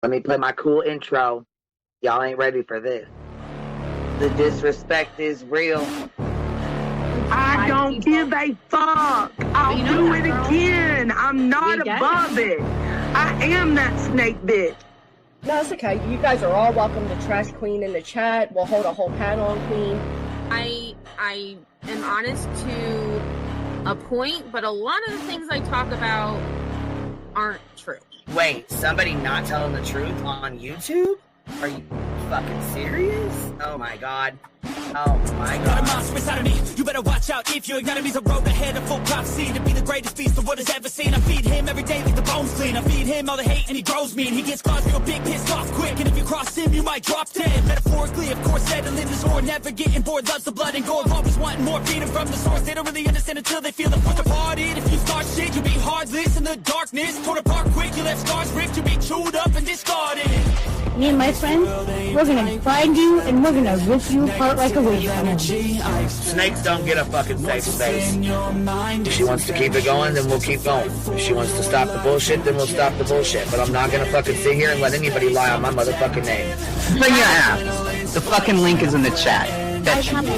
Let me play my cool intro. Y'all ain't ready for this. The disrespect is real. I don't give a fuck. I'll do it again. I'm not above it. I am that snake bitch. No, it's okay. You guys are all welcome to trash Queen in the chat. We'll hold a whole panel on Queen. I am honest to a point, but a lot of the things I talk about aren't true. Wait, somebody not telling the truth on YouTube? Are you fucking serious? Oh my god. Oh my god. Got a monster inside of me. You better watch out if you're gonna be the road ahead of full prophecy to be the greatest feast the world has ever seen. I feed him every day like the bones clean. I feed him all the hate and he grows me and he gets claws real big, pissed off quick. And if you cross him, you might drop dead. Metaphorically, of course, settling the sword, never getting bored. Loves the blood and gore, always wanting more freedom from the source. They don't really understand until they feel the force departed. If you start shit, you'll be heartless in the darkness. Torn apart quick, you left scars ripped. You'll be chewed up and discarded. Me and my friends, we're gonna find you and we're gonna rip you apart like a witch. Snakes don't get a fucking safe space. If she wants to keep it going, then we'll keep going. If she wants to stop the bullshit, then we'll stop the bullshit. But I'm not gonna fucking sit here and let anybody lie on my motherfucking name. Bring your ass. The fucking link is in the chat. That should be.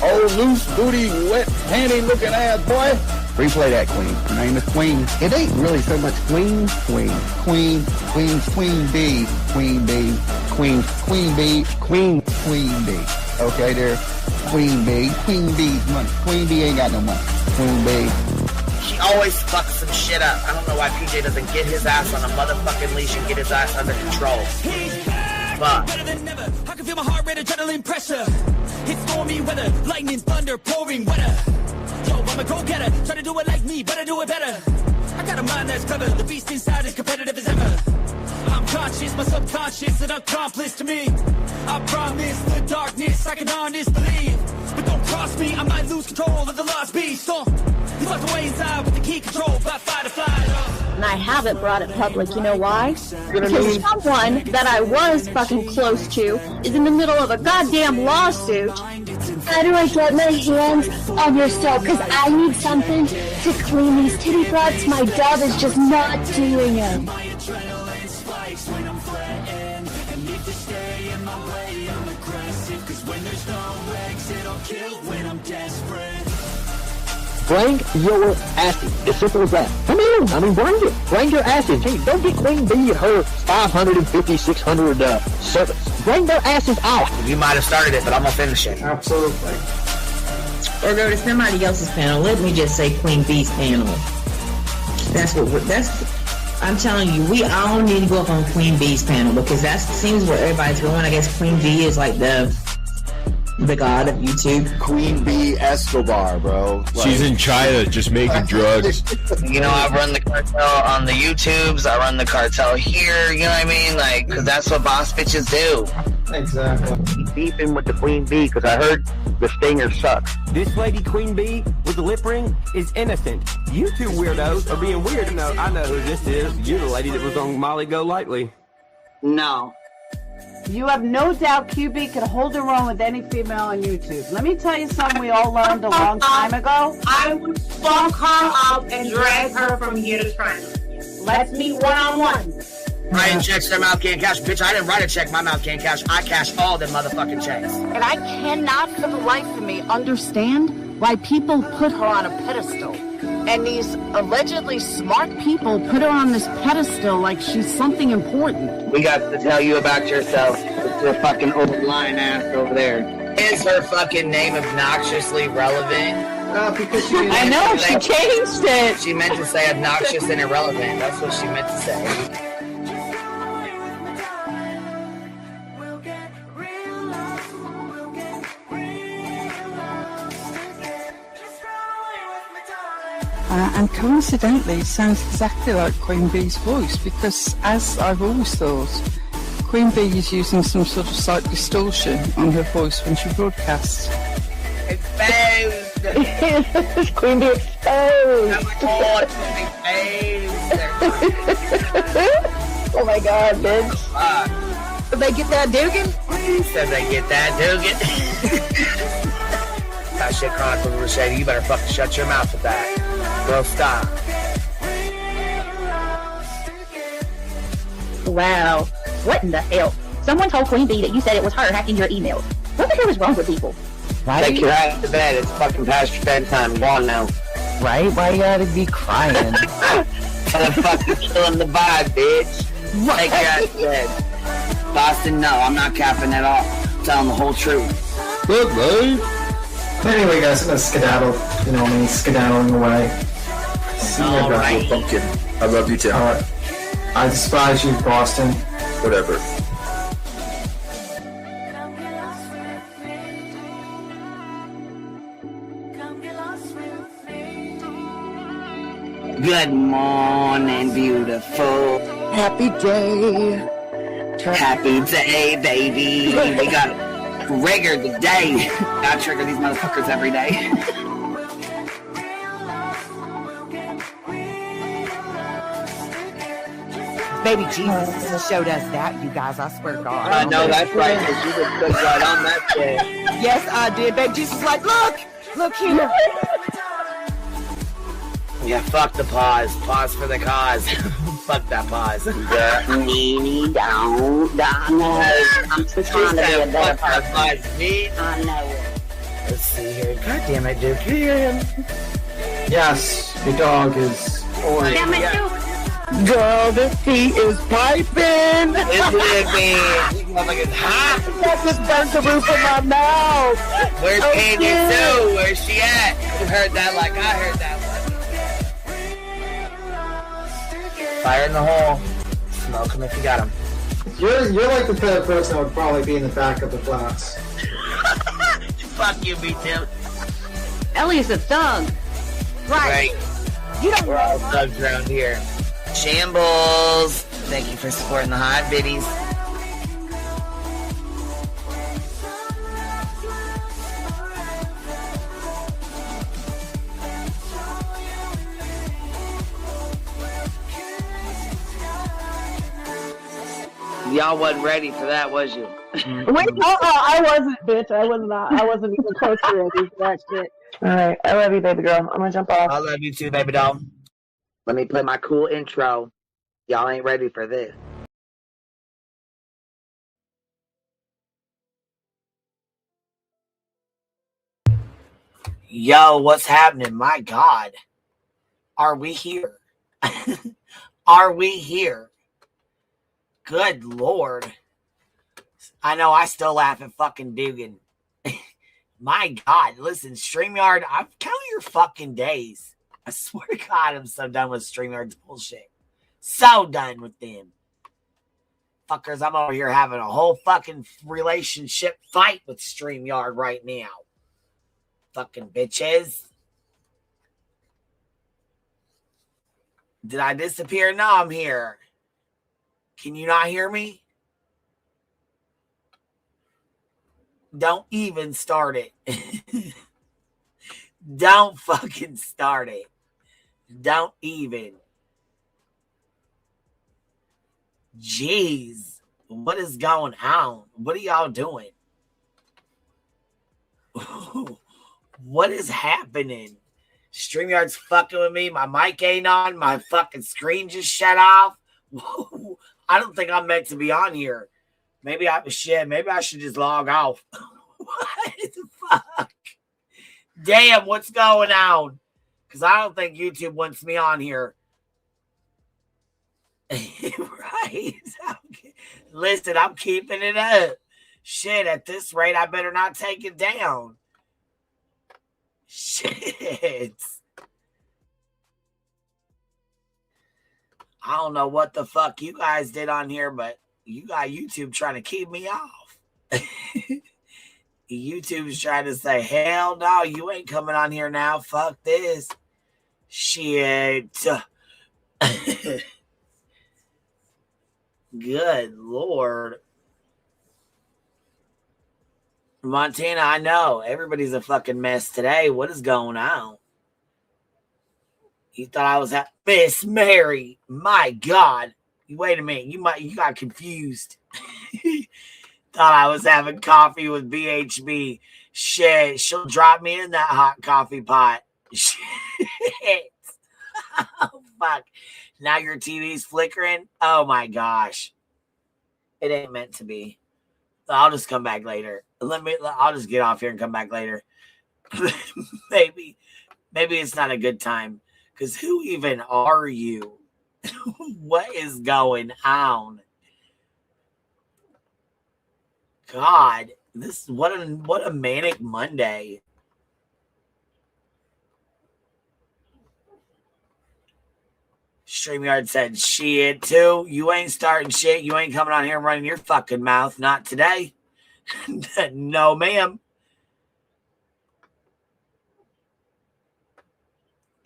Oh, loose booty, wet panty looking ass boy. Replay that, Queen. Her name is Queen. It ain't really so much Queen. Queen B. Queen B. Queen B. Okay, there. Queen B. Queen B's money. Queen B ain't got no money. Queen B. She always fucks some shit up. I don't know why PJ doesn't get his ass on a motherfucking leash and get his ass under control. Fuck. Better than never. I can feel my heart rate, adrenaline pressure. It's stormy weather, lightning, thunder, pouring weather. Yo, I'm a go-getter, try to do it like me, but I do it better. I got a mind that's clever, the beast inside is competitive as ever. I'm conscious, my subconscious, an accomplice to me. I promise the darkness, I can honest believe. But don't cross me, I might lose control of the lost beast. So, you locked away inside with the key control, by fight or flight. And I haven't brought it public, you know why? Because someone that I was fucking close to is in the middle of a goddamn lawsuit. How do I get my hands on your stuff? Because I need something to clean these titty butts. My dove is just not doing it. Bring your asses. As simple as that. Come in. I mean, bring it. Bring your asses. Hey, don't get Queen B and her 550, 600 servants. Bring their asses out. You might have started it, but I'm gonna finish it. Absolutely. Or go to somebody else's panel. Let me just say Queen B's panel. I'm telling you, we all need to go up on Queen B's panel because that seems where everybody's going. I guess Queen B is like the god of YouTube. Queen B Escobar, bro. She's in China just making drugs. You know, I run the cartel on the YouTubes. I run the cartel here. You know what I mean? Like, because that's what boss bitches do. Exactly. Beefing with the Queen B because I heard the stinger sucks. This lady Queen B with the lip ring is innocent. You two weirdos are being weird. No, I know who this is. You're the lady that was on Molly Go Lightly. No. You have no doubt QB could hold her own with any female on YouTube. Let me tell you something we all learned a long time ago. I would fuck her up and drag her from here to China. Let's meet one-on-one. Writing checks, their mouth can't cash. Bitch, I didn't write a check, my mouth can't cash. I cash all them motherfucking checks. And I cannot for the life of me understand why people put her on a pedestal. And these allegedly smart people put her on this pedestal like she's something important. We got to tell you about yourself. It's your fucking overlying ass over there. Is her fucking name obnoxiously relevant? Because she I know, she changed it. She meant to say obnoxious and irrelevant. That's what she meant to say. And coincidentally, it sounds exactly like Queen Bee's voice because, as I've always thought, Queen Bee is using some sort of slight distortion on her voice when she broadcasts. Exposed! Queen Bee exposed! Oh my god, bitch. Did they get that Dugan? Said they get that Dugan. That shit chronicle Rashady, you better fucking shut your mouth with that. Girl, stop. Wow. What in the hell? Someone told Queen Bee that you said it was her hacking your emails. What the hell is wrong with people? Take your ass to bed. It's fucking past your bedtime. Go on now. Right? Why you gotta be crying? Motherfucker killing the vibe, bitch. Take your ass to bed. Boston, no, I'm not capping at all. I'm telling the whole truth. Good, babe. Anyway, guys, I'm gonna skedaddle. You know me, skedaddling away. See you guys. Pumpkin. I love you too. Alright. I despise you, Boston. Whatever. Good morning, beautiful. Happy day. Happy day, baby. We got rigor today. Gotta trigger these motherfuckers every day. Baby Jesus showed us that, you guys. I swear to God. I know that's right, because you just put right on that shit. Yes, I did. Baby Jesus was like, look here. Yeah, fuck the pause. Pause for the cause. Fuck that pause. I'm just trying to be a better person. I know it. Let's see here. God damn it, dude. Can you hear him? Yes, your dog is orange. Damn it, dude. Girl, this tea is piping. Isn't it, man? These motherfuckers hot. That just burnt the roof of my mouth. Where's Candy Sue? Where's she at? You heard that like I heard that one. Fire in the hole. Smoke him if you got him. You're like the type of person that would probably be in the back of the class. Fuck you, me too. Ellie's a thug. Right. You don't We're all thugs around here. Shambles. Thank you for supporting the hot biddies. Y'all wasn't ready for that, was you? Wait, I wasn't, bitch. I was not. I wasn't even close to ready for that shit. Alright, I love you, baby girl. I'm gonna jump off. I love you too, baby doll. Let me play my cool intro. Y'all ain't ready for this. Yo, what's happening? My God. Are we here? Are we here? Good Lord. I know I still laugh at fucking Dugan. My God. Listen, Streamyard, I'm counting your fucking days. I swear to God, I'm so done with Streamyard's bullshit. So done with them. Fuckers, I'm over here having a whole fucking relationship fight with Streamyard right now. Fucking bitches. Did I disappear? No, I'm here. Can you not hear me? Don't even start it. Don't fucking start it. Don't even. Jeez. What is going on? What are y'all doing? What is happening? StreamYard's fucking with me. My mic ain't on. My fucking screen just shut off. I don't think I'm meant to be on here. Maybe I should just log off. What the fuck? Damn, what's going on? Because I don't think YouTube wants me on here. Right. Listen, I'm keeping it up. Shit, at this rate, I better not take it down. Shit. I don't know what the fuck you guys did on here, but you got YouTube trying to keep me off. YouTube's trying to say, hell no, you ain't coming on here now. Fuck this. Shit. Good Lord. Montana, I know. Everybody's a fucking mess today. What is going on? You thought I was at Miss Mary. My God. Wait a minute. You got confused. Thought I was having coffee with BHB. Shit. She'll drop me in that hot coffee pot. Shit. Oh, fuck. Now your TV's flickering? Oh, my gosh. It ain't meant to be. I'll just come back later. I'll just get off here and come back later. Maybe it's not a good time. Because who even are you? What is going on? God, what a manic Monday. Streamyard said, shit too. You ain't starting shit. You ain't coming on here and running your fucking mouth. Not today. No, ma'am.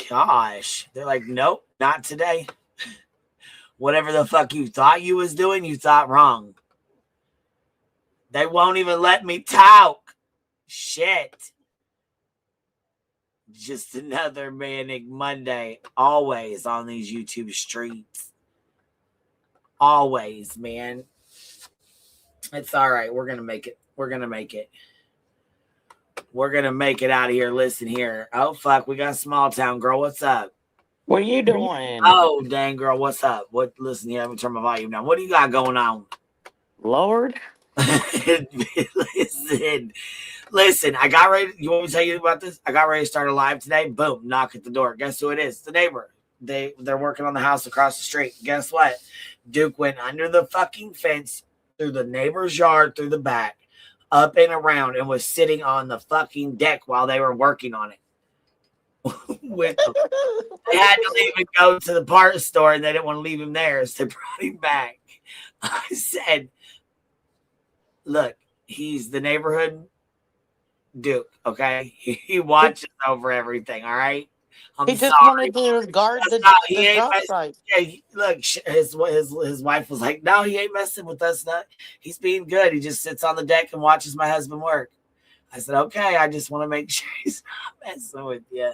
Gosh. They're like, nope, not today. Whatever the fuck you thought you was doing, you thought wrong. They won't even let me talk. Shit. Just another manic Monday. Always on these YouTube streets. Always, man. It's all right. We're going to make it. We're going to make it. We're going to make it out of here. Listen here. Oh, fuck. We got small town girl. What's up? What are you doing? Oh, dang, girl. What's up? Listen here. Let me turn my volume down. What do you got going on? Lord. Listen, I got ready. You want me to tell you about this? I got ready to start a live today. Boom, knock at the door. Guess who it is? The neighbor. They're working on the house across the street. Guess what? Duke went under the fucking fence, through the neighbor's yard, through the back, up and around, and was sitting on the fucking deck while they were working on it. With them. They had to leave and go to the parts store, and they didn't want to leave him there, so they brought him back. I said, look, he's the neighborhood Duke, okay? He watches over everything, all right? He just wanted to guard the job site. Yeah, look, his wife was like, no, he ain't messing with us. He's being good. He just sits on the deck and watches my husband work. I said, okay, I just want to make sure he's not messing with you.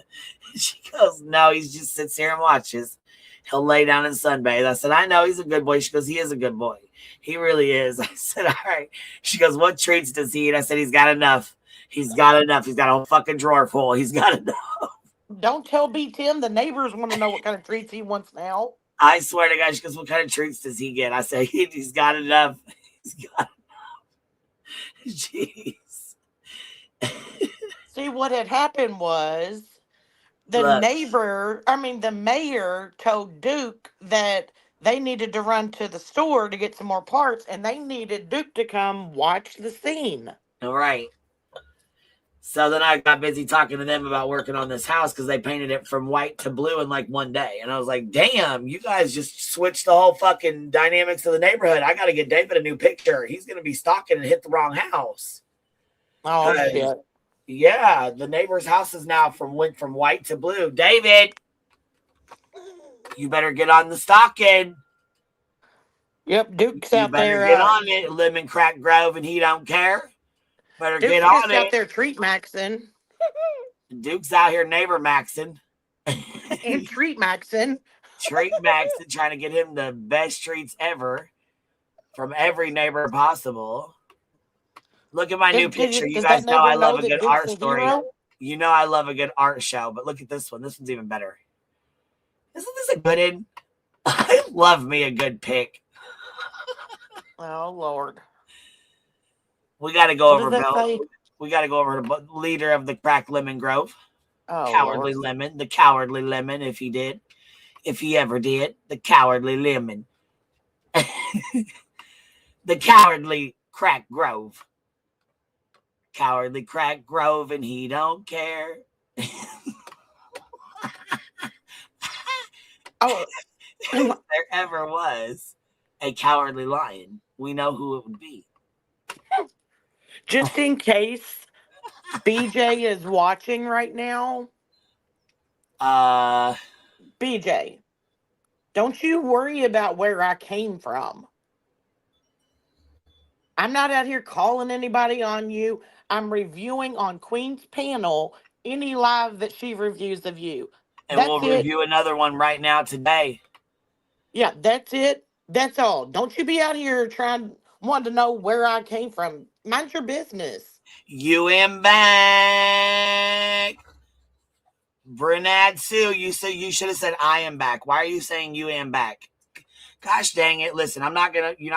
She goes, no, he just sits here and watches. He'll lay down and sunbathe. I said, I know, he's a good boy. She goes, he is a good boy. He really is. I said, all right. She goes, what treats does he eat? I said, he's got enough. He's got enough. He's got a whole fucking drawer full. He's got enough. Don't tell B. Tim. The neighbors want to know what kind of treats he wants now. I swear to God, she goes, what kind of treats does he get? I said, he's got enough. He's got enough. Jeez. See, what had happened was the mayor told Duke that they needed to run to the store to get some more parts, and they needed Duke to come watch the scene. All right. So then I got busy talking to them about working on this house because they painted it from white to blue in like one day. And I was like, damn, you guys just switched the whole fucking dynamics of the neighborhood. I got to get David a new picture. He's going to be stalking and hit the wrong house. Oh, shit. Yeah, the neighbor's house is now went from white to blue. David, you better get on the stalking. Yep, Duke's out there. Get on it, Lemon Crack Grove, and he don't care. Better Duke's get on it. out there treat maxing. Duke's out here neighbor maxing. And treat maxing. Treat maxing, trying to get him the best treats ever from every neighbor possible. Look at my new picture. You guys know I love a good art story. You know I love a good art show, but look at this one. This one's even better. Isn't this a good one? I love me a good pic. Oh, Lord. We got to go over Bill. We got to go over the leader of the crack lemon grove. Oh, cowardly Lord. lemon. The cowardly lemon, if he did. If he ever did. The cowardly lemon. The cowardly crack grove. Cowardly crack grove, and he don't care. Oh, if there ever was a cowardly lion, we know who it would be. Just in case BJ is watching right now. BJ, don't you worry about where I came from. I'm not out here calling anybody on you. I'm reviewing on Queen's panel any live that she reviews of you. And we'll review another one right now today. Yeah, that's it. That's all. Don't you be out here wanting to know where I came from. Mind your business. You am back. Brunad Sue, you should have said I am back. Why are you saying you am back? Gosh dang it. Listen, you're not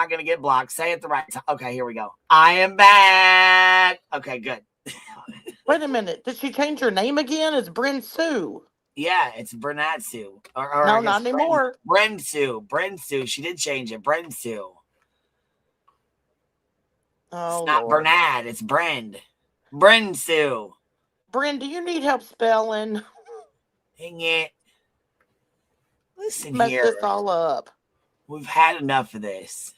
gonna get blocked. Say it the right time. Okay, here we go. I am back. Okay, good. Wait a minute. Did she change her name again? It's Bryn Sue. Yeah, it's Brunad Sue. Or no, not anymore. Bren Sue. She did change it. Bren Sue. Oh, it's not Lord. Bernad, it's Brend. Bren Sue. Bren, do you need help spelling? Dang it. Listen Mess here. this all up. We've had enough of this.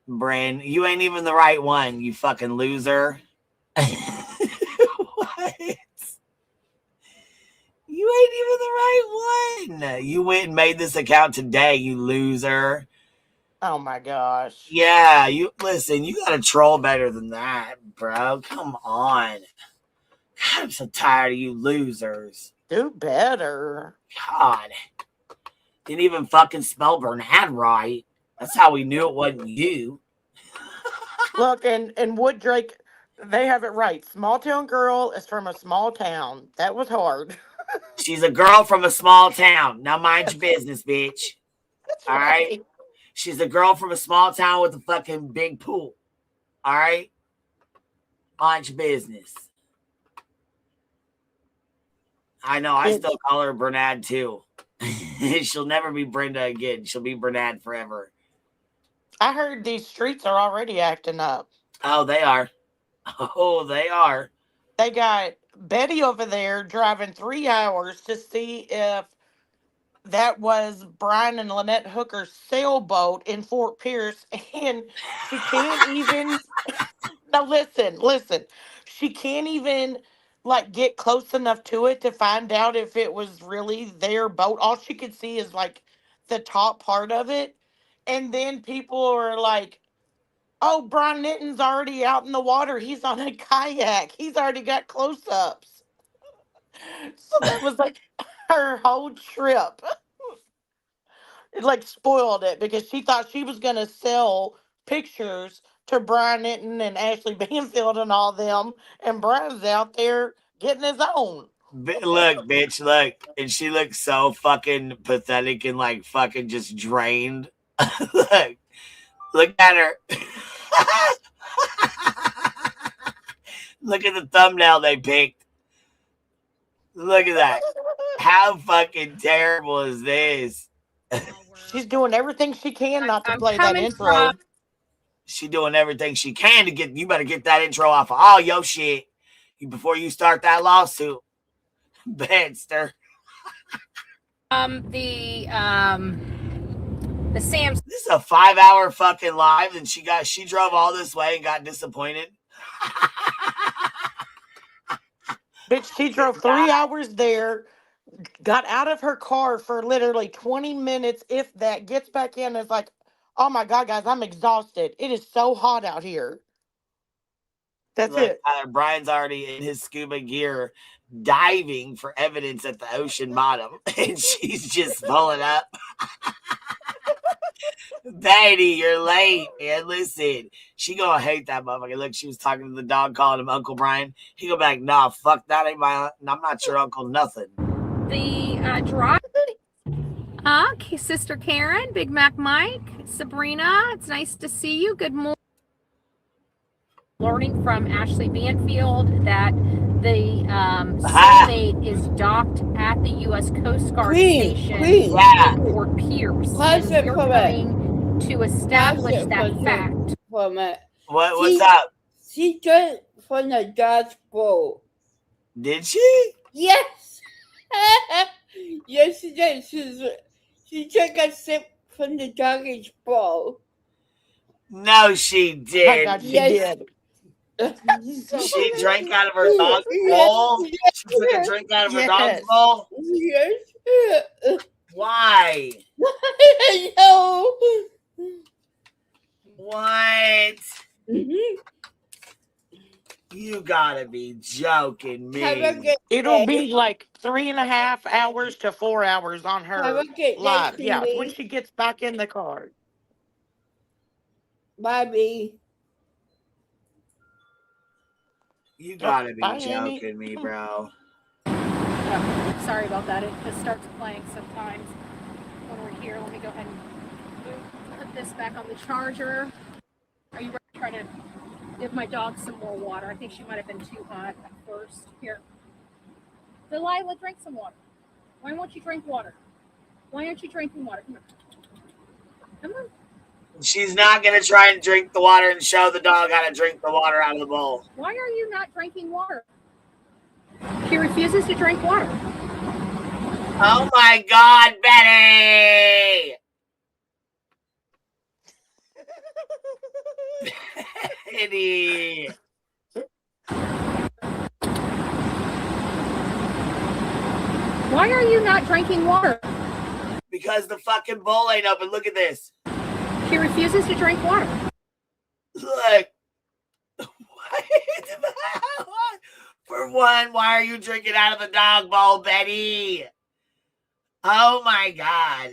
Bren, you ain't even the right one, you fucking loser. What? You ain't even the right one. You went and made this account today, you loser. Oh my gosh. Yeah, you listen, you gotta troll better than that, bro. Come on. God, I'm so tired of you losers. Do better. God. Didn't even fucking spell Bernad right. That's how we knew it wasn't you. Look, and Wood Drake, they have it right. Small town girl is from a small town. That was hard. She's a girl from a small town. Now mind your business, bitch. All right? She's a girl from a small town with a fucking big pool. All right? Mind your business. I know. I still call her Bernad, too. She'll never be Brenda again. She'll be Bernad forever. I heard these streets are already acting up. Oh, they are. Oh, they are. They got Betty over there driving 3 hours to see if that was Brian and Lynette Hooker's sailboat in Fort Pierce, and she can't even. Now listen. She can't even like get close enough to it to find out if it was really their boat. All she could see is like the top part of it, and then people are like, "Oh, Brian Nitton's already out in the water. He's on a kayak. He's already got close-ups." So that was like her whole trip. It like spoiled it because she thought she was gonna sell pictures to Brian Nitton and Ashley Banfield and all them, and Brian's out there getting his own. Look, bitch, look. And she looks so fucking pathetic and like fucking just drained. Look at her. Look at the thumbnail they picked. Look at that. How fucking terrible is this? She's doing everything she can not to play that intro. She's doing everything she can to get. You better get that intro off of all your shit before you start that lawsuit, Bedster. The Sam's. This is a 5-hour fucking live, and she drove all this way and got disappointed. Bitch, she drove 3 hours there, got out of her car for literally 20 minutes, if that, gets back in and is like, "Oh my God, guys, I'm exhausted. It is so hot out here." That's Look, it. Brian's already in his scuba gear diving for evidence at the ocean bottom, and she's just pulling up. Betty, you're late, man. Listen, she gonna hate that motherfucker. Look, she was talking to the dog, calling him Uncle Brian. He go back, "Nah, fuck that, ain't I'm not your uncle, nothing." The drive. Sister Karen, Big Mac Mike, Sabrina, it's nice to see you. Good morning. Learning from Ashley Banfield that the Soulmate is docked at the U.S. Coast Guard station in Fort Pierce. And we're coming to establish that fact. What's up? She drank from the dog's bowl. Did she? Yes. Yes, she did. She took a sip from the dog's bowl. No, she did. My God, she did. She drank out of her dog's bowl? She took a drink out of her dog's bowl? Yes. Why? No. What? You gotta be joking me. It'll be like 3.5 hours to 4 hours on her live. Yeah, when she gets back in the car. Bobby. You gotta be joking me, bro. Oh, sorry about that. It just starts playing sometimes when we're here. Let me go ahead and put this back on the charger. Are you ready to try to give my dog some more water? I think she might have been too hot at first. Here. Delilah, drink some water. Why won't you drink water? Why aren't you drinking water? Come on. Come on. She's not going to try and drink the water and show the dog how to drink the water out of the bowl. Why are you not drinking water? She refuses to drink water. Oh my God, Betty! Betty! Why are you not drinking water? Because the fucking bowl ain't open. Look at this. She refuses to drink water. Look. For one, why are you drinking out of the dog bowl, Betty? Oh my God.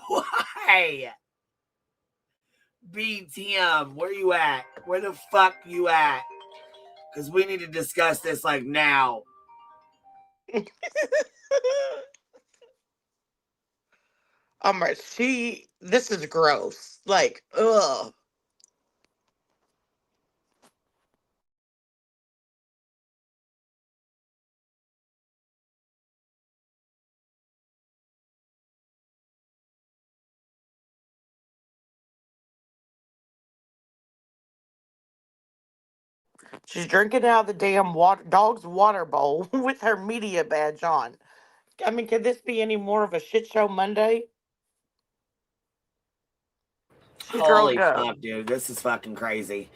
Why? BTM, where you at? Where the fuck you at? Because we need to discuss this like now. This is gross. Like, ugh. She's drinking out of the damn dog's water bowl with her media badge on. I mean, could this be any more of a shit show Monday? Holy fuck, dude. This is fucking crazy.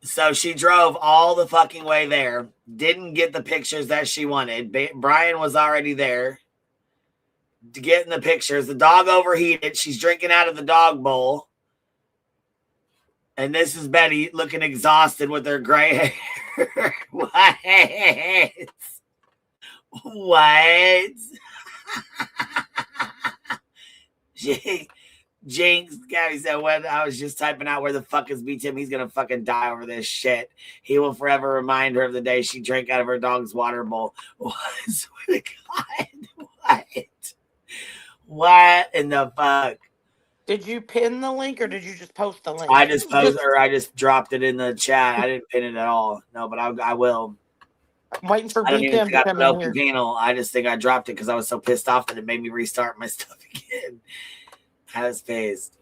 So she drove all the fucking way there. Didn't get the pictures that she wanted. Brian was already there to get in the pictures. The dog overheated. She's drinking out of the dog bowl. And this is Betty looking exhausted with her gray hair. What? What? Jinx, Gabby said, when I was just typing out where the fuck is BTM, he's gonna fucking die over this shit. He will forever remind her of the day she drank out of her dog's water bowl. What? Swear to God. What? What in the fuck? Did you pin the link or did you just post the link? I just posted, or I just dropped it in the chat. I didn't pin it at all. No, but I will. I'm waiting for I don't even BTM think to I come put in open here. panel. I just think I dropped it because I was so pissed off that it made me restart my stuff again. I was pissed.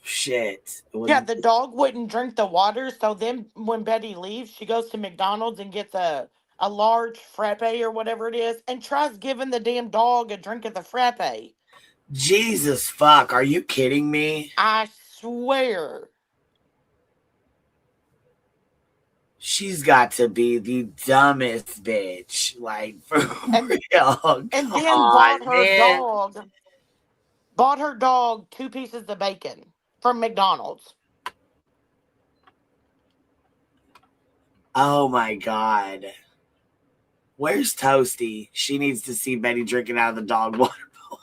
Shit. Yeah, the dog wouldn't drink the water, so then when Betty leaves, she goes to McDonald's and gets a large frappe or whatever it is and tries giving the damn dog a drink of the frappe. Jesus fuck. Are you kidding me? I swear. She's got to be the dumbest bitch. Like, for real. And then bought her dog 2 pieces of bacon from McDonald's. Oh my God. Where's Toasty? She needs to see Betty drinking out of the dog water bowl.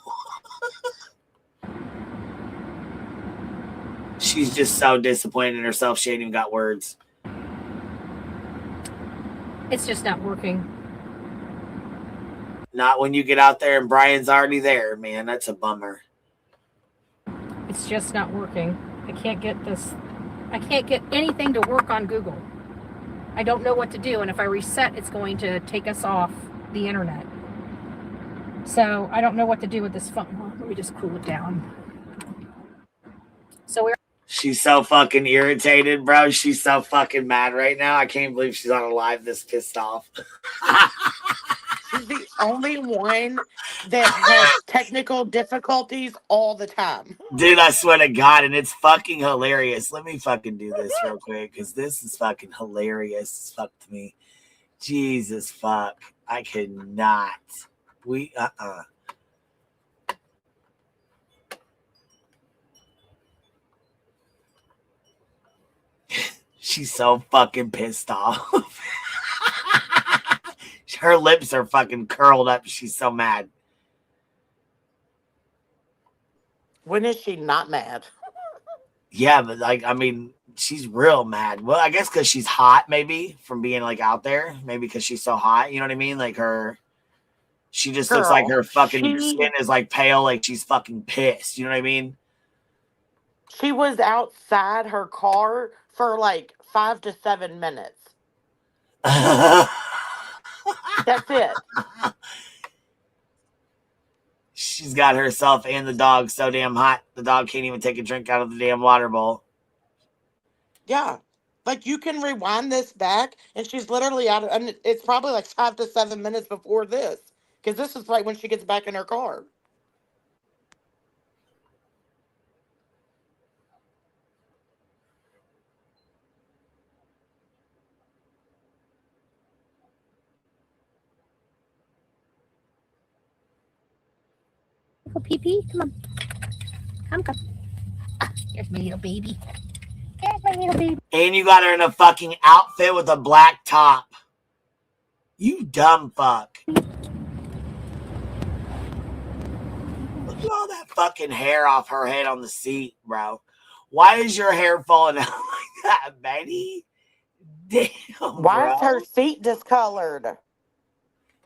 She's just so disappointed in herself. She ain't even got words. It's just not working. Not when you get out there and Brian's already there, man. That's a bummer. It's just not working. I can't get this. I can't get anything to work on Google. I don't know what to do. And if I reset, it's going to take us off the internet. So I don't know what to do with this phone. Let me just cool it down. So she's so fucking irritated, bro. She's so fucking mad right now. I can't believe she's on a live this pissed off. She's the only one that has technical difficulties all the time. Dude, I swear to God, and it's fucking hilarious. Let me fucking do this real quick, because this is fucking hilarious as fuck to me. Jesus fuck. I cannot. She's so fucking pissed off. Her lips are fucking curled up. She's so mad. When is she not mad? Yeah, but like, I mean, She's real mad. Well, I guess because she's hot, maybe, from being, like, out there. Maybe because she's so hot. You know what I mean? Like, she just looks like her fucking skin is, like, pale, like she's fucking pissed. You know what I mean? She was outside her car for, like, 5 to 7 minutes. That's it. She's got herself and the dog so damn hot, the dog can't even take a drink out of the damn water bowl. Yeah. Like, you can rewind this back, and she's literally out of, and it's probably like 5 to 7 minutes before this. Because this is like when she gets back in her car. Little pee-pee, come on. Come. Here's my little baby. Here's my little baby. And you got her in a fucking outfit with a black top. You dumb fuck. Look at all that fucking hair off her head on the seat, bro. Why is your hair falling out like that, Betty? Damn, Why is her seat discolored?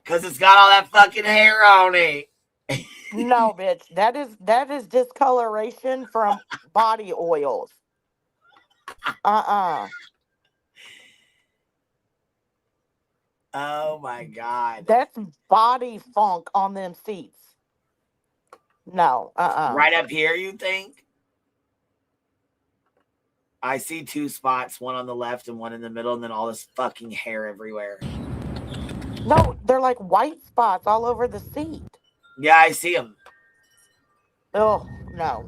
Because it's got all that fucking hair on it. No, bitch. That is discoloration from body oils. Oh my God. That's body funk on them seats. No, Right up here, you think? I see 2 spots, one on the left and one in the middle, and then all this fucking hair everywhere. No, they're like white spots all over the seat. Yeah, I see them. Oh, no,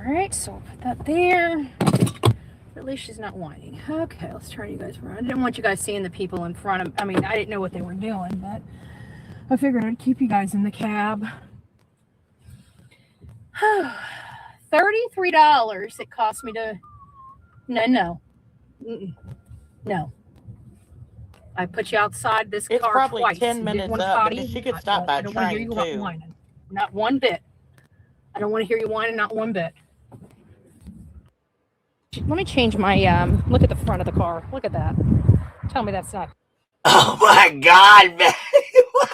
Alright, so I'll put that there. At least she's not whining. Okay, let's turn you guys around. I didn't want you guys seeing the people in front of, I mean, I didn't know what they were doing, but I figured I'd keep you guys in the cab. $33 it cost me to, no. I put you outside this it's car probably twice. 10 minutes up, but she could stop by I don't want to hear train, you too. whining. Not one bit. I don't want to hear you whining, not one bit. Let me change my, look at the front of the car. Look at that. Tell me that's not. Oh my God, man. What?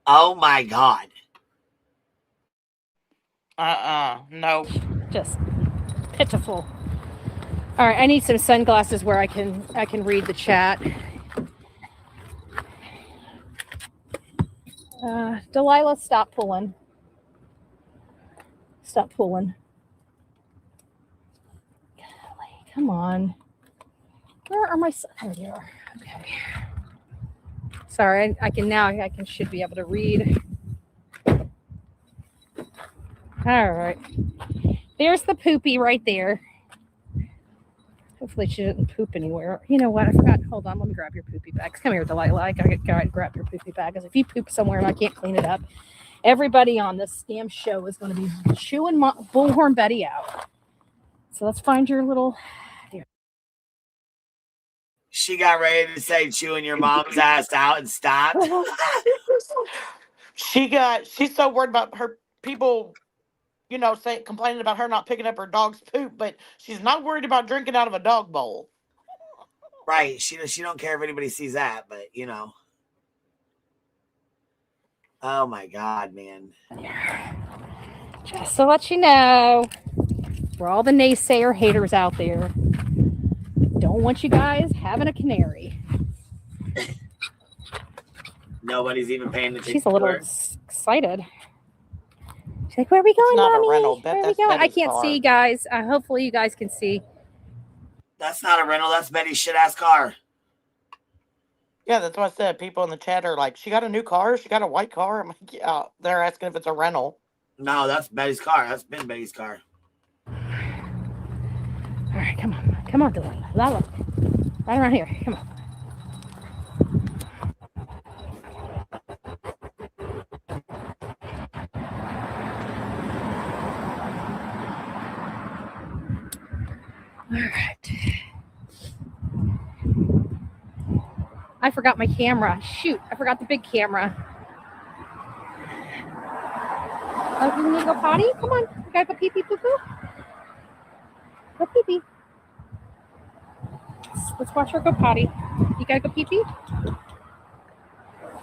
Oh my God. No. Just pitiful. All right, I need some sunglasses where I can read the chat. Delilah, stop pulling. Stop pulling. Golly, come on. Where are my? There you are. Okay. Sorry, I should be able to read. All right. There's the poopy right there. Hopefully she didn't poop anywhere. You know what? I forgot. Hold on. Let me grab your poopy bag. Come here, Delilah. I gotta grab your poopy bag. Because if you poop somewhere and I can't clean it up, everybody on this damn show is going to be chewing Bullhorn Betty out. So let's find your little. Here. She got ready to say chewing your mom's ass out and stopped. She's so worried about her people, you know, complaining about her not picking up her dog's poop, but she's not worried about drinking out of a dog bowl. Right. She don't care if anybody sees that, but you know. Oh my God, man. Just to let you know, for all the naysayer haters out there, don't want you guys having a canary. Nobody's even paying attention. She's a little excited. She's like, where are we going, Mommy? Where are we going? I can't see, guys. Hopefully you guys can see. That's not a rental. That's Betty's shit-ass car. Yeah, that's what I said. People in the chat are like, she got a new car? She got a white car? I'm like, yeah. They're asking if it's a rental. No, that's Betty's car. That's been Betty's car. All right, come on. Come on, Delilah. Lala. Right around here. Come on. right. I forgot my camera. Shoot, I forgot the big camera. Oh, you need to go potty? Come on. You gotta go pee pee poo poo. Go pee pee. Let's watch her go potty. You gotta go pee pee?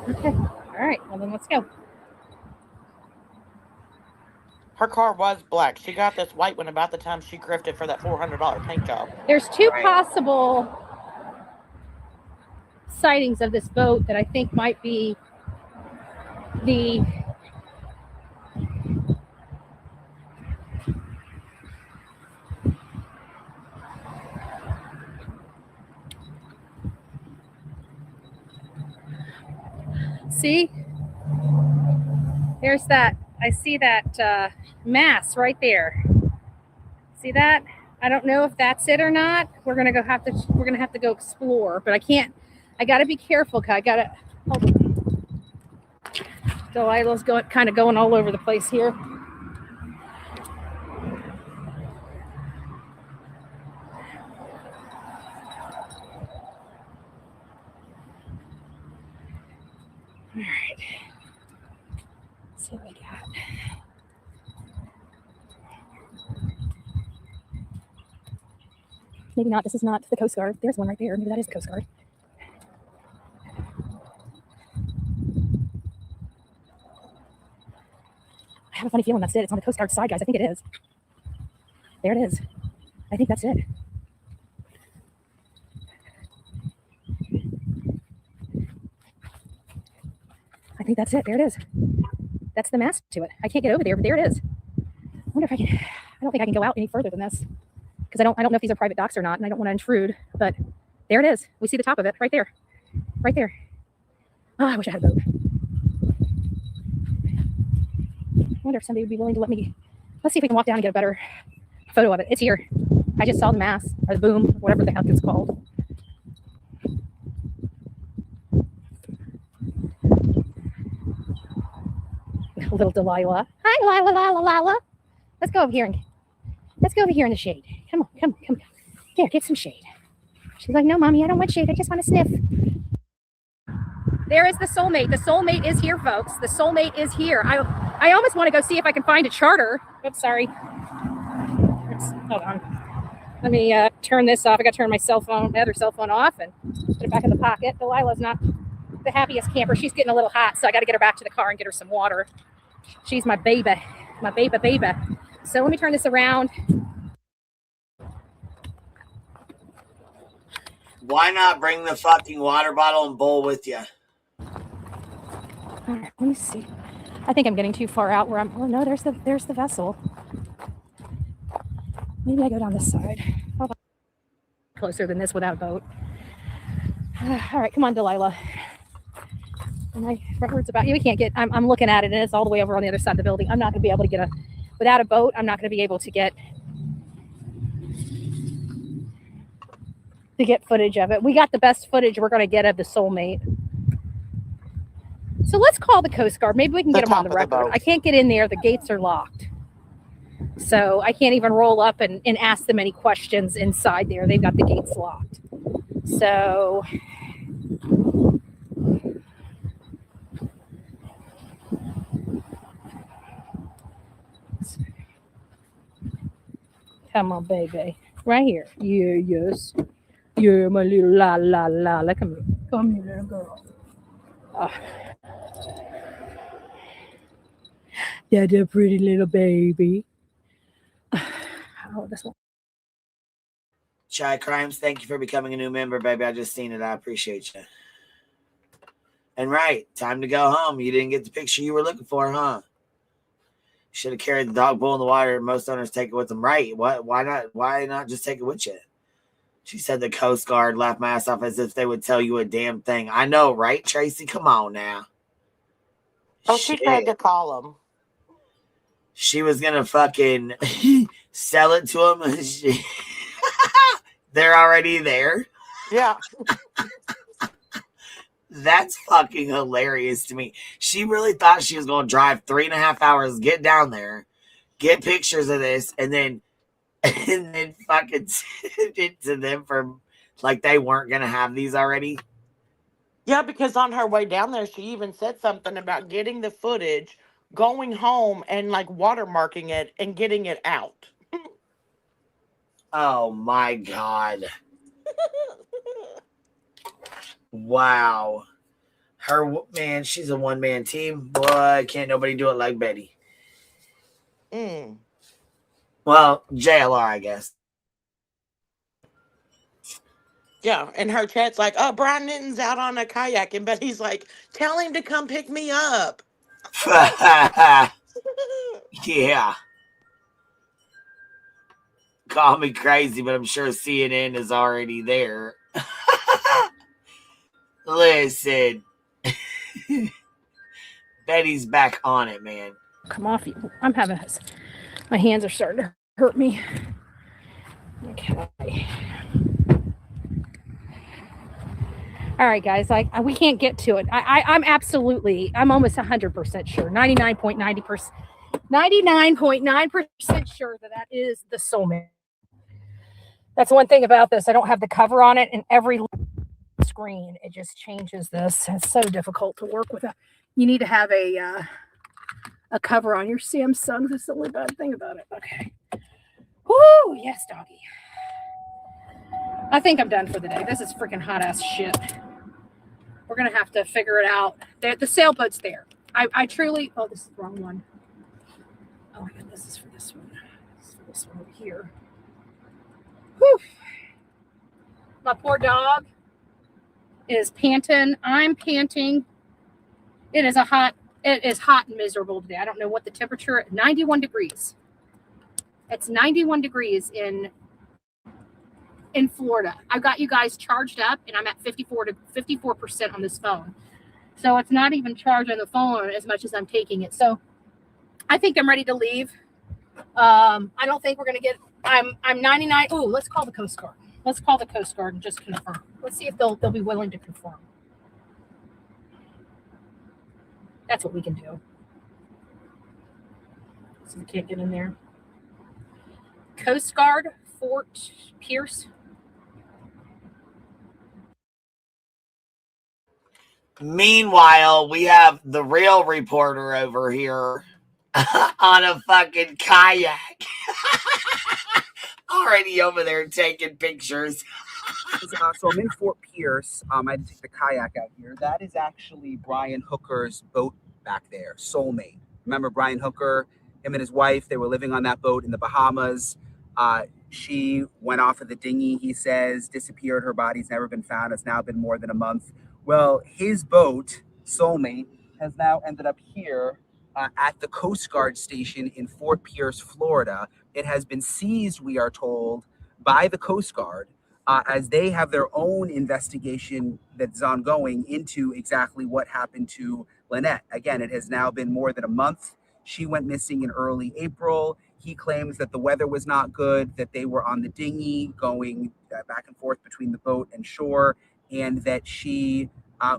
Okay. All right. Well, then let's go. Her car was black. She got this white one about the time she grifted for that $400 paint job. There's two possible sightings of this boat that I think might be the see, there's that. I see that mass right there. See that? I don't know if that's it or not. We're gonna have to go explore, but I can't. I gotta be careful. Cause I gotta. Delilah's kind of going all over the place here. All right. Let's see what we got. Maybe not. This is not the Coast Guard. There's one right there. Maybe that is the Coast Guard. I have a funny feeling that's it. It's on the Coast Guard side, guys. I think it is. There it is. I think that's it. I think that's it. There it is. That's the mast to it. I can't get over there, but there it is. I wonder if I can. I don't think I can go out any further than this because I don't know if these are private docks or not, and I don't want to intrude. But there it is. We see the top of it right there. Right there. Oh, I wish I had a boat. I wonder if somebody would be willing to let me. Let's see if we can walk down and get a better photo of it. It's here. I just saw the mast or the boom, whatever the heck it's called. Little Delilah. Hi, Lila. Let's go over here in the shade. Come on. Here, get some shade. She's like, no, Mommy, I don't want shade. I just want to sniff. There is the soulmate. The soulmate is here, folks. The soulmate is here. I almost want to go see if I can find a charter. Oops, sorry. Hold on. Let me turn this off. I got to turn my other cell phone off and put it back in the pocket. Delilah's not the happiest camper. She's getting a little hot, so I got to get her back to the car and get her some water. She's my baby. So let me turn this around. Why not bring the fucking water bottle and bowl with you? All right, let me see. I think I'm getting too far out where I'm. Oh no, there's the vessel. Maybe I go down this side. Closer than this without a boat. All right, come on, Delilah. My front words about you. We can't get. I'm looking at it, and it's all the way over on the other side of the building. I'm not going to be able to get without a boat. I'm not going to be able to get footage of it. We got the best footage we're going to get of the soulmate. So let's call the Coast Guard. Maybe we can get them on the record. I can't get in there. The gates are locked. So I can't even roll up and ask them any questions inside there. They've got the gates locked. So come on, baby. Right here. Yeah, yes. Yeah, my little la. Look at me. Come here, little girl. That's a pretty little baby. Oh, this one. Shy Crimes, thank you for becoming a new member, baby. I just seen it. I appreciate you. And right, time to go home. You didn't get the picture you were looking for, huh? Should have carried the dog bowl in the water. Most owners take it with them. Right. What? Why not? Why not just take it with you? She said the Coast Guard laughed my ass off as if they would tell you a damn thing. I know, right, Tracy? Come on now. Oh, she tried to call him. She was going to fucking sell it to him. They're already there. Yeah. That's fucking hilarious to me. She really thought she was going to drive 3.5 hours, get down there, get pictures of this, and then and then fucking sent it to them for like they weren't gonna have these already. Yeah, because on her way down there, she even said something about getting the footage, going home, and like watermarking it and getting it out. Oh my God. Wow. Her, man, she's a one-man team. Boy, can't nobody do it like Betty. Well, JLR, I guess. Yeah, and her chat's like, oh, Brian Nitton's out on a kayak, and Betty's like, tell him to come pick me up. Yeah. Call me crazy, but I'm sure CNN is already there. Listen. Betty's back on it, man. Come off you. I'm having this. My hands are starting to hurt me. Okay. All right, guys. We can't get to it. I'm almost 100% sure. 99.9% sure that is the soulmate. That's one thing about this. I don't have the cover on it, and every screen it just changes this. It's so difficult to work with. You need to have a cover on your Samsung. That's the only bad thing about it. Okay. Woo! Yes, doggy. I think I'm done for the day. This is freaking hot ass shit. We're gonna have to figure it out. The sailboat's there. I truly. Oh, this is the wrong one. Oh my God, this is for this one. This is for this one over here. Whew. My poor dog is panting. I'm panting. It is hot and miserable today. I don't know what the temperature. 91 degrees. It's 91 degrees in Florida. I've got you guys charged up, and I'm at 54% on this phone. So it's not even charged on the phone as much as I'm taking it. So I think I'm ready to leave. I don't think we're gonna get. I'm 99. Oh, let's call the Coast Guard. Let's call the Coast Guard and just confirm. Let's see if they'll be willing to confirm. That's what we can do. So we can't get in there. Coast Guard, Fort Pierce. Meanwhile, we have the real reporter over here on a fucking kayak. Already over there taking pictures. So I'm in Fort Pierce. I had to take the kayak out here. That is actually Brian Hooker's boat back there, Soulmate. Remember Brian Hooker, him and his wife, they were living on that boat in the Bahamas. She went off of the dinghy, he says, disappeared. Her body's never been found. It's now been more than a month. Well, his boat, Soulmate, has now ended up here at the Coast Guard station in Fort Pierce, Florida. It has been seized, we are told, by the Coast Guard as they have their own investigation that's ongoing into exactly what happened to Lynette. Again, it has now been more than a month. She went missing in early April. He claims that the weather was not good, that they were on the dinghy going back and forth between the boat and shore, and that she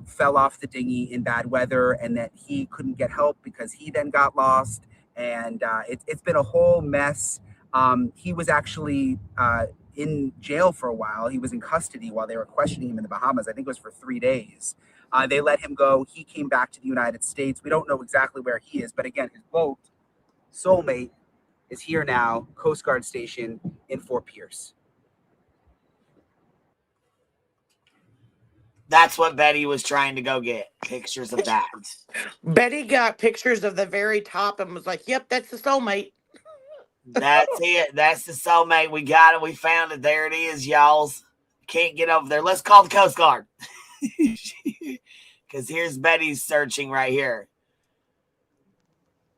fell off the dinghy in bad weather, and that he couldn't get help because he then got lost. And it's been a whole mess. He was actually in jail for a while. He was in custody while they were questioning him in the Bahamas. I think it was for 3 days. They let him go. He came back to the United States. We don't know exactly where he is, but again, his boat, Soulmate, is here now, Coast Guard station in Fort Pierce. That's what Betty was trying to go get, pictures of that. Betty got pictures of the very top and was like, yep, that's the Soulmate. That's it. That's the Soulmate. We got it. We found it. There it is, y'all. Can't get over there. Let's call the Coast Guard. Because here's Betty searching right here.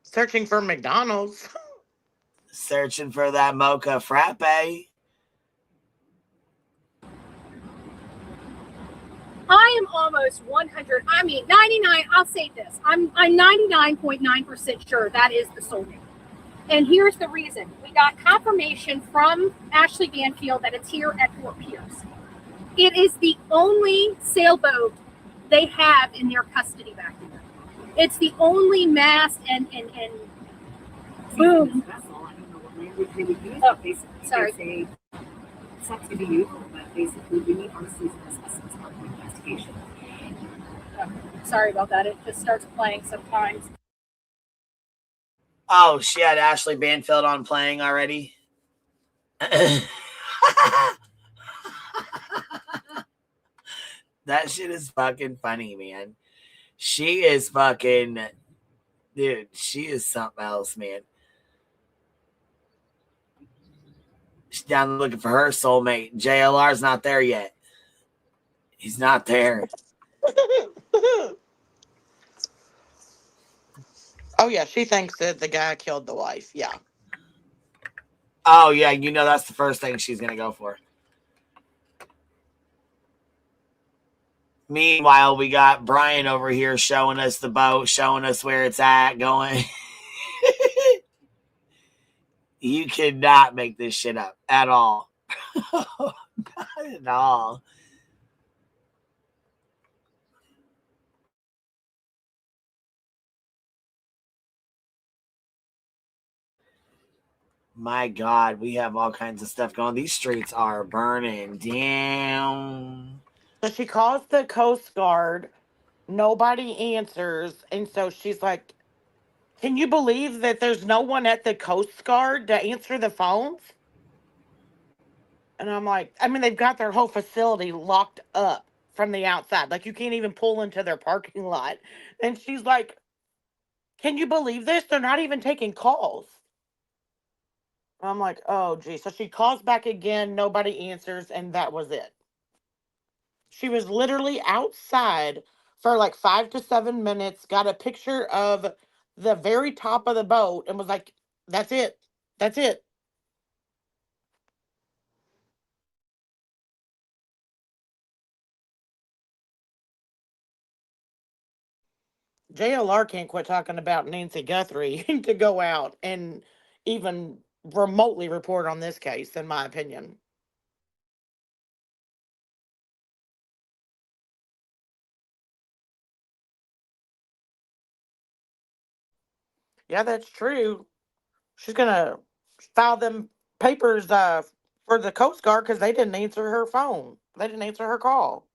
Searching for McDonald's. Searching for that mocha frappe. I am almost 100. I mean, 99. I'll say this. I'm 99.9% sure that is the Soulmate. And here's the reason. We got confirmation from Ashley Banfield that it's here at Fort Pierce. It is the only sailboat they have in their custody back there. It's the only mast and boom. they would use basically. Sorry. Say, it sucks to be you, but basically we need honesty and assessments part of the investigation. Sorry about that. It just starts playing sometimes. Oh, she had Ashley Banfield on playing already. That shit is fucking funny, man. She is fucking, dude, she is something else, man. She's down looking for her soulmate. JLR's not there yet. He's not there. Oh, yeah, she thinks that the guy killed the wife. Yeah. Oh, yeah, you know that's the first thing she's going to go for. Meanwhile, we got Brian over here showing us the boat, showing us where it's at, going. You cannot make this shit up at all. Not at all. My God, we have all kinds of stuff going. These streets are burning down. So she calls the Coast Guard. Nobody answers. And so she's like, can you believe that there's no one at the Coast Guard to answer the phones? And I'm like, I mean, they've got their whole facility locked up from the outside. Like, you can't even pull into their parking lot. And she's like, can you believe this? They're not even taking calls. I'm like, oh, gee. So she calls back again. Nobody answers. And that was it. She was literally outside for like 5 to 7 minutes, got a picture of the very top of the boat and was like, that's it. That's it. JLR can't quit talking about Nancy Guthrie to go out and even remotely report on this case, in my opinion. Yeah, that's true. She's going to file them papers for the Coast Guard because they didn't answer her phone. They didn't answer her call.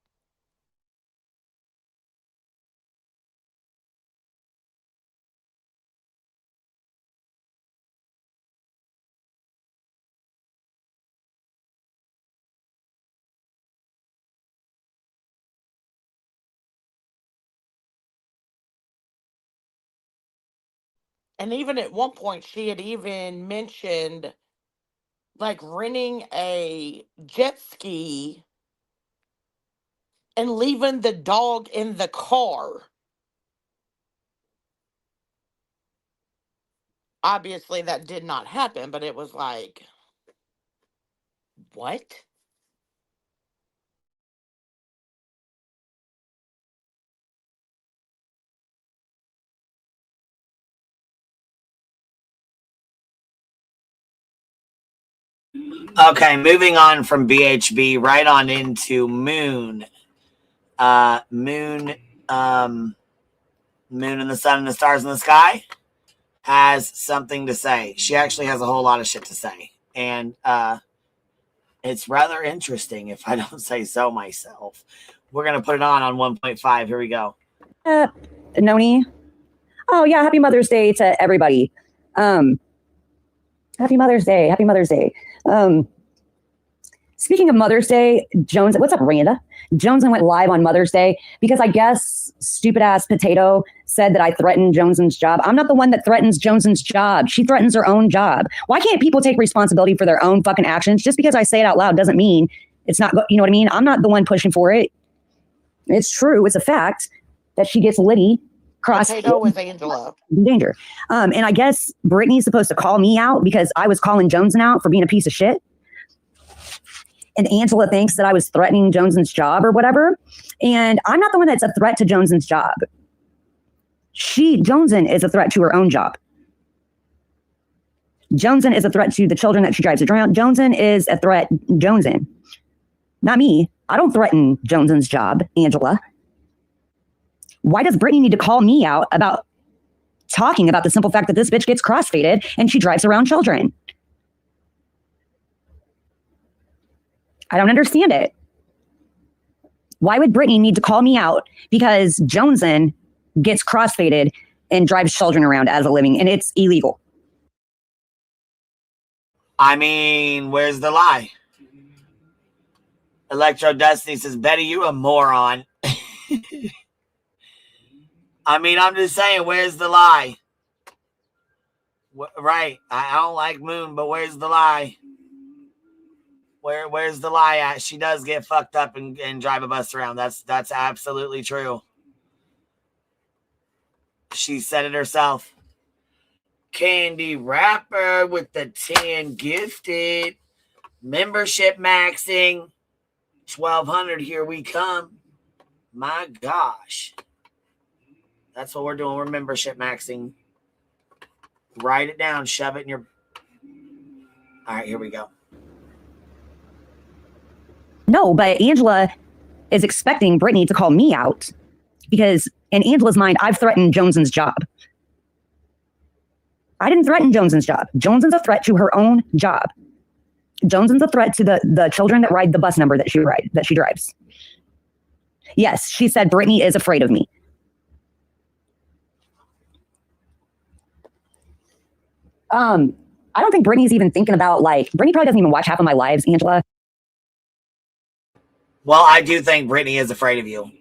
And even at one point, she had even mentioned like renting a jet ski and leaving the dog in the car. Obviously, that did not happen, but it was like, what? Okay, moving on from BHB right on into Moon. Moon and the Sun and the Stars in the Sky has something to say. She actually has a whole lot of shit to say. And it's rather interesting, if I don't say so myself. We're going to put it on 1.5. Here we go. Noni. Oh, yeah. Happy Mother's Day to everybody. Happy Mother's Day. Happy Mother's Day. Speaking of Mother's Day, Jones, what's up, Randa? Jones went live on Mother's Day because I guess stupid ass Potato said that I threatened Jones's job. I'm not the one that threatens Jones's job. She threatens her own job. Why can't people take responsibility for their own fucking actions? Just because I say it out loud doesn't mean it's not, you know what I mean? I'm not the one pushing for it. It's true. It's a fact that she gets Liddy cross Potato with Angela in danger. And I guess Brittany's supposed to call me out because I was calling Jones out for being a piece of shit. And Angela thinks that I was threatening Jones's job or whatever. And I'm not the one that's a threat to Jones's job. Joneson is a threat to her own job. Joneson is a threat to the children that she drives around. Joneson is a threat. Joneson. Not me. I don't threaten Joneson's job, Angela. Why does Brittany need to call me out about talking about the simple fact that this bitch gets crossfaded and she drives around children? I don't understand it. Why would Brittany need to call me out because Joneson gets crossfaded and drives children around as a living, and it's illegal? I mean, where's the lie? Electro Destiny says, Betty, you a moron. I mean, I'm just saying, where's the lie? Right. I don't like Moon, but where's the lie? Where's the lie at? She does get fucked up and drive a bus around. That's absolutely true. She said it herself. Candy Rapper with the 10 gifted. Membership maxing. 1,200, here we come. My gosh. That's what we're doing. We're membership maxing. Write it down. Shove it in your... All right, here we go. No, but Angela is expecting Brittany to call me out because in Angela's mind, I've threatened Joneson's job. I didn't threaten Joneson's job. Joneson's a threat to her own job. Joneson's a threat to the children that ride the bus number that she drives. Yes, she said Brittany is afraid of me. I don't think Brittany's even thinking about, like, Brittany probably doesn't even watch half of my lives, Angela. Well, I do think Brittany is afraid of you.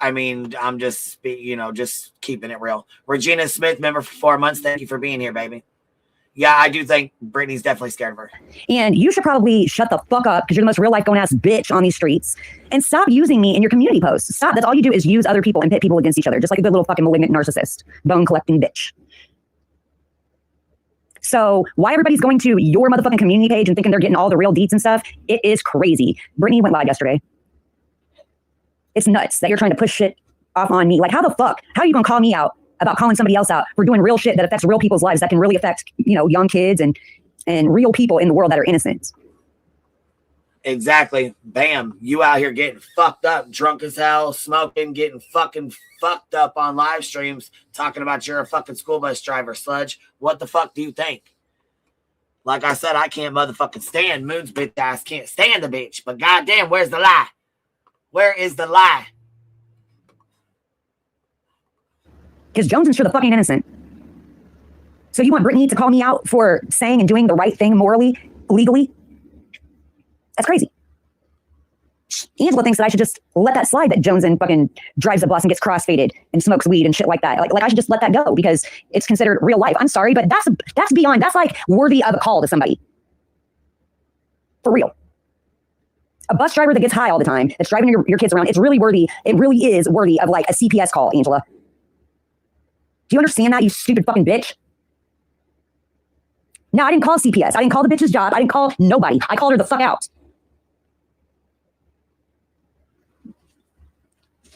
I'm just keeping it real. Regina Smith, member for 4 months. Thank you for being here, baby. Yeah, I do think Brittany's definitely scared of her. And you should probably shut the fuck up because you're the most real life going ass bitch on these streets and stop using me in your community posts. Stop. That's all you do is use other people and pit people against each other, just like a good little fucking malignant narcissist, bone collecting bitch. So why everybody's going to your motherfucking community page and thinking they're getting all the real deets and stuff, it is crazy. Brittany went live yesterday. It's nuts that you're trying to push shit off on me. Like, how the fuck? How are you going to call me out about calling somebody else out for doing real shit that affects real people's lives that can really affect, young kids and real people in the world that are innocent? Exactly. Bam. You out here getting fucked up, drunk as hell, smoking, getting fucking fucked up on live streams, talking about you're a fucking school bus driver, sludge. What the fuck do you think? Like I said, I can't motherfucking stand Moon's bitch ass. Can't stand the bitch. But goddamn, where's the lie? Where is the lie? Because Joneson's sure the fucking innocent. So you want Brittany to call me out for saying and doing the right thing morally, legally? That's crazy. Angela thinks that I should just let that slide, that Joneson fucking drives a bus and gets crossfaded and smokes weed and shit like that. Like I should just let that go because it's considered real life. I'm sorry, but that's beyond, that's like worthy of a call to somebody. For real. A bus driver that gets high all the time, that's driving your kids around, it's really worthy. It really is worthy of like a CPS call, Angela. Do you understand that, you stupid fucking bitch? No, I didn't call CPS. I didn't call the bitch's job. I didn't call nobody. I called her the fuck out.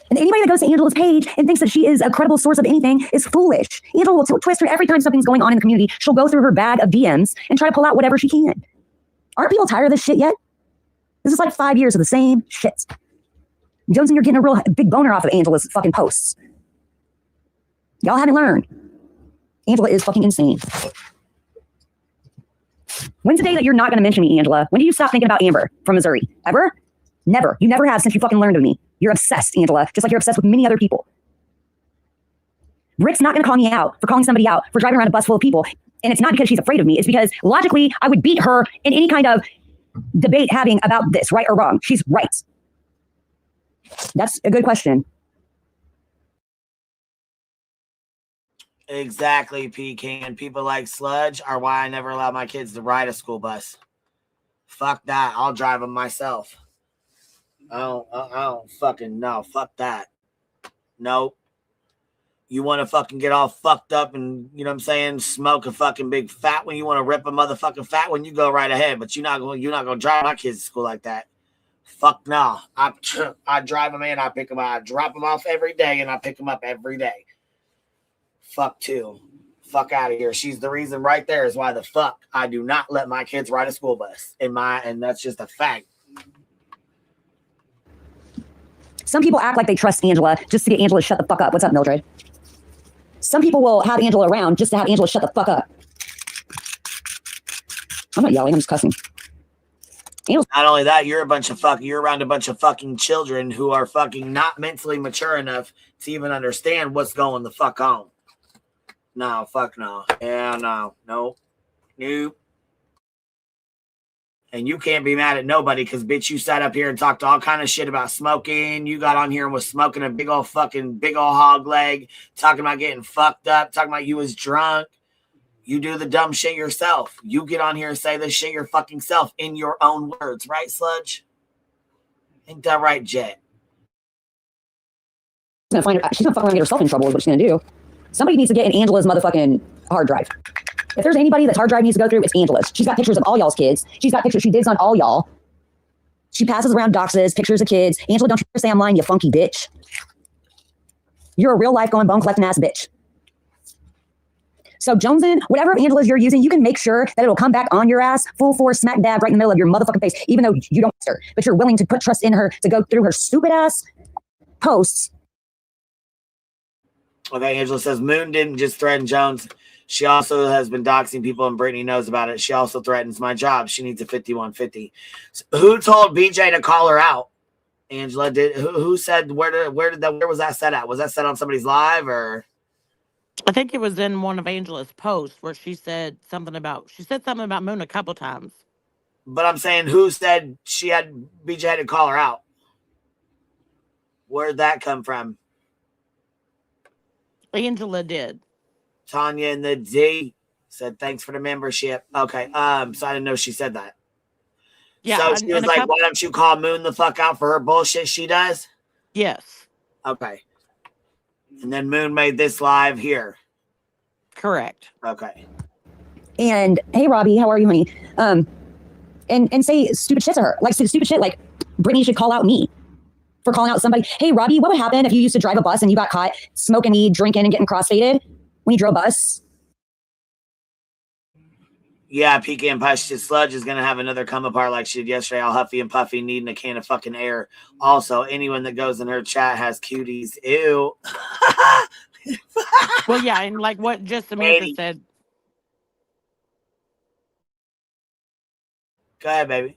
And anybody that goes to Angela's page and thinks that she is a credible source of anything is foolish. Angela will twist her every time something's going on in the community. She'll go through her bag of DMs and try to pull out whatever she can. Aren't people tired of this shit yet? This is like 5 years of the same shit. Joneson, you're getting a real big boner off of Angela's fucking posts. Y'all haven't learned. Angela is fucking insane. When's the day that you're not going to mention me, Angela? When do you stop thinking about Amber from Missouri? Ever? Never. You never have since you fucking learned of me. You're obsessed, Angela, just like you're obsessed with many other people. Britt's not going to call me out for calling somebody out for driving around a bus full of people. And it's not because she's afraid of me. It's because logically, I would beat her in any kind of debate having about this, right or wrong. She's right. That's a good question. Exactly, Pecan. People like sludge are why I never allow my kids to ride a school bus. Fuck that. I'll drive them myself. I don't fucking know. Fuck that. Nope. You want to fucking get all fucked up and, you know what I'm saying, smoke a fucking big fat one. You want to rip a motherfucking fat one, you go right ahead. But you're not going to drive my kids to school like that. Fuck no. I drive them in, I pick them up. I drop them off every day and I pick them up every day. Fuck too. Fuck out of here. She's the reason right there is why the fuck I do not let my kids ride a school bus. And that's just a fact. Some people act like they trust Angela just to get Angela to shut the fuck up. What's up, Mildred? Some people will have Angela around just to have Angela shut the fuck up. I'm not yelling, I'm just cussing. Not only that, you're around a bunch of fucking children who are fucking not mentally mature enough to even understand what's going the fuck on. No, fuck no. Yeah, no. Nope. Nope. And you can't be mad at nobody because, bitch, you sat up here and talked all kind of shit about smoking. You got on here and was smoking a big old hog leg, talking about getting fucked up, talking about you was drunk. You do the dumb shit yourself. You get on here and say this shit your fucking self in your own words, right, Sludge? Ain't that right, Jet? She's gonna fucking get herself in trouble is what she's gonna do. Somebody needs to get in Angela's motherfucking hard drive. If there's anybody that's hard drive needs to go through, it's Angela's. She's got pictures of all y'all's kids. She's got pictures. She digs on all y'all. She passes around doxes, pictures of kids. Angela, don't you say I'm lying, you funky bitch. You're a real life going bone collecting ass bitch. So Jonesin, whatever Angela's you're using, you can make sure that it'll come back on your ass, full force, smack dab, right in the middle of your motherfucking face, even though you don't trust her. But you're willing to put trust in her to go through her stupid ass posts. Okay, Angela says Moon didn't just threaten Jones. She also has been doxing people, and Brittany knows about it. She also threatens my job. She needs a 5150. So who told BJ to call her out? Angela did. Who said where was that set at? Was that set on somebody's live or? I think it was in one of Angela's posts where she said something about Moon a couple times. But I'm saying who said BJ had to call her out? Where'd that come from? Angela did. Tanya in the D said thanks for the membership. Okay. So I didn't know she said that. Yeah. So she was like, why don't you call Moon the fuck out for her bullshit she does? Yes. Okay. And then Moon made this live here. Correct. Okay. And hey, Robbie, how are you, honey? And say stupid shit to her. Like stupid shit like Brittany should call out me for calling out somebody. Hey, Robbie, what would happen if you used to drive a bus and you got caught smoking weed, drinking, and getting crossfaded when you drove a bus? Yeah, PK and Push Sludge is going to have another come apart like she did yesterday, all huffy and puffy, needing a can of fucking air. Also, anyone that goes in her chat has cuties. Ew. Well, yeah, and like what just Samantha said. Go ahead, baby.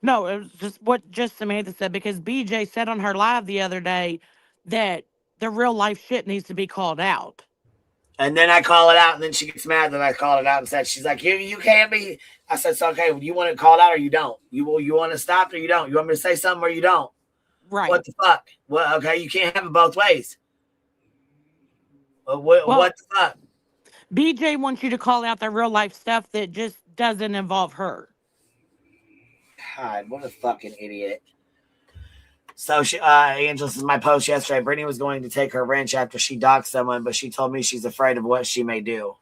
No, it was just what just Samantha said, because BJ said on her live the other day that the real life shit needs to be called out. And then I call it out, and then she gets mad that I call it out and said, she's like, you can't be. I said, it's okay. You want it called out or you don't? You want to stop or you don't? You want me to say something or you don't? Right. What the fuck? Well, okay, you can't have it both ways. What the fuck? BJ wants you to call out the real life stuff that just doesn't involve her. God, what a fucking idiot. So she, Angela says, my post yesterday, Brittany was going to take her wrench after she doxed someone, but she told me she's afraid of what she may do.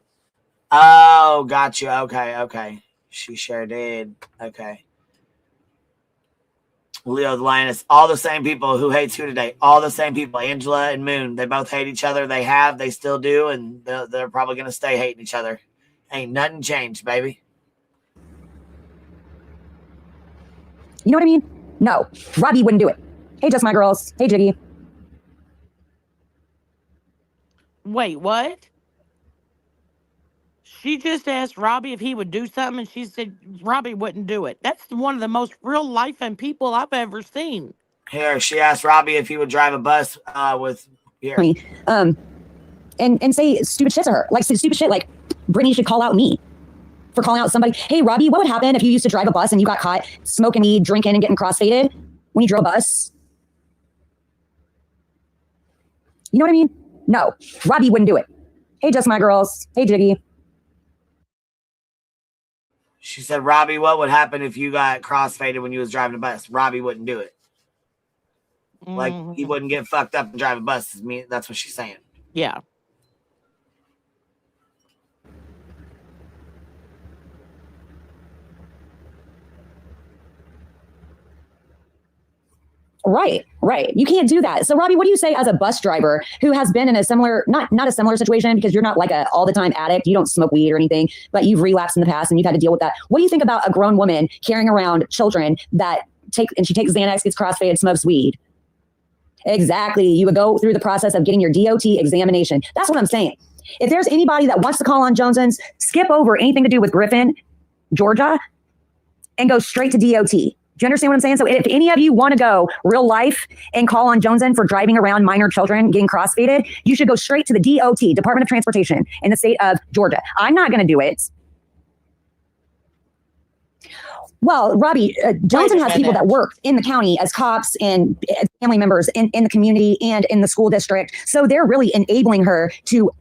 Oh, got you. Okay. She sure did. Okay. Leo the Lioness, all the same people who hates who today. All the same people. Angela and Moon, they both hate each other. They still do, and they're probably going to stay hating each other. Ain't nothing changed, baby. You know what I mean? No, Robbie wouldn't do it. Hey, just my girls. Hey, Jiggy. Wait, what? She just asked Robbie if he would do something, and she said Robbie wouldn't do it. That's one of the most real life and people I've ever seen. Here, she asked Robbie if he would drive a bus with here. And say stupid shit to her. Like stupid shit like Brittany should call out me for calling out somebody. Hey, Robbie, what would happen if you used to drive a bus and you got caught smoking weed, drinking, and getting crossfaded when you drove a bus? You know what I mean? No, Robbie wouldn't do it. Hey, just my girls. Hey, Jiggy. She said, Robbie, what would happen if you got crossfaded when you was driving a bus? Robbie wouldn't do it. Like, he wouldn't get fucked up and drive a bus. That's what she's saying. Yeah. Right. You can't do that. So, Robbie, what do you say as a bus driver who has been in a similar, not a similar situation, because you're not like a all the time addict. You don't smoke weed or anything, but you've relapsed in the past and you've had to deal with that. What do you think about a grown woman carrying around children she takes Xanax, gets crossfaded, smokes weed? Exactly. You would go through the process of getting your DOT examination. That's what I'm saying. If there's anybody that wants to call on Jonesons, skip over anything to do with Griffin, Georgia, and go straight to DOT. Do you understand what I'm saying? So if any of you want to go real life and call on Joneson for driving around minor children getting crossfaded, you should go straight to the DOT, Department of Transportation, in the state of Georgia. I'm not going to do it. Well, Robbie, Joneson has people that work in the county as cops and family members in the community and in the school district. So they're really enabling her to.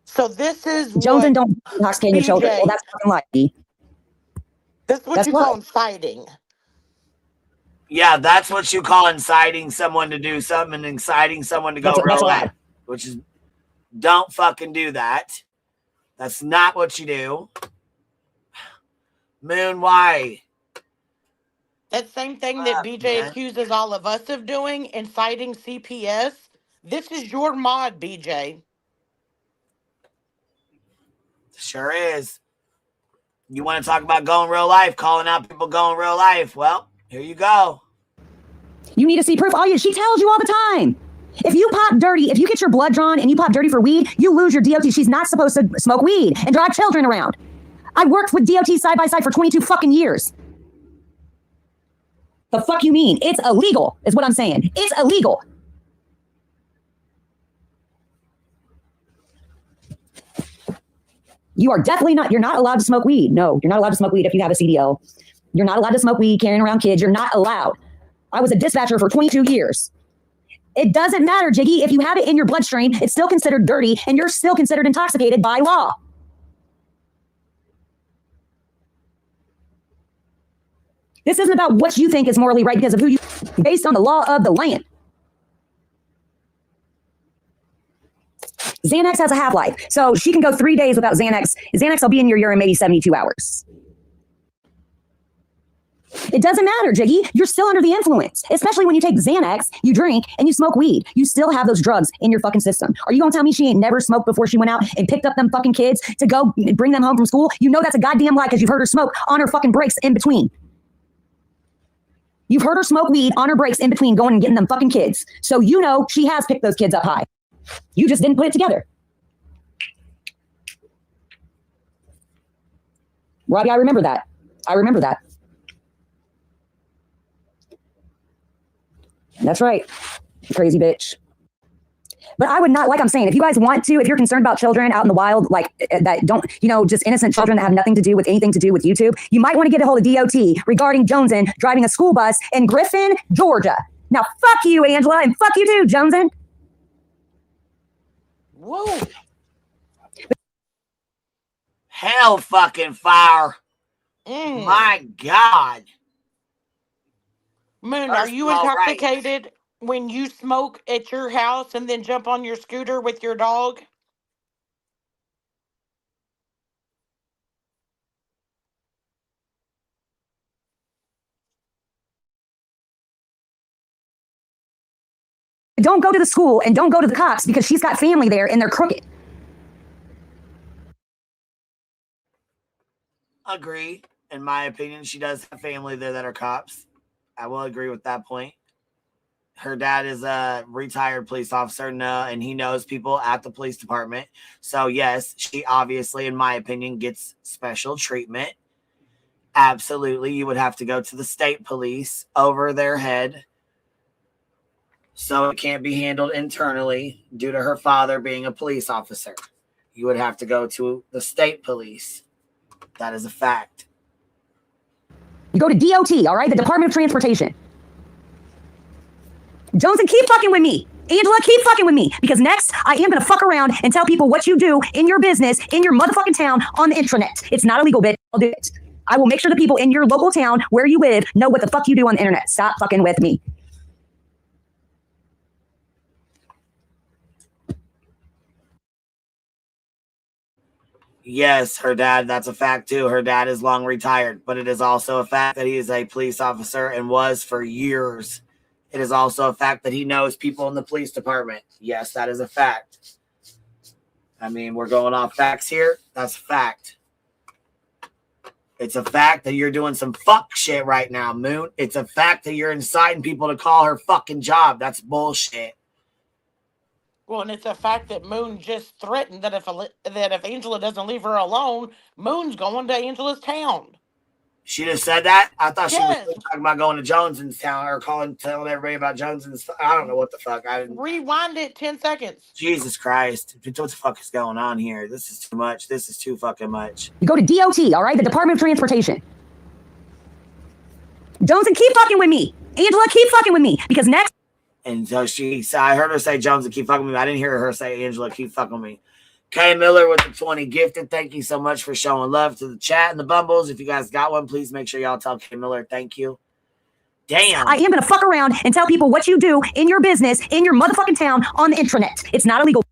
So this is Joneson don't intoxicate the children. Well, that's fucking lucky. That's what you call inciting. Yeah, that's what you call inciting someone to do something and inciting someone to go real life. Which is, don't fucking do that. That's not what you do. Moon, why? That same thing that BJ accuses all of us of doing, inciting CPS. This is your mod, BJ. Sure is. You want to talk about going real life, calling out people going real life? Well, here you go. You need to see proof. She tells you all the time. If you pop dirty, if you get your blood drawn and you pop dirty for weed, you lose your DOT. She's not supposed to smoke weed and drive children around. I worked with DOT side by side for 22 fucking years. The fuck you mean? It's illegal, is what I'm saying. It's illegal. You are definitely not, you're not allowed to smoke weed. No, you're not allowed to smoke weed if you have a CDL. You're not allowed to smoke weed carrying around kids. You're not allowed. I was a dispatcher for 22 years. It doesn't matter, Jiggy. If you have it in your bloodstream, it's still considered dirty and you're still considered intoxicated by law. This isn't about what you think is morally right because of who you, based on the law of the land. Xanax has a half-life, so she can go 3 days without Xanax. Xanax will be in your urine maybe 72 hours. It doesn't matter, Jiggy. You're still under the influence, especially when you take Xanax, you drink, and you smoke weed. You still have those drugs in your fucking system. Are you going to tell me she ain't never smoked before she went out and picked up them fucking kids to go bring them home from school? You know that's a goddamn lie because you've heard her smoke on her fucking breaks in between. You've heard her smoke weed on her breaks in between going and getting them fucking kids. So you know she has picked those kids up high. You just didn't put it together. Robbie, I remember that. I remember that. That's right. Crazy bitch. But I would not, like I'm saying, if you guys want to, if you're concerned about children out in the wild, like that don't, you know, just innocent children that have nothing to do with anything to do with YouTube, you might want to get a hold of DOT regarding Joneson driving a school bus in Griffin, Georgia. Now, fuck you, Angela, and fuck you too, Joneson. Whoa. Hell fucking fire. My God. Moon, are you intoxicated when you smoke at your house and then jump on your scooter with your dog? Don't go to the school and don't go to the cops because she's got family there and they're crooked. Agree. In my opinion, she does have family there that are cops. I will agree with that point. Her dad is a retired police officer, and he knows people at the police department. So, yes, she obviously, in my opinion, gets special treatment. Absolutely. You would have to go to the state police over their head. So it can't be handled internally due to her father being a police officer. You would have to go to the state police. That is a fact. You go to DOT, all right? The Department of Transportation. Joneson, keep fucking with me. Angela, keep fucking with me. Because next, I am going to fuck around and tell people what you do in your business, in your motherfucking town, on the intranet. It's not illegal, bitch. I'll do it. I will make sure the people in your local town where you live know what the fuck you do on the internet. Stop fucking with me. Yes, her dad, that's a fact too. Her dad is long retired, but it is also a fact that he is a police officer and was for years. It is also a fact that he knows people in the police department. Yes, that is a fact. I mean, we're going off facts here. That's a fact. It's a fact that you're doing some fuck shit right now, Moon. It's a fact that you're inciting people to call her fucking job. That's bullshit. Well, and it's a fact that Moon just threatened that if Angela doesn't leave her alone, Moon's going to Angela's town. She just said that? I thought she was talking about going to Jones's town or telling everybody about Jones's. I don't know what the fuck. I didn't. Rewind it 10 seconds. Jesus Christ. What the fuck is going on here? This is too much. This is too fucking much. You go to DOT, all right? The Department of Transportation. Jones, and keep fucking with me. Angela, keep fucking with me. Because next. And so I heard her say Jones and keep fucking with me. I didn't hear her say Angela, keep fucking with me. Kay Miller with the 20 gifted. Thank you so much for showing love to the chat and the bumbles. If you guys got one, please make sure y'all tell Kay Miller thank you. Damn. I am going to fuck around and tell people what you do in your business, in your motherfucking town, on the intranet. It's not illegal.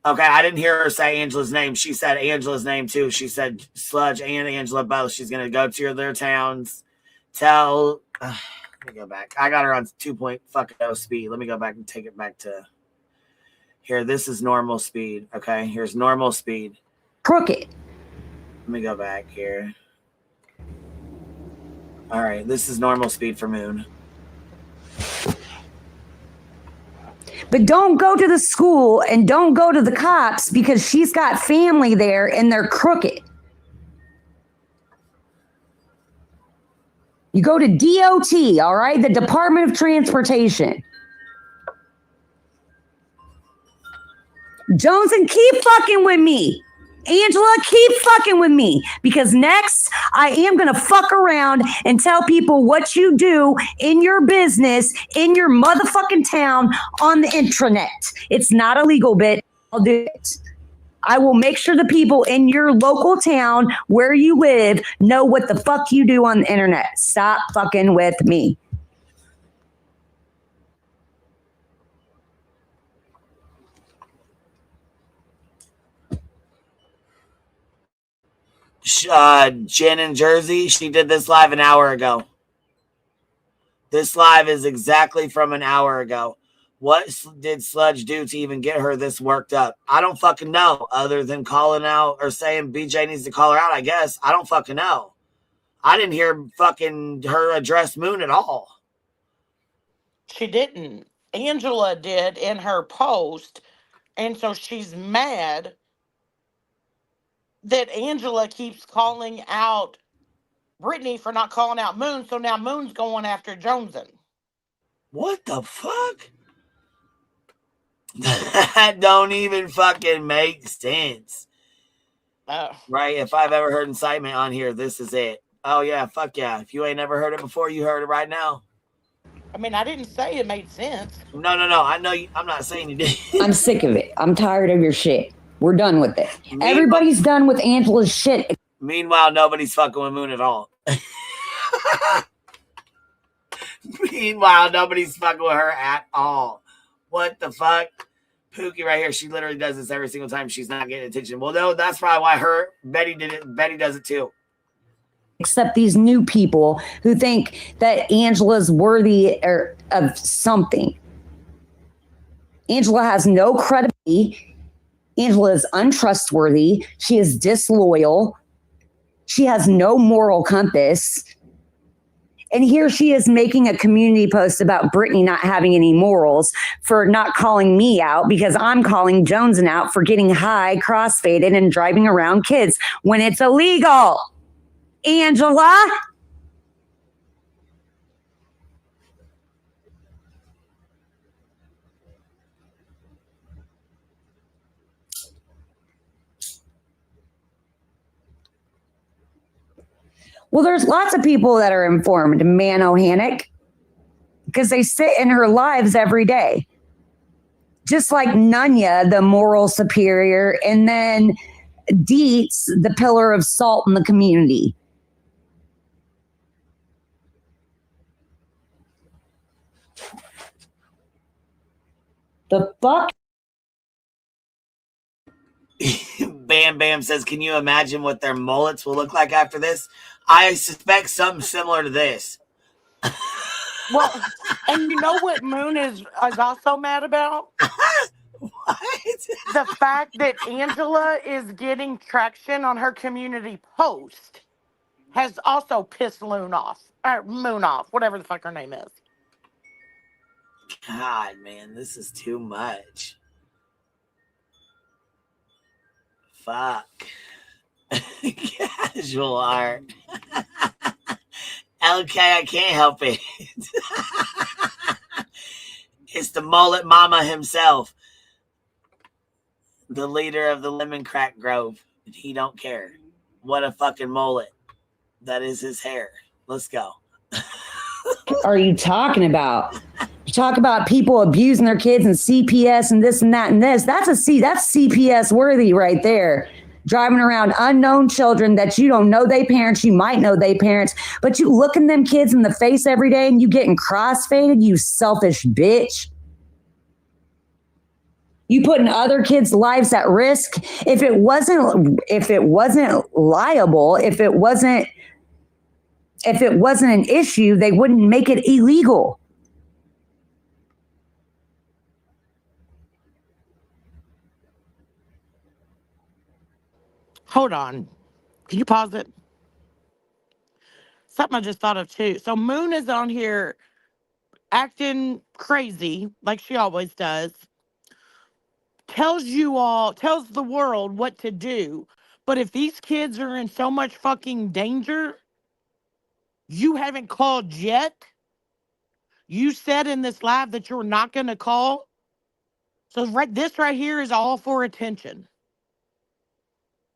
Okay, I didn't hear her say Angela's name. She said Angela's name too. She said Sludge and Angela both. She's going to go to their towns. Let me go back. I got her on 2.0 speed. Let me go back and take it back to... Here, this is normal speed. Okay, here's normal speed. Crooked. Let me go back here. All right, this is normal speed for Moon. But don't go to the school and don't go to the cops because she's got family there and they're crooked. You go to DOT, all right? The Department of Transportation. Jones, and keep fucking with me. Angela, keep fucking with me. Because next, I am going to fuck around and tell people what you do in your business, in your motherfucking town, on the intranet. It's not illegal, bitch. I'll do it. I will make sure the people in your local town where you live know what the fuck you do on the internet. Stop fucking with me. Jen in Jersey, she did this live an hour ago. This live is exactly from an hour ago. What did Sludge do to even get her this worked up? I don't fucking know, other than calling out or saying BJ needs to call her out, I guess. I don't fucking know. I didn't hear fucking her address Moon at all. She didn't. Angela did in her post, and so she's mad that Angela keeps calling out Brittany for not calling out Moon, so now Moon's going after Joneson. What the fuck? That don't even fucking make sense. Right? If I've ever heard incitement on here, this is it. Oh, yeah, fuck yeah. If you ain't never heard it before, you heard it right now. I mean, I didn't say it made sense. No. I know you. I'm not saying you did. I'm sick of it. I'm tired of your shit. We're done with it. Everybody's done with Angela's shit. Meanwhile, nobody's fucking with Moon at all. Meanwhile, nobody's fucking with her at all. What the fuck? Pookie right here, she literally does this every single time she's not getting attention. Well, no, that's probably why Betty did it. Betty does it too. Except these new people who think that Angela's worthy of something. Angela has no credibility. Angela is untrustworthy. She is disloyal. She has no moral compass. And here she is making a community post about Brittany not having any morals for not calling me out because I'm calling Joneson out for getting high, crossfaded, and driving around kids when it's illegal. Angela? Well, there's lots of people that are informed, Man O'Hanick, because they sit in her lives every day. Just like Nunya, the moral superior, and then Dietz, the pillar of salt in the community. The fuck? Bam Bam says, can you imagine what their mullets will look like after this? I suspect something similar to this. Well, and you know what Moon is also mad about? What? The fact that Angela is getting traction on her community post has also pissed Moon off, whatever the fuck her name is. God, man, this is too much. Fuck. Casual art. LK, I can't help it. It's the mullet mama himself. The leader of the Lemon Crack Grove. He don't care. What a fucking mullet. That is his hair. Let's go. Are you talking about? You talk about people abusing their kids and CPS and this and that and this. That's CPS worthy right there. Driving around unknown children that you don't know they parents, you might know they parents, but you looking them kids in the face every day and you getting crossfaded, you selfish bitch. You putting other kids' lives at risk. If it wasn't liable, if it wasn't an issue, they wouldn't make it illegal. Hold on. Can you pause it? Something I just thought of too. So Moon is on here acting crazy like she always does. Tells the world what to do. But if these kids are in so much fucking danger, you haven't called yet. You said in this live that you're not going to call. So this right here is all for attention.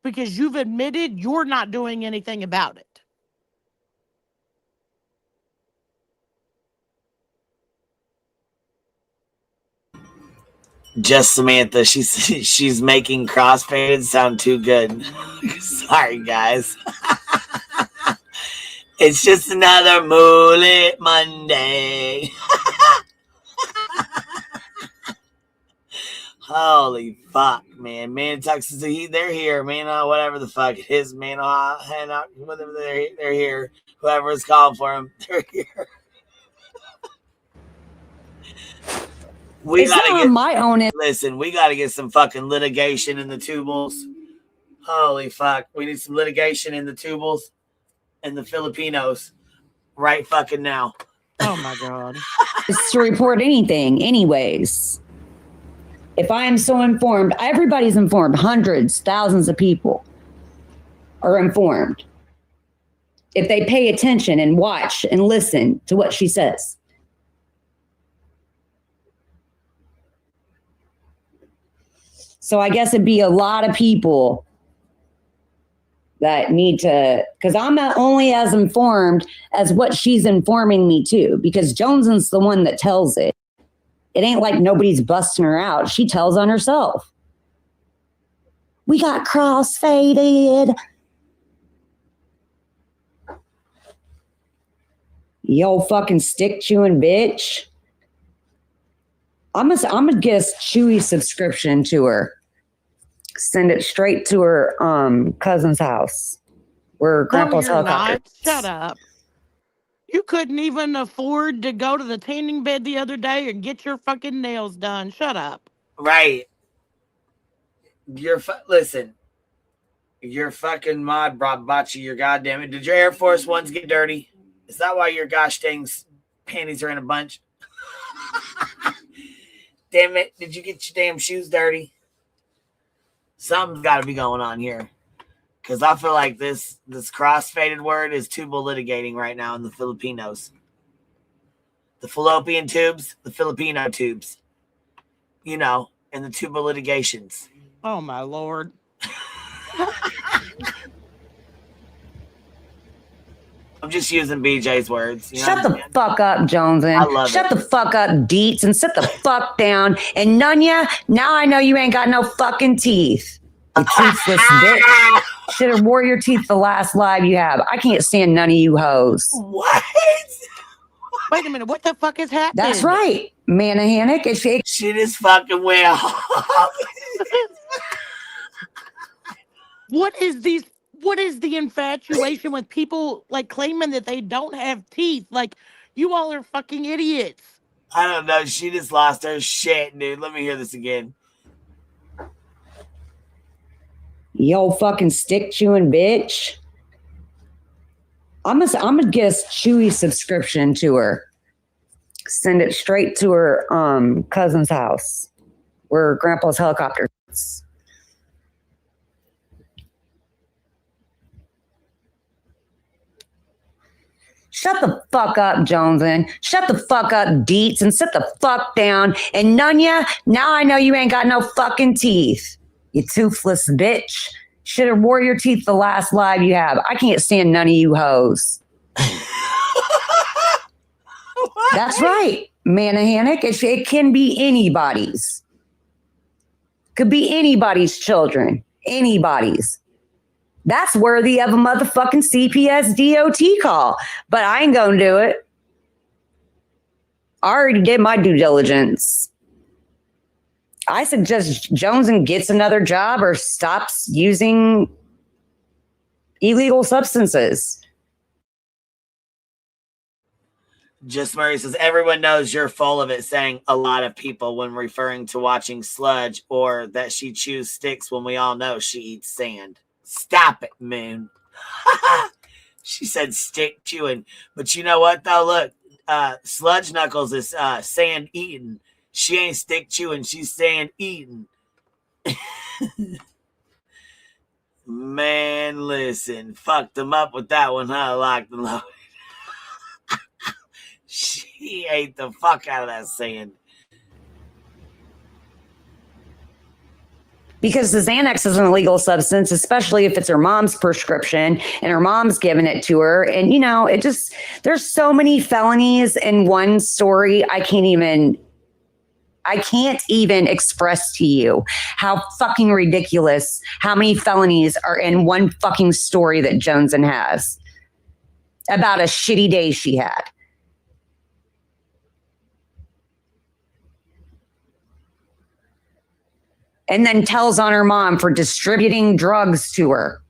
Because you've admitted you're not doing anything about it. Just Samantha, she's making crossfaded sound too good. Sorry, guys. It's just another mullet Monday. Holy fuck, man. Man, Texas, they're here, man. Whatever the fuck it is, man. Whatever they're here. Whoever's calling for them, they're here. Listen, we gotta get some fucking litigation in the tubles. Holy fuck. We need some litigation in the tubles and the Filipinos right fucking now. Oh my God. It's to report anything, anyways. If I am so informed, everybody's informed. Hundreds, thousands of people are informed. If they pay attention and watch and listen to what she says. So I guess it'd be a lot of people that need to, because I'm not only as informed as what she's informing me too, because Jones's the one that tells it. It ain't like nobody's busting her out. She tells on herself. We got crossfaded. Yo, fucking stick chewing bitch. I'm gonna get a Chewy subscription to her. Send it straight to her cousin's house. Where Grandpa's helicopter. Not. Shut up. You couldn't even afford to go to the tanning bed the other day and get your fucking nails done. Shut up. Right. Listen. Your fucking mod bought you your goddamn it. Did your Air Force Ones get dirty? Is that why your gosh dang panties are in a bunch? Damn it. Did you get your damn shoes dirty? Something's got to be going on here. Because I feel like this crossfaded word is tubal litigating right now in the Filipinos. The fallopian tubes, the Filipino tubes. You know, and the tubal litigations. Oh, my Lord. I'm just using BJ's words. You know Shut the fuck up, Joneson. I love Shut it. the fuck up, Deets, and sit the fuck down. And Nunya, now I know you ain't got no fucking teeth. You toothless bitch. Should have wore your teeth the last live you have. I can't stand none of you hoes. What? Wait a minute. What the fuck is happening? That's right. Manahanic. Shit is fucking well. What is the infatuation with people like claiming that they don't have teeth? Like, you all are fucking idiots. I don't know. She just lost her shit, dude. Let me hear this again. Yo, fucking stick chewing bitch. I'm gonna get a Chewy subscription to her. Send it straight to her cousin's house. Where Grandpa's helicopter is. Shut the fuck up, Jonesin. Shut the fuck up, Deets, and sit the fuck down. And Nunya, now I know you ain't got no fucking teeth. You toothless bitch. Should have wore your teeth the last live you have. I can't stand none of you hoes. That's right, Manahanic. It can be anybody's. Could be anybody's children. Anybody's. That's worthy of a motherfucking CPS DOT call. But I ain't gonna do it. I already did my due diligence. I suggest Jonesin gets another job or stops using illegal substances. Just Murray says, everyone knows you're full of it, saying a lot of people when referring to watching sludge, or that she chews sticks when we all know she eats sand. Stop it, Moon. She said stick chewing. But you know what, though? Look, Sludge Knuckles is sand eating. She ain't stick chewing. She's sand eating. Man, listen. Fucked them up with that one, huh? Locked and loaded. She ate the fuck out of that sand. Because the Xanax is an illegal substance, especially if it's her mom's prescription and her mom's giving it to her. And, you know, there's so many felonies in one story. I can't even express to you how fucking ridiculous how many felonies are in one fucking story that Jonesin has about a shitty day she had. And then tells on her mom for distributing drugs to her.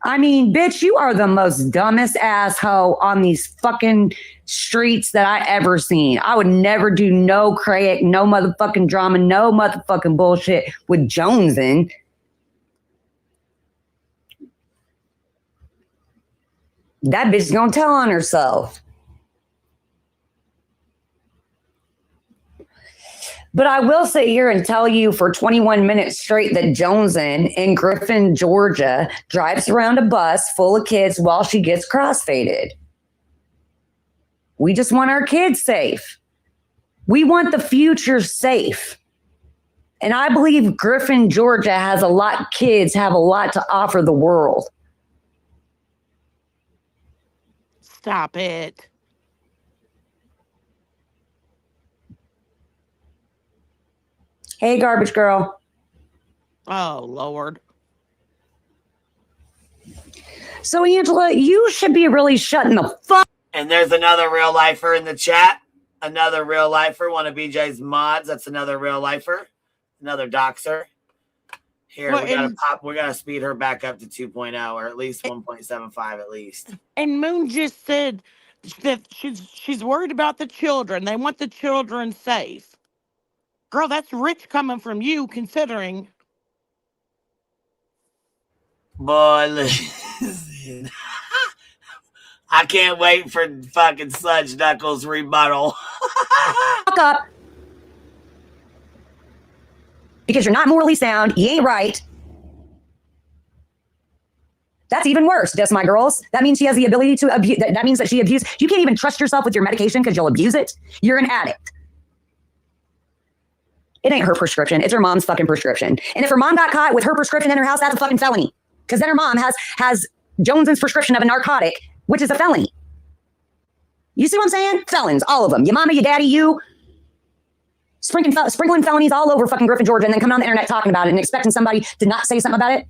I mean, bitch, you are the most dumbest asshole on these fucking streets that I ever seen. I would never do no crack, no motherfucking drama, no motherfucking bullshit with Jonesin. That bitch is gonna tell on herself. But I will sit here and tell you for 21 minutes straight that Jonesin in Griffin, Georgia, drives around a bus full of kids while she gets crossfaded. We just want our kids safe. We want the future safe. And I believe Griffin, Georgia kids have a lot to offer the world. Stop it. Hey, garbage girl. Oh, Lord. So, Angela, you should be really shutting the fuck. And there's another real lifer in the chat. Another real lifer. One of BJ's mods. That's another real lifer. Another doxer. Here, well, we're gonna speed her back up to 2.0 or at least 1.75 at least. And Moon just said that she's worried about the children. They want the children safe. Girl, that's rich coming from you, considering. Boy, listen. I can't wait for fucking Sludge Knuckles rebuttal. Fuck up. Because you're not morally sound. You ain't right. That's even worse, just my girls. That means she has the ability to abuse. That means that she abused. You can't even trust yourself with your medication because you'll abuse it. You're an addict. It ain't her prescription. It's her mom's fucking prescription. And if her mom got caught with her prescription in her house, that's a fucking felony. Because then her mom has Jonesin's prescription of a narcotic, which is a felony. You see what I'm saying? Felons, all of them. Your mama, your daddy, you. Sprinkling felonies all over fucking Griffin, Georgia, and then coming on the internet talking about it and expecting somebody to not say something about it.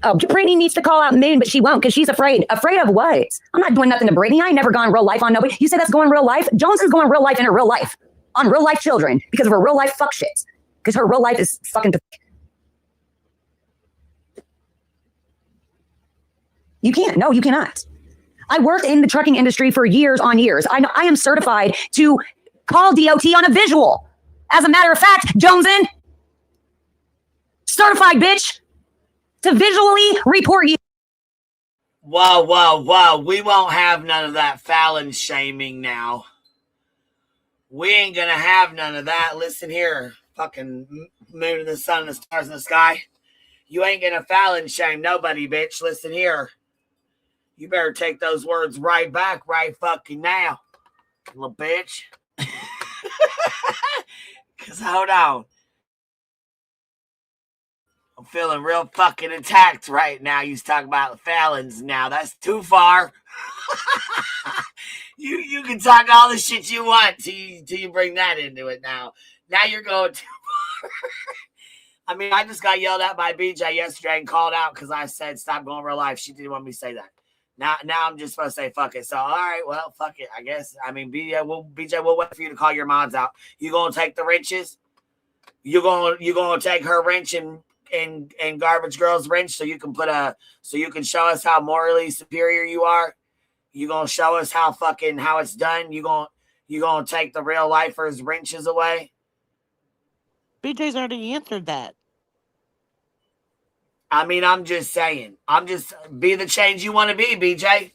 Oh, Brittany needs to call out Moon, but she won't because she's afraid. Afraid of what? I'm not doing nothing to Brittany. I ain't never gone real life on nobody. You say that's going real life? Jonesin's going real life in her real life. On real life children because of her real life fuck shit. Because her real life is fucking pathetic. You can't. No, you cannot. I worked in the trucking industry for years on years. I know I am certified to call DOT on a visual. As a matter of fact, Jonesin, certified bitch. To visually report you. Whoa. We won't have none of that Fallon shaming now. We ain't going to have none of that. Listen here. fucking moon and the sun and the stars in the sky. You ain't gonna foul and shame nobody, bitch. Listen here. You better take those words right back right fucking now, little bitch. Because hold on. I'm feeling real fucking attacked right now. You talking about the Fallons now. That's too far. You can talk all the shit you want till you bring that into it now. Now you're going too far. I mean, I just got yelled at by BJ yesterday and called out because I said stop going real life. She didn't want me to say that. Now I'm just supposed to say fuck it. So all right, well, fuck it. I guess. I mean, BJ, we'll wait for you to call your mods out. You gonna take the wrenches? You gonna take her wrench and Garbage Girl's wrench so you can show us how morally superior you are? You gonna show us how it's done? You gonna take the real lifers' wrenches away? BJ's already answered that. I mean, I'm just saying. Be the change you want to be, BJ.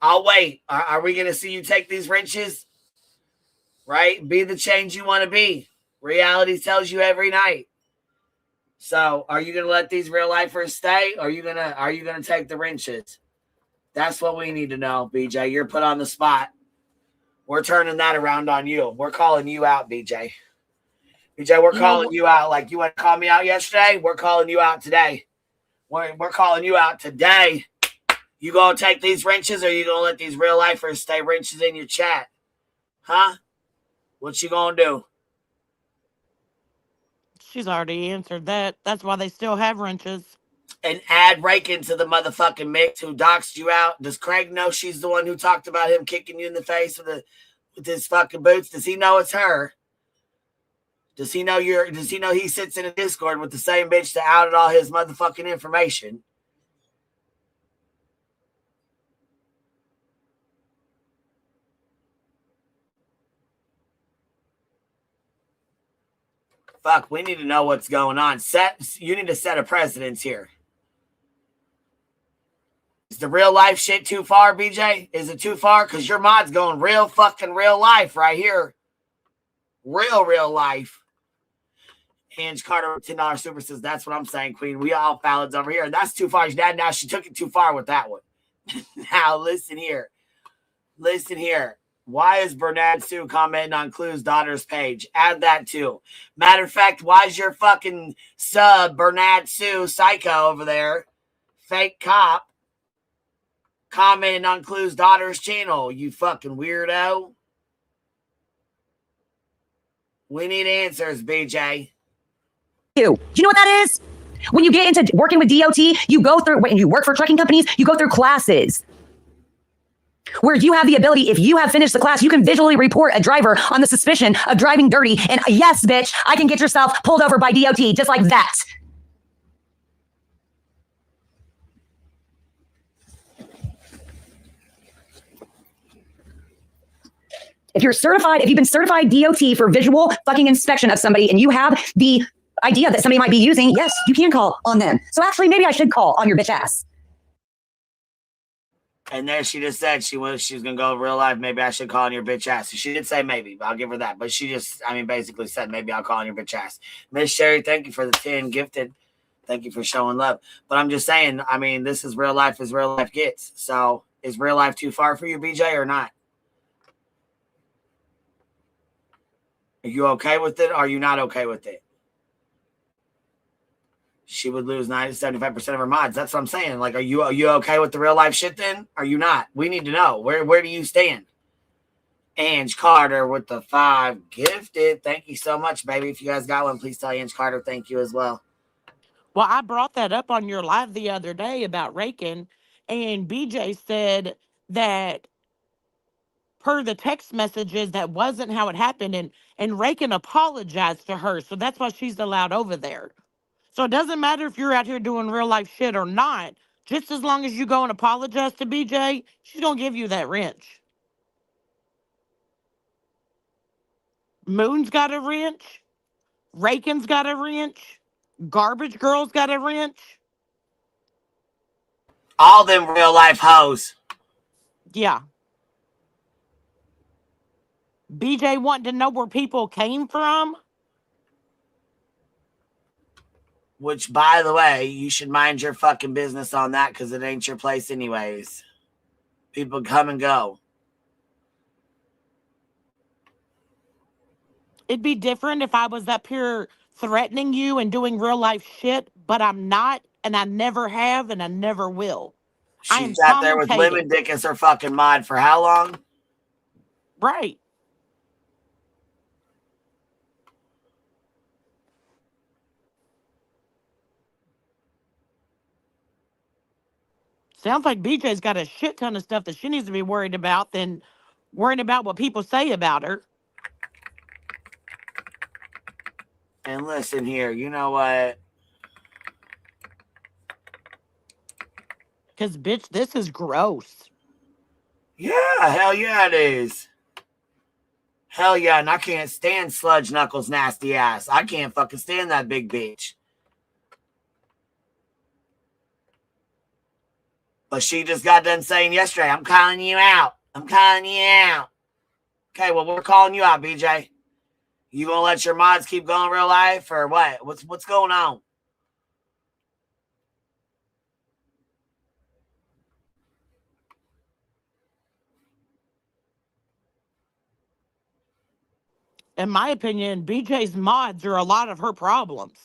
I'll wait. Are we going to see you take these wrenches? Right? Be the change you want to be. Reality tells you every night. So, are you going to let these real lifers stay? Or are you going to take the wrenches? That's what we need to know, BJ. You're put on the spot. We're turning that around on you. We're calling you out, BJ. BJ, we're calling you out like you want to call me out yesterday. We're calling you out today. We're calling you out today. You gonna take these wrenches, or you gonna let these real lifers stay wrenches in your chat? Huh? What you gonna do? She's already answered that. That's why they still have wrenches. And add Rakin to the motherfucking mix who doxed you out. Does Craig know she's the one who talked about him kicking you in the face with his fucking boots? Does he know it's her? Does he know he sits in a Discord with the same bitch that outed all his motherfucking information? Fuck, we need to know what's going on. You need to set a precedence here. Is the real life shit too far, BJ? Is it too far? Because your mod's going real fucking real life right here. Real life. Ange Carter, $10 super says, that's what I'm saying, Queen. We all Fallons over here. That's too far. Now she took it too far with that one. Now, listen here. Why is Bernard Sue commenting on Clue's daughter's page? Add that too. Matter of fact, why is your fucking sub, Bernard Sue, psycho over there, fake cop, commenting on Clue's daughter's channel? You fucking weirdo. We need answers, BJ. Do you know what that is? When you get into working with DOT, when you work for trucking companies, you go through classes where you have the ability, if you have finished the class, you can visually report a driver on the suspicion of driving dirty. And yes, bitch, I can get yourself pulled over by DOT just like that. If you've been certified DOT for visual fucking inspection of somebody and you have the idea that somebody might be using, yes, you can call on them. So actually, maybe I should call on your bitch ass. And there she just said she was going to go real life. Maybe I should call on your bitch ass. She did say maybe, but I'll give her that. But she just, basically said maybe I'll call on your bitch ass. Miss Sherry, thank you for the 10 gifted. Thank you for showing love. But I'm just saying, this is real life as real life gets. So is real life too far for you, BJ, or not? Are you okay with it? Or are you not okay with it? She would lose 90-75% of her mods. That's what I'm saying. Like, are you okay with the real life shit then? Are you not? We need to know. Where do you stand? Ange Carter with the 5 gifted. Thank you so much, baby. If you guys got one, please tell Ange Carter thank you as well. Well, I brought that up on your live the other day about Rakin, and BJ said that per the text messages, that wasn't how it happened, and Rakin apologized to her, so that's why she's allowed over there. So it doesn't matter if you're out here doing real life shit or not. Just as long as you go and apologize to BJ, she's going to give you that wrench. Moon's got a wrench. Rakin's got a wrench. Garbage Girl's got a wrench. All them real life hoes. Yeah. BJ wanting to know where people came from. Which, by the way, you should mind your fucking business on that because it ain't your place anyways. People come and go. It'd be different if I was up here threatening you and doing real life shit, but I'm not, and I never have, and I never will. She's out there with Lemon Dick as her fucking mod for how long? Right. Sounds like BJ's got a shit ton of stuff that she needs to be worried about than worrying about what people say about her. And listen here, you know what? Because, bitch, this is gross. Yeah, hell yeah it is. Hell yeah, and I can't stand Sludge Knuckles' nasty ass. I can't fucking stand that big bitch. But she just got done saying yesterday, I'm calling you out. I'm calling you out. Okay, well, we're calling you out, BJ. You gonna let your mods keep going real life or what? What's going on? In my opinion, BJ's mods are a lot of her problems.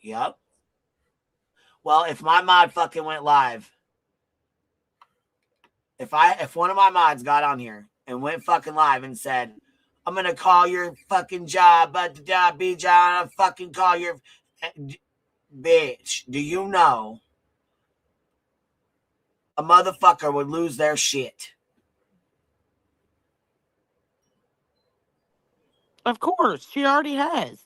Yep. Well, if my mod fucking went live, if one of my mods got on here and went fucking live and said, I'm gonna call your fucking job, BJ, I'm gonna fucking call your bitch. Do you know a motherfucker would lose their shit? Of course, she already has.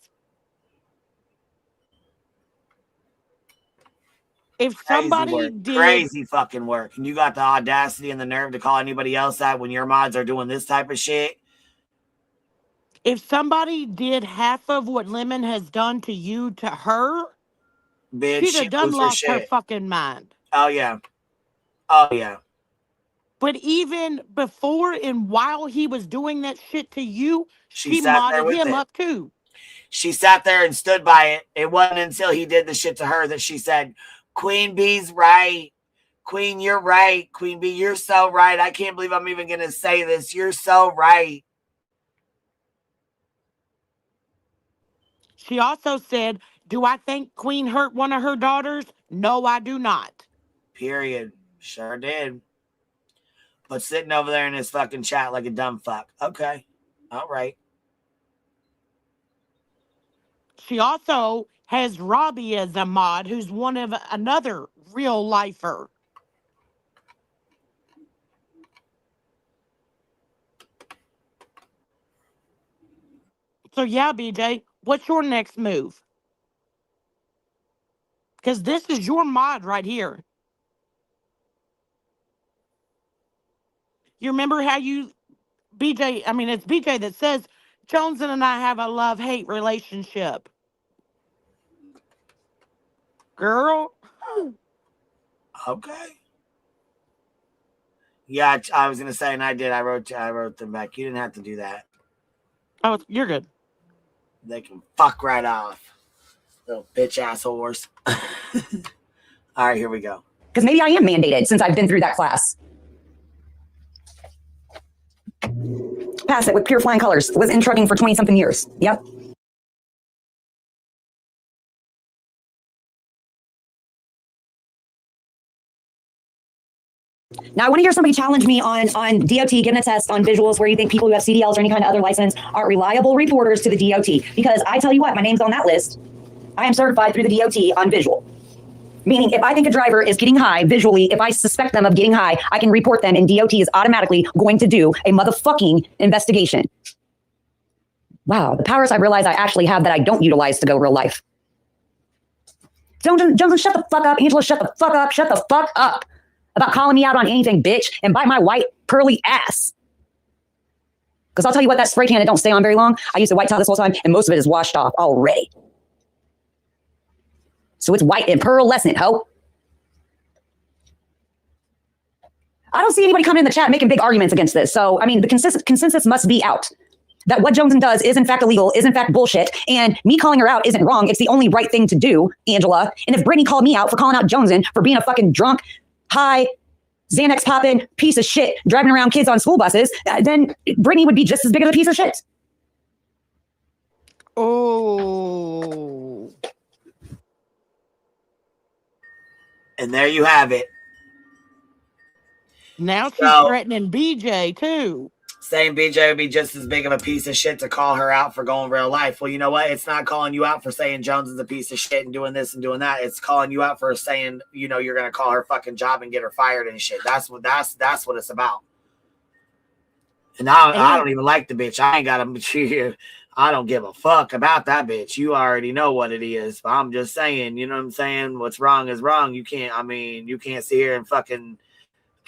If somebody did crazy fucking work, and you got the audacity and the nerve to call anybody else out when your mods are doing this type of shit. If somebody did half of what Lemon has done to you to her, bitch, she'd have done lost her fucking mind. Oh yeah. Oh yeah. But even before and while he was doing that shit to you, she sat there modded with him it. up too. She sat there and stood by it. It wasn't until he did the shit to her that she said, Queen B's right. Queen, you're right. Queen B, you're so right. I can't believe I'm even going to say this. You're so right. She also said, do I think Queen hurt one of her daughters? No, I do not. Period. Sure did. But sitting over there in his fucking chat like a dumb fuck. Okay. All right. She also has Robbie as a mod, who's one of another real lifer. So yeah, BJ, what's your next move? Because this is your mod right here. You remember how you, BJ, I mean, it's BJ that says, Jones and I have a love-hate relationship. Girl. Okay. Yeah, I was going to say, and I did. I wrote them back. You didn't have to do that. Oh, you're good. They can fuck right off. Little bitch assholes. All right, here we go. Because maybe I am mandated since I've been through that class. Pass it with pure flying colors. Was in trucking for 20-something years. Yep. Now, I want to hear somebody challenge me on DOT, giving a test on visuals where you think people who have CDLs or any kind of other license aren't reliable reporters to the DOT. Because I tell you what, my name's on that list. I am certified through the DOT on visual. Meaning, if I think a driver is getting high visually, if I suspect them of getting high, I can report them, and DOT is automatically going to do a motherfucking investigation. Wow, the powers I realize I actually have that I don't utilize to go real life. Jones, shut the fuck up. Angela, shut the fuck up. Shut the fuck up about calling me out on anything, bitch, and bite my white pearly ass. Because I'll tell you what, that spray can, it don't stay on very long. I used to white towel this whole time, and most of it is washed off already. So it's white and pearlescent, ho. I don't see anybody coming in the chat making big arguments against this. So, I mean, the consensus must be out. that what Joneson does is in fact illegal, is in fact bullshit, and me calling her out isn't wrong. It's the only right thing to do, Angela. And if Brittany called me out for calling out Joneson for being a fucking drunk, high, Xanax popping piece of shit, driving around kids on school buses, then Brittany would be just as big of a piece of shit. Oh. And there you have it. Now she's threatening BJ too. Saying BJ would be just as big of a piece of shit to call her out for going real life. Well, you know what? It's not calling you out for saying Jones is a piece of shit and doing this and doing that. It's calling you out for saying, you know, you're gonna call her fucking job and get her fired and shit. That's what it's about. And I don't even like the bitch. I ain't got a I don't give a fuck about that bitch. You already know what it is. But I'm just saying, you know what I'm saying? What's wrong is wrong. You can't sit here and fucking,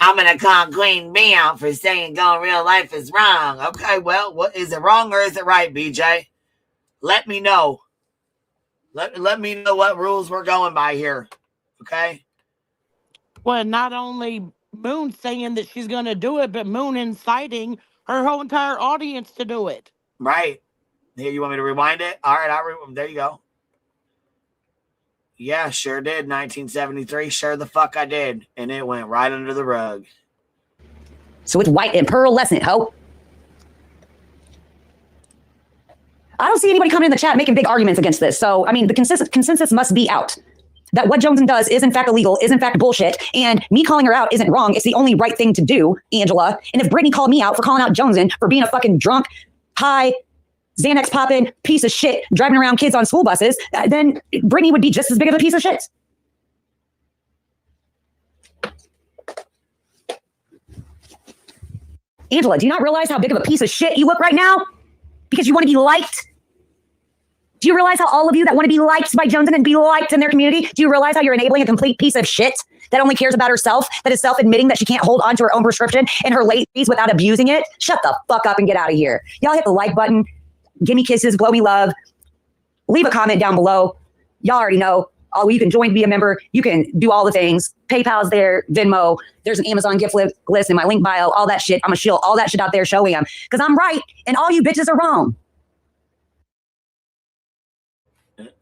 I'm going to call Queen B out for saying going real life is wrong. Okay, well, what is it wrong or is it right, BJ? Let me know. Let me know what rules we're going by here. Okay? Well, not only Moon saying that she's going to do it, but Moon inciting her whole entire audience to do it. Right. Here, you want me to rewind it? All right, there you go. Yeah, sure did. 1973. Sure the fuck I did. And it went right under the rug. So it's white and pearlescent, ho. I don't see anybody coming in the chat making big arguments against this. So, I mean, the consensus must be out. That what Joneson does is in fact illegal, is in fact bullshit, and me calling her out isn't wrong. It's the only right thing to do, Angela. And if Brittany called me out for calling out Joneson for being a fucking drunk, high, Xanax popping piece of shit, driving around kids on school buses, then Brittany would be just as big of a piece of shit. Angela, do you not realize how big of a piece of shit you look right now? Because you want to be liked? Do you realize how all of you that want to be liked by Joneson and be liked in their community, do you realize how you're enabling a complete piece of shit that only cares about herself, that is self-admitting that she can't hold on to her own prescription and her ladies without abusing it? Shut the fuck up and get out of here. Y'all hit the like button. Give me kisses, blow me love. Leave a comment down below. Y'all already know. Oh, you can join to be a member. You can do all the things. PayPal's there, Venmo. There's an Amazon gift list in my link bio, all that shit. I'm going to shill all that shit out there, showing them. Because I'm right, and all you bitches are wrong.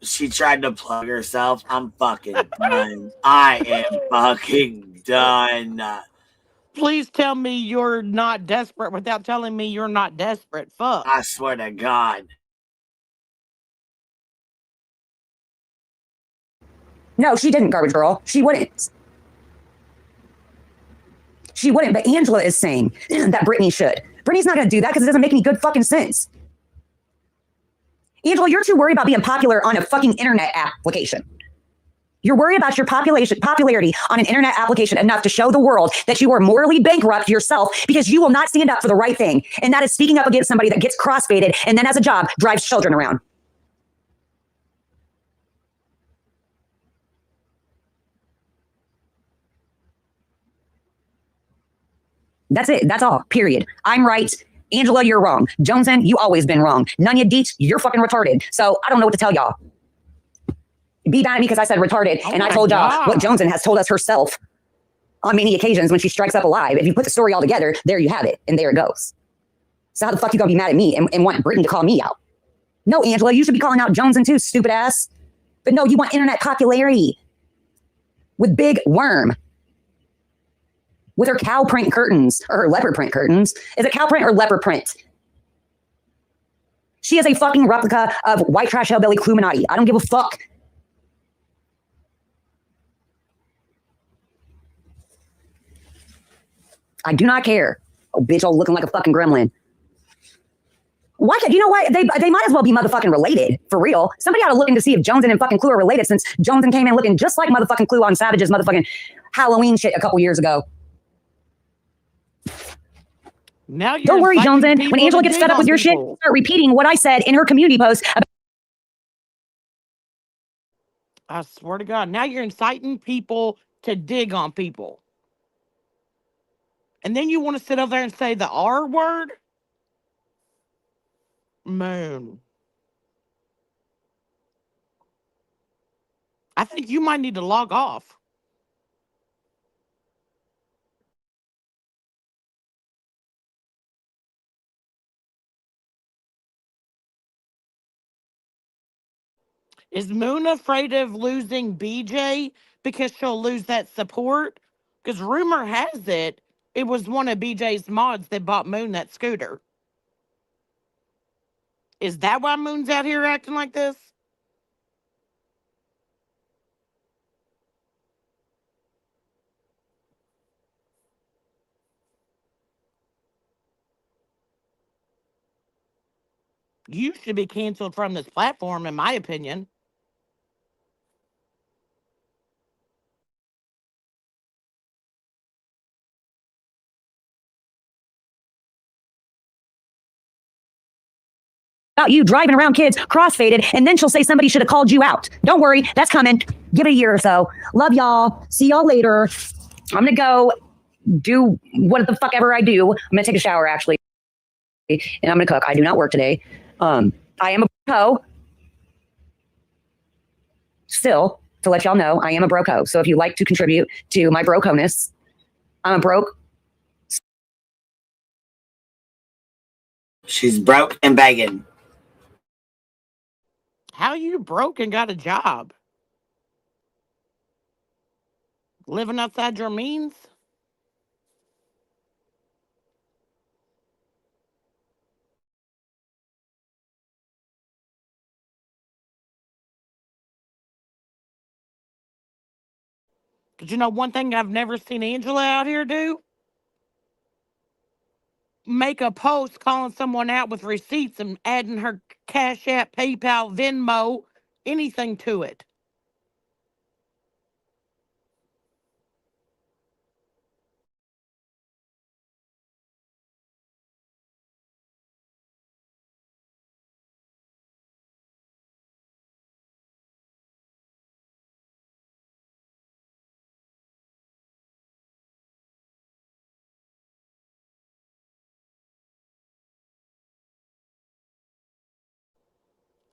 She tried to plug herself. I'm fucking done. I am fucking done. Please tell me you're not desperate without telling me you're not desperate. Fuck. I swear to God. No, she didn't, garbage girl. She wouldn't. She wouldn't, but Angela is saying that Brittany should. Brittany's not going to do that because it doesn't make any good fucking sense. Angela, you're too worried about being popular on a fucking internet application. You're worried about your popularity on an internet application enough to show the world that you are morally bankrupt yourself because you will not stand up for the right thing. And that is speaking up against somebody that gets crossfaded and then has a job, drives children around. That's it. That's all. Period. I'm right. Angela, you're wrong. Joneson, you always been wrong. None of you deets, you're fucking retarded. So I don't know what to tell y'all. Be mad at me because I said retarded, and I told y'all what Joneson has told us herself on many occasions when she strikes up a live. If you put the story all together, there you have it, and there it goes. So how the fuck you gonna be mad at me and want Brittany to call me out? No, Angela, you should be calling out Joneson too, stupid ass. But no, you want internet popularity with Big Worm. With her cow print curtains, or her leopard print curtains. Is it cow print or leopard print? She is a fucking replica of white trash hellbilly Cluminati. I don't give a fuck. I do not care. Oh, bitch, all looking like a fucking gremlin. Why can't, you know what? They might as well be motherfucking related, for real. Somebody ought to look into see if Joneson and fucking Clue are related, since Joneson came in looking just like motherfucking Clue on Savage's motherfucking Halloween shit a couple years ago. Now you're don't worry, Joneson. When Angela gets fed up with your shit, start repeating what I said in her community post. I swear to God. Now you're inciting people to dig on people. And then you want to sit over there and say the R word? Man. I think you might need to log off. Is Moon afraid of losing BJ because she'll lose that support? Because rumor has it, it was one of BJ's mods that bought Moon that scooter. Is that why Moon's out here acting like this? You should be canceled from this platform, in my opinion. About you driving around kids crossfaded, and then she'll say somebody should have called you out. Don't worry, that's coming. Give it a year or so. Love y'all. See y'all later. I'm gonna go do what the fuck ever I do. I'm gonna take a shower actually, and I'm gonna cook. I do not work today. I am a bro. Still, to let y'all know, I am a broco. So if you like to contribute to my broconess, I'm a broke. She's broke and begging. How you broke and got a job? Living outside your means? Did you know one thing I've never seen Angela out here do? Make a post calling someone out with receipts and adding her Cash App, PayPal, Venmo, anything to it.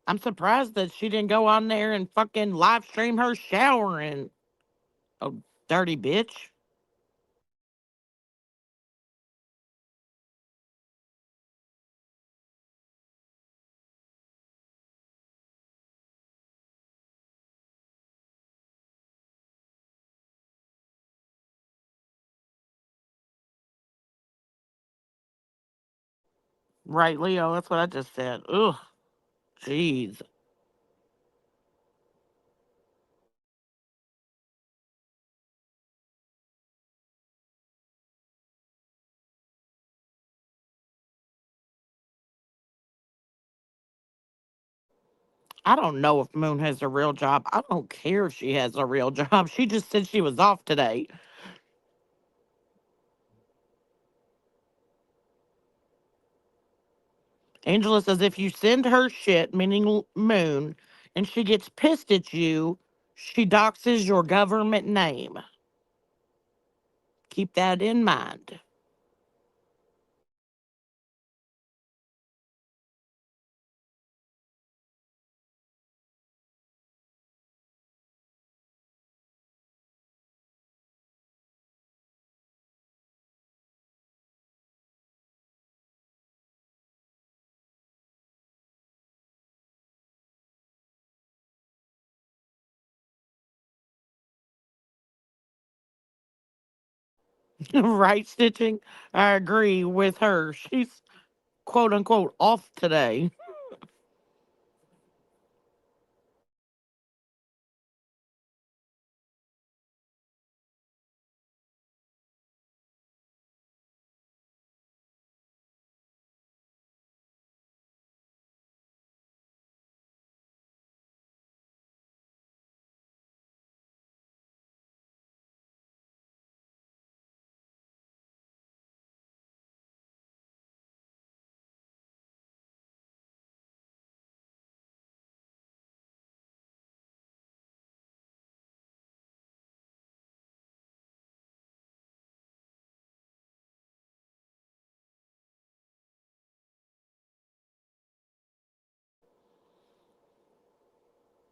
I'm surprised that she didn't go on there and fucking live stream her showering. Oh, dirty bitch. Right, Leo, that's what I just said. Ugh. Jeez. I don't know if Moon has a real job. I don't care if she has a real job. She just said she was off today. Angela says if you send her shit, meaning Moon, and she gets pissed at you, she doxes your government name. Keep that in mind. Right, Stitching? I agree with her. She's quote unquote off today.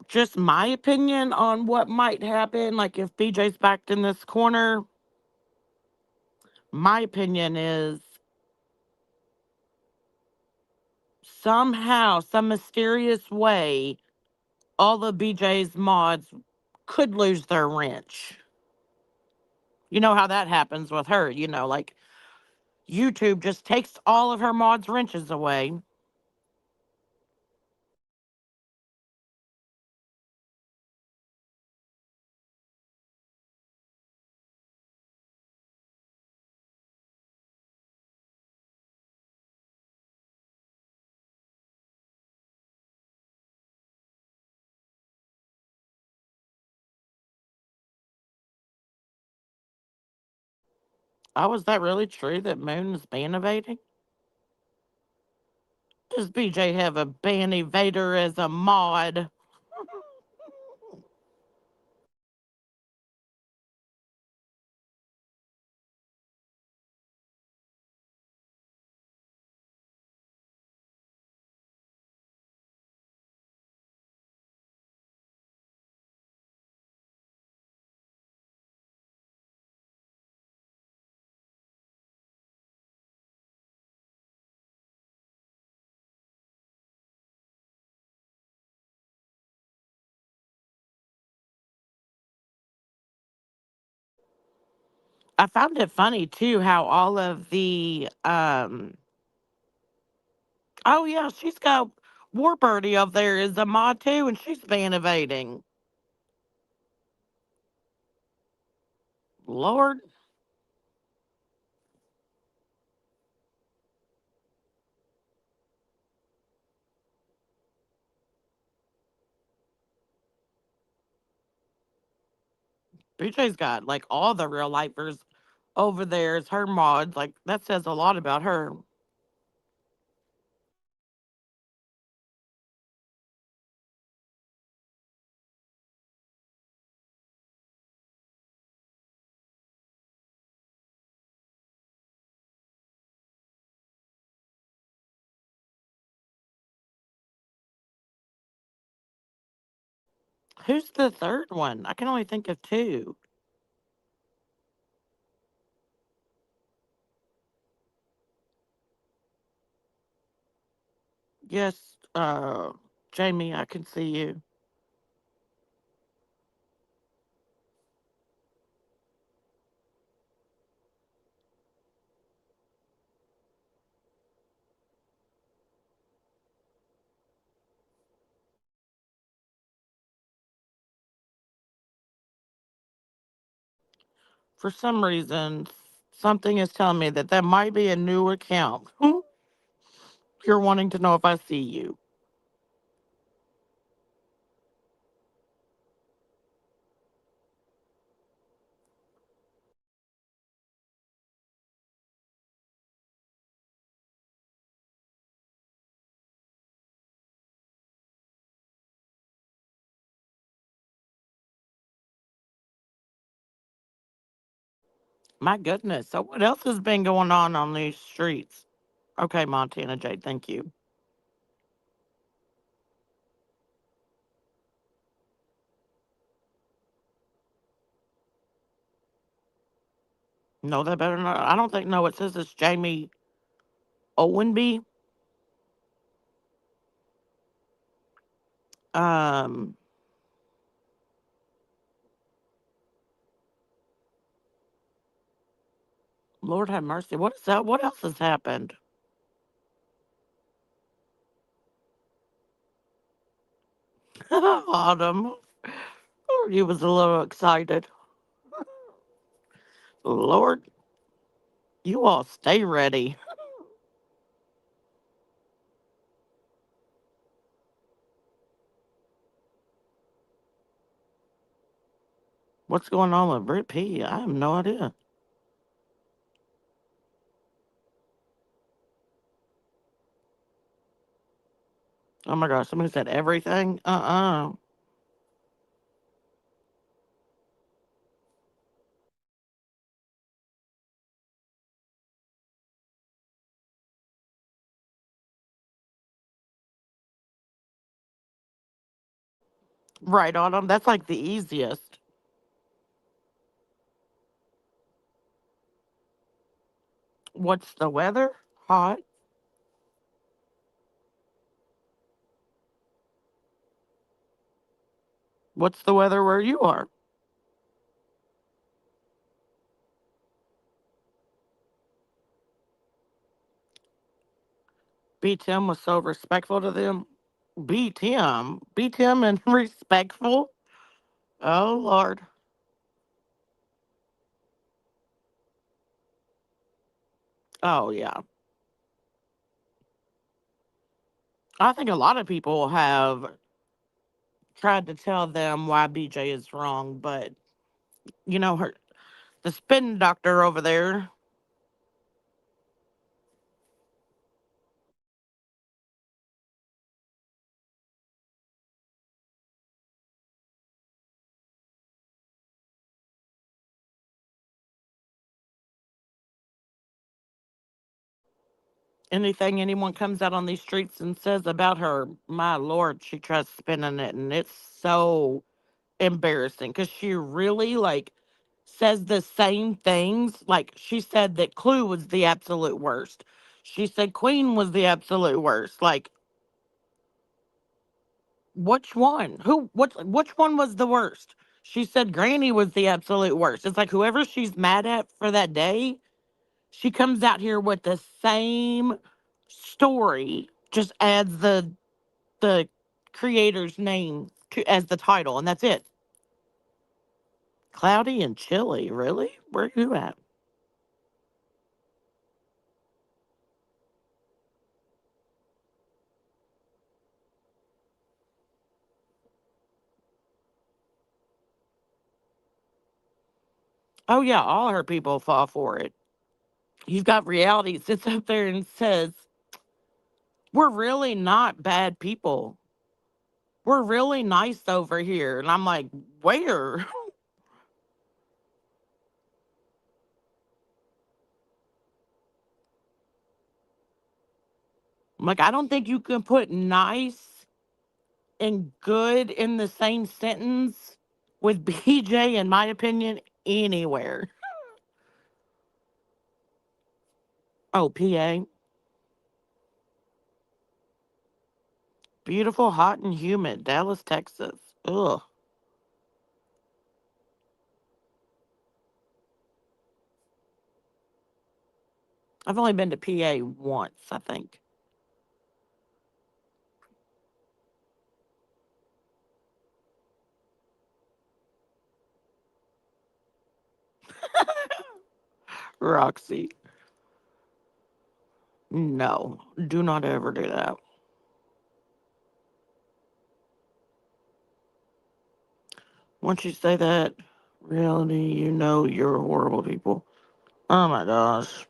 Just my opinion on what might happen, like if BJ's backed in this corner, my opinion is somehow, some mysterious way, all of BJ's mods could lose their wrench. You know how that happens with her, like YouTube just takes all of her mods' wrenches away. Oh, is that really true that Moon is ban evading? Does BJ have a ban evader as a mod? I found it funny too how all of the oh yeah, she's got Warbirdie up there is a mod too, and she's ban evading. Lord. BJ's got like all the real lifers over there as her mods. Like that says a lot about her. Who's the third one? I can only think of two. Yes, Jamie, I can see you. For some reason, something is telling me that that might be a new account. You're wanting to know if I see you. My goodness. So what else has been going on these streets? Okay, Montana Jade, thank you. No, that better not. I don't think, no, it says it's Jamie Owenby. Um, Lord have mercy. What is that? What else has happened? Autumn. You was a little excited. Lord, you all stay ready. What's going on with Brit P? I have no idea. Oh my gosh, somebody said everything? Right, Autumn. That's like the easiest. What's the weather? Hot. What's the weather where you are? B. Tim was so respectful to them. B. Tim and respectful? Oh, Lord. Oh, yeah. I think a lot of people have tried to tell them why BJ is wrong, but, you know, the spin doctor over there. Anything anyone comes out on these streets and says about her, my Lord, she tries spinning it, and it's so embarrassing because she really says the same things. Like she said that Clue was the absolute worst. She said Queen was the absolute worst. Like, which one? Which one was the worst? She said Granny was the absolute worst. It's like whoever she's mad at for that day, she comes out here with the same story, just adds the creator's name as the title, and that's it. Cloudy and chilly, really? Where you at? Oh yeah, all her people fall for it. You've got reality sits up there and says, we're really not bad people. We're really nice over here. And I'm like, where? I'm like, I don't think you can put nice and good in the same sentence with BJ, in my opinion, anywhere. Oh, PA. Beautiful, hot, and humid. Dallas, Texas. Ugh. I've only been to PA once, I think. Roxy. No, do not ever do that. Once you say that, reality, you know you're horrible people. Oh my gosh.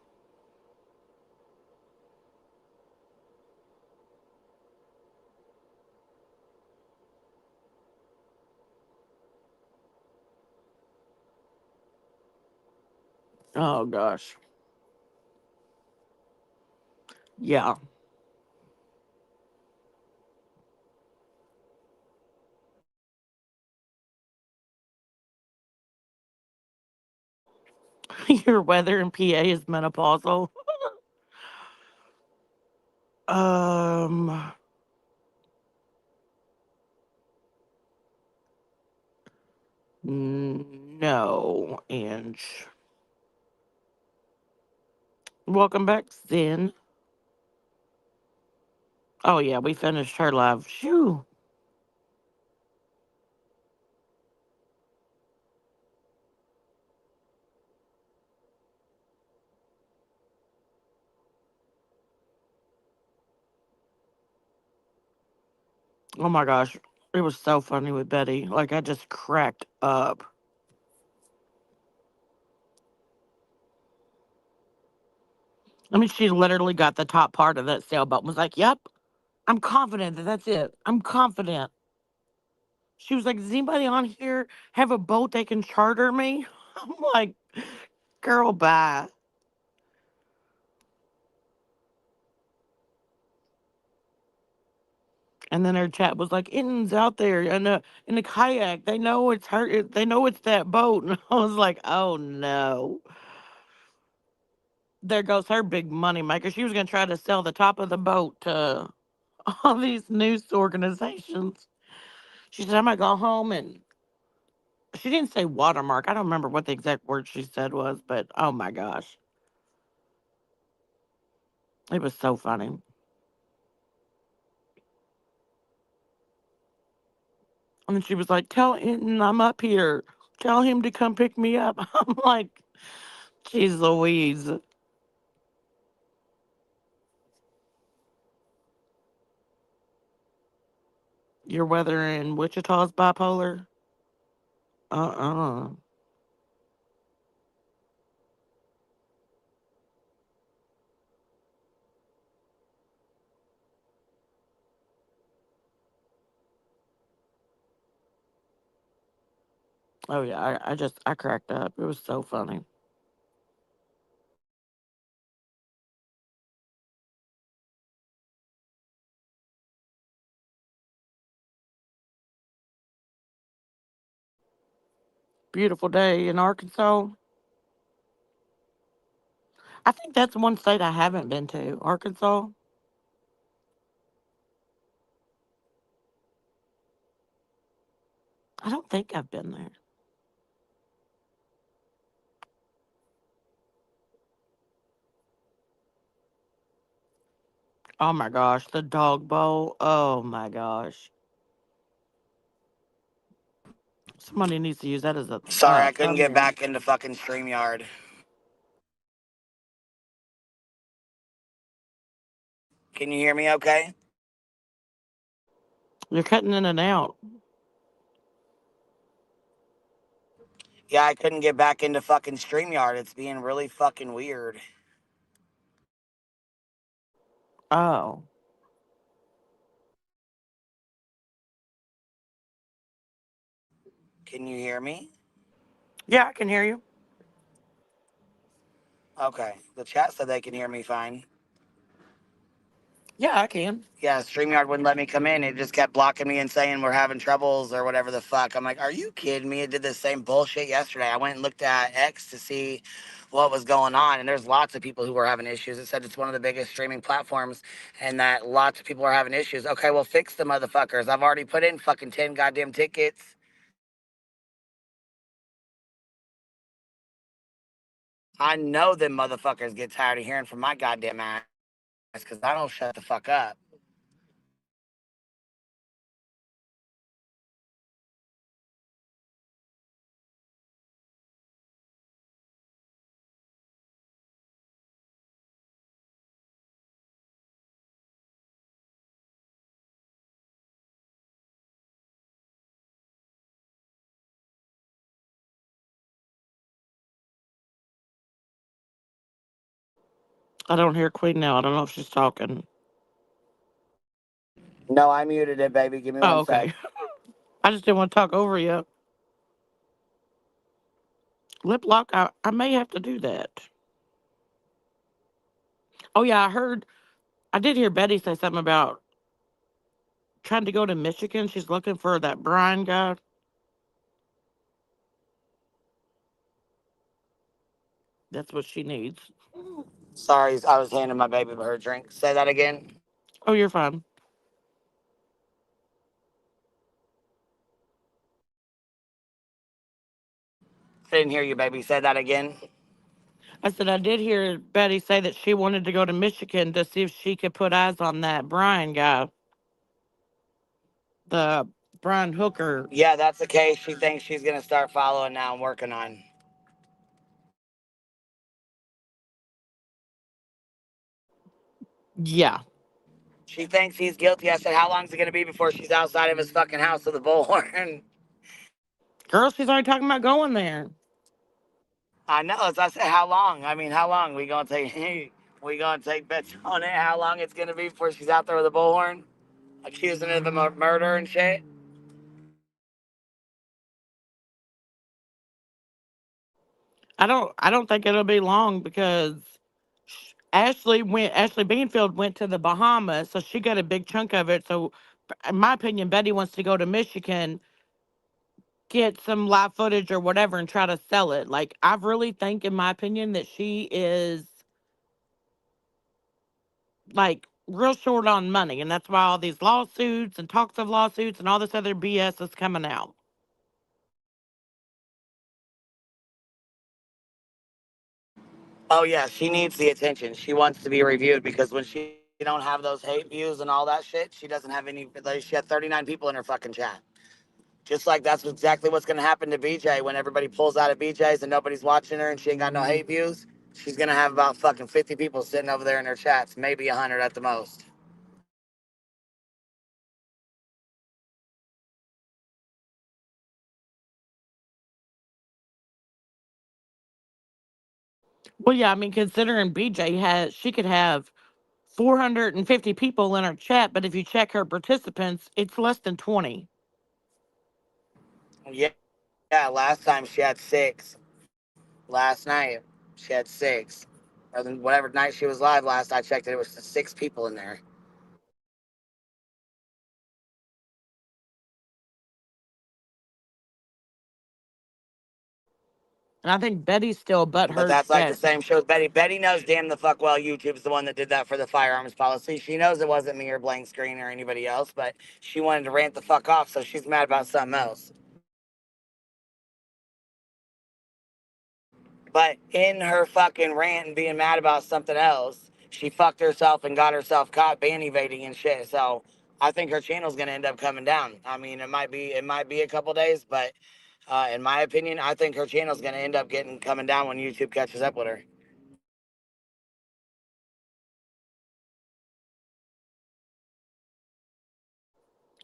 Oh gosh. Yeah. Your weather in PA is menopausal. um. No, Ange. Welcome back, Zen. Oh yeah, we finished her live. Shoo. Oh my gosh. It was so funny with Betty. Like I just cracked up. I mean, she literally got the top part of that sailboat and was like, yep, I'm confident that that's it. I'm confident. She was like, does anybody on here have a boat they can charter me? I'm like, girl, bye. And then her chat was like, Itten's out there in a kayak. They know it's her. They know it's that boat. And I was like, oh no. There goes her big money maker. She was going to try to sell the top of the boat to all these news organizations. She said, I'm going to go home and She didn't say watermark. I don't remember what the exact word she said was, but oh my gosh. It was so funny. And then she was like, tell Hinton I'm up here. Tell him to come pick me up. I'm like, geez Louise. Your weather in Wichita is bipolar? Uh-uh. Oh yeah, I cracked up. It was so funny. Beautiful day in Arkansas. I think that's one state I haven't been to. Arkansas. I don't think I've been there. Oh my gosh, the dog bowl. Oh my gosh. Somebody needs to use that as a Sorry, I couldn't get thumbnail. back into fucking Streamyard. Can you hear me okay? You're cutting in and out. Yeah, I couldn't get back into fucking Streamyard. It's being really fucking weird. Oh. Can you hear me? Yeah, I can hear you. Okay. The chat said they can hear me fine. Yeah, I can. Yeah, StreamYard wouldn't let me come in. It just kept blocking me and saying we're having troubles or whatever the fuck. I'm like, are you kidding me? It did the same bullshit yesterday. I went and looked at X to see what was going on, and there's lots of people who were having issues. It said it's one of the biggest streaming platforms and that lots of people are having issues. Okay, well, fix the motherfuckers. I've already put in fucking 10 goddamn tickets. I know them motherfuckers get tired of hearing from my goddamn ass because I don't shut the fuck up. I don't hear Queen now. I don't know if she's talking. No, I muted it, baby. Give me Oh, one okay. sec. I just didn't want to talk over you. Lip lock, I may have to do that. Oh, yeah, I did hear Betty say something about trying to go to Michigan. She's looking for that Brian guy. That's what she needs. Sorry, I was handing my baby her drink. Say that again. Oh, you're fine. I didn't hear you, baby. Say that again. I said I did hear Betty say that she wanted to go to Michigan to see if she could put eyes on that Brian guy. The Brian Hooker. Yeah, that's the case. She thinks she's going to start following now and working on. Yeah. She thinks he's guilty. I said, how long is it going to be before she's outside of his fucking house with a bullhorn? Girl, she's already talking about going there. I know. As I said, how long? I mean, how long? We going to take bets on it? How long it's going to be before she's out there with a bullhorn? Accusing her of a murder and shit? I don't think it'll be long because Ashley Beanfield went to the Bahamas, so she got a big chunk of it. So in my opinion, Betty wants to go to Michigan, get some live footage or whatever and try to sell it. Like, I really think, in my opinion, that she is like real short on money, and that's why all these lawsuits and talks of lawsuits and all this other BS is coming out. Oh yeah, she needs the attention. She wants to be reviewed because when she don't have those hate views and all that shit, she doesn't have any. Like, she had 39 people in her fucking chat. Just like that's exactly what's gonna happen to BJ when everybody pulls out of BJ's and nobody's watching her and she ain't got no hate views. She's gonna have about fucking 50 people sitting over there in her chats, maybe 100 at the most. Well, yeah, I mean, considering she could have 450 people in her chat, but if you check her participants, it's less than 20. Yeah, yeah. Last time she had 6. Last night she had 6. Or then whatever night she was live last I checked it, it was 6 people in there. And I think Betty's still But butthurt that's like the that. same show with Betty. Betty knows damn the fuck well YouTube's the one that did that for the firearms policy. She knows it wasn't me or Blank Screen or anybody else, but she wanted to rant the fuck off, so she's mad about something else. But in her fucking rant and being mad about something else, she fucked herself and got herself caught ban evading and shit. So I think her channel's gonna end up coming down. I mean, it might be a couple days, but in my opinion, I think her channel's gonna end up coming down when YouTube catches up with her.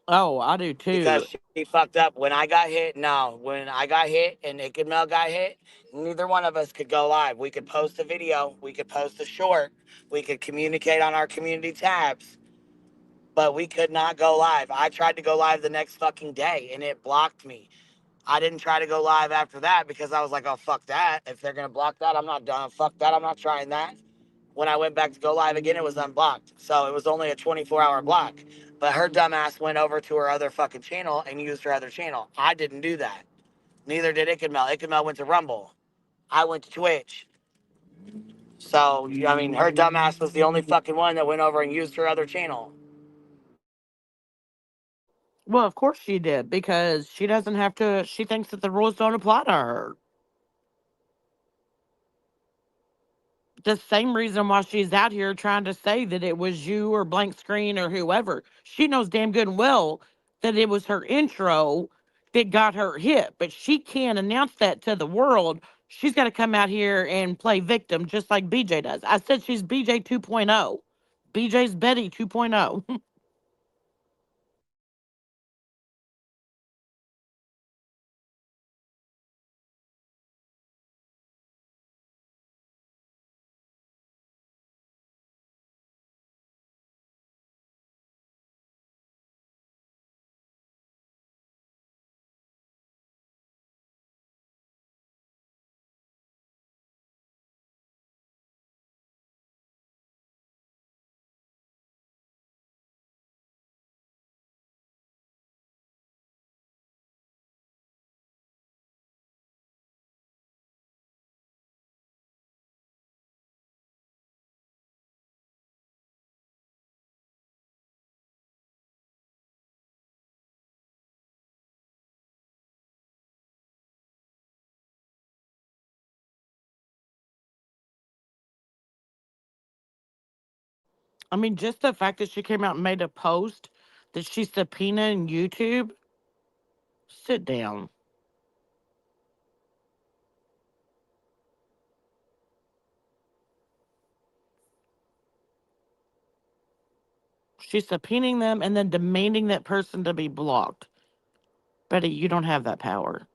Oh, I do too. Because she fucked up when I got hit. No, when I got hit and Naked Mel got hit, neither one of us could go live. We could post a video, we could post a short, we could communicate on our community tabs, but we could not go live. I tried to go live the next fucking day and it blocked me. I didn't try to go live after that because I was like, oh, fuck that. If they're going to block that, I'm not done. Fuck that. I'm not trying that. When I went back to go live again, it was unblocked. So it was only a 24-hour block. But her dumbass went over to her other fucking channel and used her other channel. I didn't do that. Neither did Ikadmel. Ikadmel went to Rumble. I went to Twitch. So, I mean, her dumbass was the only fucking one that went over and used her other channel. Well, of course she did, because she doesn't have to, she thinks that the rules don't apply to her. The same reason why she's out here trying to say that it was you or Blank Screen or whoever. She knows damn good and well that it was her intro that got her hit, but she can't announce that to the world. She's got to come out here and play victim just like BJ does. I said she's BJ 2.0. BJ's Betty 2.0. I mean, just the fact that she came out and made a post that she's subpoenaing YouTube. Sit down. She's subpoenaing them and then demanding that person to be blocked. Betty, you don't have that power.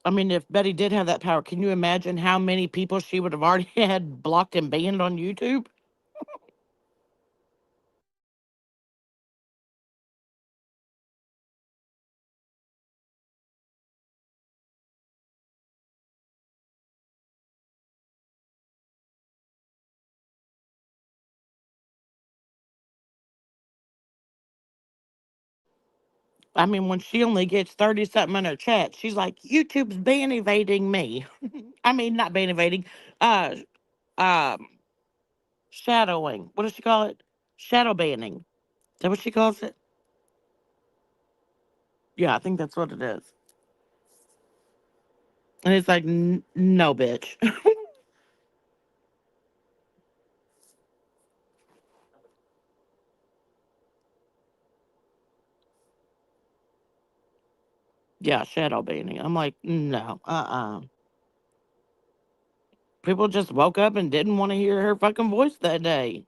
I mean, if Betty did have that power, can you imagine how many people she would have already had blocked and banned on YouTube? I mean, when she only gets 30 something in her chat, she's like, YouTube's ban evading me. I mean, not ban evading, uh, um, shadowing. What does she call it? Shadow banning. Is that what she calls it? Yeah, I think that's what it is. And it's like, no, bitch. Yeah, shadow banning. I'm like, no, People just woke up and didn't want to hear her fucking voice that day.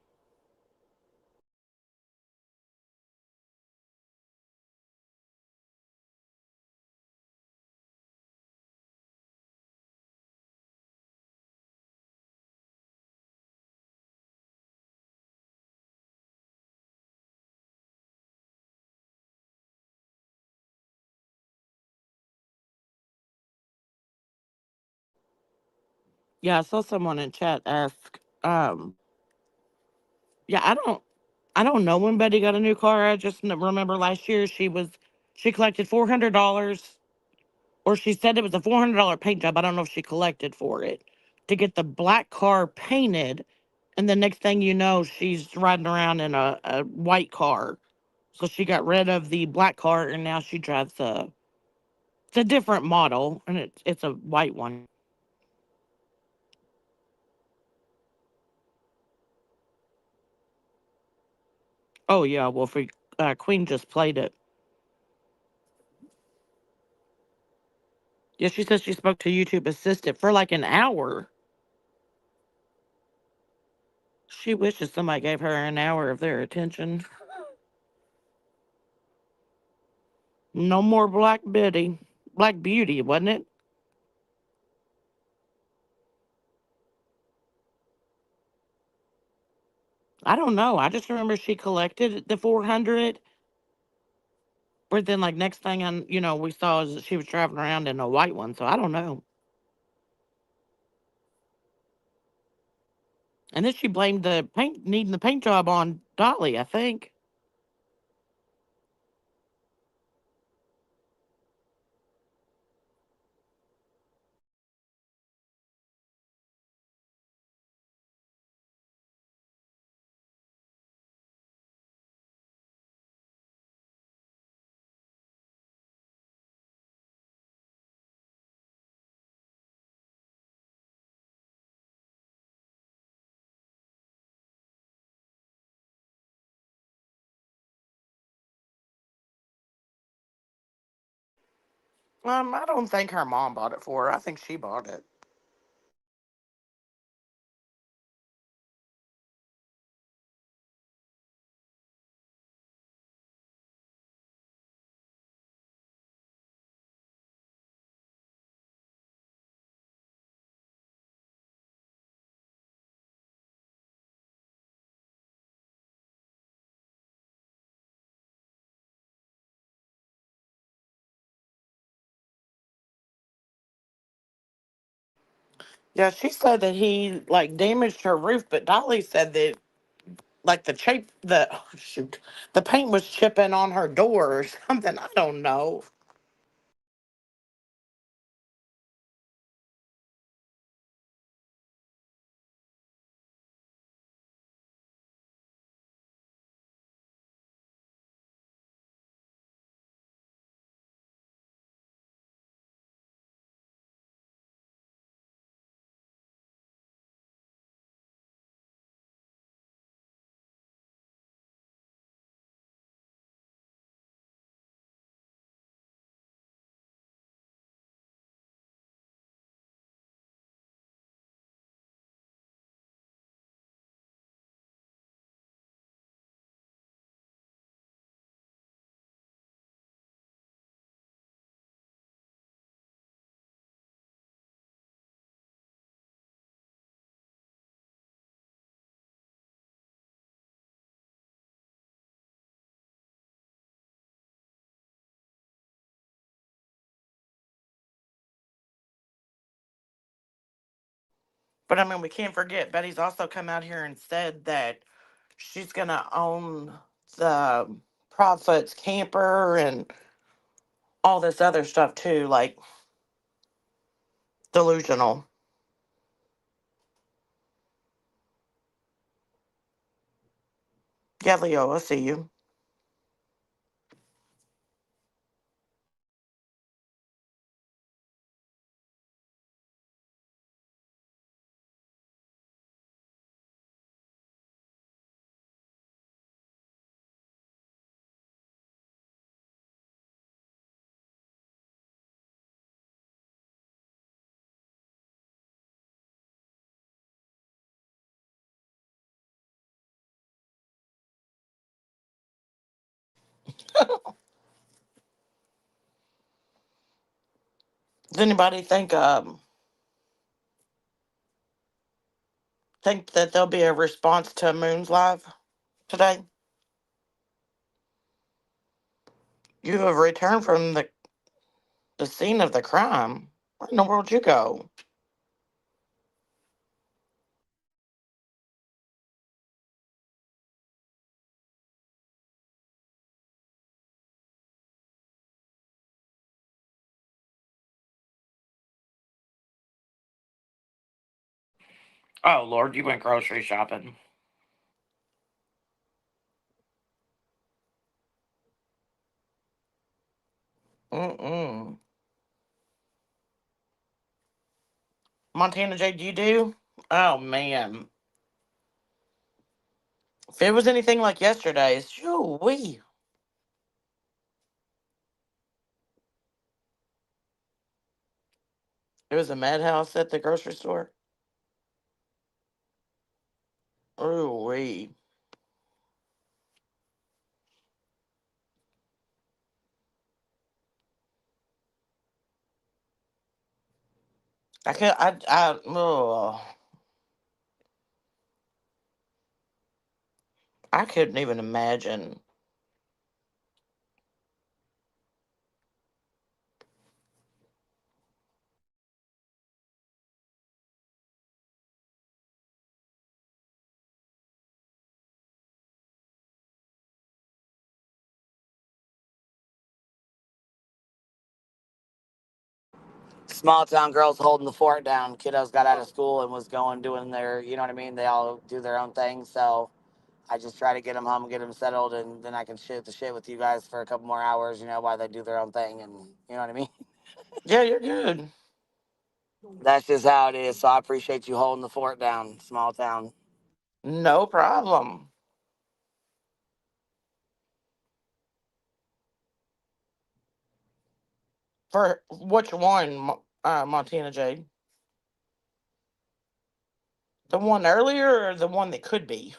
Yeah, I saw someone in chat ask, yeah, I don't know when Betty got a new car. I just remember last year she collected $400, or she said it was a $400 paint job. I don't know if she collected for it to get the black car painted, and the next thing you know, she's riding around in a white car. So she got rid of the black car, and now she drives it's a different model, and it's a white one. Oh yeah, well, Queen just played it. Yeah, she says she spoke to YouTube Assistant for like an hour. She wishes somebody gave her an hour of their attention. No more Black Betty. Black Beauty, wasn't it? I don't know. I just remember she collected the 400. But then, like, next thing we saw is that she was driving around in a white one. So I don't know. And then she blamed the needing the paint job on Dolly, I think. I don't think her mom bought it for her. I think she bought it. Yeah, she said that he like damaged her roof, but Dolly said that like the paint was chipping on her door or something. I don't know. But I mean, we can't forget Betty's also come out here and said that she's gonna own the Proudfoot's camper, and all this other stuff too, like delusional. Yeah, Leo, I see you. Does anybody think that there'll be a response to Moon's live today? You have returned from the scene of the crime. Where in the world you go? Oh Lord, you went grocery shopping. Mm-mm. Montana J, you do? Oh man. If it was anything like yesterday's, shoo-wee. It was a madhouse at the grocery store. Ooh-wee. I could, I couldn't even imagine. Small town girls holding the fort down. Kiddos got out of school and was doing their, you know what I mean? They all do their own thing. So I just try to get them home and get them settled, and then I can shoot the shit with you guys for a couple more hours, while they do their own thing, and you know what I mean? Yeah, you're good. That's just how it is. So I appreciate you holding the fort down, small town. No problem. For which one, Montana J? The one earlier or the one that could be?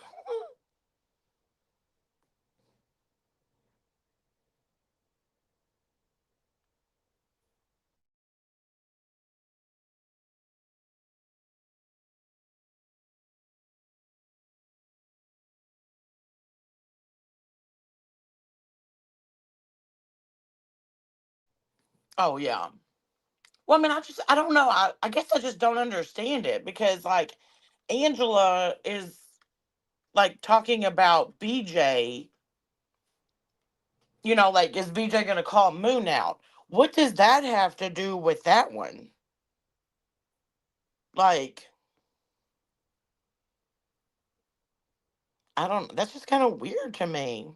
Oh, yeah. Well, I mean, I don't know. I guess I just don't understand it because, like, Angela is, like, talking about BJ, like, is BJ going to call Moon out? What does that have to do with that one? Like, I don't, that's just kind of weird to me.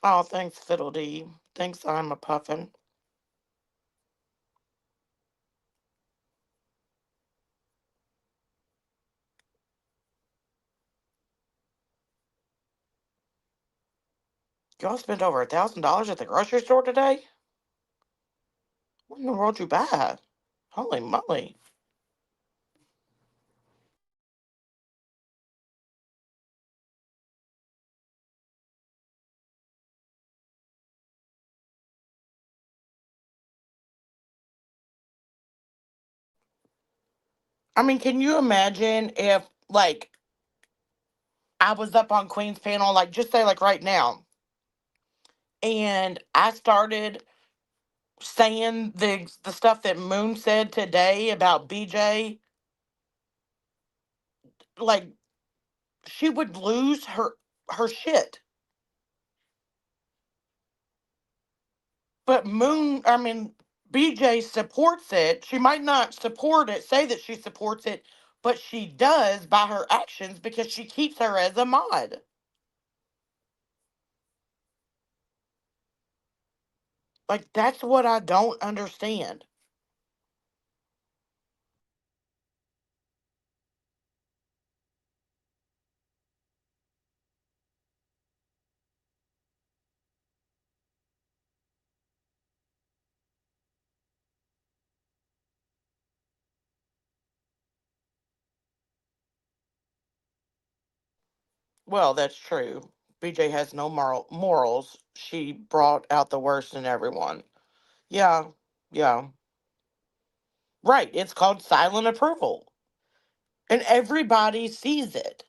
Oh, thanks, Fiddledee. Thanks, I'm a puffin. Y'all spent over $1,000 at the grocery store today? What in the world you buy? Holy moly. I mean, can you imagine if, like, I was up on Queen's panel, like, just say, like, right now, and I started saying the stuff that Moon said today about BJ, like, she would lose her shit. But BJ supports it. She might not support it, say that she supports it, but she does by her actions because she keeps her as a mod. Like, that's what I don't understand. Well, that's true. BJ has no morals. She brought out the worst in everyone. Yeah, yeah. Right, it's called silent approval. And everybody sees it.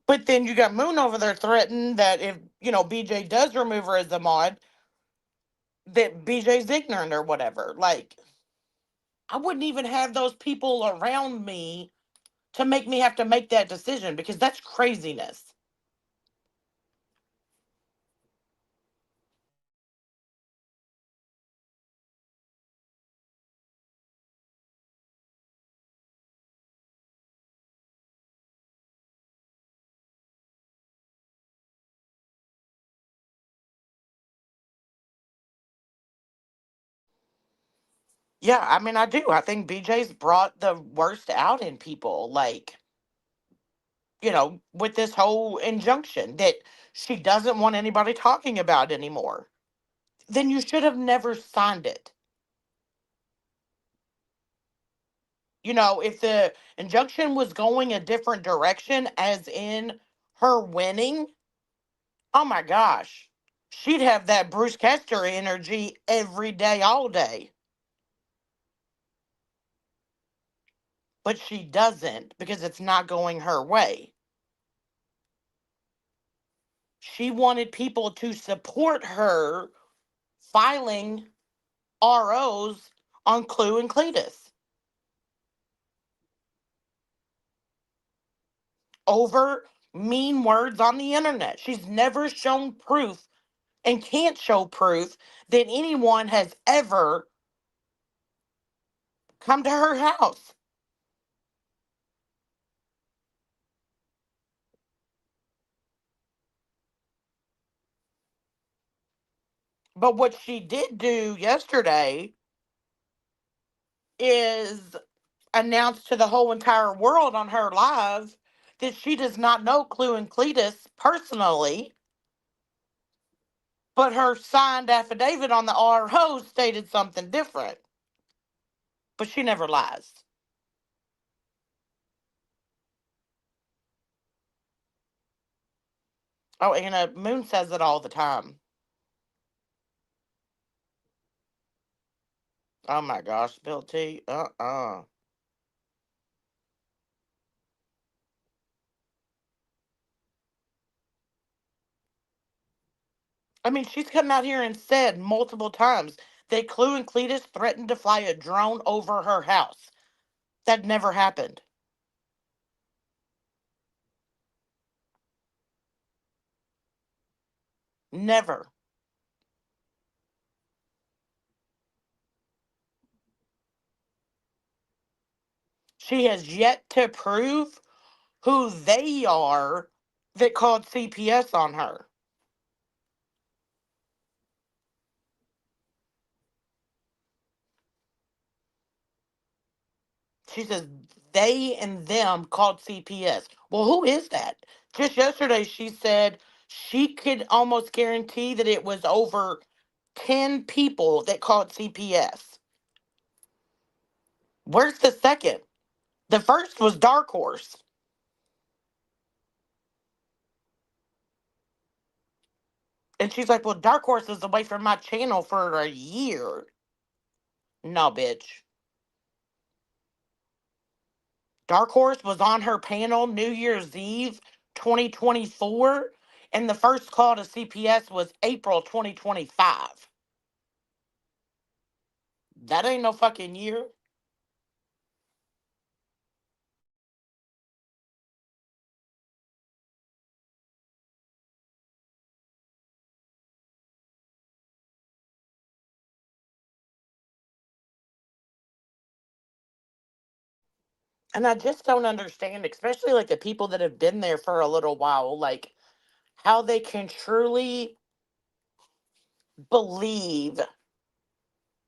But then you got Moon over there threatening that if, BJ does remove her as a mod, that BJ's ignorant or whatever. Like, I wouldn't even have those people around me to make me have to make that decision because that's craziness. Yeah, I mean, I do. I think BJ's brought the worst out in people. Like, with this whole injunction that she doesn't want anybody talking about anymore. Then you should have never signed it. If the injunction was going a different direction, as in her winning, oh my gosh, she'd have that Bruce Kester energy every day, all day. But she doesn't because it's not going her way. She wanted people to support her filing ROs on Clue and Cletus over mean words on the internet. She's never shown proof and can't show proof that anyone has ever come to her house. But what she did do yesterday is announce to the whole entire world on her live that she does not know Clue and Cletus personally, but her signed affidavit on the RO stated something different. But she never lies. Oh, and Moon says it all the time. Oh my gosh, Bill T. I mean, she's come out here and said multiple times that Clue and Cletus threatened to fly a drone over her house. That never happened. Never. She has yet to prove who they are that called CPS on her. She says they and them called CPS. Well, who is that? Just yesterday, she said she could almost guarantee that it was over 10 people that called CPS. Where's the second? The first was Dark Horse. And she's like, well, Dark Horse is away from my channel for a year. No, bitch. Dark Horse was on her panel New Year's Eve 2024, and the first call to CPS was April 2025. That ain't no fucking year. And I just don't understand, especially like the people that have been there for a little while, like how they can truly believe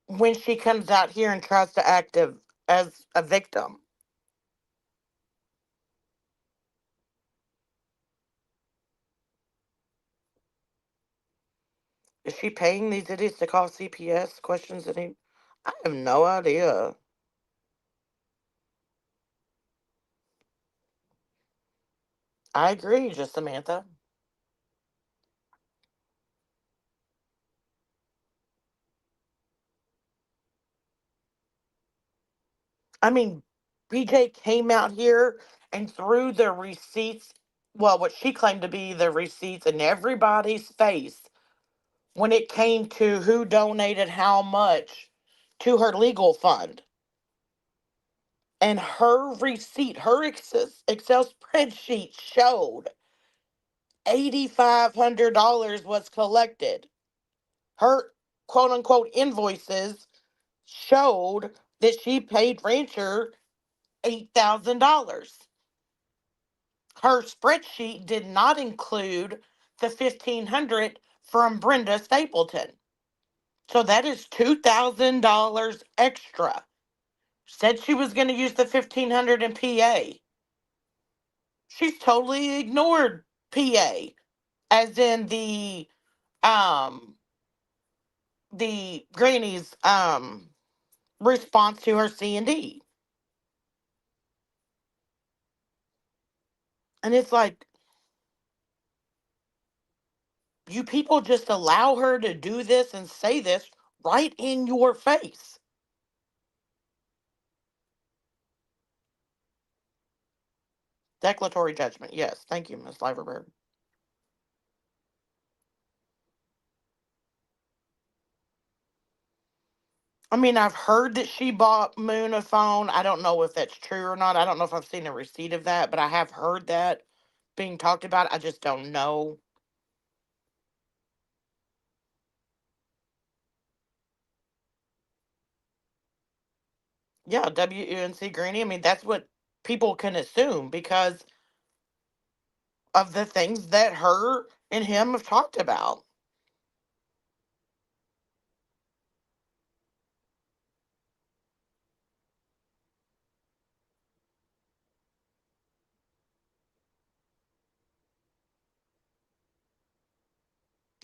when she comes out here and tries to act as a victim. Is she paying these idiots to call CPS questions that he? I have no idea. I agree, just Samantha. I mean, BJ came out here and threw the receipts, well, what she claimed to be the receipts in everybody's face when it came to who donated how much to her legal fund. And her receipt, her Excel spreadsheet showed $8,500 was collected. Her quote unquote invoices showed that she paid Rancher $8,000. Her spreadsheet did not include the $1,500 from Brenda Stapleton. So that is $2,000 extra. Said she was going to use the $1,500 in PA. She's totally ignored PA, as in the granny's response to her C&D. And it's like, you people just allow her to do this and say this right in your face. Declaratory judgment. Yes. Thank you, Ms. Liverbird. I mean, I've heard that she bought Moon a phone. I don't know if that's true or not. I don't know if I've seen a receipt of that, but I have heard that being talked about. I just don't know. Yeah, WUNC Granny. I mean, that's what people can assume because of the things that her and him have talked about.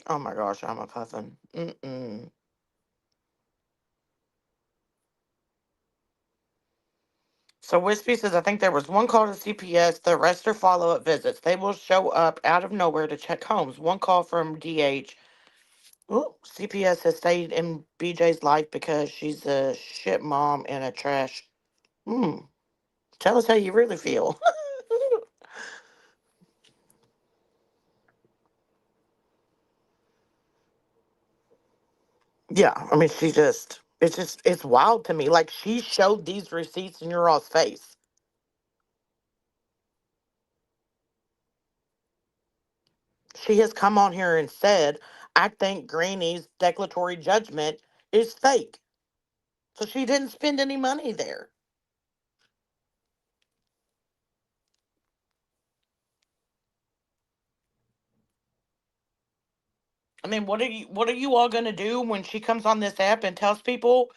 Oh my gosh, I'm a puffin. Mm-mm. So Wispy says, I think there was one call to CPS. The rest are follow-up visits. They will show up out of nowhere to check homes. One call from DH. Ooh, CPS has stayed in BJ's life because she's a shit mom and a trash. Tell us how you really feel. Yeah, I mean, it's wild to me. Like, she showed these receipts in your all's face. She has come on here and said, I think Granny's declaratory judgment is fake. So she didn't spend any money there. I mean, what are you all gonna do when she comes on this app and tells people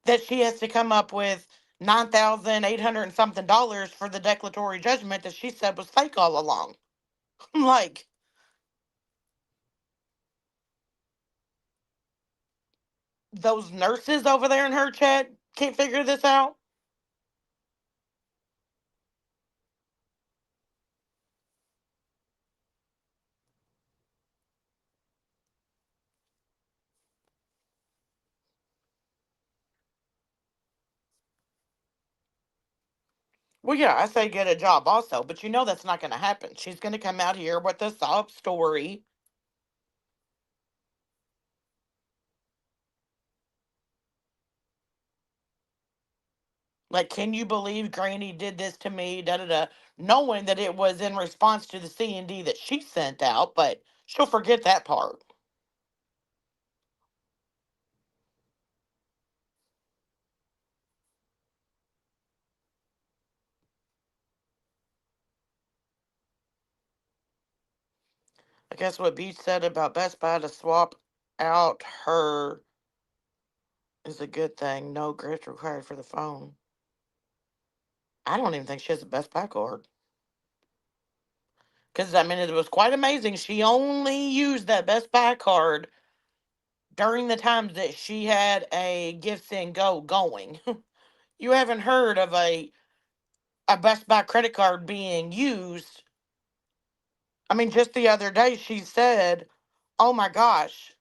that she has to come up with $9,800 and something dollars for the declaratory judgment that she said was fake all along? I'm like, those nurses over there in her chat can't figure this out. Well, yeah, I say get a job also, but you know that's not going to happen. She's going to come out here with a sob story. Like, can you believe Granny did this to me? Da da da. Knowing that it was in response to the C&D that she sent out, but she'll forget that part. I guess what Beach said about Best Buy to swap out her is a good thing. No grit required for the phone. I don't even think she has a Best Buy card. Because, I mean, it was quite amazing. She only used that Best Buy card during the times that she had a Gift and Go going. You haven't heard of a Best Buy credit card being used. I mean, just the other day she said, oh my gosh,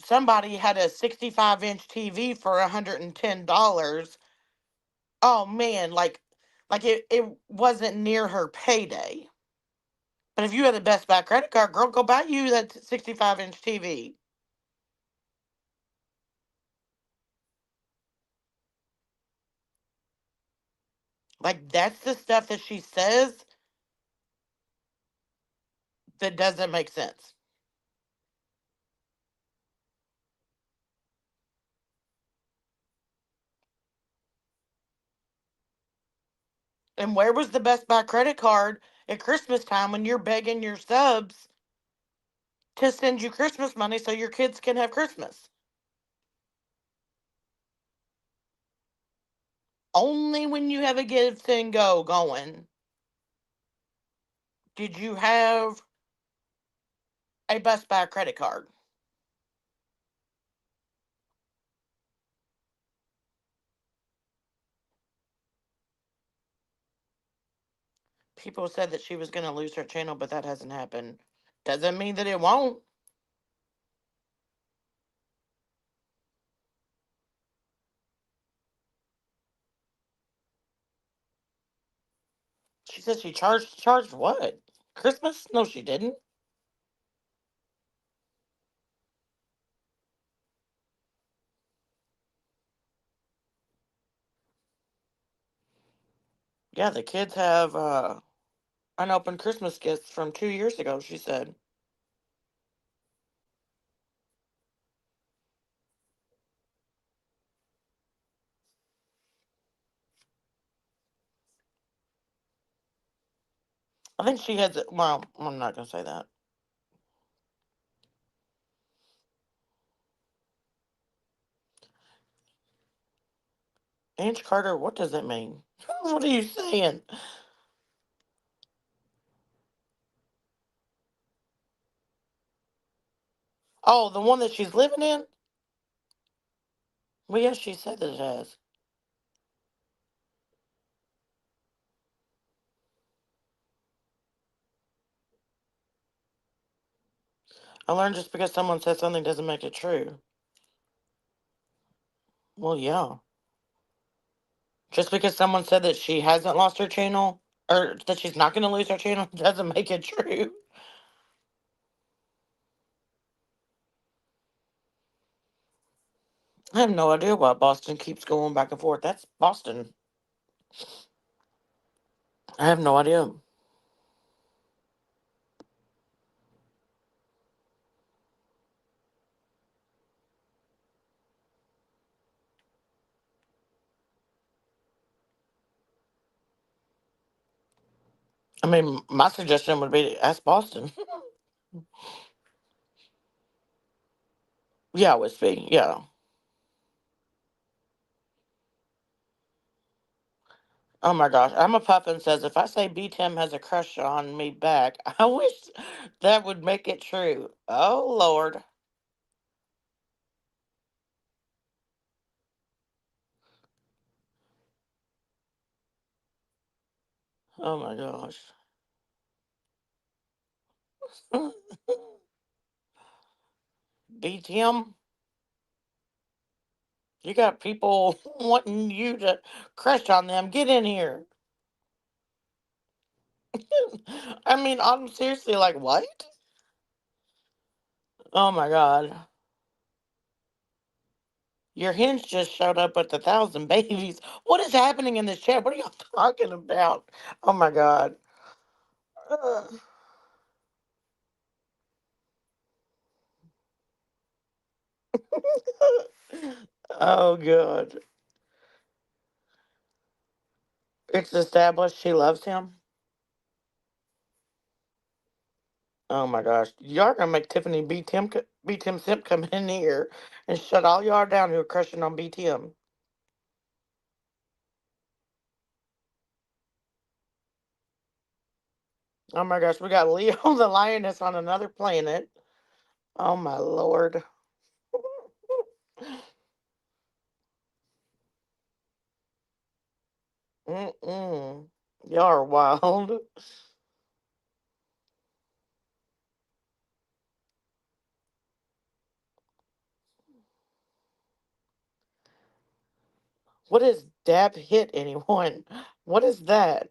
somebody had a 65-inch TV for $110. Oh man, like it wasn't near her payday. But if you had a Best Buy credit card, girl, go buy you that 65-inch TV. Like, that's the stuff that she says that doesn't make sense. And where was the Best Buy credit card at Christmas time when you're begging your subs to send you Christmas money so your kids can have Christmas? Only when you have a Gift and Go going did you have a Best Buy credit card. People said that she was going to lose her channel, but that hasn't happened. Doesn't mean that it won't. She said she charged what? Christmas? No, she didn't. Yeah, the kids have unopened Christmas gifts from 2 years ago, she said. I think she has, well, I'm not going to say that. Ange Carter, what does it mean? What are you saying? Oh, the one that she's living in? Well, yes, she said that it has. I learned just because someone said something doesn't make it true. Well, yeah. Just because someone said that she hasn't lost her channel, or that she's not going to lose her channel, doesn't make it true. I have no idea why Boston keeps going back and forth. That's Boston. I have no idea. I mean, my suggestion would be to ask Boston. Yeah, Wispy, yeah. Oh my gosh, I'm a Puffin says, if I say B Tim has a crush on me back, I wish that would make it true. Oh, Lord. Oh my gosh. B Tim, you got people wanting you to crush on them. Get in here. I mean, I'm seriously like, what? Oh my god. Your hinge just showed up with 1,000 babies. What is happening in this chat? What are y'all talking about? Oh my god. Ugh. Oh god. It's established she loves him. Oh my gosh. Y'all are gonna make Tiffany B. Tim Simp come in here and shut all y'all down who are crushing on B. Tim. Oh my gosh, we got Leo the Lioness on another planet. Oh my lord. Mm-mm. Y'all are wild. What is dab hit anyone? What is that?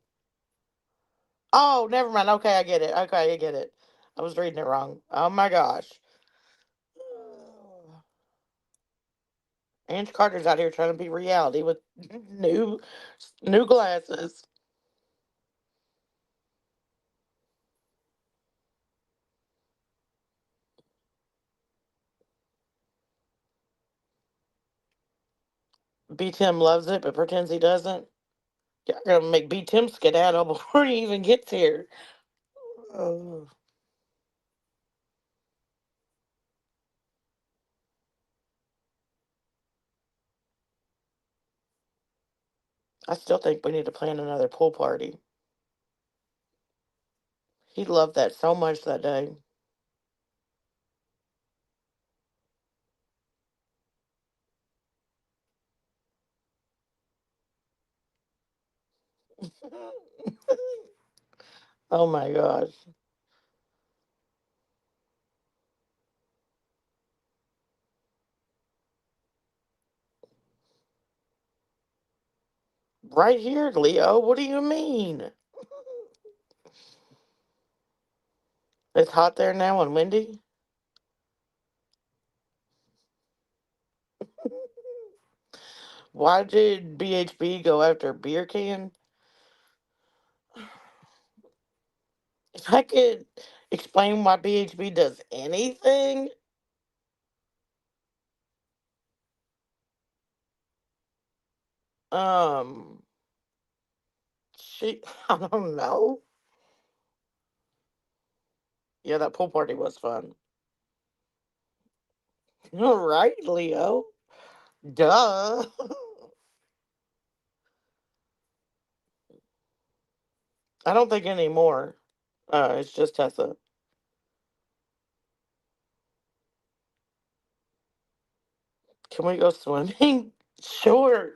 Oh, never mind. Okay, I get it. Okay, I get it. I was reading it wrong. Oh my gosh. Ange Carter's out here trying to be reality with new new glasses. B Tim loves it but pretends he doesn't. Y'all gonna make B Tim skedaddle before he even gets here. Oh. I still think we need to plan another pool party. He loved that so much that day. Oh my gosh. Right here, Leo. What do you mean? It's hot there now and windy? Why did BHB go after a beer can? If I could explain why BHB does anything, um, I don't know. Yeah, that pool party was fun. All right, Leo. Duh. I don't think anymore. It's just Tessa. Can we go swimming? Sure.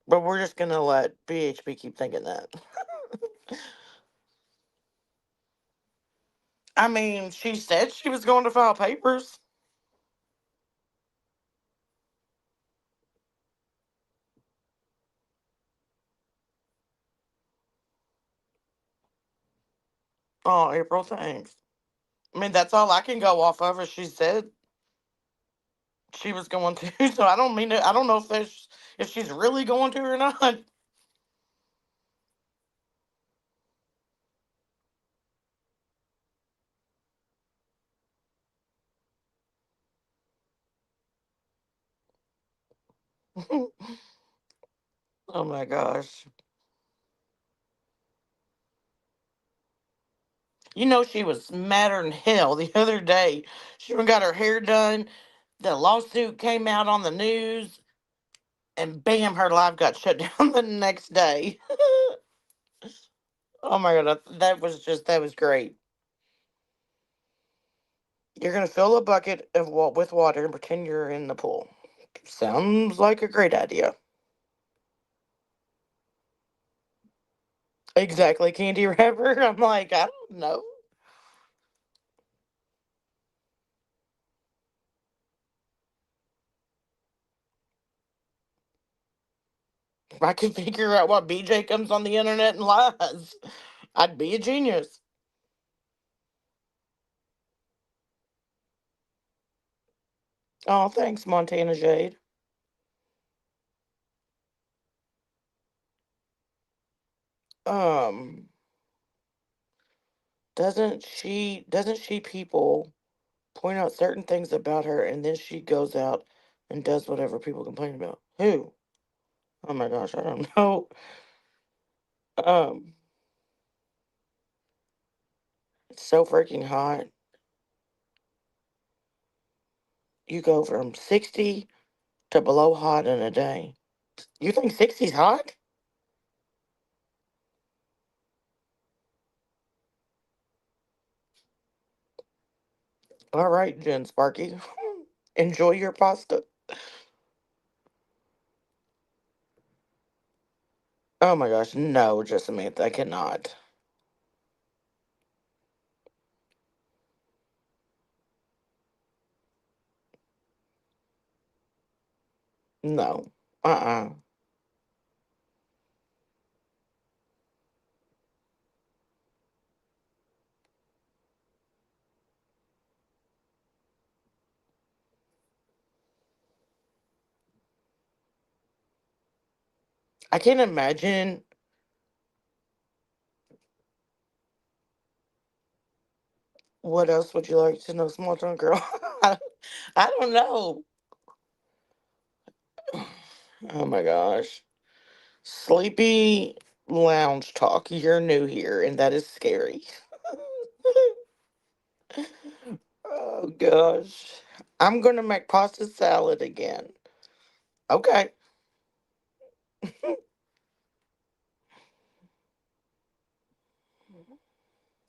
But we're just gonna let BHB keep thinking that. I mean, she said she was going to file papers. Oh, April, thanks. I mean, that's all I can go off of. Is she said she was going to, so I don't mean to. I don't know if she's really going to or not. Oh my gosh. You know she was madder than hell the other day. She went and got her hair done. The lawsuit came out on the news, and bam, her live got shut down the next day. Oh my god, that was great. You're gonna fill a bucket with water and pretend you're in the pool. Sounds like a great idea. Exactly, candy wrapper. I'm like, I don't know. If I could figure out what BJ comes on the internet and lies, I'd be a genius. Oh, thanks, Montana Jade. Um, doesn't she people point out certain things about her, and then she goes out and does whatever people complain about. Who? Oh my gosh, I don't know. It's so freaking hot. You go from 60 to below hot in a day. You think 60's hot? All right, Jen Sparky. Enjoy your pasta. Oh my gosh, no, just Samantha, I cannot. No. I can't imagine. What else would you like to know, small town girl? I don't know. Oh my gosh. Sleepy lounge talk. You're new here, and that is scary. Oh gosh. I'm gonna make pasta salad again. Okay.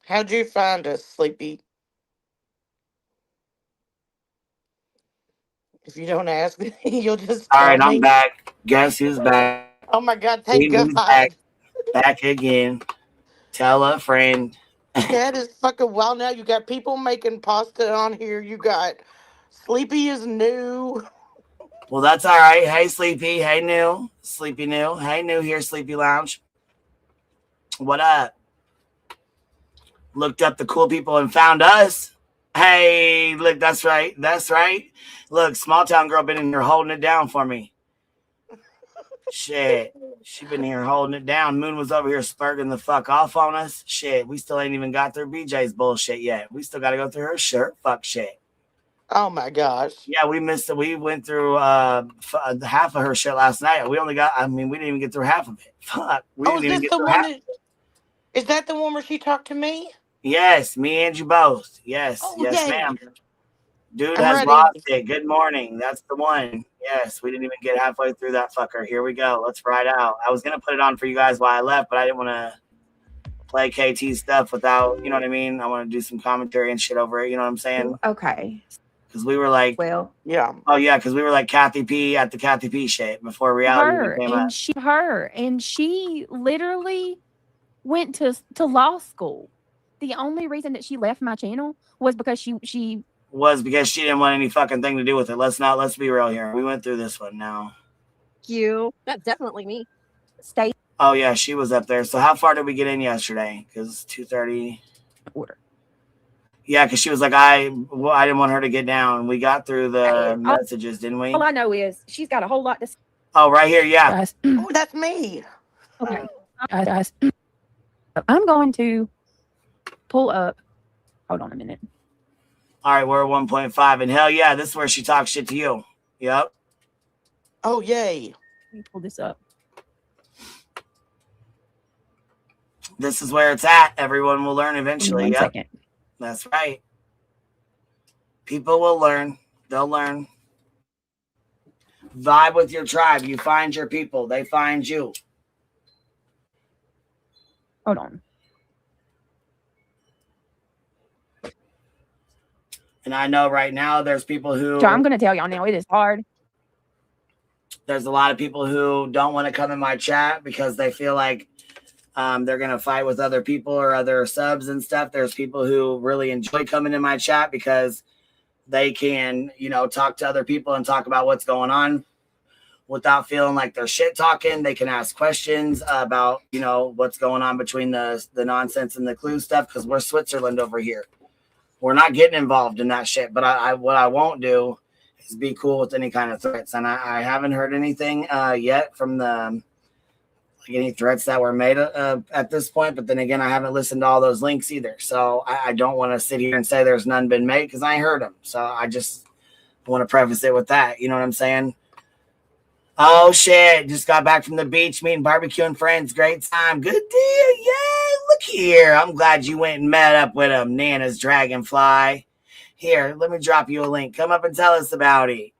How'd you find us, Sleepy? If you don't ask, you'll just All tell right, I'm me. back. Guess who's back? Oh my god, thank Who's God. back again. Tell a friend. That is fucking wild. Now you got people making pasta on here. You got Sleepy is new. Well, that's all right. Hey, Sleepy. Hey, New. Sleepy New. Hey, New here, Sleepy Lounge. What up? Looked up the cool people and found us. Hey, look, that's right. That's right. Look, small town girl been in here holding it down for me. Shit. She been here holding it down. Moon was over here spurting the fuck off on us. Shit. We still ain't even got through BJ's bullshit yet. We still got to go through her shirt. Fuck shit. Oh my gosh. Yeah, we missed it. We went through half of her shit last night. We only got, we didn't even get through half of it. Fuck. We didn't even get through half. Is that the one where she talked to me? Yes, me and you both. Yes, yes, yay. ma'am. Dude I'm has ready. lost it. Good morning. That's the one. Yes, we didn't even get halfway through that fucker. Here we go. Let's ride out. I was going to put it on for you guys while I left, but I didn't want to play KT stuff without, you know what I mean? I want to do some commentary and shit over it. You know what I'm saying? Okay. Because we were like, well, yeah. Oh, yeah, because we were like Kathy P at the Kathy P shit before reality came up. And she literally went to law school. The only reason that she left my channel was because she didn't want any fucking thing to do with it. Let's be real here. We went through this one now. That's definitely me. Stay. Oh yeah, she was up there. So how far did we get in yesterday? Because 2:30. Order. Yeah, because she was like, I didn't want her to get down. We got through the messages, didn't we? All I know is she's got a whole lot to say. Oh, right here, yeah. Oh, that's me. Okay. I'm going to pull up. Hold on a minute. All right, we're at 1.5. And hell yeah, this is where she talks shit to you. Yep. Oh, yay. Let me pull this up. This is where it's at. Everyone will learn eventually. One yep. second. That's right. People will learn. They'll learn. Vibe with your tribe. You find your people. They find you. Hold on. And I know right now there's people who... So I'm going to tell y'all now, it is hard. There's a lot of people who don't want to come in my chat because they feel like they're going to fight with other people or other subs and stuff. There's people who really enjoy coming in my chat because they can, talk to other people and talk about what's going on without feeling like they're shit talking. They can ask questions about, what's going on between the nonsense and the clue stuff because we're Switzerland over here. We're not getting involved in that shit. But what I won't do is be cool with any kind of threats. And I haven't heard anything yet from the any threats that were made at this point. But then again, I haven't listened to all those links either. So I don't want to sit here and say there's none been made because I ain't heard them. So I just want to preface it with that. You know what I'm saying? Oh, shit. Just got back from the beach, meeting barbecue and friends. Great time. Good deal. Yay. Look here. I'm glad you went and met up with him, Nana's Dragonfly. Here, let me drop you a link. Come up and tell us about it.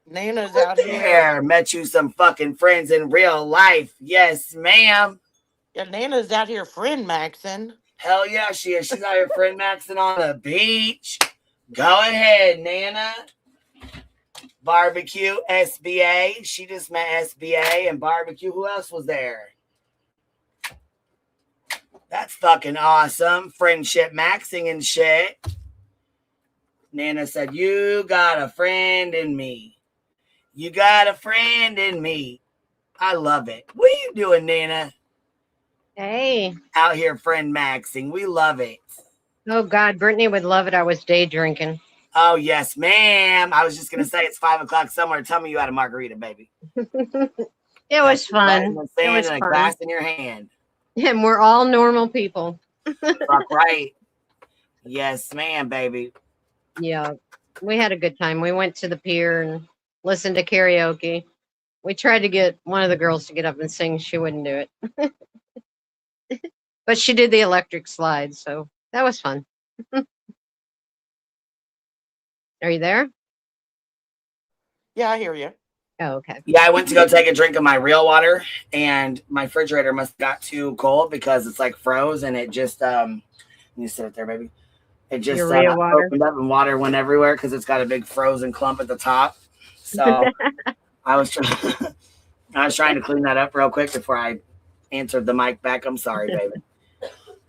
Nana's out here. There, met you some fucking friends in real life. Yes, ma'am. Yeah, Nana's out here friend maxing. Hell yeah, she is. She's out here friend maxing on the beach. Go ahead, Nana. Barbecue, SBA. She just met SBA and barbecue. Who else was there? That's fucking awesome. Friendship maxing and shit. Nana said, you got a friend in me. You got a friend in me. I love it. What are you doing, Nana? Hey. Out here friend maxing. We love it. Oh, God. Brittany would love it. I was day drinking. Oh, yes, ma'am. I was just going to say it's 5 o'clock somewhere. Tell me you had a margarita, baby. It was fun. It was fun. A glass in your hand. And we're all normal people. Fuck right. Yes, ma'am, baby. Yeah. We had a good time. We went to the pier and listened to karaoke. We tried to get one of the girls to get up and sing. She wouldn't do it. But she did the electric slide, so that was fun. Are you there? Yeah, I hear you. Oh, okay. Yeah, I went to go take a drink of my real water, and my refrigerator must have got too cold because it's like froze, and it just you sit it there, baby. It just opened up and water went everywhere because it's got a big frozen clump at the top. So I was trying to clean that up real quick before I answered the mic back. I'm sorry, baby.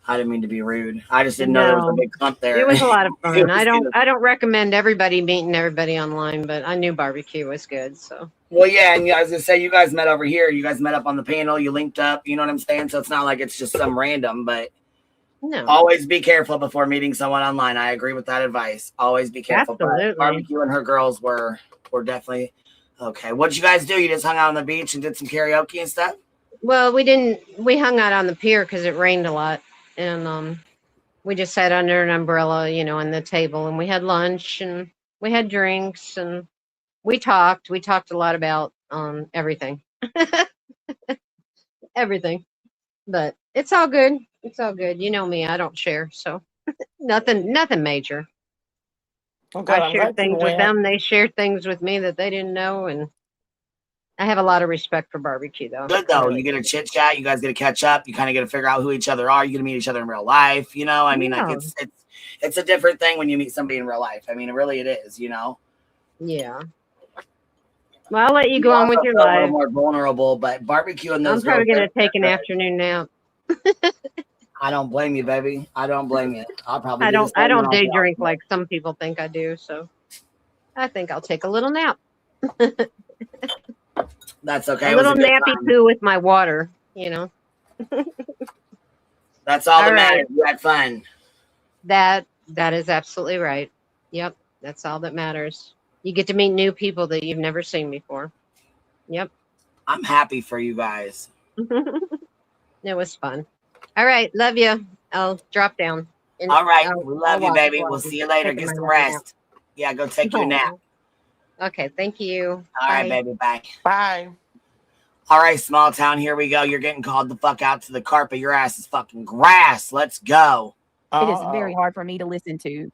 I didn't mean to be rude. I just didn't know there was a big clump there. It was a lot of fun. I don't recommend everybody meeting everybody online, but I knew barbecue was good. So well, yeah, and I was gonna say you guys met over here. You guys met up on the panel. You linked up. You know what I'm saying? So it's not like it's just some random, but no. Always be careful before meeting someone online. I agree with that advice. Always be careful. Absolutely. Barbecue and her girls were definitely okay. What did you guys do? You just hung out on the beach and did some karaoke and stuff? Well, we didn't. We hung out on the pier because it rained a lot. And we just sat under an umbrella, on the table, and we had lunch and we had drinks and we talked. We talked a lot about everything. Everything. But it's all good. It's all good. You know me, I don't share, so nothing major. Okay, I share things with them. They share things with me that they didn't know, and I have a lot of respect for barbecue, though. Good though. You get a chit chat. You guys get to catch up. You kind of get to figure out who each other are. You get to meet each other in real life. I mean, like it's a different thing when you meet somebody in real life. I mean, it is. Yeah. Well, I'll let you go on with your life. A little more vulnerable, but barbecue and those. I'm probably gonna take an afternoon nap. I don't blame you, baby. I don't blame you. I'll probably. I don't day drink like some people think I do. So I think I'll take a little nap. That's okay. A little nappy poo with my water, That's all that matters. You had fun. That is absolutely right. Yep. That's all that matters. You get to meet new people that you've never seen before. Yep. I'm happy for you guys. It was fun. All right. Love you. I'll drop down. All right. We love you, baby. We'll see you later. Get some rest. Yeah, go take your nap. Okay, thank you. All right, baby. Bye. Bye. All right, small town. Here we go. You're getting called the fuck out to the carpet. Your ass is fucking grass. Let's go. It is very hard for me to listen to.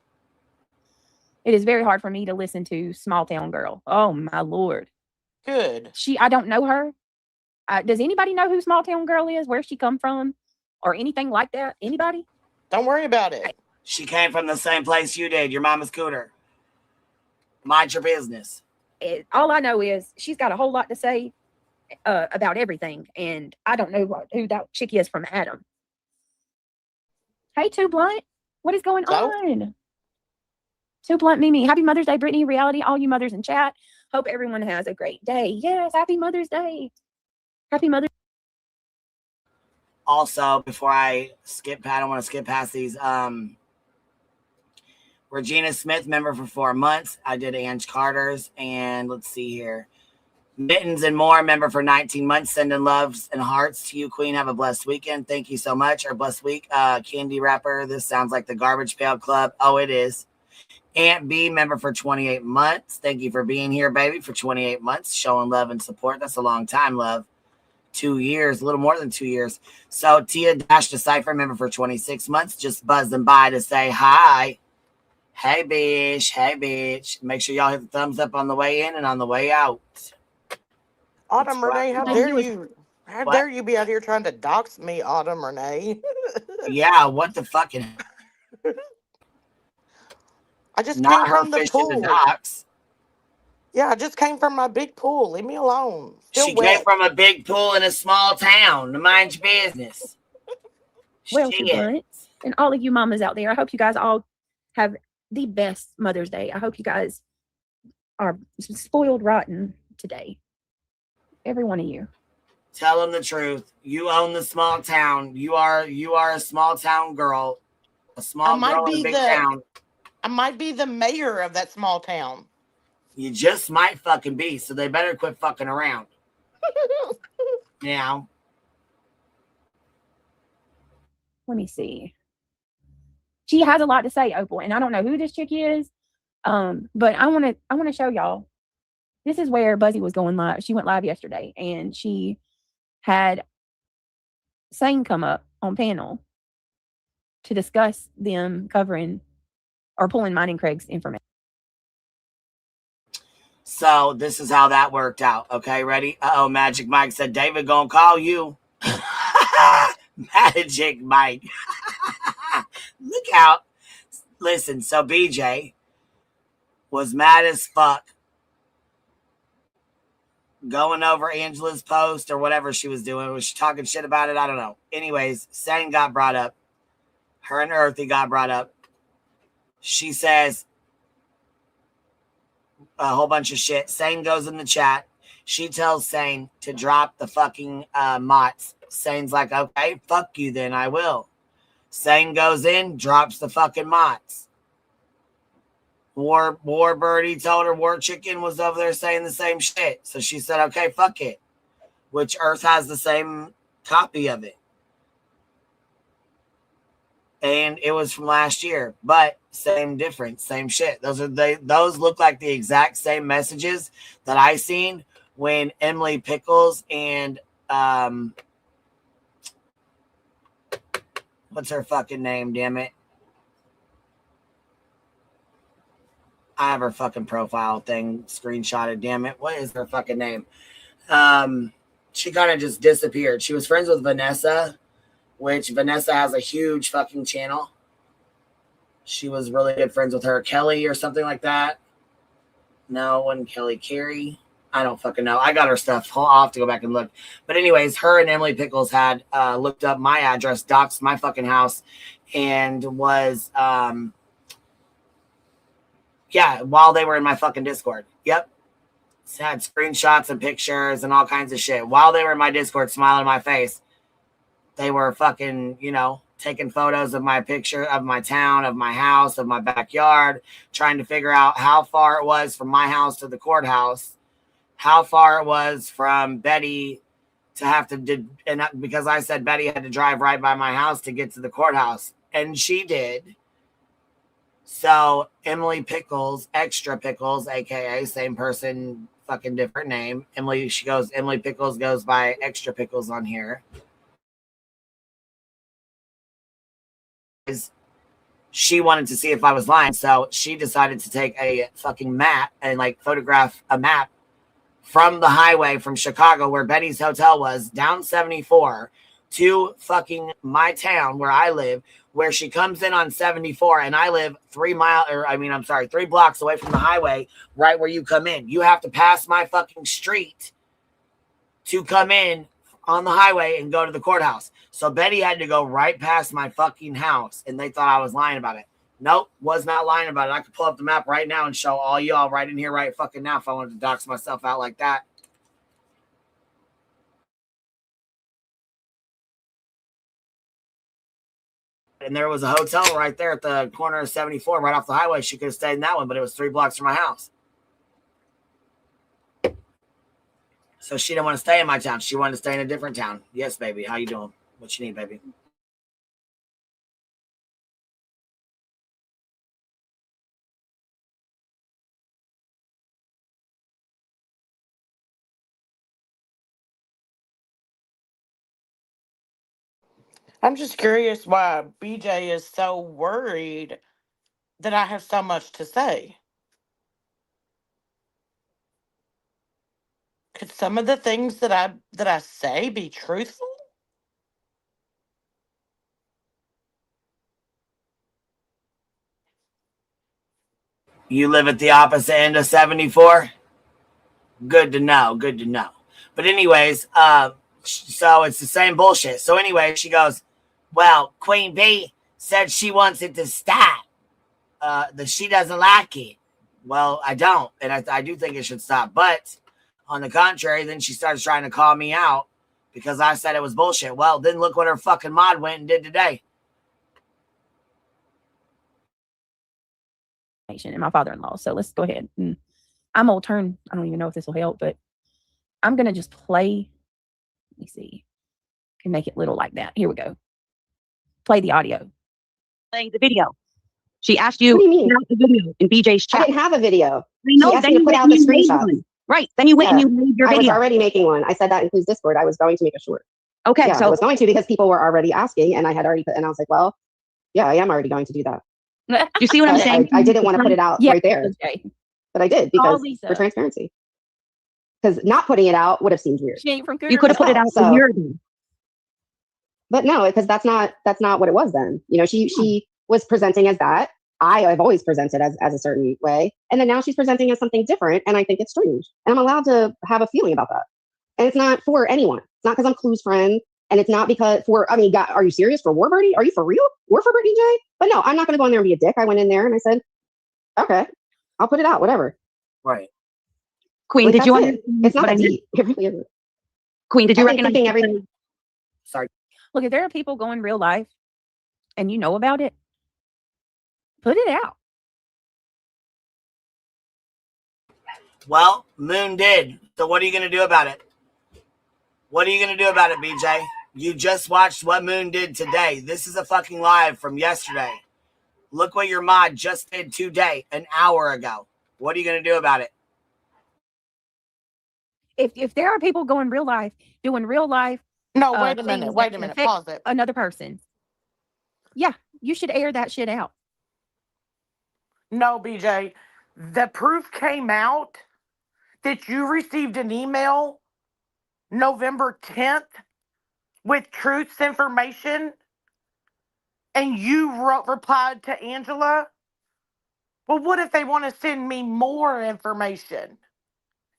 It is very hard for me to listen to Small Town Girl. Oh, my Lord. Good. I don't know her. Does anybody know who Small Town Girl is? Where she come from? Or anything like that? Anybody? Don't worry about it. She came from the same place you did. Your mama's cooter. Mind your business. All I know is she's got a whole lot to say about everything, and I don't know who that chick is from Adam. Hey, Too Blunt, what is going on? Too Blunt Mimi, happy Mother's Day, Brittany, reality, all you mothers in chat. Hope everyone has a great day. Yes, happy Mother's Day. Happy Mother's. Also, before I skip, I don't want to skip past these. Regina Smith, member for 4 months. I did Ange Carter's, and let's see here. Mittens and More, member for 19 months, sending loves and hearts to you, Queen. Have a blessed weekend. Thank you so much. Or blessed week. Candy Wrapper, this sounds like the Garbage Pail Club. Oh, it is. Aunt B, member for 28 months. Thank you for being here, baby, for 28 months, showing love and support. That's a long time, love. 2 years, a little more than 2 years. So Tia Dash Decipher, member for 26 months, just buzzing by to say hi. Hey, bitch. Hey, bitch. Make sure y'all hit the thumbs up on the way in and on the way out. Autumn Renee, how dare you? How dare you be out here trying to dox me, Autumn Renee? Yeah, what the fucking... I just Not came her from the fish in the pool. docks. Yeah, I just came from my big pool. Leave me alone. Still She wet. came from a big pool in a small town. To mind your business. Well, Blunt, and all of you mamas out there, I hope you guys all have the best Mother's Day. I hope you guys are spoiled rotten today. Every one of you. Tell them the truth. You own the small town. You are a small town girl. A small girl in a big town. I might be the mayor of that small town. You just might fucking be, so they better quit fucking around. Now. Let me see. She has a lot to say, Opal, and I don't know who this chick is. But I want to show y'all. This is where Buzzy was going live. She went live yesterday, and she had Sane come up on panel to discuss them covering or pulling mine and Craig's information. So this is how that worked out. Okay, ready? Uh-oh, Magic Mike said, David gonna call you. Magic Mike. Look out. Listen, so BJ was mad as fuck going over Angela's post or whatever she was doing. Was she talking shit about it? I don't know. Anyways, Sane got brought up. Her and Earthy got brought up. She says a whole bunch of shit. Sane goes in the chat. She tells Sane to drop the fucking mots. Sane's like, okay, fuck you then, I will. Sane goes in, drops the fucking mots. War Birdie told her War Chicken was over there saying the same shit. So she said, okay, fuck it. Which Earth has the same copy of it. And it was from last year, but same difference, same shit. Those look like the exact same messages that I seen when Emily Pickles and what's her fucking name, damn it? I have her fucking profile thing screenshotted, damn it. What is her fucking name? She kind of just disappeared. She was friends with Vanessa, which Vanessa has a huge fucking channel. She was really good friends with her. Kelly or something like that. No, wasn't Kelly. Carey. I don't fucking know. I got her stuff. I'll have to go back and look. But anyways, her and Emily Pickles had looked up my address, doxed my fucking house, and was, yeah, while they were in my fucking Discord. Yep. Had screenshots and pictures and all kinds of shit. While they were in my Discord smiling in my face, they were fucking, taking photos of my picture, of my town, of my house, of my backyard, trying to figure out how far it was from my house to the courthouse, how far it was from Betty to have to, and because I said Betty had to drive right by my house to get to the courthouse, and she did. So Emily Pickles, Extra Pickles, aka same person, fucking different name. Emily Pickles goes by Extra Pickles on here. She wanted to see if I was lying, so she decided to take a fucking map and photograph a map from the highway from Chicago where Betty's hotel was down 74 to fucking my town where I live, where she comes in on 74 and I live 3 blocks away from the highway, right where you come in. You have to pass my fucking street to come in on the highway and go to the courthouse. So Betty had to go right past my fucking house, and they thought I was lying about it. Nope, was not lying about it. I could pull up the map right now and show all y'all right in here right fucking now if I wanted to dox myself out like that. And there was a hotel right there at the corner of 74, right off the highway. She could have stayed in that one, but it was 3 blocks from my house. So she didn't want to stay in my town. She wanted to stay in a different town. Yes, baby. How you doing? What you need, baby? I'm just curious why BJ is so worried that I have so much to say. Could some of the things that I say be truthful? You live at the opposite end of 74? Good to know. Good to know. But anyways, so it's the same bullshit. So anyway, she goes, well, Queen B said she wants it to stop. That she doesn't like it. Well, I don't. And I do think it should stop. But on the contrary, then she started trying to call me out because I said it was bullshit. Well, then look what her fucking mod went and did today. And my father-in-law. So let's go ahead. I'm gonna turn. I don't even know if this will help, but I'm gonna just play. Let me see. Can make it little like that. Here we go. Play the audio. Playing the video. She asked you. What do you mean? The video in BJ's chat. I didn't have a video. I know. She asked Then me to put out the screenshots. Right. Then you went and you made your video. I was already making one. I said that includes Discord. I was going to make a short. Okay. Yeah, so I was going to because people were already asking, and I had already put. And I was like, well, yeah, I am already going to do that. You see what I'm saying? I didn't want to put it out right there, but I did because for transparency. Because not putting it out would have seemed weird. She ain't from you could have put it out a year ago. But no, because that's not what it was then. You know, she was presenting as that. I've always presented as a certain way, and then now she's presenting as something different, and I think it's strange. And I'm allowed to have a feeling about that. And it's not for anyone. It's not because I'm Clue's friend. And it's not because God, are you serious for Warbirdie? Are you for real? We're for Brittany J? But no, I'm not going to go in there and be a dick. I went in there and I said, okay, I'll put it out, whatever. Right. Queen, like, did you it's not that deep. It really isn't. Queen, did you recognize Sorry. Look, if there are people going real life and you know about it, put it out. Well, Moon did. So what are you going to do about it? What are you going to do about it, BJ? You just watched what Moon did today. This is a fucking live from yesterday. Look what your mod just did today, an hour ago. What are you going to do about it? If there are people going real life, doing real life. No, wait a minute. Pause it. Another person. Yeah, you should air that shit out. No, BJ. The proof came out that you received an email November 10th with Truth's information, and you replied to Angela. Well, what if they want to send me more information?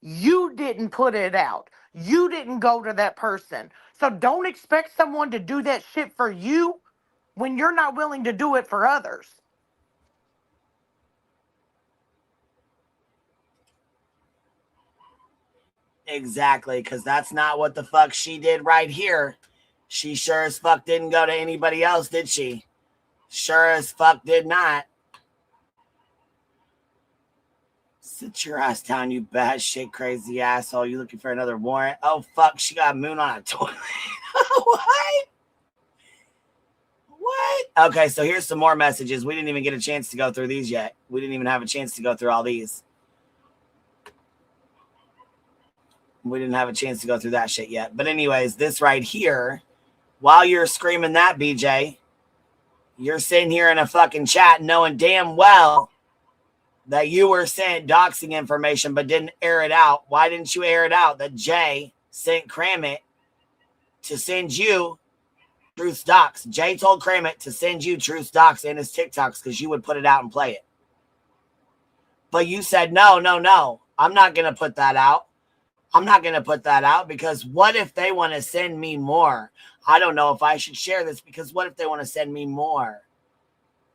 You didn't put it out. You didn't go to that person. So don't expect someone to do that shit for you when you're not willing to do it for others. Exactly, because that's not what the fuck she did right here. She sure as fuck didn't go to anybody else, did she? Sure as fuck did not. Sit your ass down, you bad shit crazy asshole. You looking for another warrant? Oh, fuck, she got Moon on a toilet. What? What? Okay, so here's some more messages. We didn't even get a chance to go through these yet. We didn't even have a chance to go through all these. We didn't have a chance to go through that shit yet. But anyways, this right here, while you're screaming that, BJ, you're sitting here in a fucking chat knowing damn well that you were sent doxing information but didn't air it out. Why didn't you air it out? That Jay sent Kramit to send you Truth's docs. Jay told Kramit to send you Truth's docs in his TikToks because you would put it out and play it. But you said, no, I'm not going to put that out. I'm not going to put that out because what if they want to send me more? I don't know if I should share this because what if they want to send me more?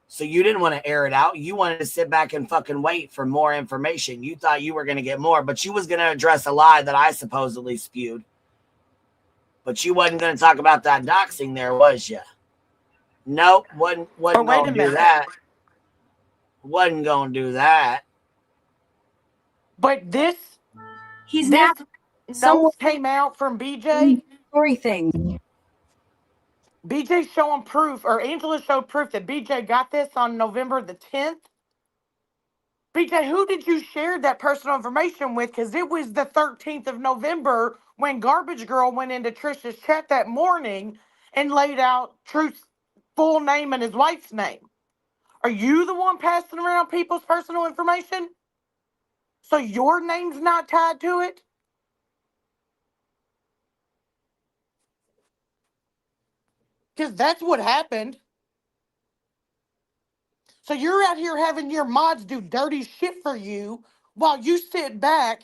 So you didn't want to air it out. You wanted to sit back and fucking wait for more information. You thought you were going to get more, but you was going to address a lie that I supposedly spewed. But you wasn't going to talk about that doxing there, was you? Nope, wasn't going to do that. Wasn't going to do that. But this... He's not. notes came out from BJ. Story thing. BJ showing proof, or Angela showed proof that BJ got this on November the 10th. BJ, who did you share that personal information with? Because it was the 13th of November when Garbage Girl went into Trisha's chat that morning and laid out Truth's full name and his wife's name. Are you the one passing around people's personal information? So your name's not tied to it? Because that's what happened. So you're out here having your mods do dirty shit for you while you sit back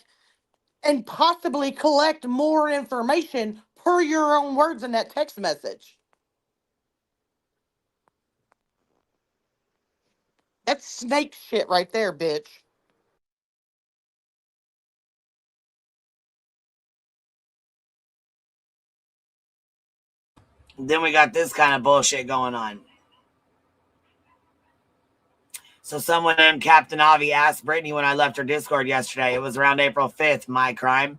and possibly collect more information per your own words in that text message. That's snake shit right there, bitch. Then we got this kind of bullshit going on. So someone named Captain Avi asked Brittany when I left her Discord yesterday. It was around April 5th, my crime.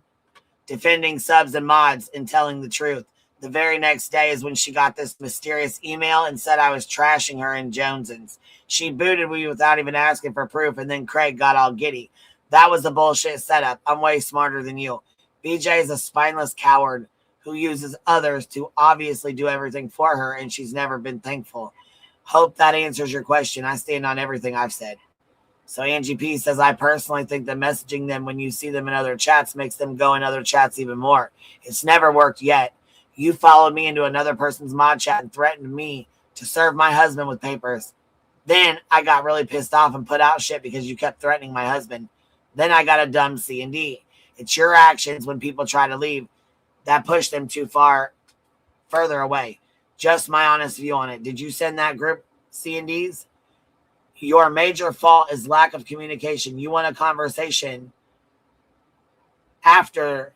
Defending subs and mods and telling the truth. The very next day is when she got this mysterious email and said I was trashing her in Jones's. She booted me without even asking for proof, and then Craig got all giddy. That was a bullshit setup. I'm way smarter than you. BJ is a spineless coward who uses others to obviously do everything for her, and she's never been thankful. Hope that answers your question. I stand on everything I've said. So Angie P says, I personally think that messaging them when you see them in other chats makes them go in other chats even more. It's never worked yet. You followed me into another person's mod chat and threatened me to serve my husband with papers. Then I got really pissed off and put out shit because you kept threatening my husband. Then I got a dumb C&D. It's your actions when people try to leave that push them too further away. Just my honest view on it. Did you send that group C&Ds? Your major fault is lack of communication. You want a conversation after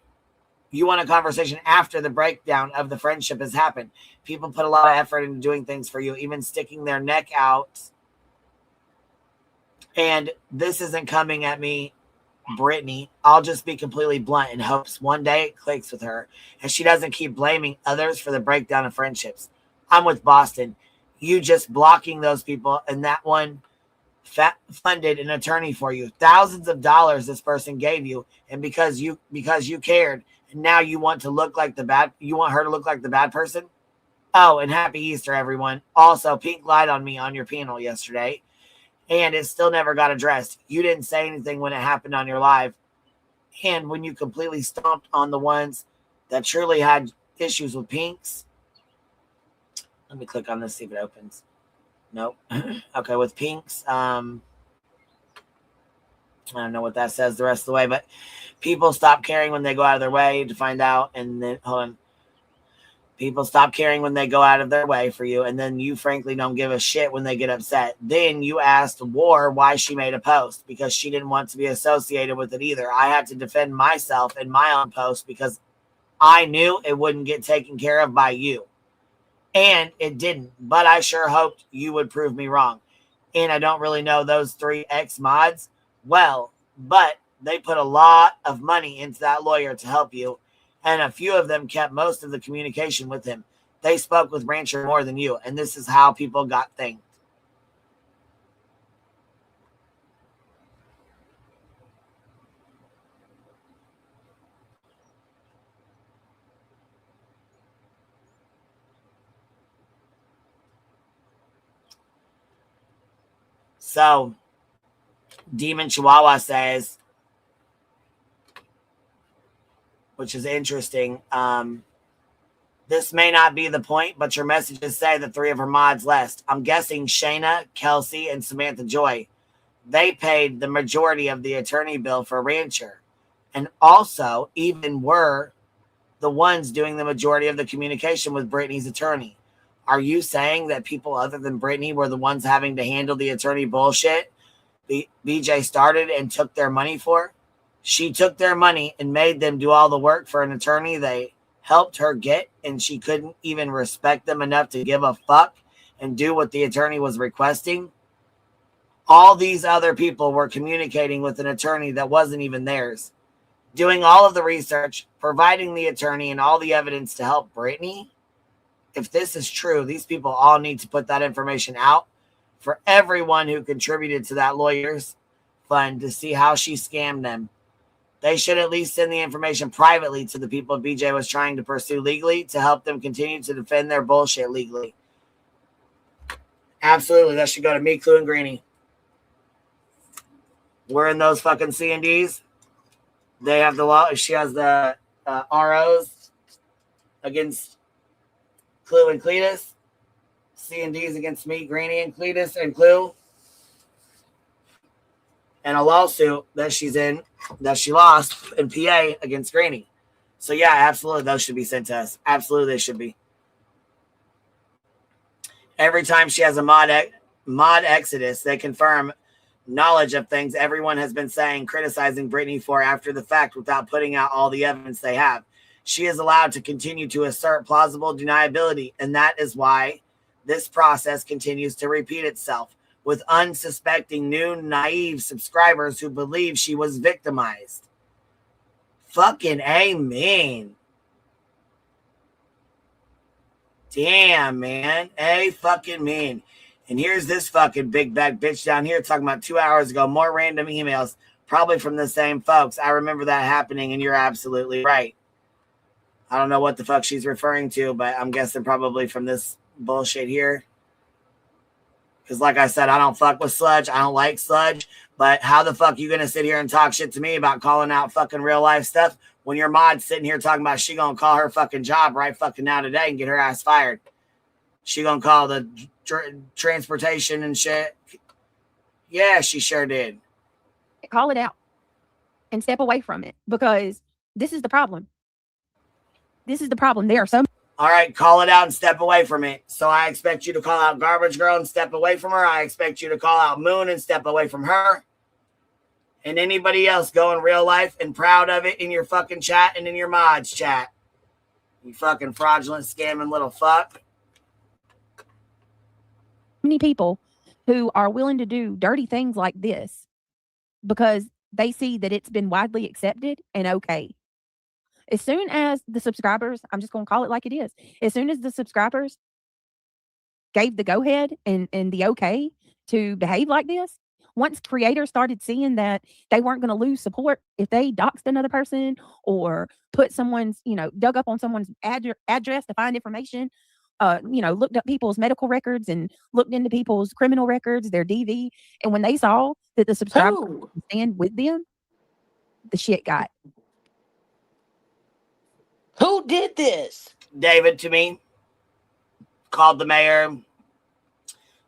the breakdown of the friendship has happened. People put a lot of effort into doing things for you, even sticking their neck out. And this isn't coming at me, Brittany. I'll just be completely blunt in hopes one day it clicks with her and she doesn't keep blaming others for the breakdown of friendships. I'm with Boston. You just blocking those people, and that one funded an attorney for you. Thousands of dollars this person gave you, and because you cared, and now you want her to look like the bad person. Oh, and happy Easter, everyone. Also, pink light on me on your panel yesterday, and it still never got addressed. You didn't say anything when it happened on your live, and when you completely stomped on the ones that truly had issues with pinks. Let me click on this, see if it opens. Nope. Okay, with pinks, I don't know what that says the rest of the way, but people stop caring when they go out of their way to find out, and then, hold on. People stop caring when they go out of their way for you, and then you frankly don't give a shit when they get upset. Then you asked War why she made a post, because she didn't want to be associated with it either. I had to defend myself in my own post because I knew it wouldn't get taken care of by you. And it didn't, but I sure hoped you would prove me wrong. And I don't really know those 3 ex-mods well, but they put a lot of money into that lawyer to help you, and a few of them kept most of the communication with him. They spoke with Rancher more than you, and this is how people got thanked. So, Demon Chihuahua says, which is interesting, this may not be the point, but your messages say the 3 of her mods left. I'm guessing Shayna, Kelsey, and Samantha Joy. They paid the majority of the attorney bill for Rancher, and also even were the ones doing the majority of the communication with Brittany's attorney. Are you saying that people other than Brittany were the ones having to handle the attorney bullshit BJ started and took their money for? She took their money and made them do all the work for an attorney they helped her get, and she couldn't even respect them enough to give a fuck and do what the attorney was requesting. All these other people were communicating with an attorney that wasn't even theirs. doing all of the research, providing the attorney and all the evidence to help Brittany. If this is true, these people all need to put that information out for everyone who contributed to that lawyer's fund to see how she scammed them. They should at least send the information privately to the people BJ was trying to pursue legally to help them continue to defend their bullshit legally. Absolutely. That should go to me, Clue, and Greenie. We're in those fucking C&Ds. They have the law. She has the ROs against Clue and Cletus. C&Ds against me, Greenie, and Cletus, and Clue. And a lawsuit that she's in, that she lost in PA against Greenie. So, yeah, absolutely, those should be sent to us. Absolutely, they should be. Every time she has a mod exodus, they confirm knowledge of things everyone has been saying, criticizing Brittany for after the fact without putting out all the evidence they have. She is allowed to continue to assert plausible deniability, and that is why this process continues to repeat itself with unsuspecting new naive subscribers who believe she was victimized. Fucking amen. Damn, man. Fucking man. And here's this fucking big bag bitch down here talking about 2 hours ago, more random emails, probably from the same folks. I remember that happening, and you're absolutely right. I don't know what the fuck she's referring to, but I'm guessing probably from this bullshit here. Because like I said, I don't fuck with sludge. I don't like sludge. But how the fuck you going to sit here and talk shit to me about calling out fucking real life stuff when your mod's sitting here talking about she going to call her fucking job right fucking now today and get her ass fired? She going to call the transportation and shit? Yeah, she sure did. Call it out and step away from it, because this is the problem. This is the problem. There are so. All right, call it out and step away from it. So I expect you to call out Garbage Girl and step away from her. I expect you to call out Moon and step away from her. And anybody else going real life and proud of it in your fucking chat and in your mods chat. You fucking fraudulent, scamming little fuck. Many people who are willing to do dirty things like this because they see that it's been widely accepted and okay. As soon as the subscribers, I'm just going to call it like it is. As soon as the subscribers gave the go ahead and the okay to behave like this, once creators started seeing that they weren't going to lose support if they doxed another person or put someone's, dug up on someone's address to find information, looked up people's medical records and looked into people's criminal records, their DV. And when they saw that the subscribers stand with them, the shit got. Who did this? David to me. Called the mayor.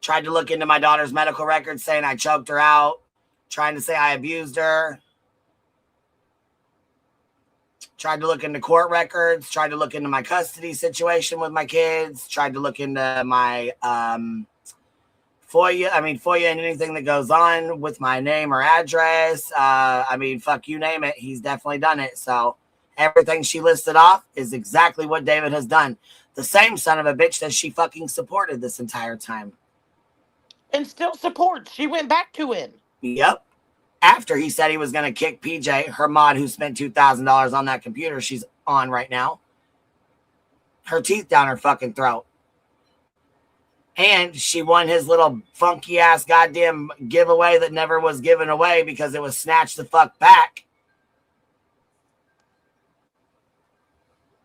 Tried to look into my daughter's medical records, saying I choked her out. Trying to say I abused her. Tried to look into court records. Tried to look into my custody situation with my kids. Tried to look into my FOIA and anything that goes on with my name or address. Fuck you name it. He's definitely done it. So everything she listed off is exactly what David has done. The same son of a bitch that she fucking supported this entire time. And still supports. She went back to him. Yep. After he said he was going to kick PJ, her mod who spent $2,000 on that computer she's on right now, her teeth down her fucking throat. And she won his little funky ass goddamn giveaway that never was given away because it was snatched the fuck back.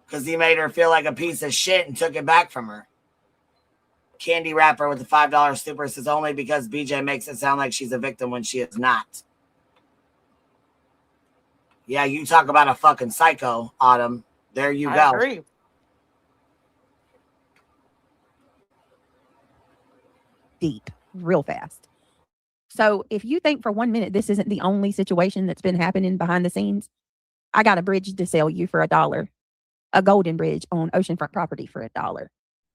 Because he made her feel like a piece of shit and took it back from her. Candy wrapper with the $5 super says only because BJ makes it sound like she's a victim when she is not. Yeah, you talk about a fucking psycho, Autumn. There you go. I agree. Deep, real fast. So if you think for 1 minute this isn't the only situation that's been happening behind the scenes, I got a bridge to sell you for $1. A golden bridge on oceanfront property for $1.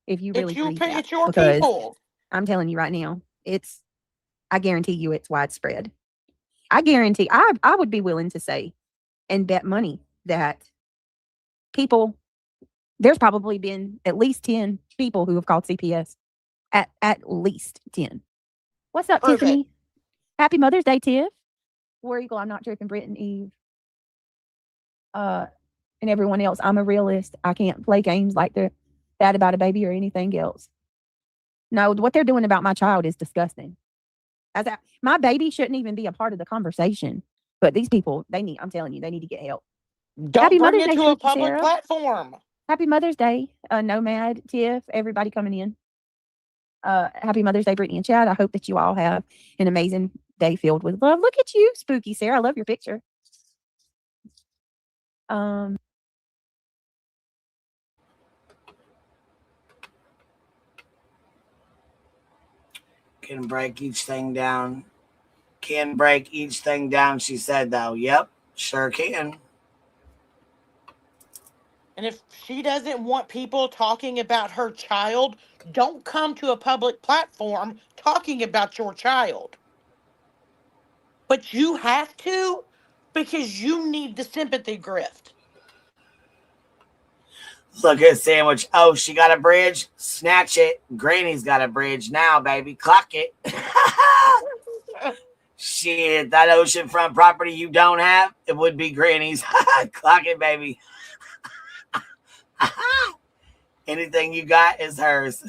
If you really it's your people. I'm telling you right now, I guarantee you it's widespread. I guarantee I would be willing to say and bet money that there's probably been at least 10 people who have called CPS. At least 10. What's up, Perfect. Tiffany? Happy Mother's Day, Tiff. War Eagle, I'm not tripping, Britt and Eve. And everyone else. I'm a realist. I can't play games like that about a baby or anything else. No, what they're doing about my child is disgusting. My baby shouldn't even be a part of the conversation. But these people, I'm telling you, they need to get help. Don't Happy bring Mother's it Day, to a Spooky public Sarah. platform. Happy Mother's Day, Nomad, Tiff, everybody coming in. Happy Mother's Day, Brittany and Chad. I hope that you all have an amazing day filled with love. Look at you, Spooky Sarah. I love your picture. Can break each thing down. Can break each thing down, she said, though. Yep, sure can. And if she doesn't want people talking about her child, don't come to a public platform talking about your child. But you have to, because you need the sympathy grift. Look at sandwich. Oh, she got a bridge. Snatch it. Granny's got a bridge now, baby. Clock it. Shit, that oceanfront property you don't have, it would be Granny's. Clock it, baby. Anything you got is hers.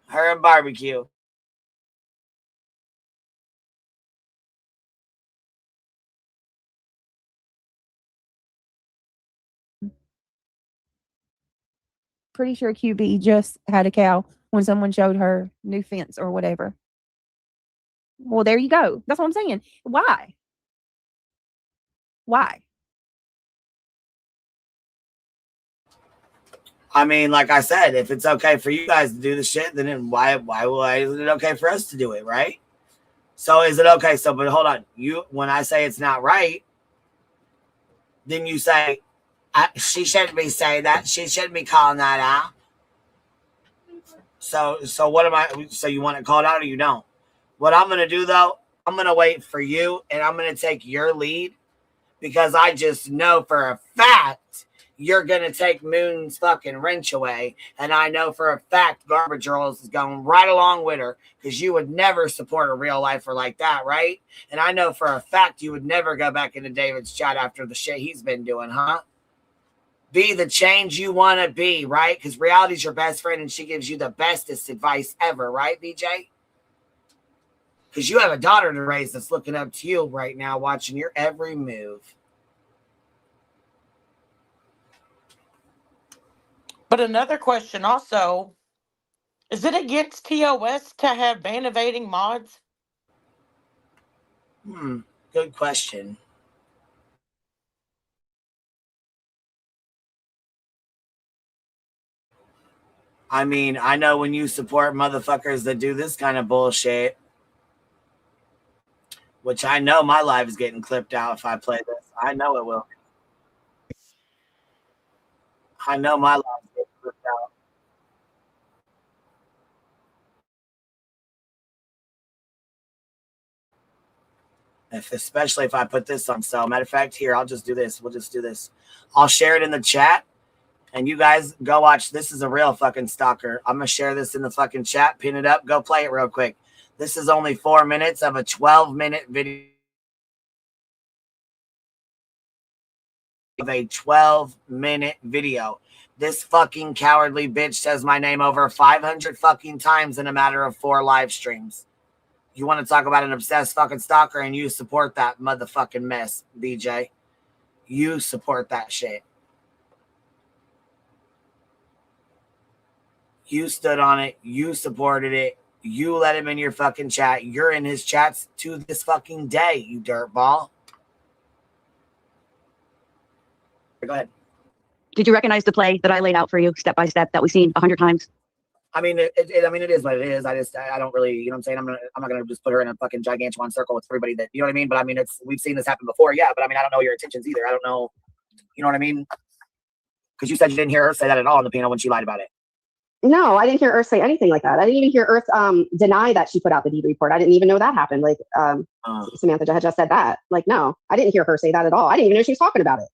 Her and barbecue. Pretty sure QB just had a cow when someone showed her new fence or whatever. Well, there you go. That's what I'm saying. Why? I mean, like I said, if it's okay for you guys to do the shit, then why isn't it okay for us to do it, right? So is it okay? So, but hold on. When I say it's not right, then you say, she shouldn't be saying that. She shouldn't be calling that out. So what am I? So you want it called out or you don't? What I'm going to do, though, I'm going to wait for you and I'm going to take your lead because I just know for a fact you're going to take Moon's fucking wrench away. And I know for a fact Garbage Girls is going right along with her because you would never support a real lifer like that, right? And I know for a fact you would never go back into David's chat after the shit he's been doing, huh? Be the change you want to be, right? Because reality's your best friend and she gives you the bestest advice ever, right, BJ? Because you have a daughter to raise that's looking up to you right now, watching your every move. But another question also, is it against TOS to have ban evading mods? Good question. I mean, I know when you support motherfuckers that do this kind of bullshit, which I know my live is getting clipped out if I play this. I know it will. I know my live is getting clipped out. Especially if I put this on sale. Matter of fact, here, I'll just do this. We'll just do this. I'll share it in the chat. And you guys go watch. This is a real fucking stalker. I'm going to share this in the fucking chat. Pin it up. Go play it real quick. This is only 4 minutes of a 12-minute video. Of a 12-minute video. This fucking cowardly bitch says my name over 500 fucking times in a matter of 4 live streams. You want to talk about an obsessed fucking stalker and you support that motherfucking mess, BJ. You support that shit. You stood on it. You supported it. You let him in your fucking chat. You're in his chats to this fucking day, you dirtball. Go ahead. Did you recognize the play that I laid out for you step by step that we've seen 100 times? I mean, it is what it is. I don't really, you know what I'm saying? I'm not gonna just put her in a fucking gigantuan circle with everybody that, you know what I mean? But I mean, we've seen this happen before, yeah. But I mean, I don't know your intentions either. I don't know, you know what I mean? Because you said you didn't hear her say that at all on the panel when she lied about it. No, I didn't hear Earth say anything like that. I didn't even hear Earth deny that she put out the deed report. I didn't even know that happened. Like Samantha had just said that. Like, no, I didn't hear her say that at all. I didn't even know she was talking about it.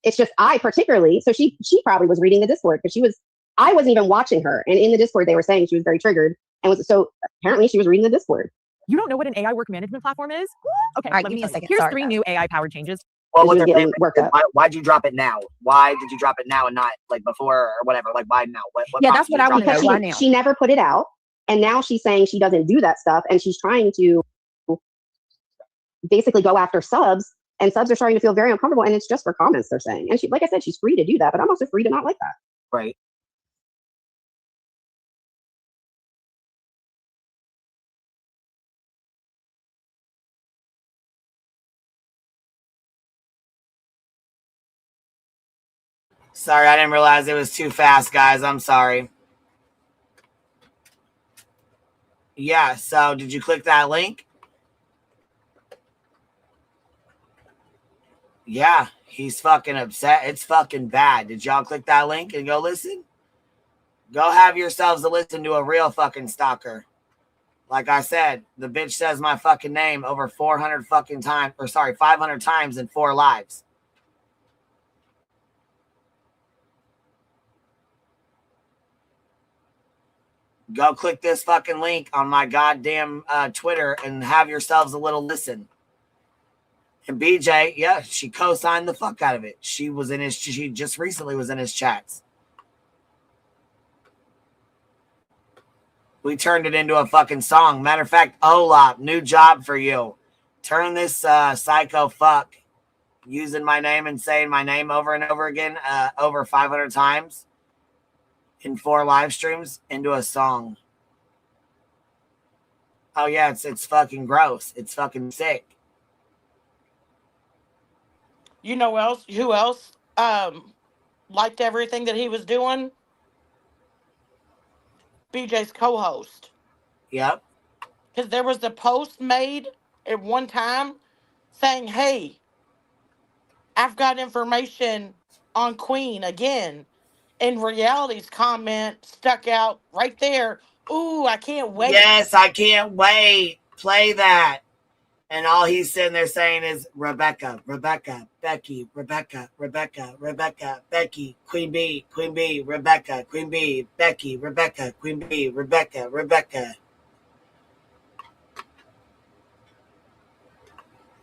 It's just I particularly. So she probably was reading the Discord because I wasn't even watching her. And in the Discord, they were saying she was very triggered. So apparently she was reading the Discord. You don't know what an AI work management platform is? Okay, all right, give me a second. Here's Sorry, 3 new AI powered changes. What and was she was her getting favorite? worked up. Why'd you drop it now? Why did you drop it now and not like before or whatever? Like why now? What Yeah, that's what I want to know. Because Why now? she never put it out, and now she's saying she doesn't do that stuff, and she's trying to basically go after subs, and subs are starting to feel very uncomfortable, and it's just for comments they're saying. And she, like I said, she's free to do that, but I'm also free to not like that. Right. Sorry, I didn't realize it was too fast, guys. I'm sorry. Yeah, so did you click that link? Yeah, he's fucking upset. It's fucking bad. Did y'all click that link and go listen? Go have yourselves a listen to a real fucking stalker. Like I said, the bitch says my fucking name over 400 fucking times, or sorry, 500 times in 4 lives. Go click this fucking link on my goddamn Twitter and have yourselves a little listen. And BJ, yeah, she co-signed the fuck out of it. She just recently was in his chats. We turned it into a fucking song. Matter of fact, Olap, new job for you. Turn this psycho fuck using my name and saying my name over and over again over 500 times in 4 live streams into a song. Oh yeah, it's fucking gross. It's fucking sick. You know who else liked everything that he was doing? BJ's co-host. Yep. Because there was a post made at one time saying, hey, I've got information on Queen again. And Reality's comment stuck out right there. Ooh, I can't wait. Yes, I can't wait. Play that. And all he's sitting there saying is Rebecca, Rebecca, Becky, Rebecca, Rebecca, Rebecca, Becky, Queen B, Rebecca, Queen B, Becky, Rebecca, Queen B, Rebecca, Rebecca.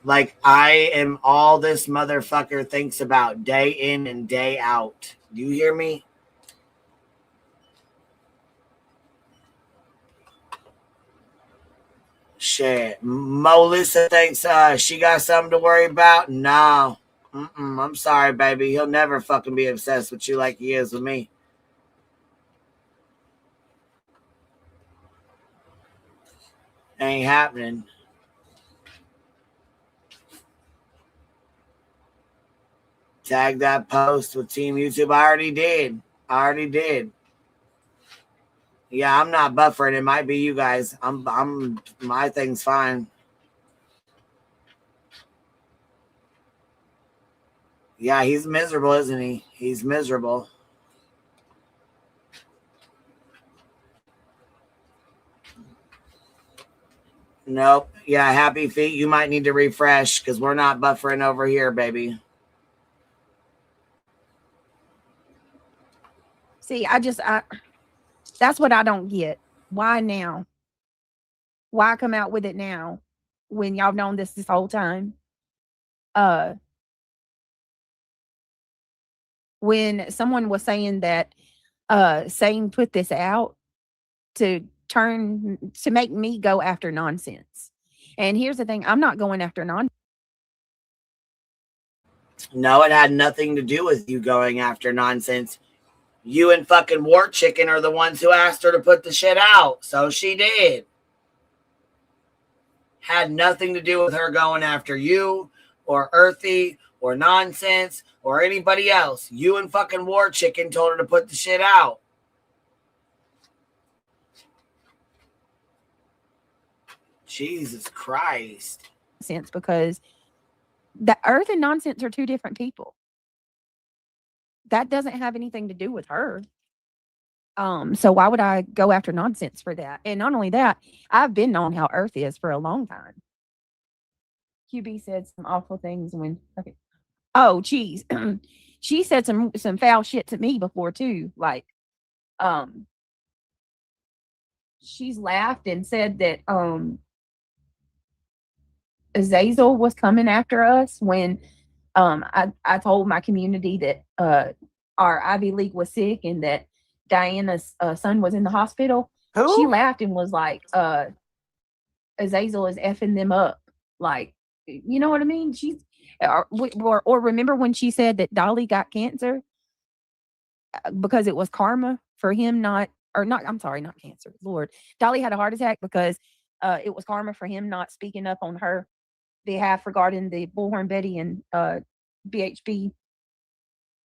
Like I am all this motherfucker thinks about day in and day out. Do you hear me? Shit. Melissa thinks she got something to worry about. No. I'm sorry, baby. He'll never fucking be obsessed with you like he is with me. Ain't happening. Tag that post with Team YouTube. I already did. Yeah, I'm not buffering. It might be you guys. My thing's fine. Yeah, he's miserable, isn't he? He's miserable. Nope. Yeah, Happy Feet, you might need to refresh because we're not buffering over here, baby. See, that's what I don't get. Why now? Why come out with it now when y'all known this whole time? When someone was saying that Sane put this out to make me go after nonsense. And here's the thing, I'm not going after nonsense. No, it had nothing to do with you going after nonsense. You and fucking War Chicken are the ones who asked her to put the shit out. So she did. Had nothing to do with her going after you or Earthy or nonsense or anybody else. You and fucking War Chicken told her to put the shit out. Jesus Christ. Sense, because the Earth and nonsense are 2 different people. That doesn't have anything to do with her. So why would I go after nonsense for that? And not only that, I've been knowing how Earth is for a long time. QB said some awful things when okay. Oh, geez. She said some foul shit to me before too. Like, she's laughed and said that Azazel was coming after us when I told my community that our Ivy League was sick and that Diana's son was in the hospital. Who? She laughed and was like, Azazel is effing them up. Like, you know what I mean? She's or remember when she said that Dolly got cancer because it was karma for him not cancer. Lord, Dolly had a heart attack because it was karma for him not speaking up on her behalf regarding the Bullhorn Betty and BHB.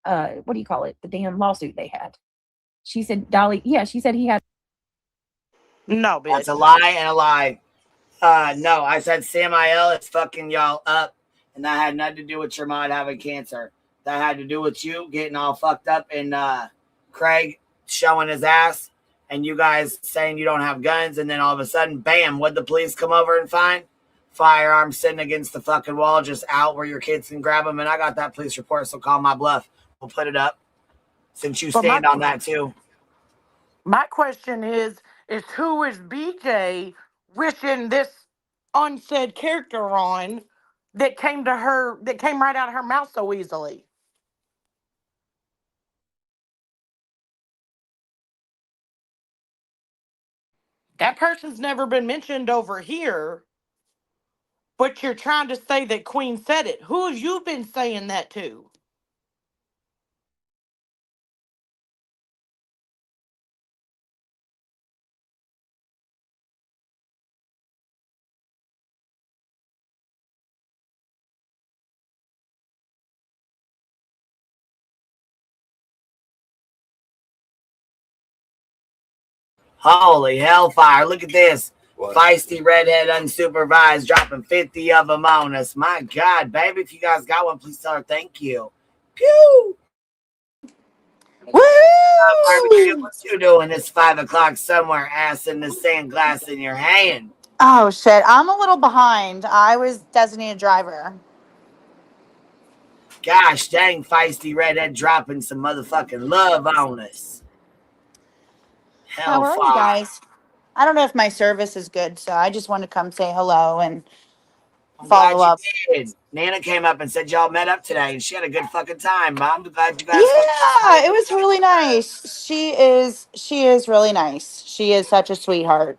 What do you call it? The damn lawsuit they had. She said Dolly. Yeah, she said he had. No, bitch. That's a lie and a lie. No, I said Samael is fucking y'all up, and that had nothing to do with your mom having cancer. That had to do with you getting all fucked up and Craig showing his ass, and you guys saying you don't have guns, and then all of a sudden, bam, what'd the police come over and find? Firearms sitting against the fucking wall, just out where your kids can grab them, and I got that police report, so call my bluff. We'll put it up, since you stand on that too. My question is who is BJ wishing this unsaid character on that came right out of her mouth so easily? That person's never been mentioned over here, but you're trying to say that Queen said it. Who have you been saying that to? Holy hellfire, look at this. What? Feisty redhead unsupervised dropping 50 of them on us. My God, baby, if you guys got one, please tell her thank you. Pew! Woo! What you doing this 5 o'clock somewhere, ass in the sand, glass in your hand? Oh shit, I'm a little behind. I was designated driver. Gosh dang, feisty redhead dropping some motherfucking love on us. How are you guys? I don't know if my service is good, so I just want to come say hello and follow up. Did. Nana came up and said y'all met up today, and she had a good fucking time. I'm glad you guys. Yeah, it was really nice. She is really nice. She is such a sweetheart.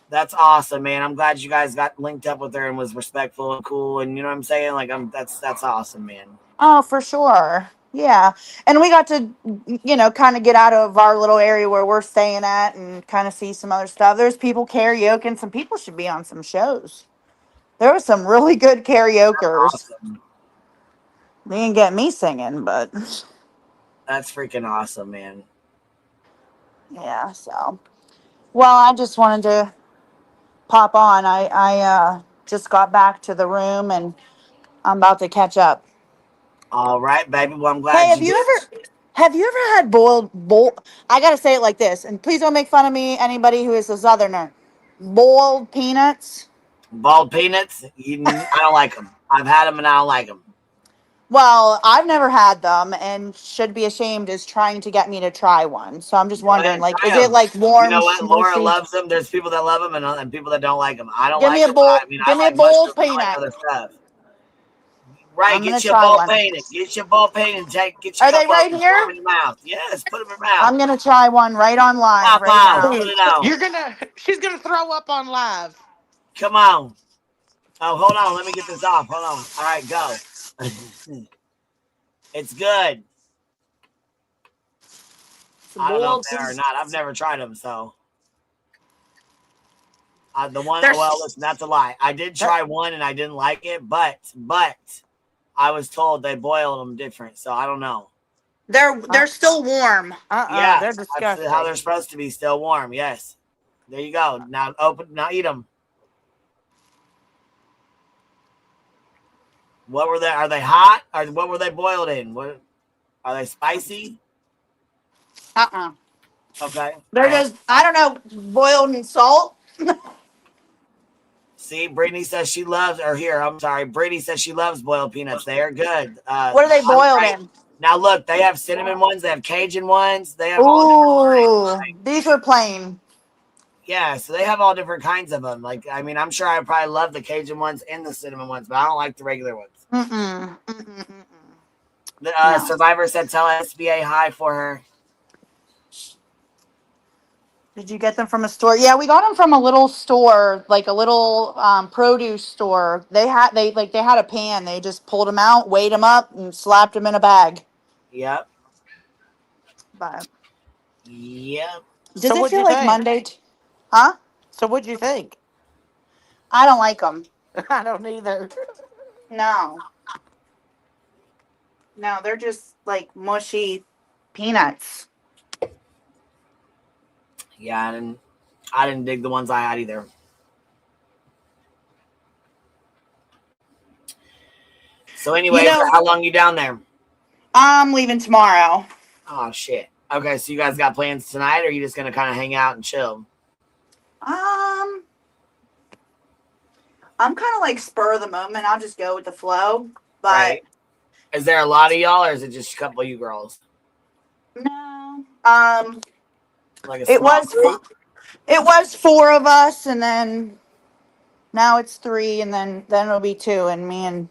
That's awesome, man. I'm glad you guys got linked up with her and was respectful and cool, and you know what I'm saying? Like, that's awesome, man. Oh, for sure. Yeah. And we got to, kind of get out of our little area where we're staying at and kind of see some other stuff. There's people karaoke, and some people should be on some shows. There was some really good karaokers. Awesome. They didn't get me singing, but that's freaking awesome, man. Yeah, so well, I just wanted to pop on. I just got back to the room and I'm about to catch up. All right, baby. Well, I'm glad. Hey, have you ever had boiled? I gotta say it like this, and please don't make fun of me. Anybody who is a Southerner, boiled peanuts. Boiled peanuts? I don't like them. I've had them and I don't like them. Well, I've never had them, and should be ashamed is trying to get me to try one. So I'm just wondering, like, is it like warm? You know what? Laura loves them. There's people that love them and people that don't like them. I don't like them. Give me a bowl of peanut. Other stuff. Right, get your bowl painted. Get your bowl painted and get your Are they right here? In your mouth. Yes, put them in your mouth. I'm gonna try one right on live. Right now. Put it on. She's gonna throw up on live. Come on. Oh, hold on. Let me get this off. Hold on. All right, go. It's good. I don't know if they are or not. I've never tried them, so. The one, well, listen, that's a lie. I did try one and I didn't like it, but I was told they boiled them different, so I don't know. They're still warm. Yeah, they're disgusting. That's how they're supposed to be, still warm. Yes. There you go. Now eat them. What were they? Are they hot? Or what were they boiled in? What are they spicy? Okay. They're just, I don't know, boiled in salt. See, Brittany says she loves, Brittany says she loves boiled peanuts. They are good. What are they boiled in? Now look, they have cinnamon ones, they have Cajun ones, they have these are plain. Yeah, so they have all different kinds of them. Like, I mean, I'm sure I probably love the Cajun ones and the cinnamon ones, but I don't like the regular ones. The Survivor said tell SBA hi for her. Did you get them from a store? Yeah, we got them from a little store, like a little produce store. They had a pan. They just pulled them out, weighed them up, and slapped them in a bag. Yep. But yep. Does it feel like Monday? Huh? So what'd you think? I don't like them. I don't either. No. No, they're just like mushy peanuts. Yeah, I didn't dig the ones I had either. So anyway, how long you down there? I'm leaving tomorrow. Oh shit. Okay, so you guys got plans tonight, or are you just gonna kind of hang out and chill? I'm kind of like spur of the moment. I'll just go with the flow. But right. Is there a lot of y'all, or is it just a couple of you girls? No. Like it was 4 of us, and then now it's 3, and then it'll be 2, and me and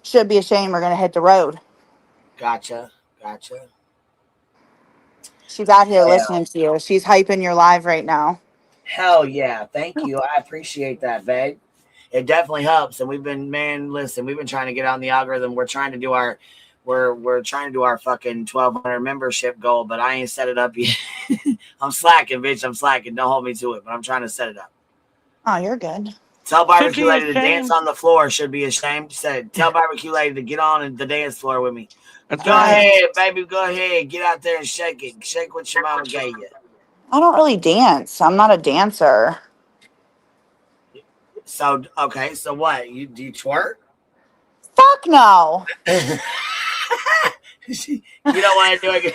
Should Be Ashamed are gonna hit the road. Gotcha. She's out here listening to you. She's hyping your live right now. Hell yeah. Thank you. I appreciate that, babe. It definitely helps. And we've been trying to get on the algorithm. We're trying to do our fucking 1,200 membership goal, but I ain't set it up yet. I'm slacking, bitch. I'm slacking. Don't hold me to it, but I'm trying to set it up. Oh, you're good. Tell Barbecue Lady to dance on the floor. Should be ashamed. Tell Barbecue Lady to get on the dance floor with me. Go ahead, baby. Go ahead. Get out there and shake it. Shake what your mama gave you. I don't really dance. I'm not a dancer. So, okay. So what? Do you twerk? Fuck no. You don't want to do it.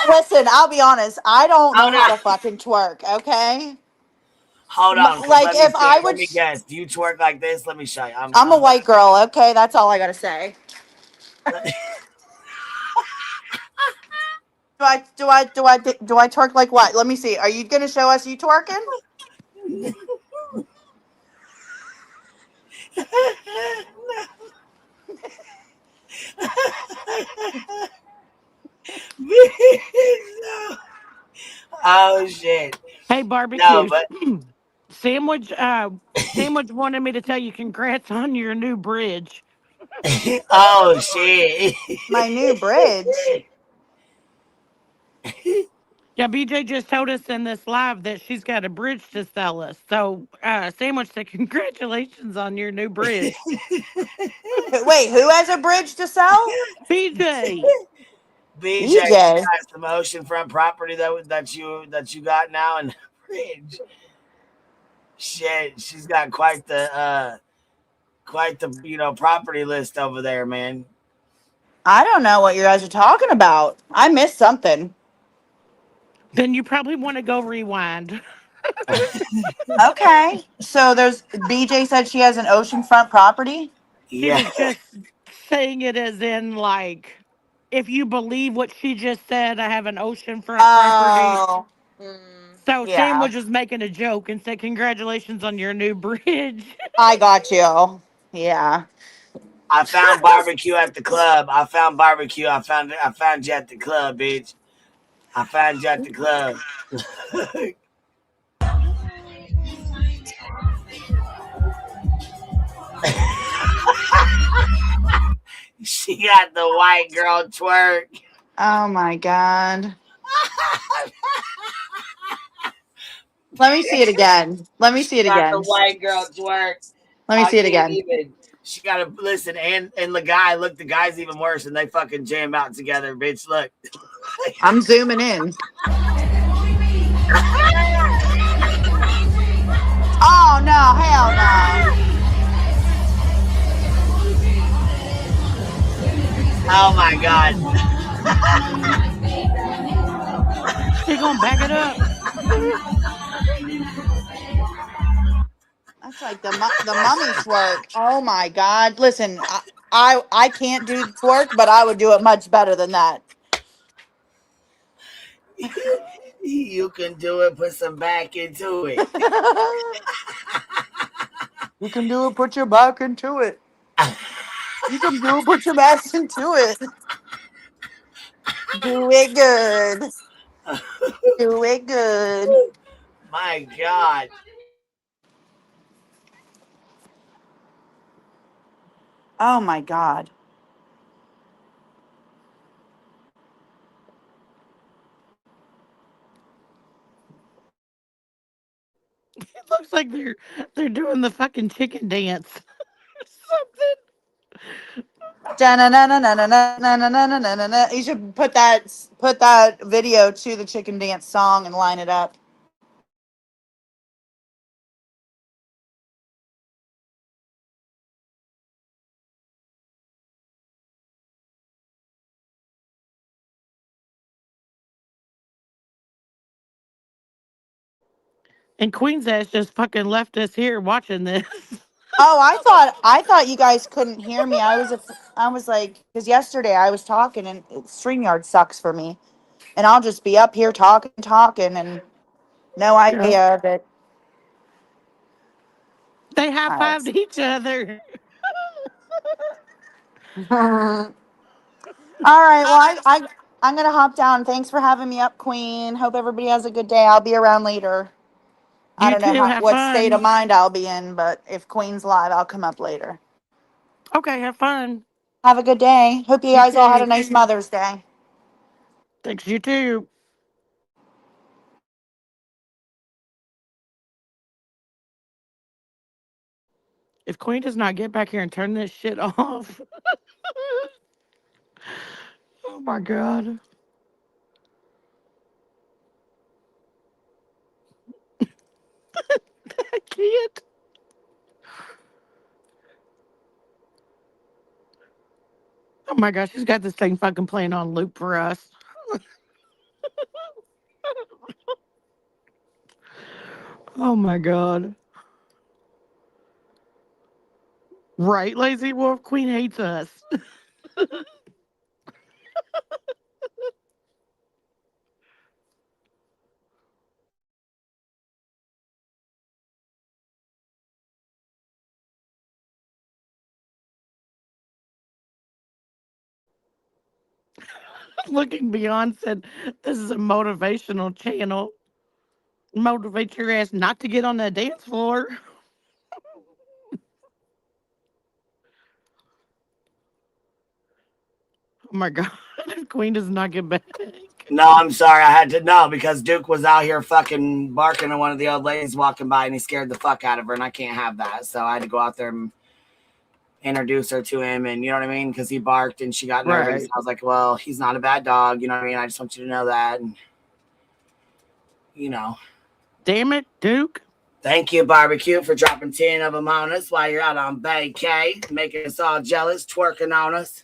Listen, I'll be honest. I don't know how to fucking twerk, okay? Hold on. Like, if I would... Let me guess. Do you twerk like this? Let me show you. I'm a white girl, okay? That's all I gotta say. Do I twerk like what? Let me see. Are you gonna show us you twerking? Oh shit. Hey, Barbecue. No, but Sandwich wanted me to tell you congrats on your new bridge. Oh shit. My new bridge. Yeah, BJ just told us in this live that she's got a bridge to sell us. So, Sandwich said, congratulations on your new bridge. Wait, who has a bridge to sell? BJ. BJ has some oceanfront property that you got now in the bridge. Shit, she's got quite the property list over there, man. I don't know what you guys are talking about. I missed something. Then you probably want to go rewind. Okay. So BJ said she has an oceanfront property? She was just saying it as in, like, if you believe what she just said, I have an oceanfront property. So yeah. Sandwich was making a joke and said, congratulations on your new bridge. I got you. Yeah. I found Barbecue at the club. I found Barbecue. I found you at the club, bitch. I found you at the club. She got the white girl twerk. Oh my God. Let me see it again. Let me see it again. The white girl twerk. Let me see it again. She got to listen, and the guy's even worse, and they fucking jam out together, bitch. Look. I'm zooming in. Oh no, hell no. Oh my God. She gonna back it up. That's like the mummy twerk. Oh my God. Listen, I can't do twerk, but I would do it much better than that. You can do it. Put some back into it. You can do it. Put your back into it. You can do it. Put your ass into it. Do it good. Do it good. My God. Oh my God. It looks like they're doing the fucking chicken dance. Da-na-na-na-na-na-na-na-na-na-na-na. You should put that video to the chicken dance song and line it up. And Queen's ass just fucking left us here watching this. Oh, I thought you guys couldn't hear me. I was like, because yesterday I was talking and Streamyard sucks for me, and I'll just be up here talking, and no idea of it. They high-fived each other. All right, well, I'm gonna hop down. Thanks for having me up, Queen. Hope everybody has a good day. I'll be around later. I You don't know too, have what state of fun. mind I'll be in, but if Queen's live, I'll come up later. Okay, have fun. Have a good day. Hope you guys all had a nice Mother's Day. Thanks, you too. If Queen does not get back here and turn this shit off. Oh my God. I can't. Oh my gosh, she's got this thing fucking playing on loop for us. Oh my God. Right, Lazy Wolf? Queen hates us. Looking Beyond said, this is a motivational channel. Motivate your ass not to get on the dance floor. Oh my God. Queen does not get back. No, I'm sorry. I had to know because Duke was out here fucking barking at one of the old ladies walking by and he scared the fuck out of her, and I can't have that. So I had to go out there and introduce her to him, and you know what I mean? Because he barked and she got nervous. Right. I was like, well, he's not a bad dog. You know what I mean? I just want you to know that. And, you know. Damn it, Duke. Thank you, Barbecue, for dropping 10 of them on us while you're out on vacay, making us all jealous, twerking on us.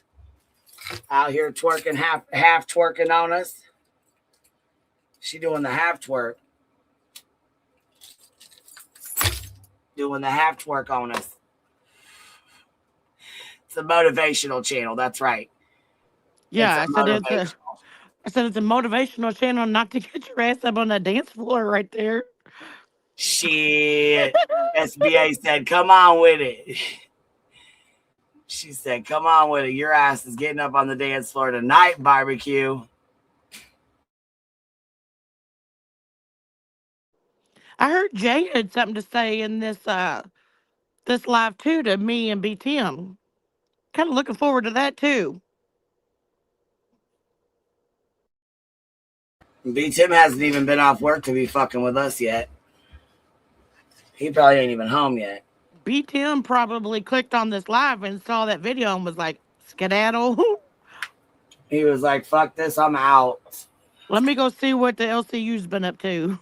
Out here twerking, half twerking on us. She doing the half twerk. Doing the half twerk on us. It's a motivational channel. That's right. Yeah, I said it's a motivational channel not to get your ass up on the dance floor right there. Shit. SBA said, come on with it. She said, come on with it. Your ass is getting up on the dance floor tonight, Barbecue. I heard Jay had something to say in this live too to me and B Tim. Kind of looking forward to that too. B Tim hasn't even been off work to be fucking with us yet. He probably ain't even home yet. B Tim probably clicked on this live and saw that video and was like, skedaddle. He was like, fuck this, I'm out. Let me go see what the LCU's been up to.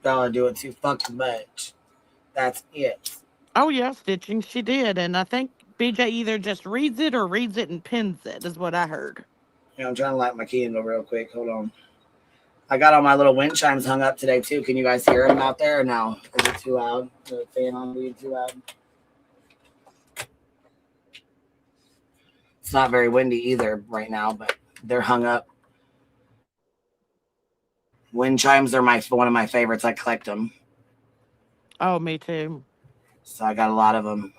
Y'all do it too fucking much. That's it. Oh yeah, stitching. She did. And I think BJ either just reads it or reads it and pins it, is what I heard. Yeah, I'm trying to light my candle real quick. Hold on. I got all my little wind chimes hung up today too. Can you guys hear them out there or no? Is it too loud? The fan on being too loud? It's not very windy either right now, but they're hung up. Wind chimes are one of my favorites. I collect them. Oh, me too. So I got a lot of them.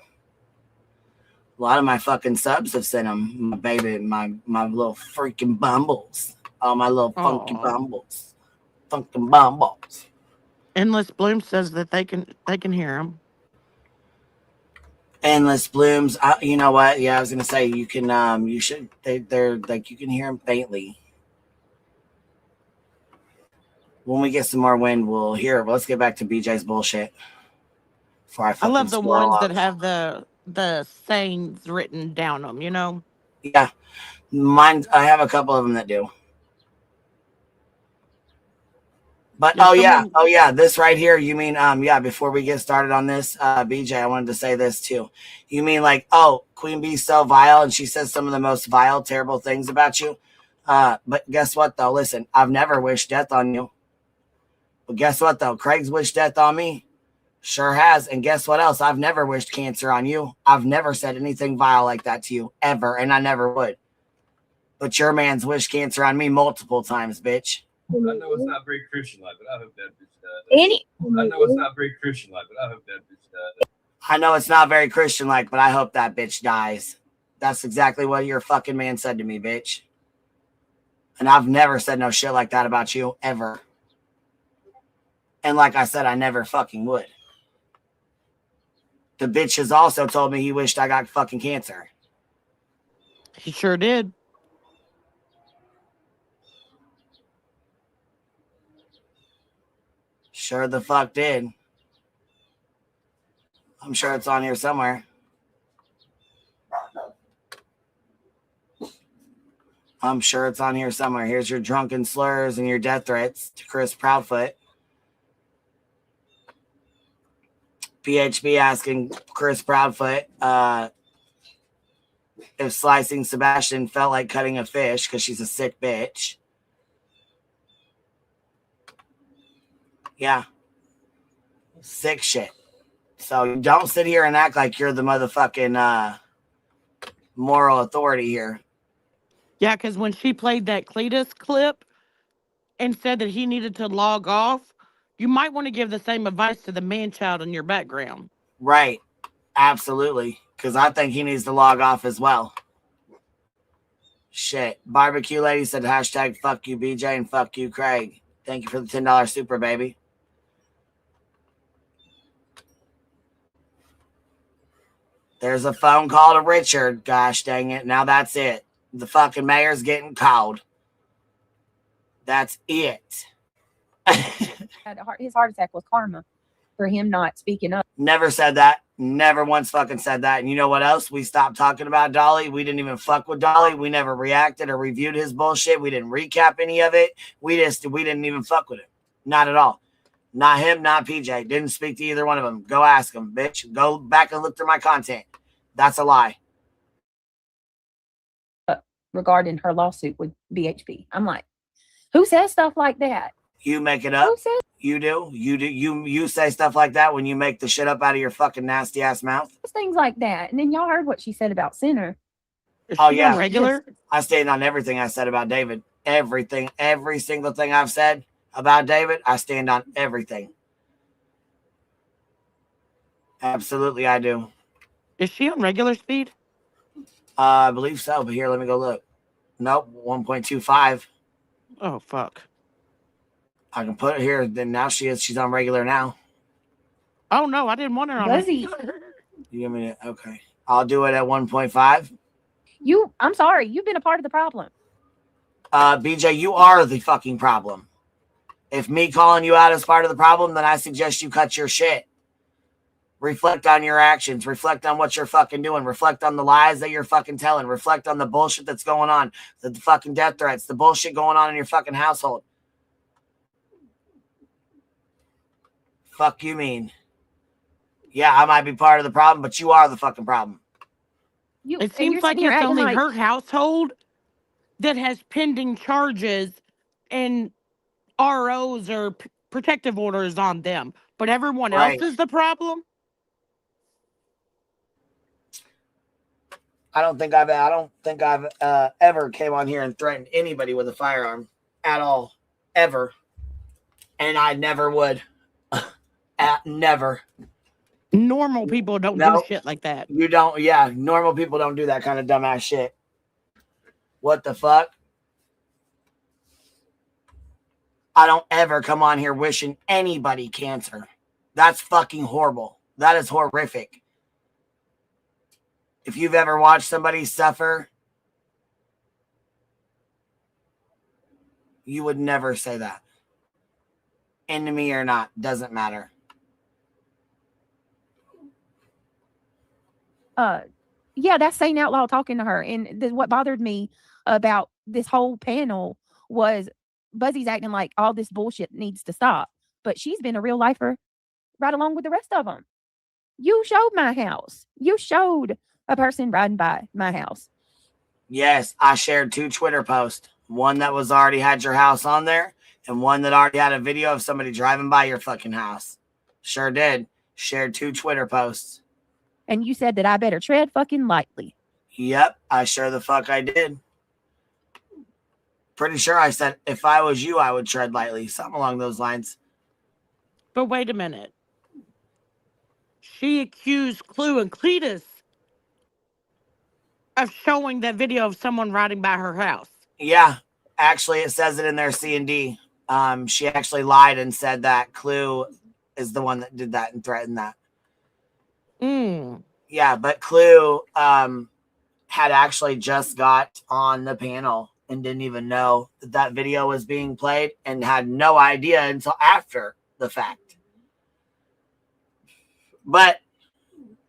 A lot of my fucking subs have sent them. My baby, my little freaking bumbles. All my little funky bumbles. Funky bumbles. Endless Bloom says that they can hear him. Endless Blooms. You know what? Yeah, I was gonna say you can. You should. They're like you can hear them faintly. When we get some more wind, we'll hear it. Let's get back to BJ's bullshit. Before I love the squirrel ones off. that have the sayings written down them. You know. Yeah, mine. I have a couple of them that do. But oh yeah, this right here. You mean yeah? Before we get started on this, BJ, I wanted to say this too. You mean like Queen Bee's so vile and she says some of the most vile, terrible things about you. But guess what though? Listen, I've never wished death on you. But guess what though? Craig's wished death on me. Sure has. And guess what else? I've never wished cancer on you. I've never said anything vile like that to you ever, and I never would. But your man's wished cancer on me multiple times, bitch. I know it's not very Christian-like, but I hope that bitch dies. I know it's not very Christian-like, but I hope that bitch dies. I know it's not very Christian-like, but I hope that bitch dies. That's exactly what your fucking man said to me, bitch. And I've never said no shit like that about you, ever. And like I said, I never fucking would. The bitch has also told me he wished I got fucking cancer. He sure did. Sure the fuck did. I'm sure it's on here somewhere. I'm sure it's on here somewhere. Here's your drunken slurs and your death threats to Chris Proudfoot. BHB asking Chris Proudfoot if slicing Sebastian felt like cutting a fish because she's a sick bitch. Yeah. Sick shit. So don't sit here and act like you're the motherfucking moral authority here. Yeah, because when she played that Cletus clip and said that he needed to log off, you might want to give the same advice to the man-child in your background. Right. Absolutely. Because I think he needs to log off as well. Shit. Barbecue Lady said hashtag fuck you BJ and fuck you Craig. Thank you for the $10 super, baby. There's a phone call to Richard. Gosh dang it. Now that's it. The fucking mayor's getting called. That's it. His heart attack was karma for him not speaking up. Never said that. Never once fucking said that. And you know what else? We stopped talking about Dolly. We didn't even fuck with Dolly. We never reacted or reviewed his bullshit. We didn't recap any of it. We didn't even fuck with him. Not at all. Not him, not PJ. Didn't speak to either one of them. Go ask him, bitch. Go back and look through my content. That's a lie. Regarding her lawsuit with BHB. I'm like, who says stuff like that? You make it up. Who says? You do. You say stuff like that when you make the shit up out of your fucking nasty ass mouth. Things like that. And then y'all heard what she said about Sinner. Oh yeah, regular. I stand on everything I said about David. Everything, every single thing I've said about David, I stand on everything. Absolutely, I do. Is she on regular speed? I believe so, but here, let me go look. Nope, 1.25. Oh fuck. I can put it here. Then now she's on regular now. Oh no, I didn't want her on. Does he? You give me it. Okay. I'll do it at 1.5. I'm sorry, you've been a part of the problem. BJ, you are the fucking problem. If me calling you out is part of the problem, then I suggest you cut your shit. Reflect on your actions. Reflect on what you're fucking doing. Reflect on the lies that you're fucking telling. Reflect on the bullshit that's going on. The fucking death threats. The bullshit going on in your fucking household. Fuck you mean? Yeah, I might be part of the problem, but you are the fucking problem. It seems like it's only her household that has pending charges and ROs or protective orders on them. But everyone else is the problem? I don't think I've ever came on here and threatened anybody with a firearm at all, ever, and I never would. Never. Normal people don't do shit like that. You don't, yeah. Normal people don't do that kind of dumbass shit. What the fuck? I don't ever come on here wishing anybody cancer. That's fucking horrible. That is horrific. If you've ever watched somebody suffer, you would never say that. Enemy or not, doesn't matter. Yeah, that's saying out loud talking to her. And what bothered me about this whole panel was Buzzy's acting like all this bullshit needs to stop. But she's been a real lifer right along with the rest of them. You showed my house. You showed a person riding by my house. Yes, I shared 2 Twitter posts. One that was already had your house on there, and one that already had a video of somebody driving by your fucking house. Sure did. Shared 2 Twitter posts. And you said that I better tread fucking lightly. Yep, I sure the fuck I did. Pretty sure I said, if I was you, I would tread lightly. Something along those lines. But wait a minute. She accused Clue and Cletus of showing that video of someone riding by her house. Yeah, actually, it says it in their C&D. She actually lied and said that Clue is the one that did that and threatened that. Yeah, but Clue had actually just got on the panel and didn't even know that that video was being played and had no idea until after the fact. But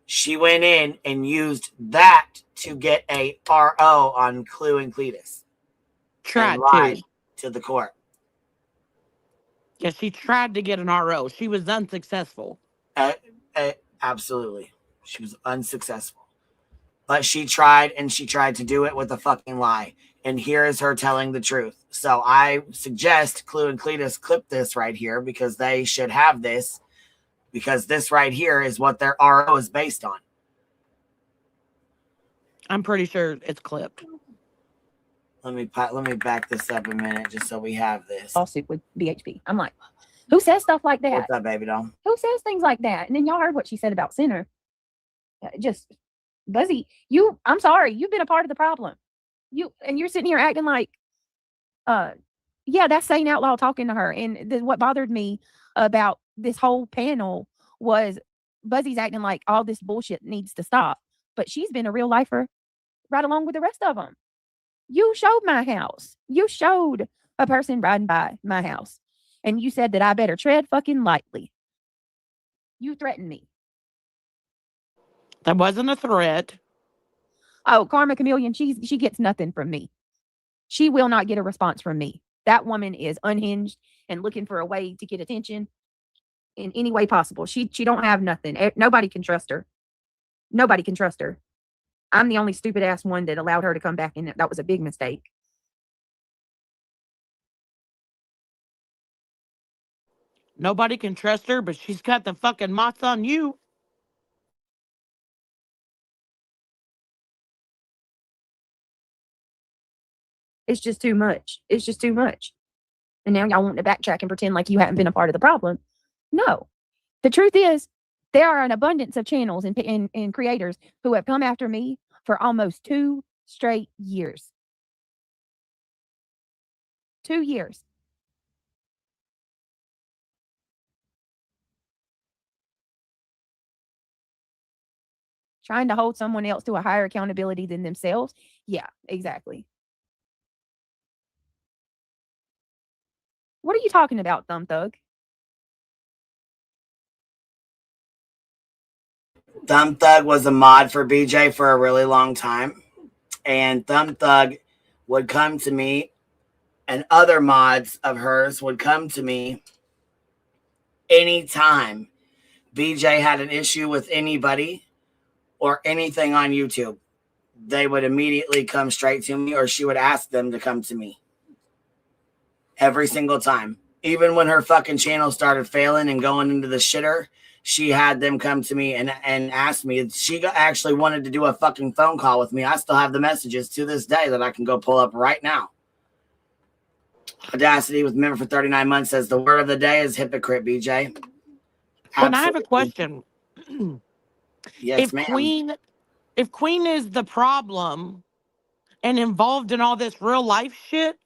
she went in and used that to get a RO on Clue and Cletus. Tried to the court. Yeah, she tried to get an RO. She was unsuccessful. Absolutely. She was unsuccessful. But she tried, and she tried to do it with a fucking lie. And here is her telling the truth. So I suggest Clue and Cletus clip this right here because they should have this. Because this right here is what their RO is based on. I'm pretty sure it's clipped. Let me back this up a minute just so we have this. Lawsuit with BHB. I'm like, who says stuff like that? What's up, baby doll? Who says things like that? And then y'all heard what she said about Sinner. Just Buzzy, I'm sorry, you've been a part of the problem. You're sitting here acting like, yeah, that's saying out loud talking to her. And what bothered me about this whole panel was Buzzy's acting like all this bullshit needs to stop. But she's been a real lifer right along with the rest of them. You showed my house. You showed a person riding by my house. And you said that I better tread fucking lightly. You threatened me. That wasn't a threat. Oh, Karma Chameleon, she gets nothing from me. She will not get a response from me. That woman is unhinged and looking for a way to get attention in any way possible. She don't have nothing. Nobody can trust her. Nobody can trust her. I'm the only stupid ass one that allowed her to come back, and that was a big mistake. Nobody can trust her, but she's got the fucking mots on you. It's just too much. It's just too much. And now y'all want to backtrack and pretend like you haven't been a part of the problem. No. The truth is, there are an abundance of channels and creators who have come after me for almost 2 straight years. 2 years. Trying to hold someone else to a higher accountability than themselves. Yeah, exactly. What are you talking about, Thumb Thug? Thumb Thug was a mod for BJ for a really long time. And Thumb Thug would come to me, and other mods of hers would come to me anytime BJ had an issue with anybody or anything on YouTube. They would immediately come straight to me, or she would ask them to come to me. Every single time. Even when her fucking channel started failing and going into the shitter, she had them come to me and ask me. She actually wanted to do a fucking phone call with me. I still have the messages to this day that I can go pull up right now. Audacity with member for 39 months says the word of the day is hypocrite, BJ. Well, I have a question. Yes, ma'am. If Queen is the problem and involved in all this real life shit,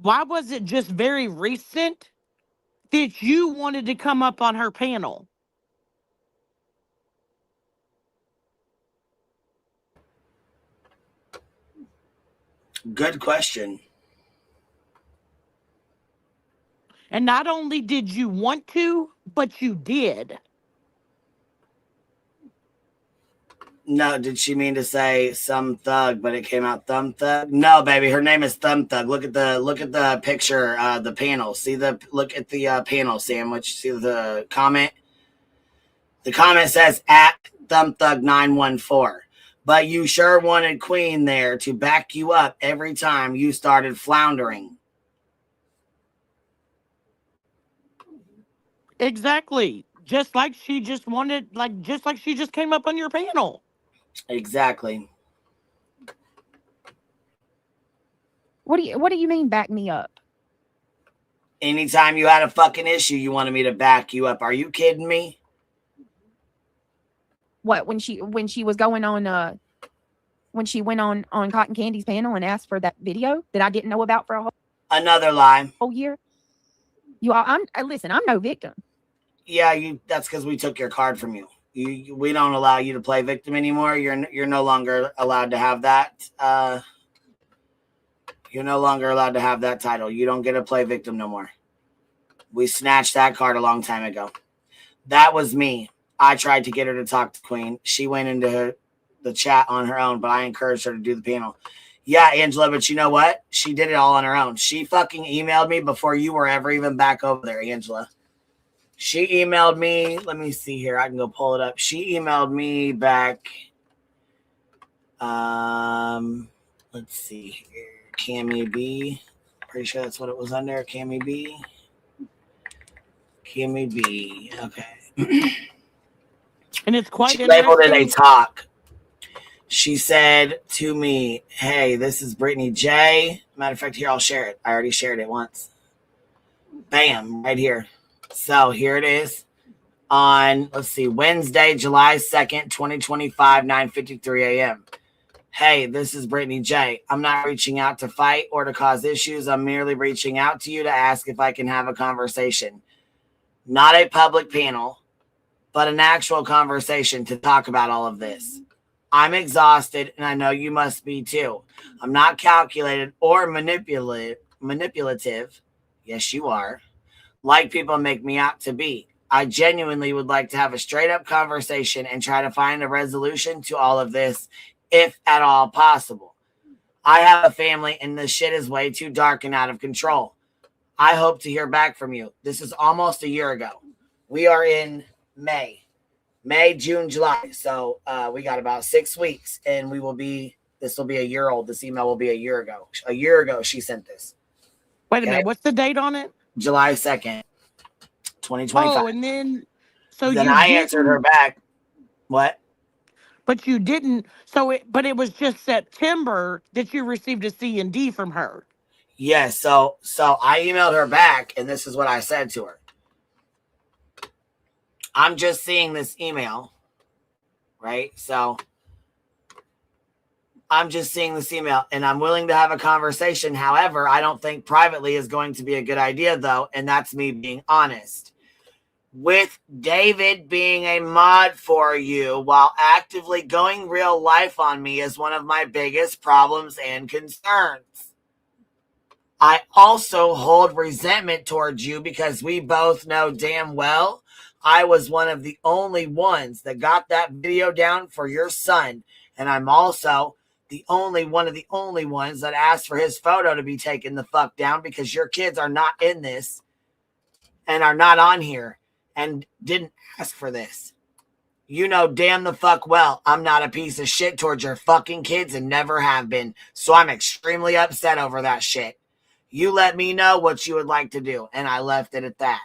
why was it just very recent that you wanted to come up on her panel? Good question. And not only did you want to, but you did. No, did she mean to say some thug, but it came out thumb thug? No, baby, her name is Thumb Thug. Look at the picture, the panel. Look at the panel sandwich. See the comment? The comment says at Thumb Thug 914. But you sure wanted Queen there to back you up every time you started floundering. Exactly. Just like she just wanted, just like she just came up on your panel. Exactly. What do you mean back me up? Anytime you had a fucking issue, you wanted me to back you up. Are you kidding me? What, when she was going on when she went on Cotton Candy's panel and asked for that video that I didn't know about for Another lie. whole year? Listen, I'm no victim. Yeah, that's because we took your card from you. We don't allow you to play victim anymore. You're no longer allowed to have that. You're no longer allowed to have that title. You don't get to play victim no more. We snatched that card a long time ago. That was me. I tried to get her to talk to Queen. She went into the chat on her own, but I encouraged her to do the panel. Yeah, Angela, but you know what? She did it all on her own. She fucking emailed me before you were ever even back over there, Angela. She emailed me. Let me see here. I can go pull it up. She emailed me back. Let's see here. Cammy B. Pretty sure that's what it was under. Cammy B. Cammy B. Okay. And it's quite She labeled it a interesting. talk. She said to me, hey, this is Brittany J. Matter of fact, here, I'll share it. I already shared it once. Bam, right here. So here it is on, let's see, Wednesday, July 2nd, 2025, 9:53 a.m. Hey, this is Brittany J. I'm not reaching out to fight or to cause issues. I'm merely reaching out to you to ask if I can have a conversation. Not a public panel, but an actual conversation to talk about all of this. I'm exhausted, and I know you must be too. I'm not calculated or manipulative. Yes, you are. Like people make me out to be. I genuinely would like to have a straight-up conversation and try to find a resolution to all of this, if at all possible. I have a family, and this shit is way too dark and out of control. I hope to hear back from you. This is almost a year ago. We are in May, June, July. So we got about 6 weeks, and this will be a year old. This email will be a year ago. A year ago, she sent this. Wait a minute. What's the date on it? July 2nd, 2025. Oh, and then, then I answered her back. What? But you didn't. But it was just September that you received a C&D from her. Yes. So I emailed her back, and this is what I said to her. I'm just seeing this email, right? So I'm just seeing this email, and I'm willing to have a conversation. However, I don't think privately is going to be a good idea, though, and that's me being honest. With David being a mod for you while actively going real life on me is one of my biggest problems and concerns. I also hold resentment towards you because we both know damn well I was one of the only ones that got that video down for your son, and I'm also one of the only ones that asked for his photo to be taken the fuck down because your kids are not in this and are not on here and didn't ask for this. You know damn the fuck well I'm not a piece of shit towards your fucking kids and never have been, so I'm extremely upset over that shit. You let me know what you would like to do, and I left it at that.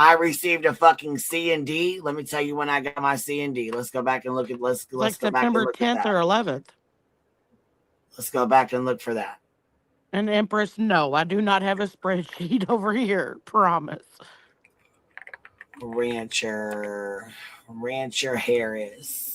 I received a fucking C&D. Let me tell you when I got my C&D. Let's go back and look at let's go back and September look 10th at or 11th. Let's go back and look for that. And Empress, no, I do not have a spreadsheet over here. Promise. Rancher Harris.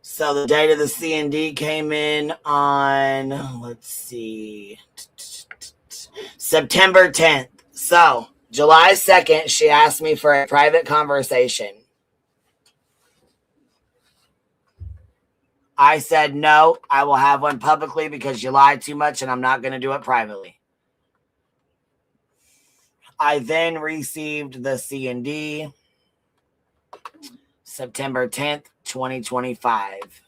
So the date of the C&D came in on, let's see, September 10th. So July 2nd, she asked me for a private conversation. I said, no, I will have one publicly because you lied too much and I'm not going to do it privately. I then received the C&D September 10th, 2025.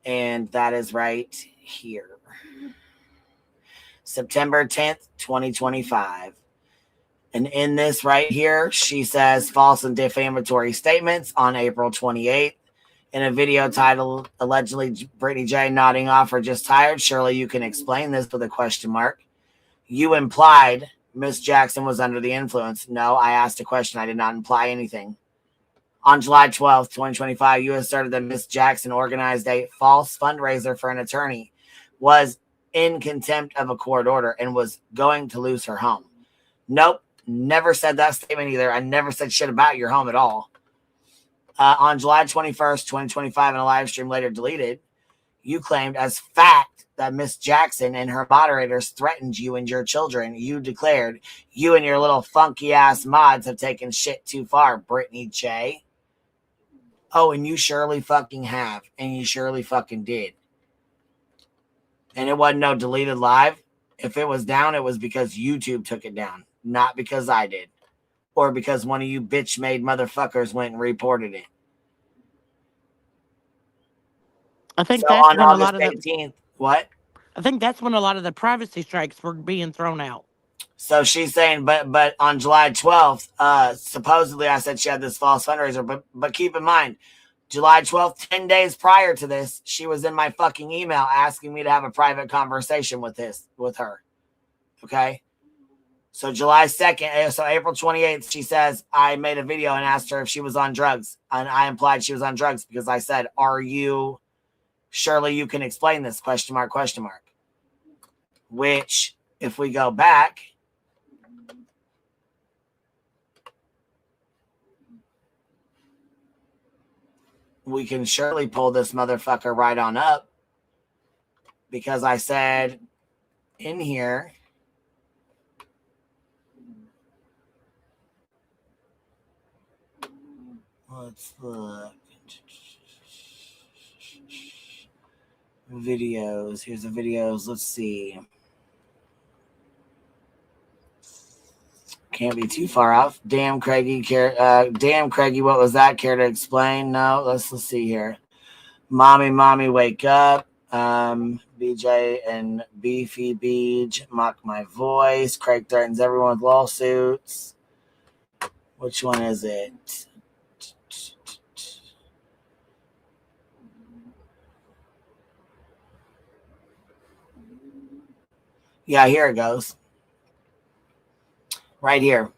And that is right here. September 10th, 2025. And in this right here, she says false and defamatory statements on April 28th. In a video titled, allegedly Brittany J nodding off or just tired. Surely you can explain this with a question mark. You implied Miss Jackson was under the influence. No, I asked a question. I did not imply anything. On July 12th, 2025, you asserted that Miss Jackson organized a false fundraiser for an attorney, was in contempt of a court order, and was going to lose her home. Nope, never said that statement either. I never said shit about your home at all. On July 21st, 2025, in a live stream later deleted, you claimed as fact that Miss Jackson and her moderators threatened you and your children. You declared, you and your little funky ass mods have taken shit too far, Brittany J. Oh, and you surely fucking have. And you surely fucking did. And it wasn't no deleted live. If it was down, it was because YouTube took it down. Not because I did. Or because one of you bitch-made motherfuckers went and reported it. I think So that's on when August a lot of 18th, what? I think that's when a lot of the privacy strikes were being thrown out. So she's saying, but on July 12th, supposedly I said she had this false fundraiser, but keep in mind, July 12th, 10 days prior to this, she was in my fucking email asking me to have a private conversation with her. Okay? So July 2nd, so April 28th, she says, I made a video and asked her if she was on drugs. And I implied she was on drugs because I said, surely you can explain this, question mark. Which, if we go back, we can surely pull this motherfucker right on up, because I said in here, let's look. Videos. Here's the videos. Let's see. Can't be too far off. Damn, Craigie. Damn, Craigie. What was that? Care to explain? No. Let's see here. Mommy, wake up. BJ and Beefy Beej mock my voice. Craig threatens everyone with lawsuits. Which one is it? Yeah, here it goes. Right here.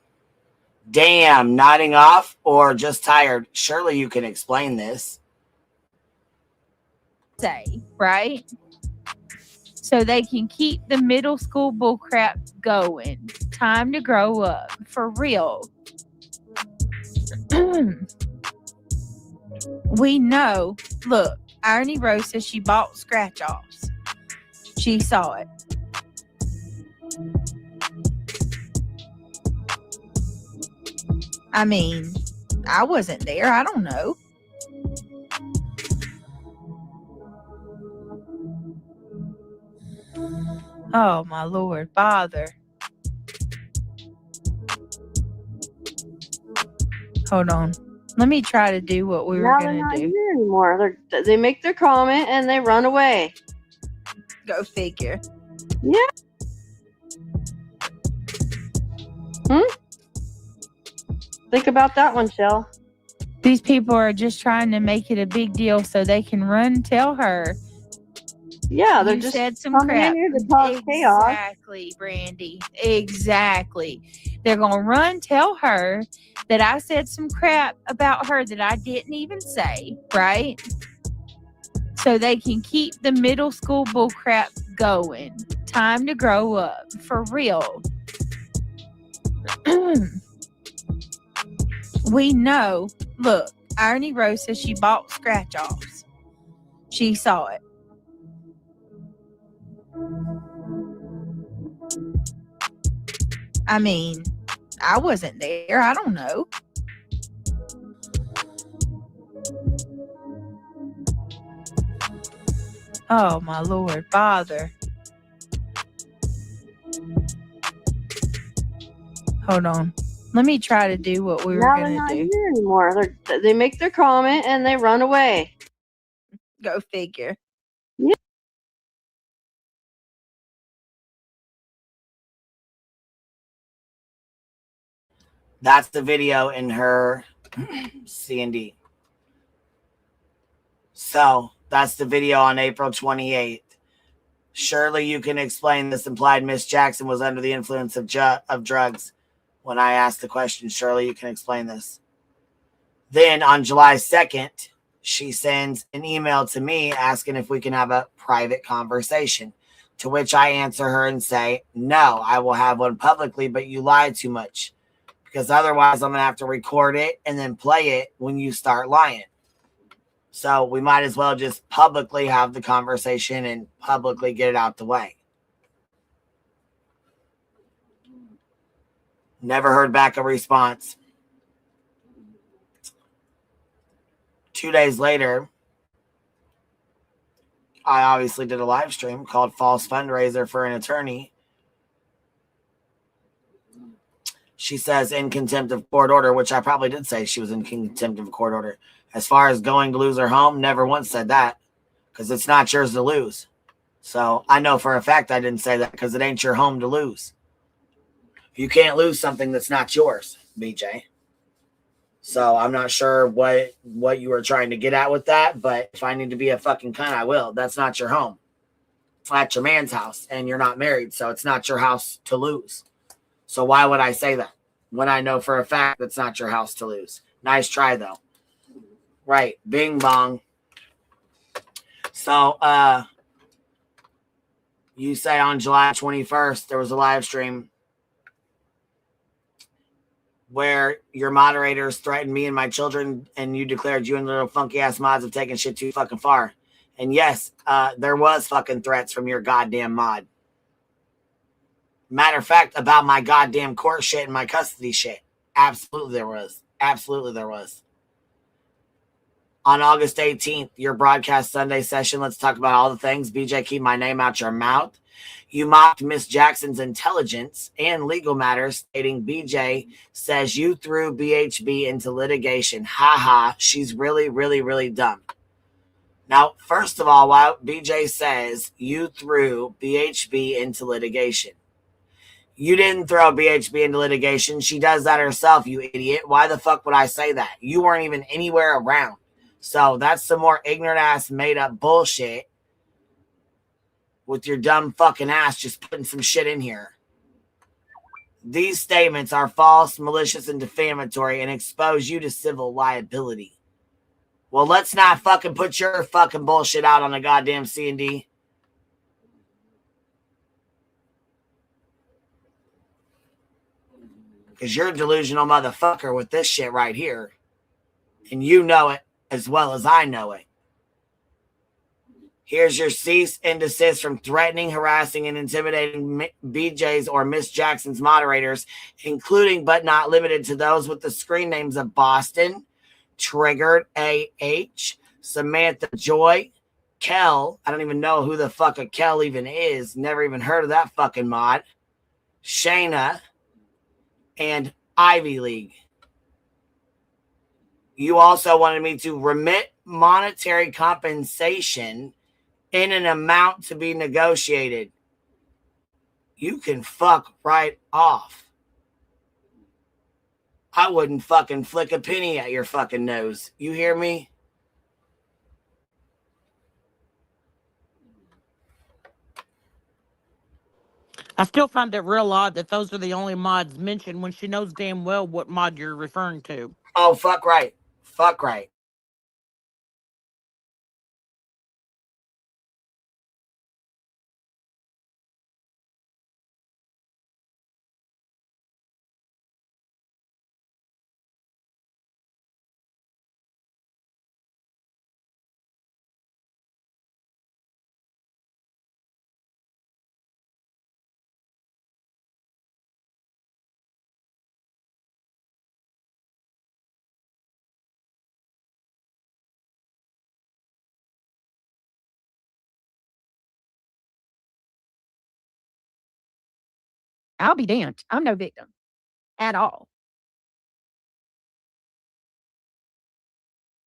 Damn, nodding off or just tired. Surely you can explain this. Say, right? So they can keep the middle school bullcrap going. Time to grow up. For real. We know. Look, Irony Rose says she bought scratch-offs. She saw it. I mean, I wasn't there. I don't know. Oh, my Lord. Bother. Hold on. Let me try to do what we were going to do. Here anymore. They make their comment and they run away. Go figure. Yeah. Think about that one, Shell. These people are just trying to make it a big deal so they can run and tell her Yeah, they're You just said some coming crap. in here to cause chaos. Exactly, Brandy. Exactly. They're gonna run tell her that I said some crap about her that I didn't even say, right? So they can keep the middle school bull crap going. Time to grow up. For real. We know. Look, Irony Rose says she bought scratch offs. She saw it. I mean, I wasn't there. I don't know. Oh, my Lord, Father. Hold on. Let me try to do what we were Now they're going not to do. here anymore. They make their comment and they run away. Go figure. Yeah. That's the video in her C&D. So that's the video on April 28th. Surely you can explain this implied Miss Jackson was under the influence of drugs. When I asked the question, surely you can explain this. Then on July 2nd, she sends an email to me asking if we can have a private conversation, to which I answer her and say, no, I will have one publicly, but you lied too much, because otherwise I'm going to have to record it and then play it when you start lying. So we might as well just publicly have the conversation and publicly get it out the way. Never heard back a response. 2 days later, I obviously did a live stream called False Fundraiser for an Attorney. She says in contempt of court order, which I probably did say she was in contempt of court order. As far as going to lose her home, never once said that, because it's not yours to lose. So I know for a fact I didn't say that, because it ain't your home to lose. You can't lose something that's not yours, BJ. So I'm not sure what you were trying to get at with that, but if I need to be a fucking cunt, I will. That's not your home. That's your man's house, and you're not married, so it's not your house to lose. So why would I say that when I know for a fact that's not your house to lose? Nice try, though. Right. Bing bong. So you say on July 21st, there was a live stream where your moderators threatened me and my children, and you declared you and little funky ass mods have taken shit too fucking far. And yes, there was fucking threats from your goddamn mod. Matter of fact, about my goddamn court shit and my custody shit. Absolutely there was. Absolutely there was. On August 18th, your broadcast Sunday session, let's talk about all the things. BJ, keep my name out your mouth. You mocked Miss Jackson's intelligence and legal matters, stating BJ says you threw BHB into litigation. Ha ha, she's really, really, really dumb. Now, first of all, why BJ says you threw BHB into litigation. You didn't throw BHB into litigation. She does that herself, you idiot. Why the fuck would I say that? You weren't even anywhere around. So that's some more ignorant ass made up bullshit with your dumb fucking ass just putting some shit in here. These statements are false, malicious, and defamatory and expose you to civil liability. Well, let's not fucking put your fucking bullshit out on a goddamn C&D. Because you're a delusional motherfucker with this shit right here. And you know it as well as I know it. Here's your cease and desist from threatening, harassing, and intimidating BJ's or Miss Jackson's moderators, including but not limited to those with the screen names of Boston, Triggered AH, Samantha Joy, Kel. I don't even know who the fuck a Kel even is. Never even heard of that fucking mod. Shayna, and Ivy League. You also wanted me to remit monetary compensation in an amount to be negotiated. You can fuck right off. I wouldn't fucking flick a penny at your fucking nose. You hear me? I still find it real odd that those are the only mods mentioned when she knows damn well what mod you're referring to. Oh, fuck right. Fuck right. I'll be damned. I'm no victim at all.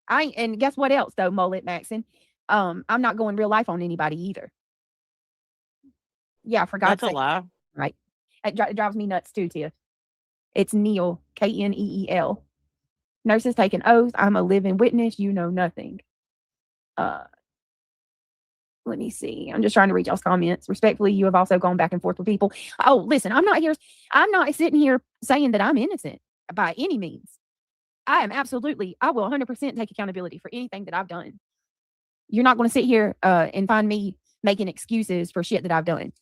And guess what else though, Mullet Maxon? I'm not going real life on anybody either. Yeah, for God's sake. That's a lie. Right. It drives me nuts too, Tiff. It's Kneel, Kneel. Nurses taking oaths. I'm a living witness. You know nothing. Let me see. I'm just trying to read y'all's comments. Respectfully, you have also gone back and forth with people. Oh, listen, I'm not sitting here saying that I'm innocent by any means. I will 100% take accountability for anything that I've done. You're not going to sit here and find me making excuses for shit that I've done.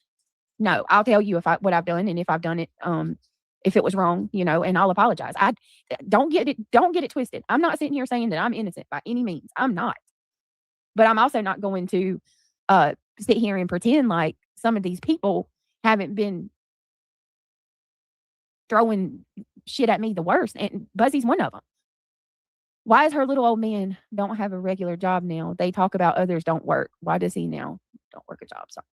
No, I'll tell you what I've done, and if I've done it, if it was wrong, and I'll apologize. I don't get it twisted. I'm not sitting here saying that I'm innocent by any means. I'm not. But I'm also not going to sit here and pretend like some of these people haven't been throwing shit at me the worst, and Buzzy's one of them. Why is her little old man don't have a regular job now? They talk about others don't work. Why does he now don't work a job? Sorry.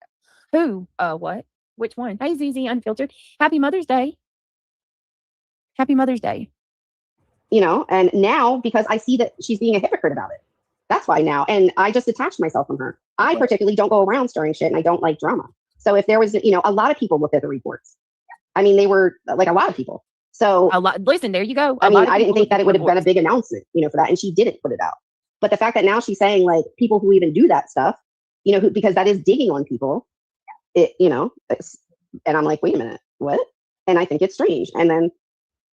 Who? What? Which one? Hey, ZZ Unfiltered. Happy Mother's Day. Happy Mother's Day. And now because I see that she's being a hypocrite about it. That's why now. And I just detached myself from her. I particularly don't go around stirring shit, and I don't like drama. So if there was, a lot of people looked at the reports. I mean, they were like a lot of people. So listen, there you go. I didn't think that it would have been a big announcement, for that. And she didn't put it out. But the fact that now she's saying like people who even do that stuff, because that is digging on people, and I'm like, wait a minute, what? And I think it's strange. And then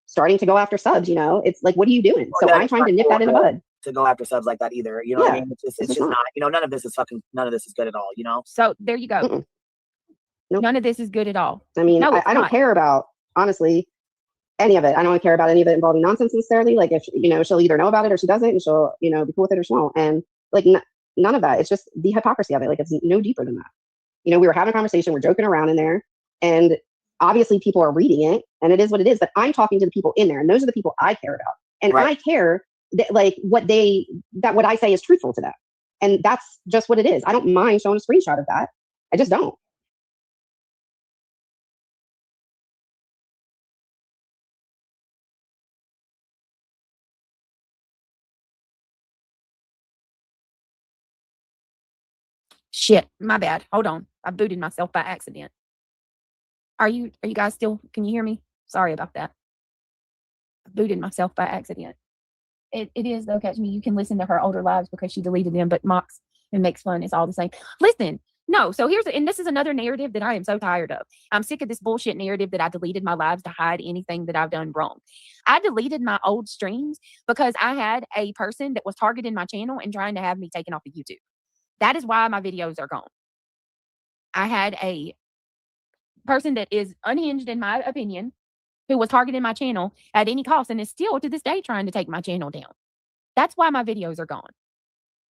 starting to go after subs, it's like, what are you doing? So I'm trying to nip that in the bud. To go after subs like that either. You know what I mean? It's just not, none of this is good at all, So there you go. Nope. None of this is good at all. I mean, no, I don't care about, honestly, any of it. I don't care about any of it involving nonsense necessarily. Like if, she'll either know about it or she doesn't, and she'll, be cool with it or she won't. And like, none of that. It's just the hypocrisy of it. Like it's no deeper than that. We were having a conversation, we're joking around in there, and obviously people are reading it, and it is what it is, but I'm talking to the people in there, and those are the people I care about. And I care that like what I say is truthful to them. And that's just what it is. I don't mind showing a screenshot of that. I just don't. Shit, my bad. Hold on. I booted myself by accident. Are you guys still, can you hear me? Sorry about that. I booted myself by accident. It is though, Catch Me. You can listen to her older lives because she deleted them, but mocks and makes fun. It's all the same. Listen, no. So and this is another narrative that I am so tired of. I'm sick of this bullshit narrative that I deleted my lives to hide anything that I've done wrong. I deleted my old streams because I had a person that was targeting my channel and trying to have me taken off of YouTube. That is why my videos are gone. I had a person that is unhinged, in my opinion, who was targeting my channel at any cost and is still to this day trying to take my channel down. That's why my videos are gone.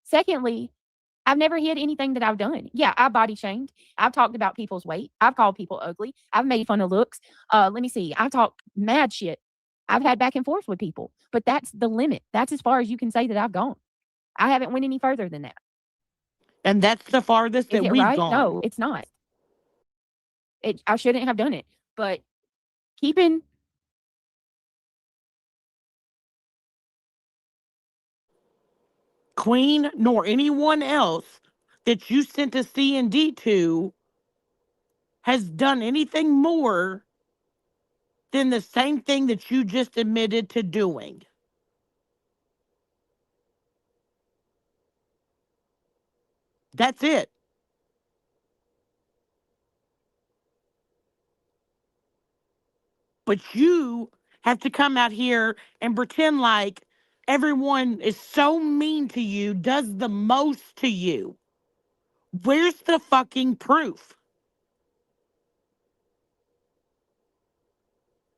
Secondly, I've never hid anything that I've done. Yeah, I body shamed. I've talked about people's weight. I've called people ugly. I've made fun of looks. Let me see. I talked mad shit. I've had back and forth with people, but that's the limit. That's as far as you can say that I've gone. I haven't went any further than that. And that's the farthest that we've gone. No, it's not. I shouldn't have done it. But keeping Queen nor anyone else that you sent a C&D to has done anything more than the same thing that you just admitted to doing. That's it. But you have to come out here and pretend like everyone is so mean to you, does the most to you. Where's the fucking proof?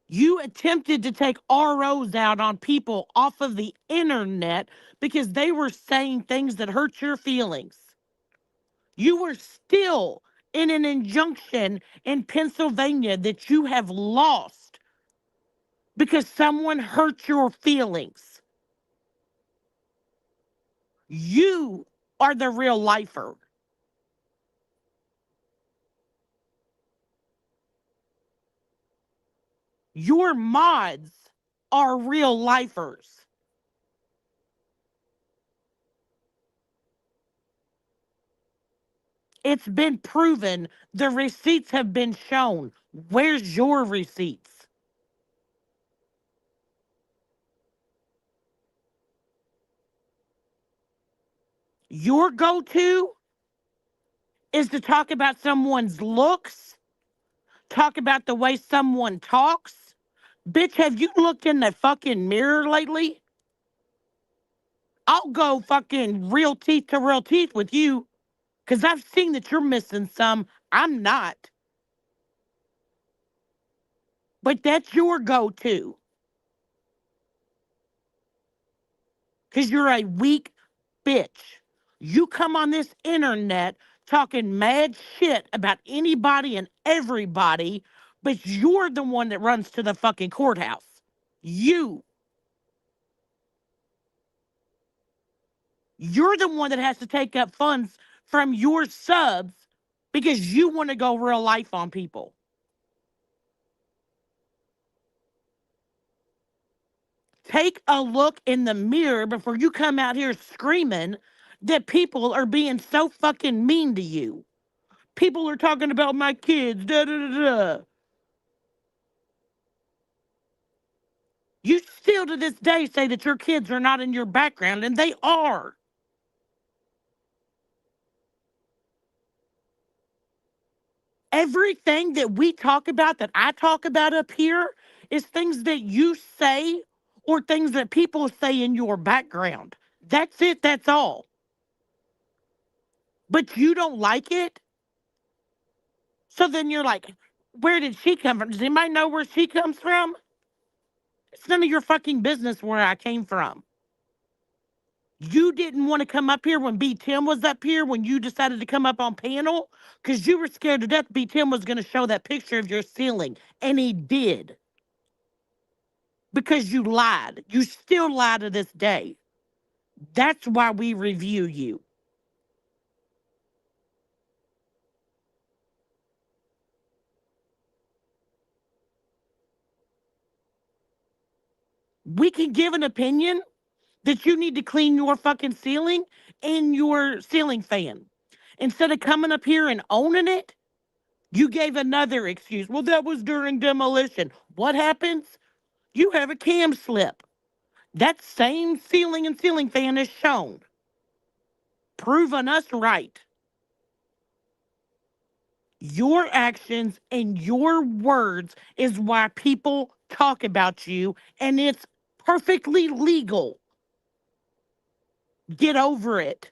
You attempted to take ROs out on people off of the internet because they were saying things that hurt your feelings. You were still in an injunction in Pennsylvania that you have lost because someone hurt your feelings. You are the real lifer. Your mods are real lifers. It's been proven. The receipts have been shown. Where's your receipts? Your go-to is to talk about someone's looks, talk about the way someone talks. Bitch, have you looked in the fucking mirror lately? I'll go fucking real teeth to real teeth with you, because I've seen that you're missing some. I'm not. But that's your go-to. Because you're a weak bitch. You come on this internet talking mad shit about anybody and everybody, but you're the one that runs to the fucking courthouse. You. You're the one that has to take up funds from your subs because you want to go real life on people. Take a look in the mirror before you come out here screaming that people are being so fucking mean to you. People are talking about my kids, da da da da. You still to this day say that your kids are not in your background, and they are. Everything that we talk about, that I talk about up here, is things that you say or things that people say in your background. That's it, that's all. But you don't like it? So then you're like, where did she come from? Does anybody know where she comes from? It's none of your fucking business where I came from. You didn't want to come up here when B. Tim was up here, when you decided to come up on panel, because you were scared to death B. Tim was going to show that picture of your ceiling. And he did. Because you lied. You still lie to this day. That's why we review you. We can give an opinion that you need to clean your fucking ceiling and your ceiling fan. Instead of coming up here and owning it, you gave another excuse. Well, that was during demolition. What happens? You have a cam slip. That same ceiling and ceiling fan is shown. Proving us right. Your actions and your words is why people talk about you, and it's perfectly legal. Get over it.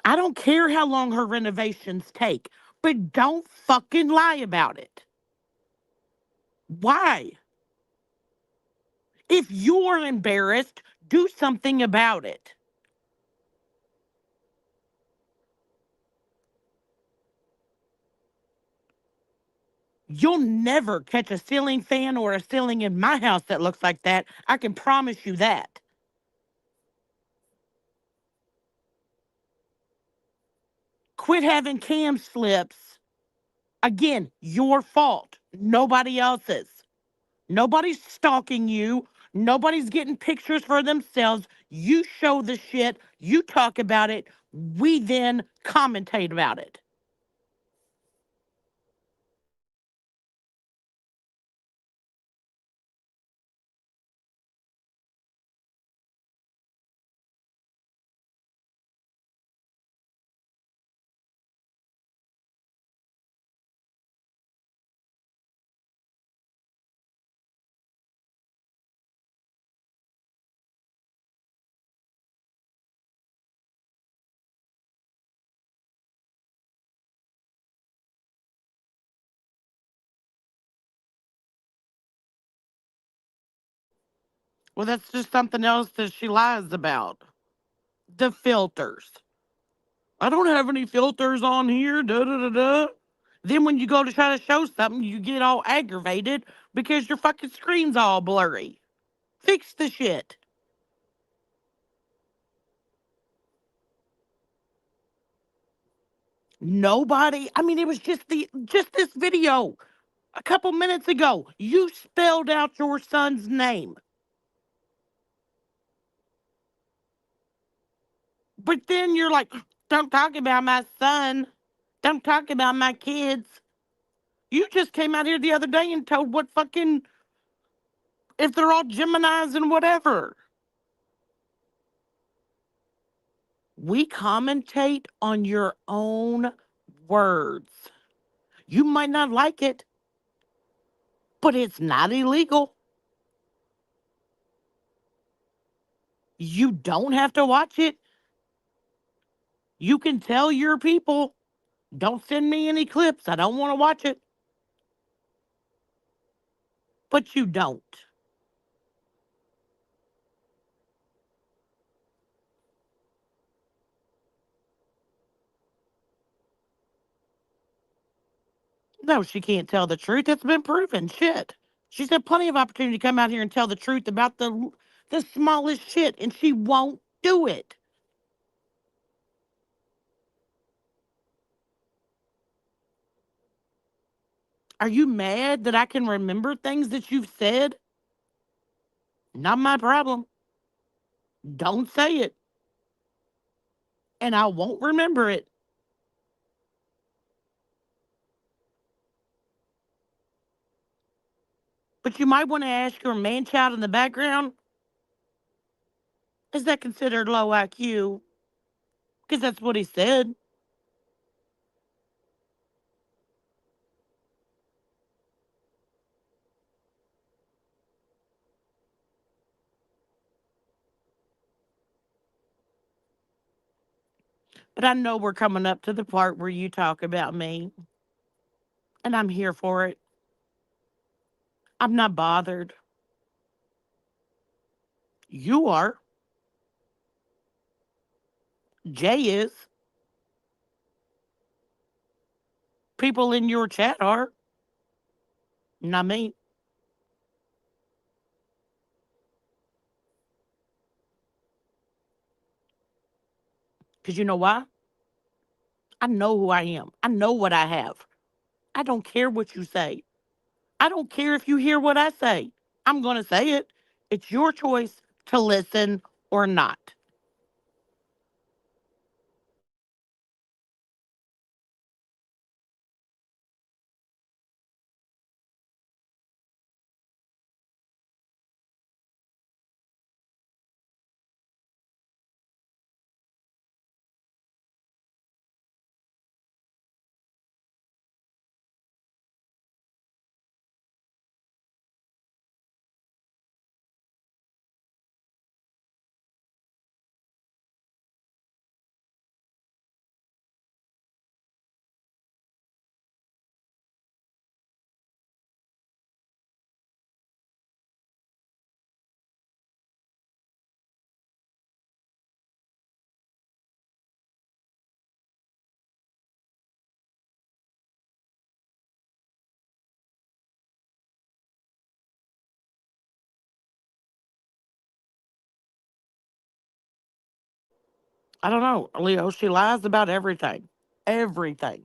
I don't care how long her renovations take, but don't fucking lie about it. Why? If you're embarrassed, do something about it. You'll never catch a ceiling fan or a ceiling in my house that looks like that. I can promise you that. Quit having cam slips. Again, your fault. Nobody else's. Nobody's stalking you. Nobody's getting pictures for themselves. You show the shit. You talk about it. We then commentate about it. Well, that's just something else that she lies about. The filters. I don't have any filters on here. Da da da da. Then when you go to try to show something, you get all aggravated because your fucking screen's all blurry. Fix the shit. Nobody. I mean, it was just this video a couple minutes ago. You spelled out your son's name. But then you're like, don't talk about my son. Don't talk about my kids. You just came out here the other day and told what fucking, if they're all Geminis and whatever. We commentate on your own words. You might not like it, but it's not illegal. You don't have to watch it. You can tell your people, don't send me any clips. I don't want to watch it. But you don't. No, she can't tell the truth. It's been proven. Shit. She's had plenty of opportunity to come out here and tell the truth about the smallest shit, and she won't do it. Are you mad that I can remember things that you've said? Not my problem. Don't say it. And I won't remember it. But you might want to ask your man-child in the background, is that considered low IQ? Because that's what he said. But I know we're coming up to the part where you talk about me. And I'm here for it. I'm not bothered. You are. Jay is. People in your chat are. Not me. Because you know why? I know who I am. I know what I have. I don't care what you say. I don't care if you hear what I say. I'm going to say it. It's your choice to listen or not. I don't know, Leo. She lies about everything. Everything.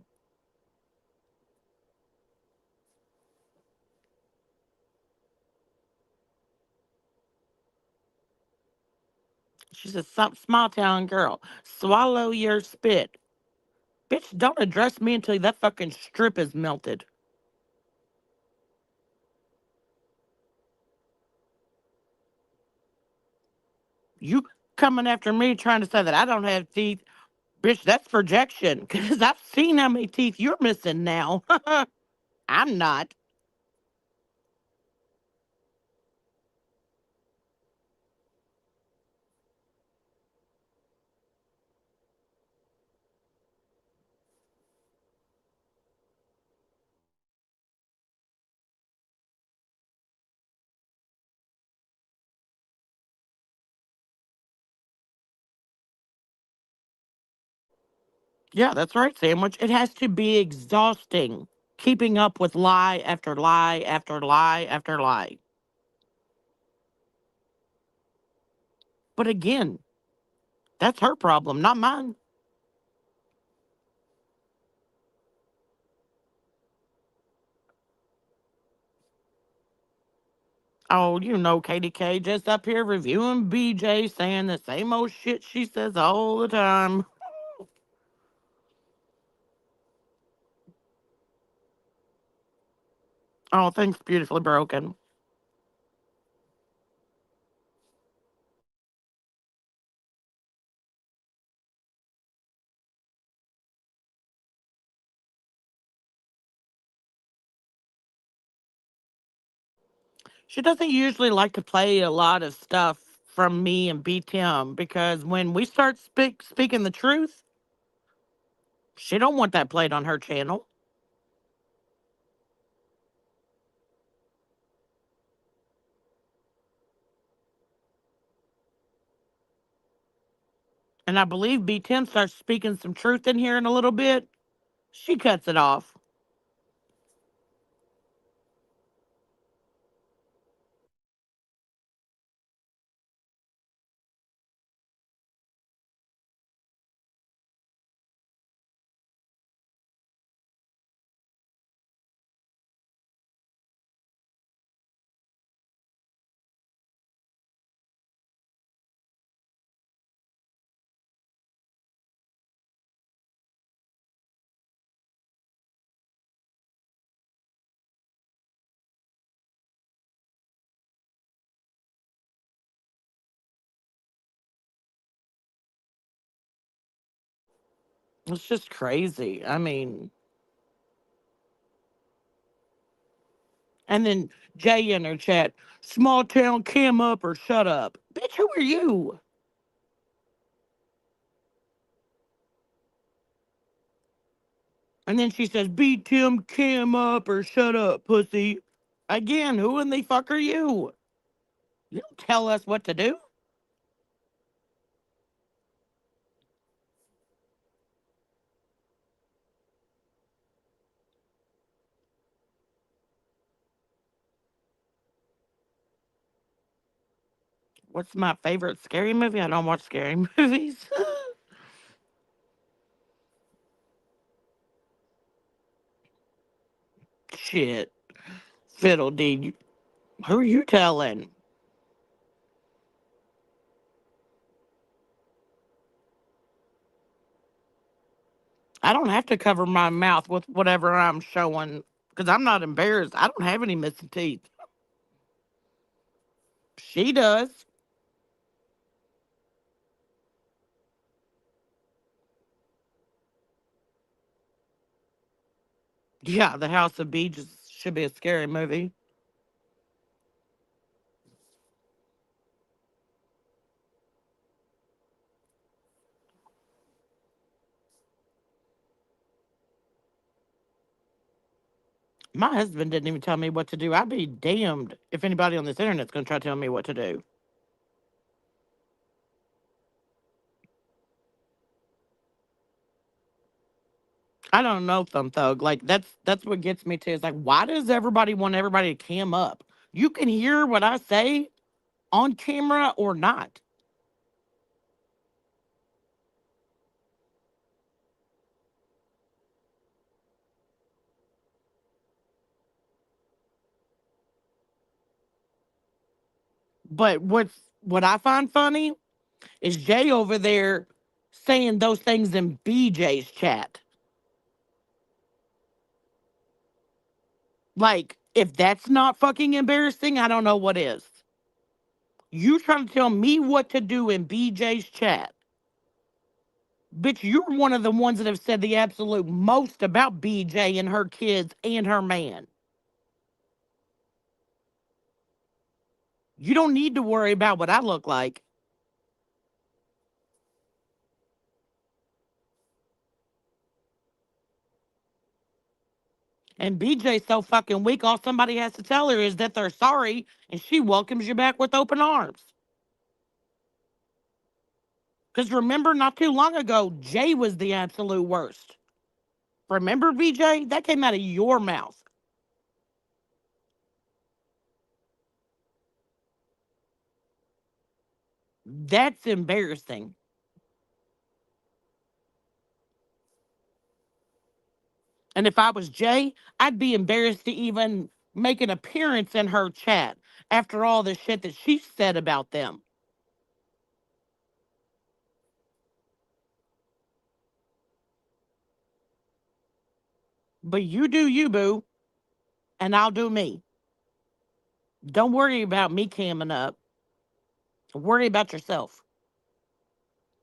She's a small town girl. Swallow your spit. Bitch, don't address me until that fucking strip is melted. You coming after me trying to say that I don't have teeth. Bitch, that's projection. Because I've seen how many teeth you're missing now. I'm not. Yeah, that's right, Sandwich. It has to be exhausting keeping up with lie after lie after lie after lie. But again, that's her problem, not mine. Oh, you know, Katie K just up here reviewing BJ, saying the same old shit she says all the time. Oh, things beautifully broken. She doesn't usually like to play a lot of stuff from me and B Tim because when we start speaking the truth, she don't want that played on her channel. And I believe B Tim starts speaking some truth in here in a little bit. She cuts it off. It's just crazy. I mean, and then Jay in her chat, small town Cam up or shut up. Bitch, who are you? And then she says, beat Tim Cam up or shut up, pussy. Again, who in the fuck are you? You don't tell us what to do. What's my favorite scary movie? I don't watch scary movies. Shit. Fiddle dee. Who are you telling? I don't have to cover my mouth with whatever I'm showing because I'm not embarrassed. I don't have any missing teeth. She does. Yeah, The House of B just should be a scary movie. My husband didn't even tell me what to do. I'd be damned if anybody on this internet's going to try to tell me what to do. I don't know, Thumb Thug. Like that's what gets me to. Is like, why does everybody want everybody to cam up? You can hear what I say on camera or not. But what I find funny is Jay over there saying those things in BJ's chat. Like, if that's not fucking embarrassing, I don't know what is. You trying to tell me what to do in BJ's chat. Bitch, you're one of the ones that have said the absolute most about BJ and her kids and her man. You don't need to worry about what I look like. And BJ's so fucking weak, all somebody has to tell her is that they're sorry, and she welcomes you back with open arms. Because remember, not too long ago, Jay was the absolute worst. Remember, BJ? That came out of your mouth. That's embarrassing. And if I was Jay, I'd be embarrassed to even make an appearance in her chat after all the shit that she said about them. But you do you, boo, and I'll do me. Don't worry about me camming up. Worry about yourself.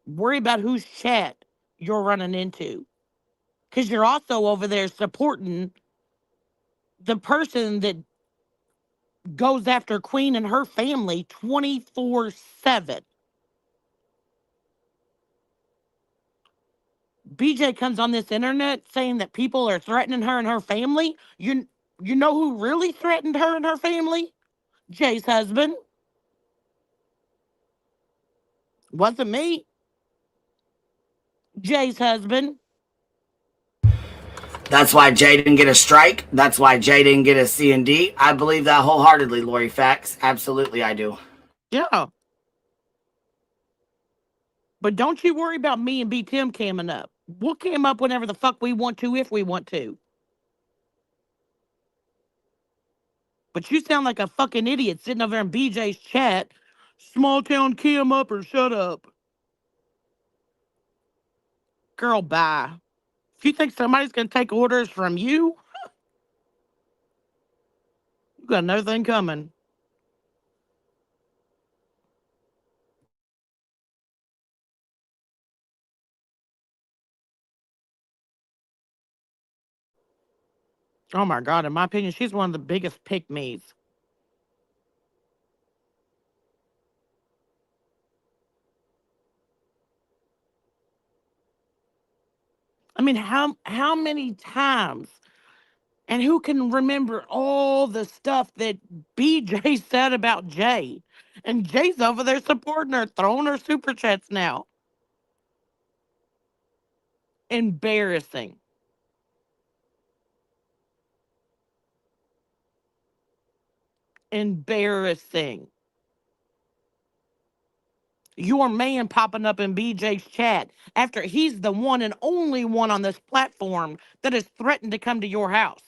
Worry about whose chat you're running into. Because you're also over there supporting the person that goes after Queen and her family 24/7. BJ comes on this internet saying that people are threatening her and her family. You know who really threatened her and her family? Jay's husband. Wasn't me. Jay's husband. That's why Jay didn't get a strike. That's why Jay didn't get a C&D. I believe that wholeheartedly, Lori Facts. Absolutely, I do. Yeah. But don't you worry about me and B Tim camming up. We'll cam up whenever the fuck we want to, if we want to. But you sound like a fucking idiot sitting over in BJ's chat. Small town cam up or shut up. Girl, bye. If you think somebody's going to take orders from you, you got another thing coming. Oh my God, in my opinion, she's one of the biggest pick-me's. I mean, how many times, and who can remember all the stuff that BJ said about Jay? And Jay's over there supporting her, throwing her super chats now. Embarrassing. Embarrassing. Your man popping up in BJ's chat after he's the one and only one on this platform that has threatened to come to your house.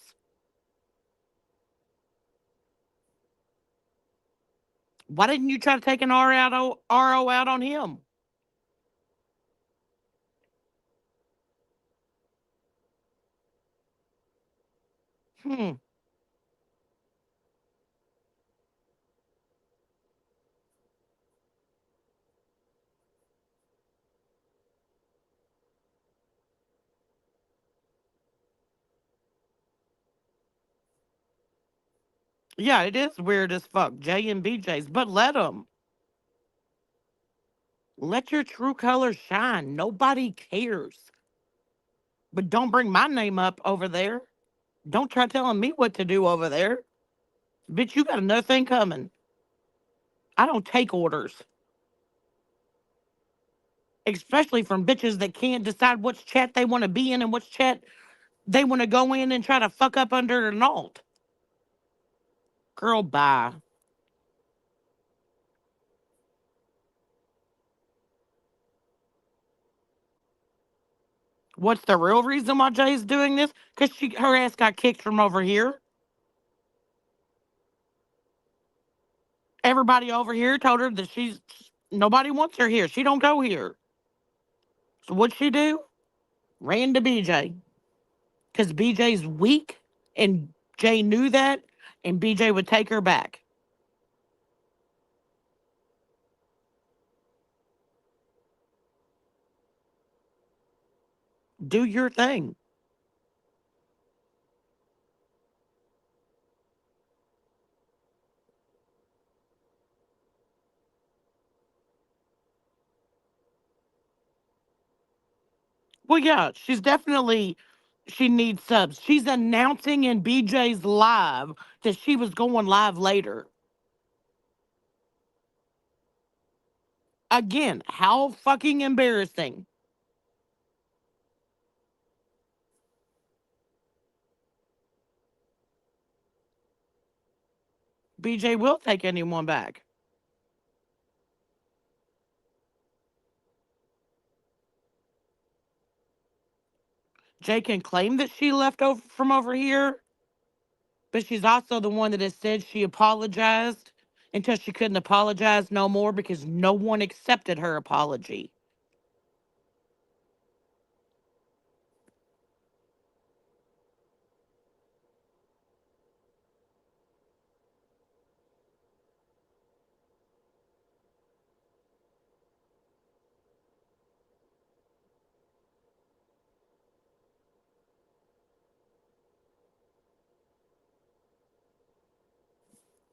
Why didn't you try to take an RO out on him? Yeah, it is weird as fuck. Jay and BJ's, but let them. Let your true colors shine. Nobody cares. But don't bring my name up over there. Don't try telling me what to do over there. Bitch, you got another thing coming. I don't take orders. Especially from bitches that can't decide which chat they want to be in and which chat they want to go in and try to fuck up under an alt. Girl, bye. What's the real reason why Jay's doing this? Because her ass got kicked from over here. Everybody over here told her that nobody wants her here. She don't go here. So what'd she do? Ran to BJ. Because BJ's weak, and Jay knew that, and BJ would take her back. Do your thing. Well, yeah, she needs subs. She's announcing in BJ's live that she was going live later. Again, how fucking embarrassing. BJ will take anyone back. Jay can claim that she left over from over here, but she's also the one that has said she apologized until she couldn't apologize no more because no one accepted her apology.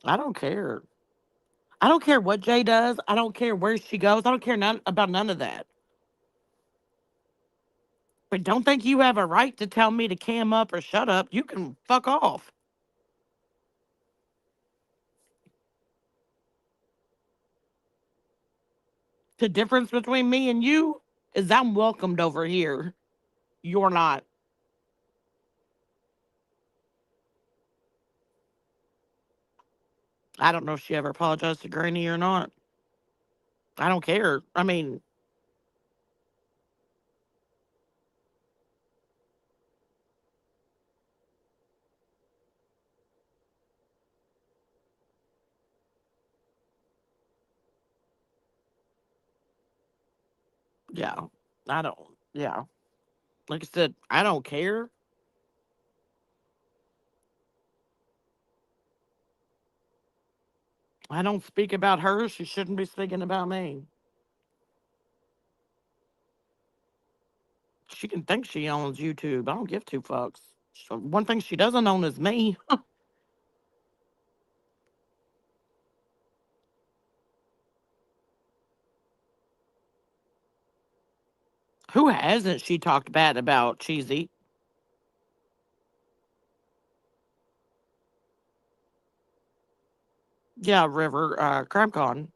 I don't care. I don't care what Jay does. I don't care where she goes. I don't care about none of that. But don't think you have a right to tell me to cam up or shut up. You can fuck off. The difference between me and you is I'm welcomed over here. You're not. I don't know if she ever apologized to Granny or not. I don't care. I mean, yeah. I don't. Yeah. Like I said, I don't care. I don't speak about her. She shouldn't be speaking about me. She can think she owns YouTube. I don't give two fucks. One thing she doesn't own is me. Who hasn't she talked bad about, Cheesy? Yeah, River, CrimeCon.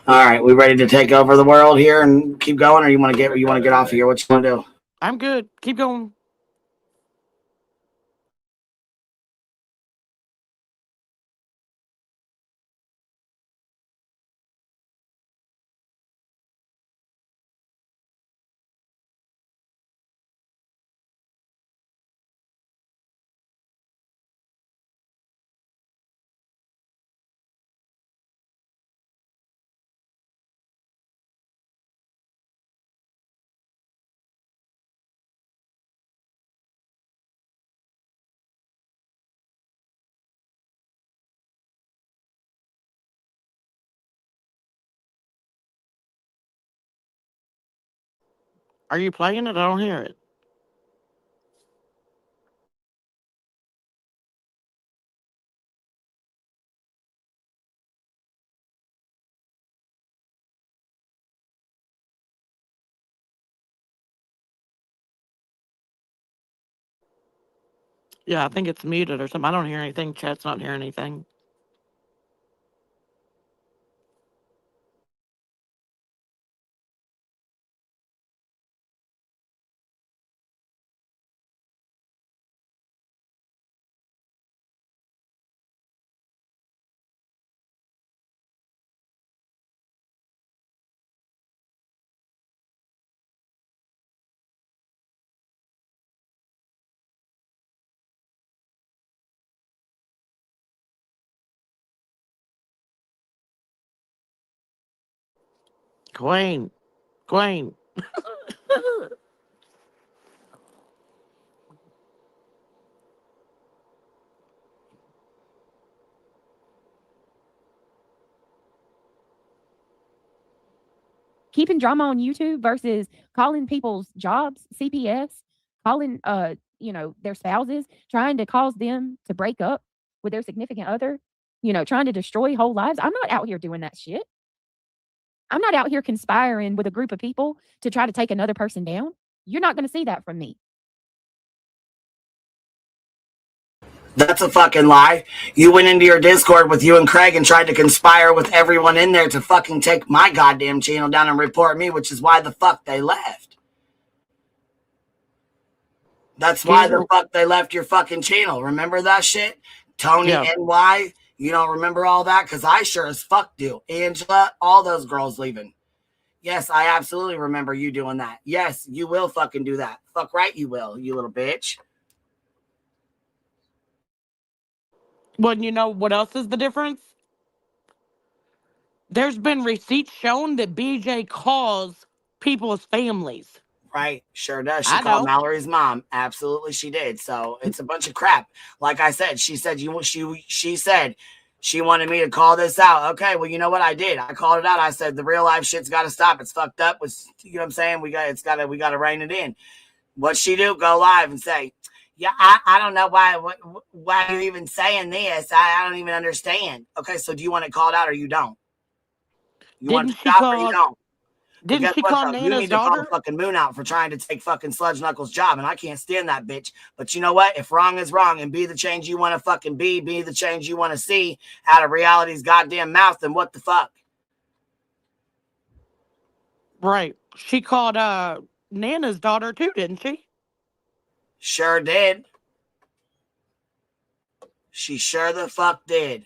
All right, we ready to take over the world here and keep going, or you want to get off of here? What you want to do? I'm good. Keep going. Are you playing it? I don't hear it. Yeah, I think it's muted or something. I don't hear anything. Chat's not hearing anything. Queen. Keeping drama on YouTube versus calling people's jobs, CPS, calling their spouses, trying to cause them to break up with their significant other, trying to destroy whole lives. I'm not out here doing that shit. I'm not out here conspiring with a group of people to try to take another person down. You're not going to see that from me. That's a fucking lie. You went into your Discord with you and Craig and tried to conspire with everyone in there to fucking take my goddamn channel down and report me, which is why the fuck they left. That's why the fuck they left your fucking channel. Remember that shit? Tony NY? You don't remember all that? Because I sure as fuck do. Angela, all those girls leaving. Yes, I absolutely remember you doing that. Yes, you will fucking do that. Fuck right you will, you little bitch. Well, you know what else is the difference? There's been receipts shown that BJ calls people's families. Right, sure does. She called Mallory's mom. Absolutely, she did. So it's a bunch of crap. Like I said, she said she said she wanted me to call this out. Okay, well, you know what I did? I called it out. I said the real life shit's got to stop. It's fucked up. You know what I'm saying? We got to rein it in. What'd she do? Go live and say, yeah, I don't know why you're even saying this. I don't even understand. Okay, so do you want it called out or you don't? You want to stop or you don't? Didn't she call Nana's you need to call the fucking moon out for trying to take fucking Sludge Knuckles' job, and I can't stand that bitch. But you know what? If wrong is wrong and be the change you want to fucking be the change you want to see out of reality's goddamn mouth, then what the fuck? Right. She called Nana's daughter too, didn't she? Sure did. She sure the fuck did.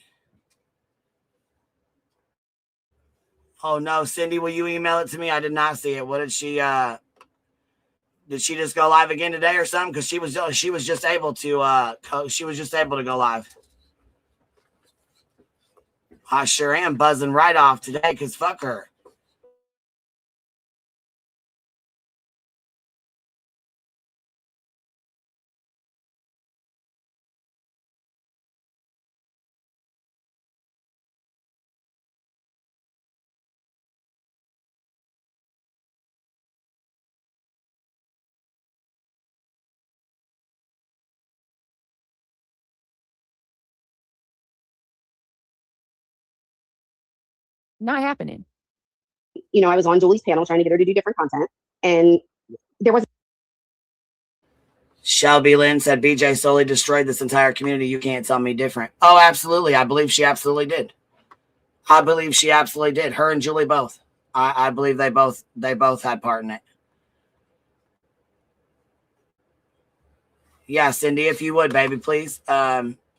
Oh no, Cindy, will you email it to me? I did not see it. What did she just go live again today or something? Because she was just able to go live. I sure am buzzing right off today because fuck her. Not happening. You know, I was on Julie's panel trying to get her to do different content, and there was. Shelby Lynn said BJ solely destroyed this entire community. You can't tell me different. Oh, absolutely. I believe she absolutely did. I believe she absolutely did. Her and Julie both. I believe they both had part in it. Yeah, Cindy, if you would, baby, please.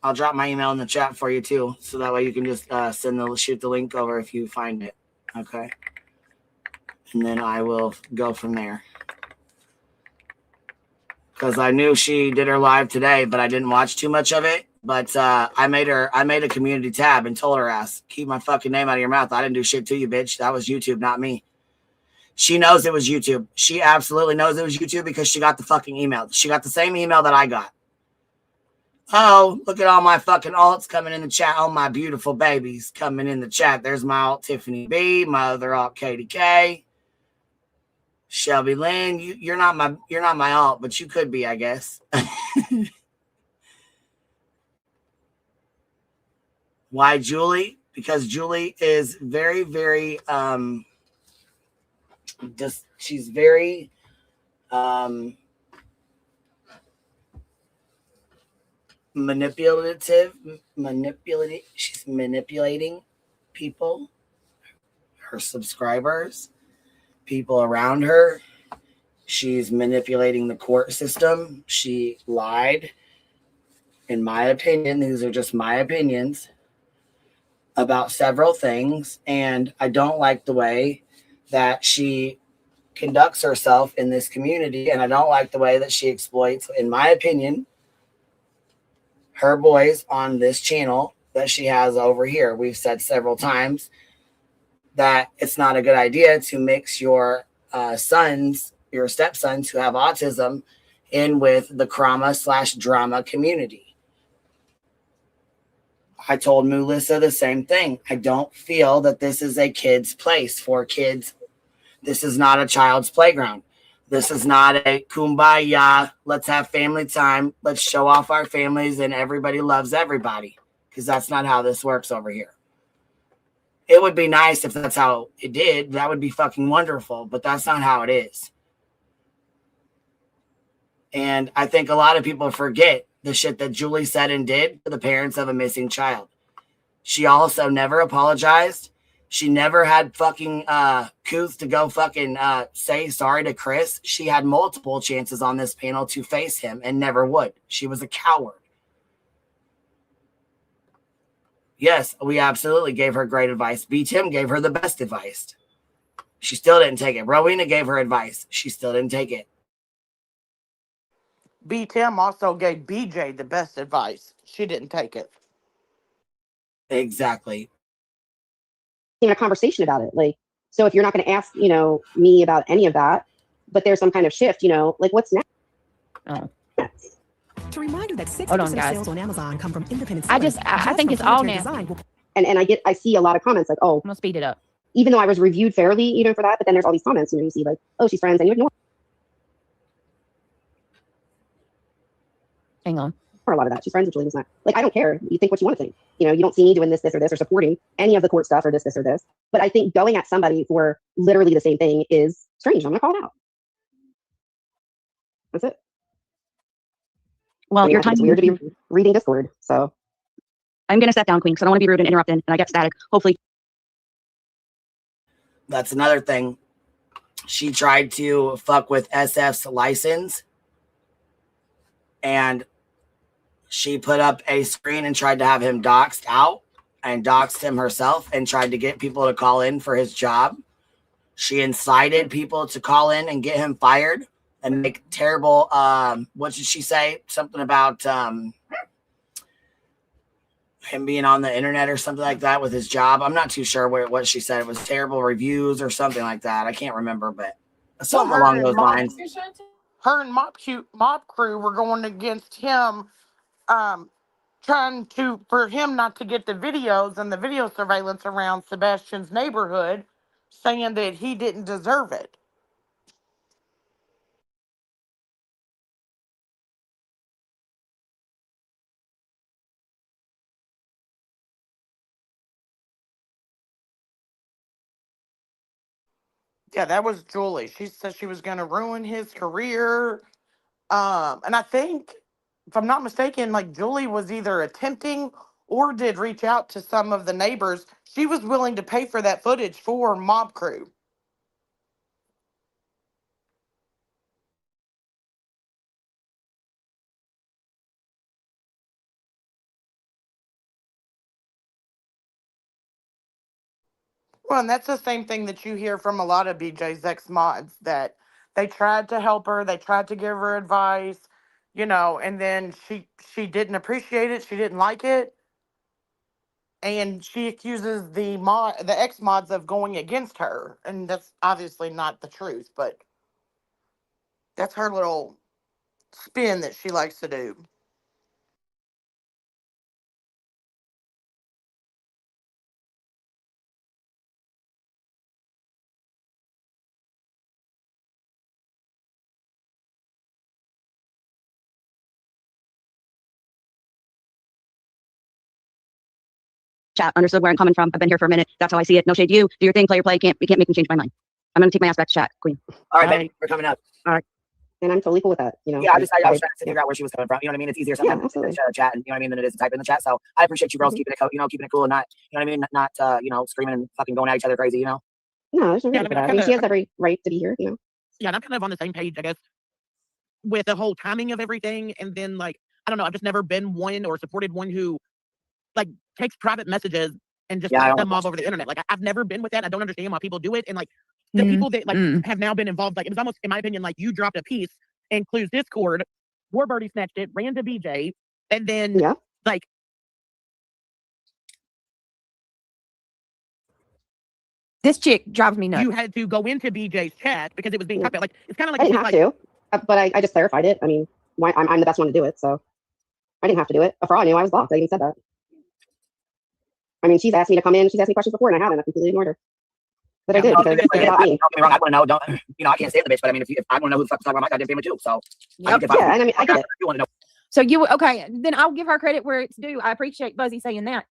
I'll drop my email in the chat for you too, so that way you can just shoot the link over if you find it. Okay. And then I will go from there. Because I knew she did her live today, but I didn't watch too much of it. But I made a community tab and told her ass, keep my fucking name out of your mouth. I didn't do shit to you, bitch. That was YouTube, not me. She knows it was YouTube. She absolutely knows it was YouTube because she got the fucking email. She got the same email that I got. Oh, look at all my fucking alts coming in the chat. All my beautiful babies coming in the chat. There's my alt Tiffany B, my other alt Katie K. Shelby Lynn, you're not my alt, but you could be, I guess. Why Julie? Because Julie is very, very she's very manipulative. She's manipulating people, her subscribers, people around her. She's manipulating the court system. She lied, in my opinion. These are just my opinions about several things, and I don't like the way that she conducts herself in this community, and I don't like the way that she exploits, in my opinion, her boys on this channel that she has over here. We've said several times that it's not a good idea to mix your sons, your stepsons who have autism, in with the drama community. I told Melissa the same thing. I don't feel that this is a kid's place for kids. This is not a child's playground. This is not a kumbaya, let's have family time, let's show off our families and everybody loves everybody, because that's not how this works over here. It would be nice if that's how it did. That would be fucking wonderful, but that's not how it is. And I think a lot of people forget the shit that Julie said and did to the parents of a missing child. She also never apologized. She never had fucking couth to go fucking say sorry to Chris. She had multiple chances on this panel to face him and never would. She was a coward. Yes, we absolutely gave her great advice. B. Tim gave her the best advice. She still didn't take it. Rowena gave her advice. She still didn't take it. B. Tim also gave BJ the best advice. She didn't take it. Exactly. In a conversation about it, like, so if you're not going to ask, me about any of that, but there's some kind of shift, like, what's next? Oh. To remind you that 60% Hold of on, guys. sales on Amazon come from independent I sellers. think it's all now. And I see a lot of comments like, oh, I'm gonna speed it up. Even though I was reviewed fairly, for that, but then there's all these comments, you see like, oh, she's friends, and you ignore. Hang on. Or a lot of that. She's friends with Julie. Not like, I don't care. You think what you want to think. You don't see me doing this or this, or supporting any of the court stuff or this or this. But I think going at somebody for literally the same thing is strange. I'm gonna call it out. That's it. Well, your time it's weird to be reading Discord, so I'm gonna step down, Queen, because I don't want to be rude and interrupting, and I get static. Hopefully. That's another thing. She tried to fuck with SF's license, and she put up a screen and tried to have him doxed out and doxed him herself and tried to get people to call in for his job. She incited people to call in and get him fired and make terrible, what did she say? Something about him being on the internet or something like that with his job. I'm not too sure what she said. It was terrible reviews or something like that. I can't remember, but something along those lines. Her and Mob Crew were going against him, trying for him not to get the videos and the video surveillance around Sebastian's neighborhood, saying that he didn't deserve it. Yeah, that was Julie. She said she was going to ruin his career. And I think, if I'm not mistaken, like Julie was either attempting or did reach out to some of the neighbors. She was willing to pay for that footage for Mob Crew. Well, and that's the same thing that you hear from a lot of BJ's ex-mods, that they tried to help her, they tried to give her advice, and then she didn't appreciate it, she didn't like it, and she accuses the ex-mods of going against her, and that's obviously not the truth, but that's her little spin that she likes to do. Chat, understood where I'm coming from. I've been here for a minute. That's how I see it. No shade to you. Do your thing, play your play. You can't make me change my mind. I'm gonna take my ass back to chat, Queen. All right, baby, we're coming up. All right. And I'm totally cool with that. Yeah, I was trying to figure out where she was coming from. You know what I mean? It's easier sometimes to chat, and than it is to type in the chat. So I appreciate you girls keeping it cool and not, not screaming and fucking going at each other crazy. No, there's no reason for that. I mean, she has every right to be here. Yeah, and I'm kind of on the same page, I guess, with the whole timing of everything. And then, like, I don't know, I've just never been one or supported one who, like, takes private messages and just puts them all over the internet. Like, I've never been with that. I don't understand why people do it. And, like, the people that, like, have now been involved, like, it was almost, in my opinion, like, you dropped a piece in Clue's Discord, Warbirdie snatched it, ran to BJ, and then, like, this chick drives me nuts. You had to go into BJ's chat because it was being talked about. Like, it's kind of like I didn't have to, but I just clarified it. I mean, I'm the best one to do it, so I didn't have to do it. For all I knew, I was blocked. I even said that. I mean, she's asked me to come in. She's asked me questions before, and I haven't. I completely ignored her. But I did because it's about me. Don't get me wrong. I want to know. I can't say the bitch, but I mean, if I want to know who the fuck's talking about my goddamn family too. So and I mean, I get it. You want to know. So then I'll give her credit where it's due. I appreciate Buzzy saying that.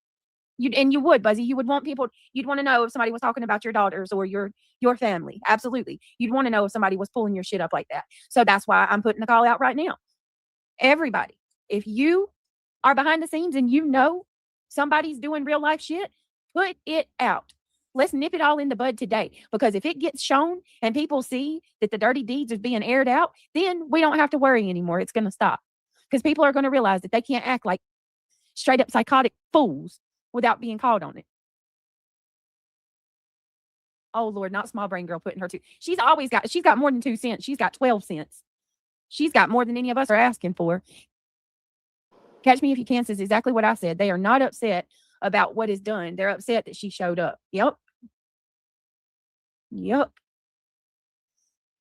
You would, Buzzy. You would want people. You'd want to know if somebody was talking about your daughters or your family. Absolutely. You'd want to know if somebody was pulling your shit up like that. So that's why I'm putting the call out right now. Everybody, If you are behind the scenes and you know somebody's doing real life shit, put it out. Let's nip it all in the bud today. Because if it gets shown and people see that the dirty deeds is being aired out, then we don't have to worry anymore. It's going to stop. Because people are going to realize that they can't act like straight up psychotic fools without being called on it. Oh, Lord, not small brain girl putting her two. She's got more than 2 cents. She's got 12 cents. She's got more than any of us are asking for. Catch Me If You Can says exactly what I said. They are not upset about what is done. They're upset that she showed up. Yep.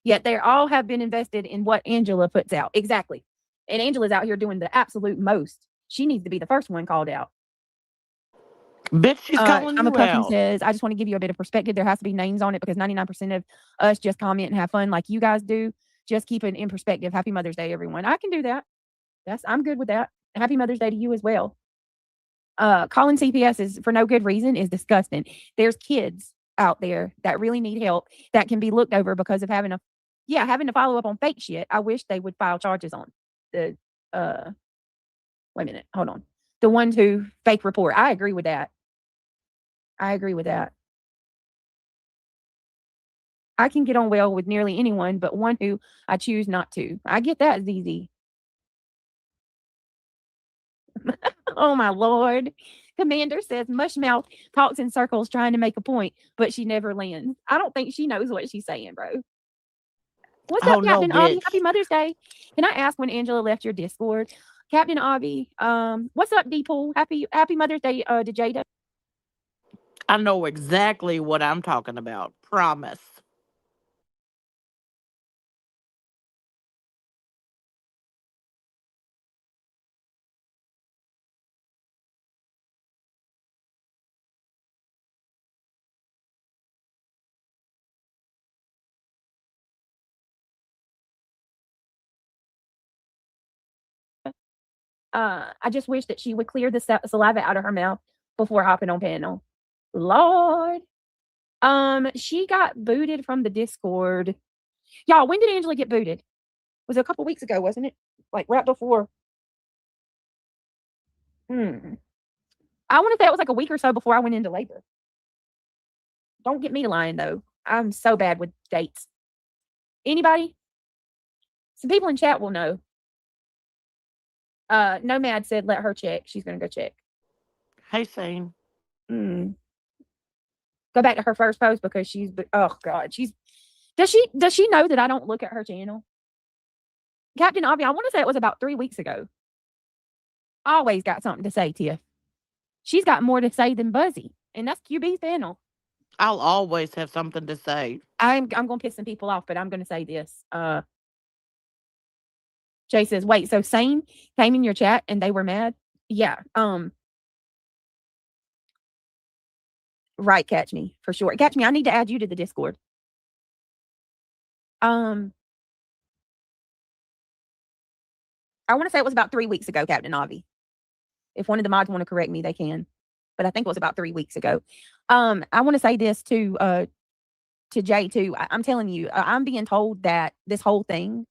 Yet they all have been invested in what Angela puts out. Exactly. And Angela's out here doing the absolute most. She needs to be the first one called out. Bitch, she's calling you out. Says, I just want to give you a bit of perspective. There has to be names on it because 99% of us just comment and have fun like you guys do. Just keep it in perspective. Happy Mother's Day, everyone. I can do that. I'm good with that. Happy Mother's Day to you as well. Calling CPS is for no good reason is disgusting. There's kids out there that really need help that can be looked over because of having to follow up on fake shit. I wish they would file charges on the wait a minute, hold on. The ones who fake report. I agree with that. I can get on well with nearly anyone, but one who I choose not to. I get that, ZZ. Oh, my Lord. Commander says, Mushmouth talks in circles trying to make a point, but she never lands. I don't think she knows what she's saying, bro. What's up, Captain Avi? Happy Mother's Day. Can I ask when Angela left your Discord? Captain Avi, what's up, D-Pool? Happy Mother's Day to Jada. I know exactly what I'm talking about. Promise. I just wish that she would clear the saliva out of her mouth before hopping on panel. Lord. She got booted from the Discord. Y'all, when did Angela get booted? Was it a couple weeks ago, wasn't it? Like right before. I want to say it was like a week or so before I went into labor. Don't get me to lying, though. I'm so bad with dates. Anybody? Some people in chat will know. Nomad said, let her check. She's going to go check. Hey, Shane. Go back to her first post because she's, oh God, does she know that I don't look at her channel? Captain Avi, I want to say it was about 3 weeks ago. Always got something to say, Tiff. She's got more to say than Buzzy, and that's QB's panel. I'll always have something to say. I'm going to piss some people off, but I'm going to say this. Jay says, wait, so Sane came in your chat and they were mad? Yeah. Right, Catch Me, for sure. Catch Me, I need to add you to the Discord. I want to say it was about 3 weeks ago, Captain Avi. If one of the mods want to correct me, they can. But I think it was about 3 weeks ago. I want to say this to Jay, too. I'm telling you, I'm being told that this whole thing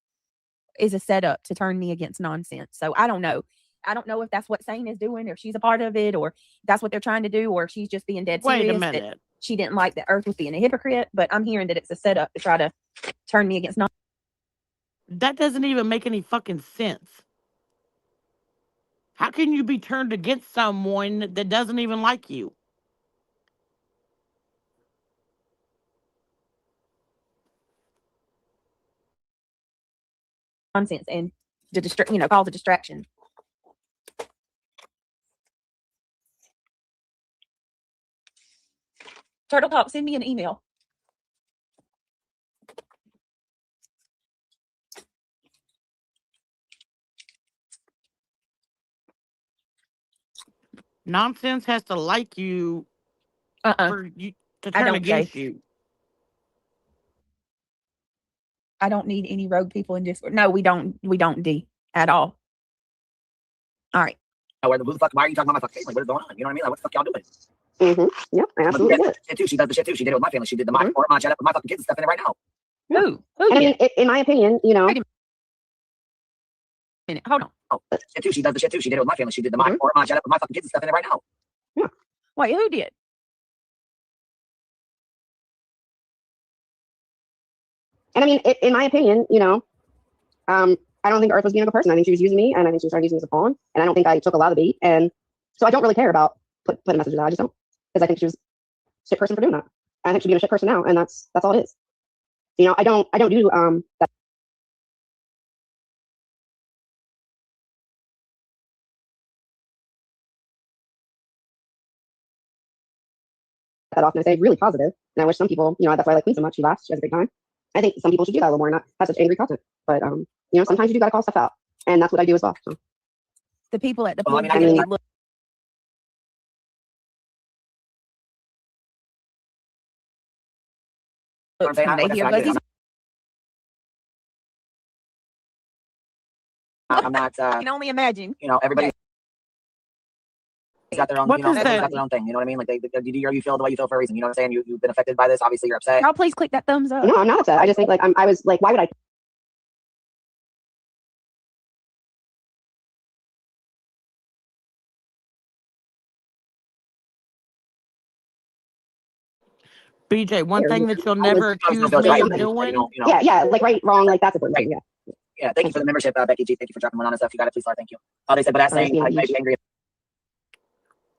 is a setup to turn me against nonsense. So I don't know. I don't know if that's what Sane is doing, or if she's a part of it, or that's what they're trying to do, or if she's just being dead serious. Wait a minute. That she didn't like that Earth was being a hypocrite, but I'm hearing that it's a setup to try to turn me against nonsense. That doesn't even make any fucking sense. How can you be turned against someone that doesn't even like you? Nonsense and to cause a distraction. Turtle Talk, send me an email. Nonsense has to like you for you to turn against you. I don't need any rogue people in Discord. No, we don't, D, at all. All right. Why are you talking about my fucking family? What is going on? You know what I mean? Like, what the fuck y'all doing? Yep, absolutely. She does the shit too. She did it with my family. She did the mod chat up with my fucking kids and stuff in it right now. Who? I mean, in my opinion, minute. Hold on. Oh, shit too. She does the shit too. She did it with my family. She did the my chat up with my fucking kids and stuff in it right now. Yeah. Wait, who did? And I mean, in my opinion, you know, I don't think Earth was being a good person. I think she was using me, and I think she was trying to use me as a pawn. And I don't think I took a lot of the bait. And so I don't really care about putting messages out. I just don't, because I think she was a shit person for doing that. And I think she's being a shit person now, and that's all it is. You know, I don't do that. That often. I say really positive, and I wish some people, you know, that's why I like Queen so much. She laughs, she has a great time. I think some people should do that a little more, and not have such angry content. But you know, sometimes you do gotta call stuff out, and that's what I do as well. So. The people at the Well, pool. I mean, look. I'm saying, When they hear Buzzy's. I'm not. I can only imagine. You know, everybody. Got their own, What you know, does everyone's that- got their own thing. You know what I mean? Like you feel the way you feel for a reason. You know what I'm saying? You've been affected by this. Obviously, you're upset. Y'all please click that thumbs up. No, I'm not upset. I just think like I was like, why would I? BJ, one thing that you'll I was- never accuse me of doing. Yeah, like right, wrong, like that's a thing. Yeah. Yeah, thank you for the membership, Becky G. Thank you for dropping one on us. If you got it, please, Laura, thank you. They said, but that's saying you might be angry.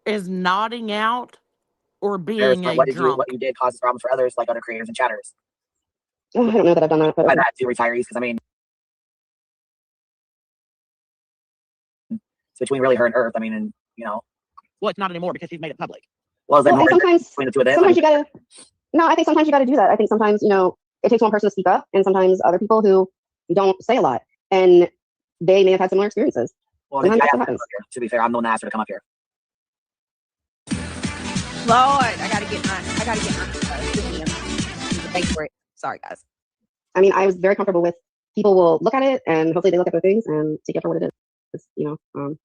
Is nodding out or being a What drunk? you did causes problems for others, like other creators and chatters. I don't know that I've done that, but by that to retirees, because I mean, it's between really her and Earth. I mean, and you know, well, it's not anymore because he's made it public. Well, is there more sometimes between the two of them? Sometimes you gotta. No, I think sometimes you gotta do that. I think sometimes, you know, it takes one person to speak up, and sometimes other people who don't say a lot, and they may have had similar experiences. Well, Sometimes that's what happens. To be fair, I'm the one that asked her to come up here. Lord, I gotta get my thanks for it. Sorry, guys. I mean, I was very comfortable with people will look at it, and hopefully they look at their things and take it for what it is. It's, you know, I'm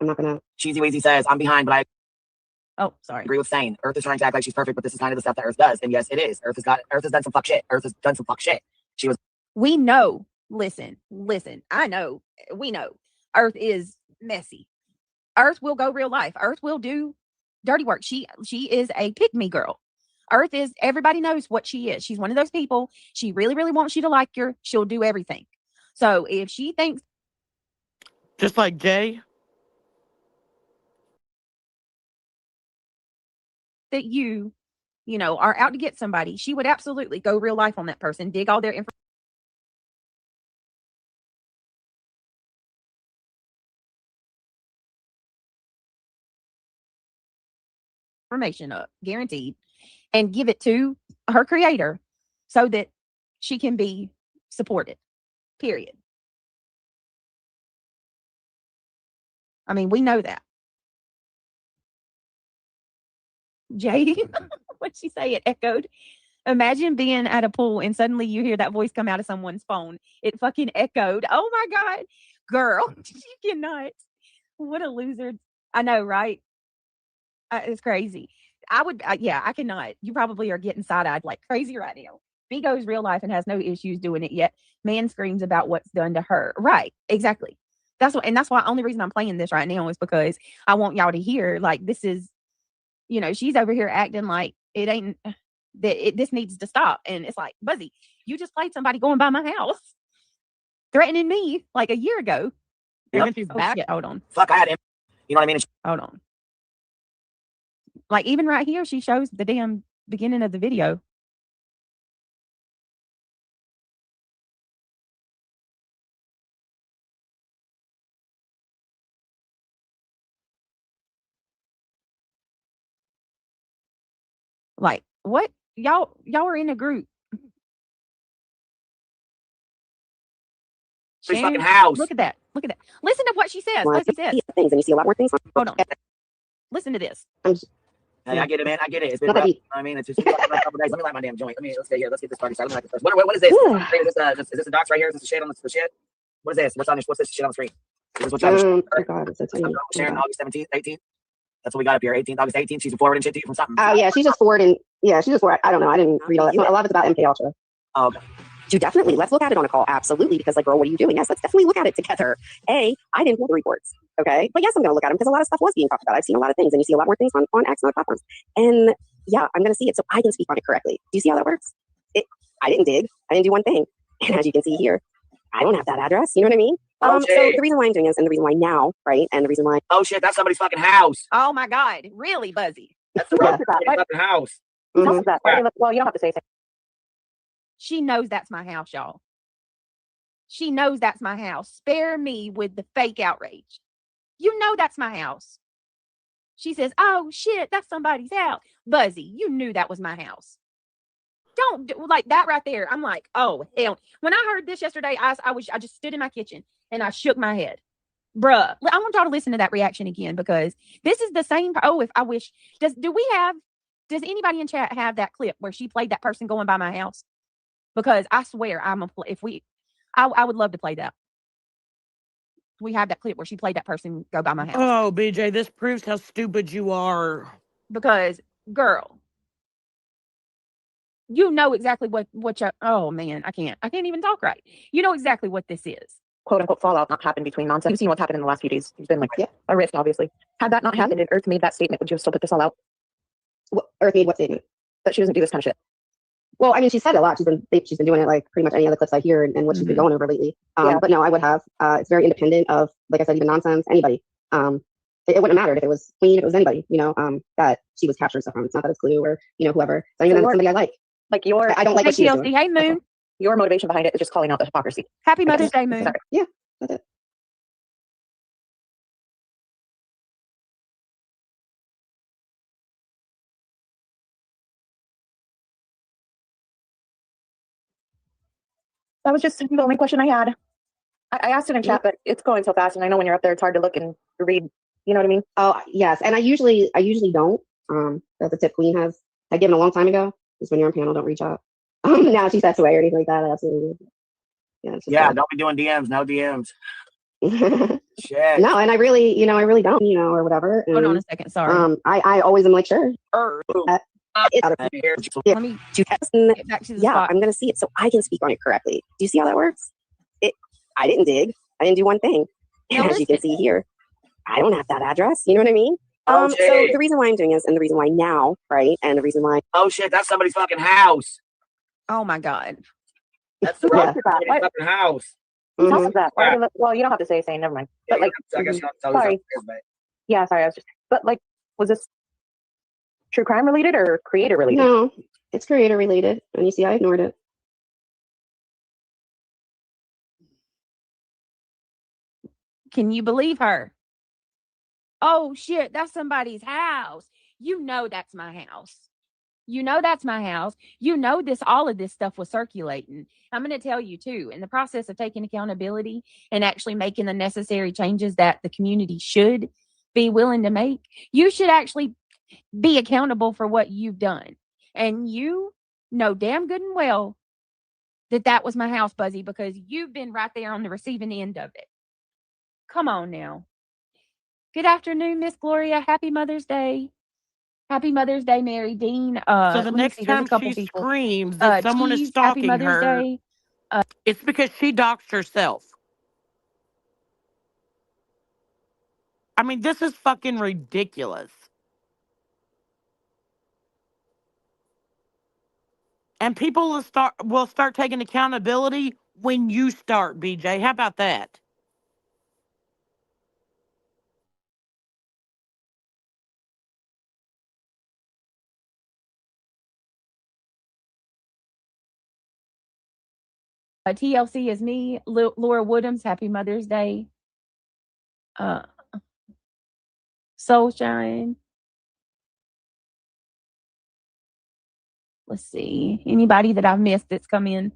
not gonna. Cheesy Weezy says, I'm behind, but I sorry. agree with Sane. Earth is trying to act like she's perfect, but this is kind of the stuff that Earth does. And yes, it is. Earth has done some fuck shit. Earth has done some fuck shit. She was. We know. Listen. I know. We know. Earth is messy. Earth will go real life. Earth will do dirty work. She is a pick-me girl. Earth is, everybody knows what she is. She's one of those people. She really, really wants you to like her. She'll do everything. So if she thinks. Just like Jay. That you know, are out to get somebody, she would absolutely go real life on that person, dig all their information up, guaranteed, and give it to her creator so that she can be supported. Period. I mean, we know that. Jay, what'd she say? It echoed. Imagine being at a pool and suddenly you hear that voice come out of someone's phone. It fucking echoed. Oh my God. Girl, you cannot. What a loser. I know, right? It's crazy. I cannot. You probably are getting side-eyed like crazy right now. Bigo's real life and has no issues doing it yet. Man screams about what's done to her. Right. Exactly. That's why only reason I'm playing this right now is because I want y'all to hear, like, this is, you know, she's over here acting like it ain't that this needs to stop. And it's like, Buzzy, you just played somebody going by my house, threatening me like a year ago. Yep. Shit, hold on. Fuck, I had him. You know what I mean? Hold on. Like, even right here, she shows the damn beginning of the video. Like, what? Y'all are in a group. This fucking house. Look at that. Look at that. Listen to what she says. Well, Buzzy says. Things, and you see a lot more things. Hold on. Listen to this. Hey, I get it, man. I get it. It's been Not that rough. deep. I mean, it's just a couple days. Let me light my damn joint. Let's get here. Let's get this party started. Let me light this first. What is this? Is this a docs right here? Is this a shit on the shit? What is this? What's this shit on the screen? Is this what y'all Oh God, it's sharing August 17th, 18th? That's what we got up here. 18th, August 18th. She's forwarding shit to you from something. Yeah, she's just forwarding. Yeah, she's just forwarding. I don't know. I didn't read all that. So a lot of it's about MK Ultra. Oh, okay. To definitely, let's look at it on a call. Absolutely. Because like, girl, what are you doing? Yes, let's definitely look at it together. I didn't pull the reports. Okay. But yes, I'm going to look at them because a lot of stuff was being talked about. I've seen a lot of things and you see a lot more things on X and other platforms. And yeah, I'm going to see it so I can speak on it correctly. Do you see how that works? I didn't dig. I didn't do one thing. And as you can see here, I don't have that address. You know what I mean? So the reason why I'm doing this and the reason why now, right? And the reason why. Oh shit, that's somebody's fucking house. Oh my God. Really, Buzzy? That's the fucking house. Mm-hmm. Well, you don't have to say anything. She knows that's my house, y'all. She knows that's my house. Spare me with the fake outrage. You know that's my house. She says, oh shit, that's somebody's house. Buzzy, you knew that was my house. Don't do like that right there. I'm like, oh hell. When I heard this yesterday, I just stood in my kitchen and I shook my head. Bruh, I want y'all to listen to that reaction again because this is the same. Oh, if I wish, does anybody in chat have that clip where she played that person going by my house? Because I swear I would love to play that. We have that clip where she played that person go by my house. Oh, BJ, this proves how stupid you are. Because, girl, you know exactly what oh man, I can't even talk right. You know exactly what this is. Quote unquote fallout not happened between nonsense. You've seen what's happened in the last few days. There's been like a rift, obviously. Had that not happened and Earth made that statement, would you have still put this all out? Earth made what statement? That she doesn't do this kind of shit. Well, I mean, she said a lot. She's been doing it like pretty much any other clips I hear and what she's been going over lately. But no, I would have. It's very independent of, like I said, even nonsense, anybody. It wouldn't have mattered if it was Queen, if it was anybody, that she was capturing stuff from. It's not that it's Clue or, whoever. So even somebody I like. Like your, I don't like what she's doing. Hey, Moon. Your motivation behind it is just calling out the hypocrisy. Happy Mother's Day, Moon. Sorry. Yeah, that's it. That was just the only question I had. I asked it in chat, but it's going so fast, and I know when you're up there, it's hard to look and read. You know what I mean? Oh yes, and I usually don't. That's a tip Queen has had given a long time ago. Is when you're on panel, don't reach out. Now she sets away or anything like that. Absolutely. Yeah, don't be doing DMs. No DMs. Shit. No, and I really don't, or whatever. And, hold on a second. Sorry. I always am like, sure. Let me get back to the spot. I'm gonna see it so I can speak on it correctly. Do you see how that works? I didn't dig. I didn't do one thing. And as you can see here, I don't have that address. You know what I mean? So the reason why I'm doing this and the reason why now, right? And the reason why. Oh shit, that's somebody's fucking house. Oh my God. That's the fucking house. Mm-hmm. That? Well, you don't have to say, never mind. But like, I guess sorry. Yeah, sorry. I was just, but like, was this true crime related or creator related? No, it's creator related. And you see, I ignored it. Can you believe her? Oh shit, that's somebody's house. You know that's my house. You know that's my house. You know all of this stuff was circulating. I'm going to tell you too, in the process of taking accountability and actually making the necessary changes that the community should be willing to make, you should actually be accountable for what you've done. And you know damn good and well that was my house, Buzzy, because you've been right there on the receiving end of it. Come on now. Good afternoon, Miss Gloria. Happy Mother's Day. Happy Mother's Day, Mary Dean. So the next time she screams that someone is stalking her, it's because she doxed herself. I mean, this is fucking ridiculous. And people will start taking accountability when you start, BJ. How about that? TLC is me, Laura Woodhams. Happy Mother's Day. Soulshine. Let's see. Anybody that I've missed that's come in.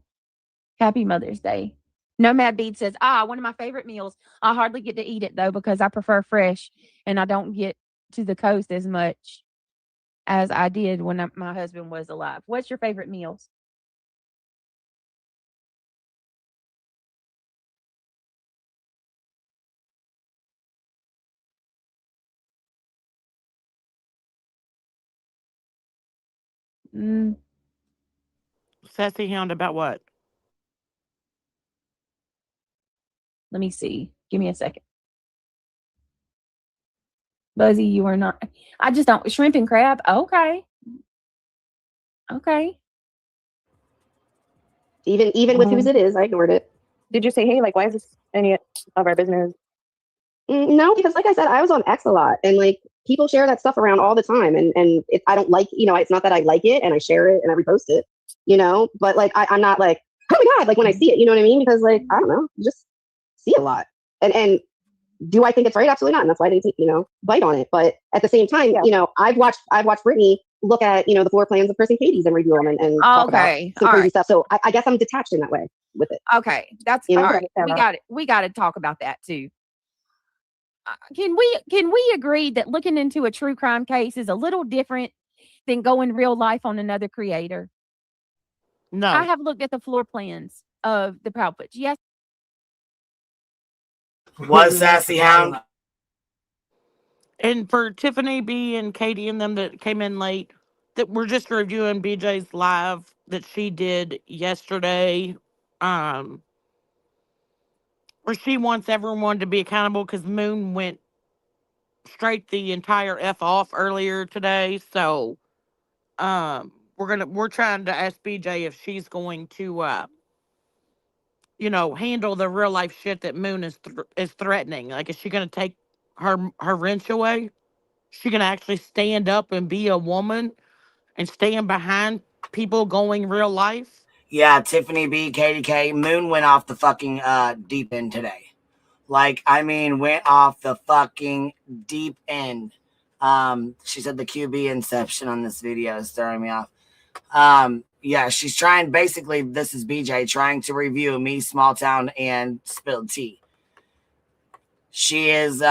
Happy Mother's Day. Nomad Bead says, one of my favorite meals. I hardly get to eat it though because I prefer fresh and I don't get to the coast as much as I did when my husband was alive. What's your favorite meals? Sassy Hound about what? Let me see. Give me a second. Buzzy, you are not. I just don't. Shrimp and crab. Okay. Okay. Even with whose it is, I ignored it. Did you say, hey, like, why is this any of our business? No, because like I said, I was on X a lot, and like people share that stuff around all the time, and I don't like, it's not that I like it and I share it and I repost it, but like I'm not like, oh my God, like when I see it, you know what I mean? Because like, I don't know, you just see a lot. And do I think it's right? Absolutely not. And that's why they bite on it. But at the same time, I've watched Brittany look at, the floor plans of Chris and Katie's and review them and talk about some crazy stuff. So I guess I'm detached in that way with it. Okay. That's all right. We got it. We got to talk about that too. Can we agree that looking into a true crime case is a little different than going real life on another creator? No. I have looked at the floor plans of the Proudfoots. Yes. What, Sassy Hound? And for Tiffany B and Katie and them that came in late, that we're just reviewing BJ's live that she did yesterday, where she wants everyone to be accountable because Moon went straight the entire F off earlier today. So we're trying to ask BJ if she's going to handle the real life shit that Moon is threatening. Like, is she going to take her wrench away? Is she going to actually stand up and be a woman and stand behind people going real life? Yeah, Tiffany B, Katie K, Moon went off the fucking deep end today. Like, I mean, went off the fucking deep end. She said the QB inception on this video is throwing me off. Yeah, she's trying, basically, this is BJ trying to review me, Small Town, and Spilled Tea. She is,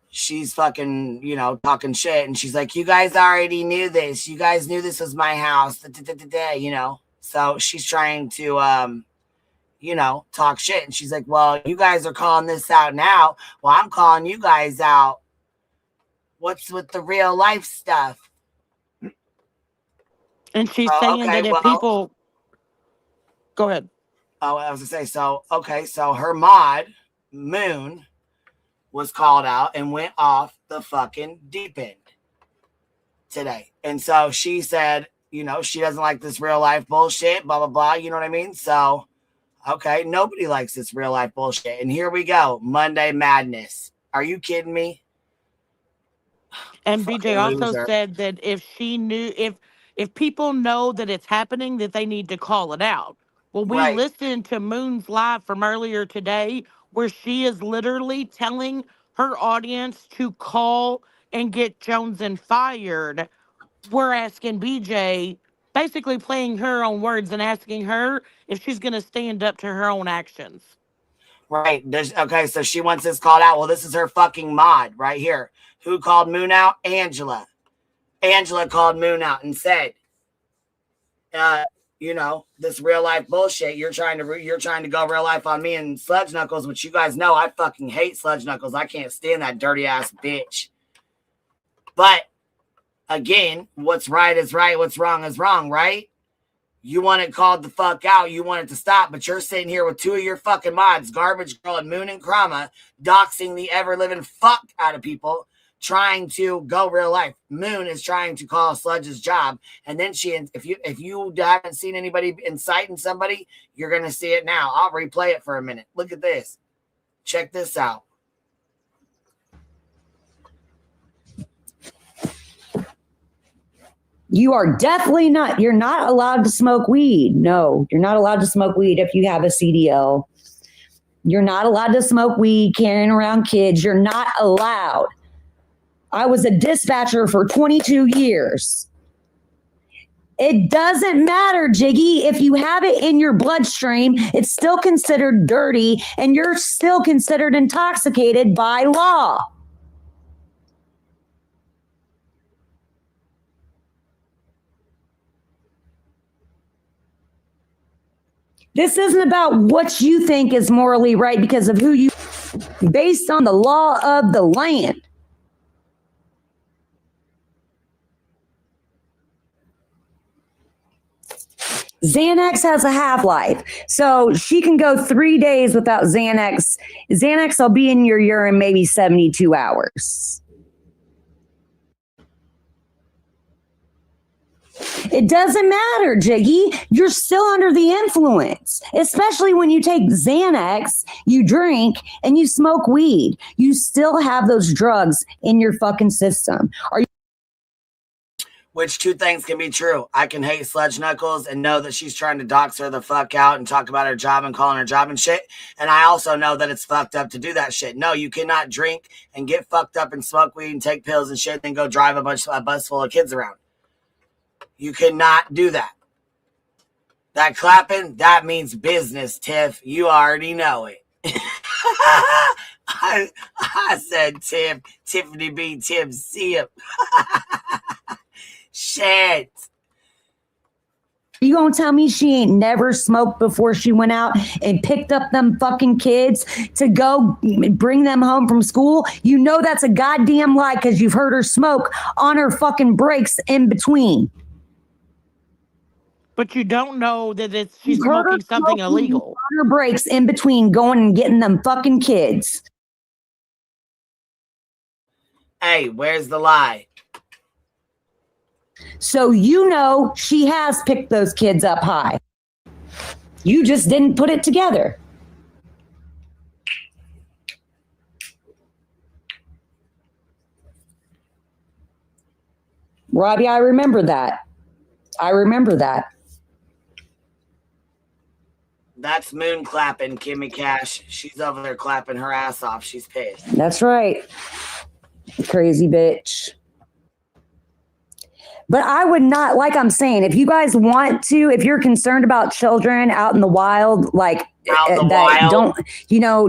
she's fucking, talking shit, and she's like, you guys already knew this. You guys knew this was my house, So she's trying to, talk shit. And she's like, well, you guys are calling this out now. Well, I'm calling you guys out. What's with the real life stuff? And she's saying that if people... Go ahead. Oh, I was going to say, so her mod, Moon, was called out and went off the fucking deep end today. And so she said, she doesn't like this real life bullshit, blah, blah, blah. You know what I mean? So, okay, nobody likes this real life bullshit. And here we go. Monday Madness. Are you kidding me? And BJ also said that if she knew, if people know that it's happening, that they need to call it out. Well, we listened to Moon's live from earlier today where she is literally telling her audience to call and get Jones and fired. We're asking BJ, basically playing her own words and asking her if she's going to stand up to her own actions. Right. Okay, so she wants this called out. Well, this is her fucking mod right here. Who called Moon out? Angela. Angela called Moon out and said, this real life bullshit. You're trying to go real life on me and Sludge Knuckles, which you guys know I fucking hate Sludge Knuckles. I can't stand that dirty ass bitch. But again, what's right is right. What's wrong is wrong, right? You want it called the fuck out. You want it to stop, but you're sitting here with two of your fucking mods, Garbage Girl and Moon and Krama, doxing the ever-living fuck out of people, trying to go real life. Moon is trying to call Sludge's job, and then if you haven't seen anybody inciting somebody, you're gonna see it now. I'll replay it for a minute. Look at this. Check this out. You are definitely not. You're not allowed to smoke weed. No, you're not allowed to smoke weed if you have a CDL. You're not allowed to smoke weed carrying around kids. You're not allowed. I was a dispatcher for 22 years. It doesn't matter, Jiggy. If you have it in your bloodstream, it's still considered dirty and you're still considered intoxicated by law. This isn't about what you think is morally right because of who you, based on the law of the land. Xanax has a half-life. So she can go 3 days without Xanax. Xanax will be in your urine maybe 72 hours. It doesn't matter, Jiggy. You're still under the influence, especially when you take Xanax, you drink, and you smoke weed. You still have those drugs in your fucking system. Which two things can be true? I can hate Sludge Knuckles and know that she's trying to dox her the fuck out and talk about her job and calling her job and shit. And I also know that it's fucked up to do that shit. No, you cannot drink and get fucked up and smoke weed and take pills and shit and then go drive a bus full of kids around. You cannot do that. That clapping, that means business, Tiff. You already know it. I said Tiff, Tiffany B. Tiff, see him. Shit. You gonna tell me she ain't never smoked before she went out and picked up them fucking kids to go bring them home from school? You know that's a goddamn lie because you've heard her smoke on her fucking breaks in between. But you don't know that she's smoking something illegal. On her breaks in between going and getting them fucking kids. Hey, where's the lie? So you know she has picked those kids up high. You just didn't put it together. Robbie, I remember that. That's Moon clapping Kimmy Cash. She's over there clapping her ass off. She's pissed. That's right. Crazy bitch. But I would not, like I'm saying, if you guys want to, if you're concerned about children out in the wild, like don't,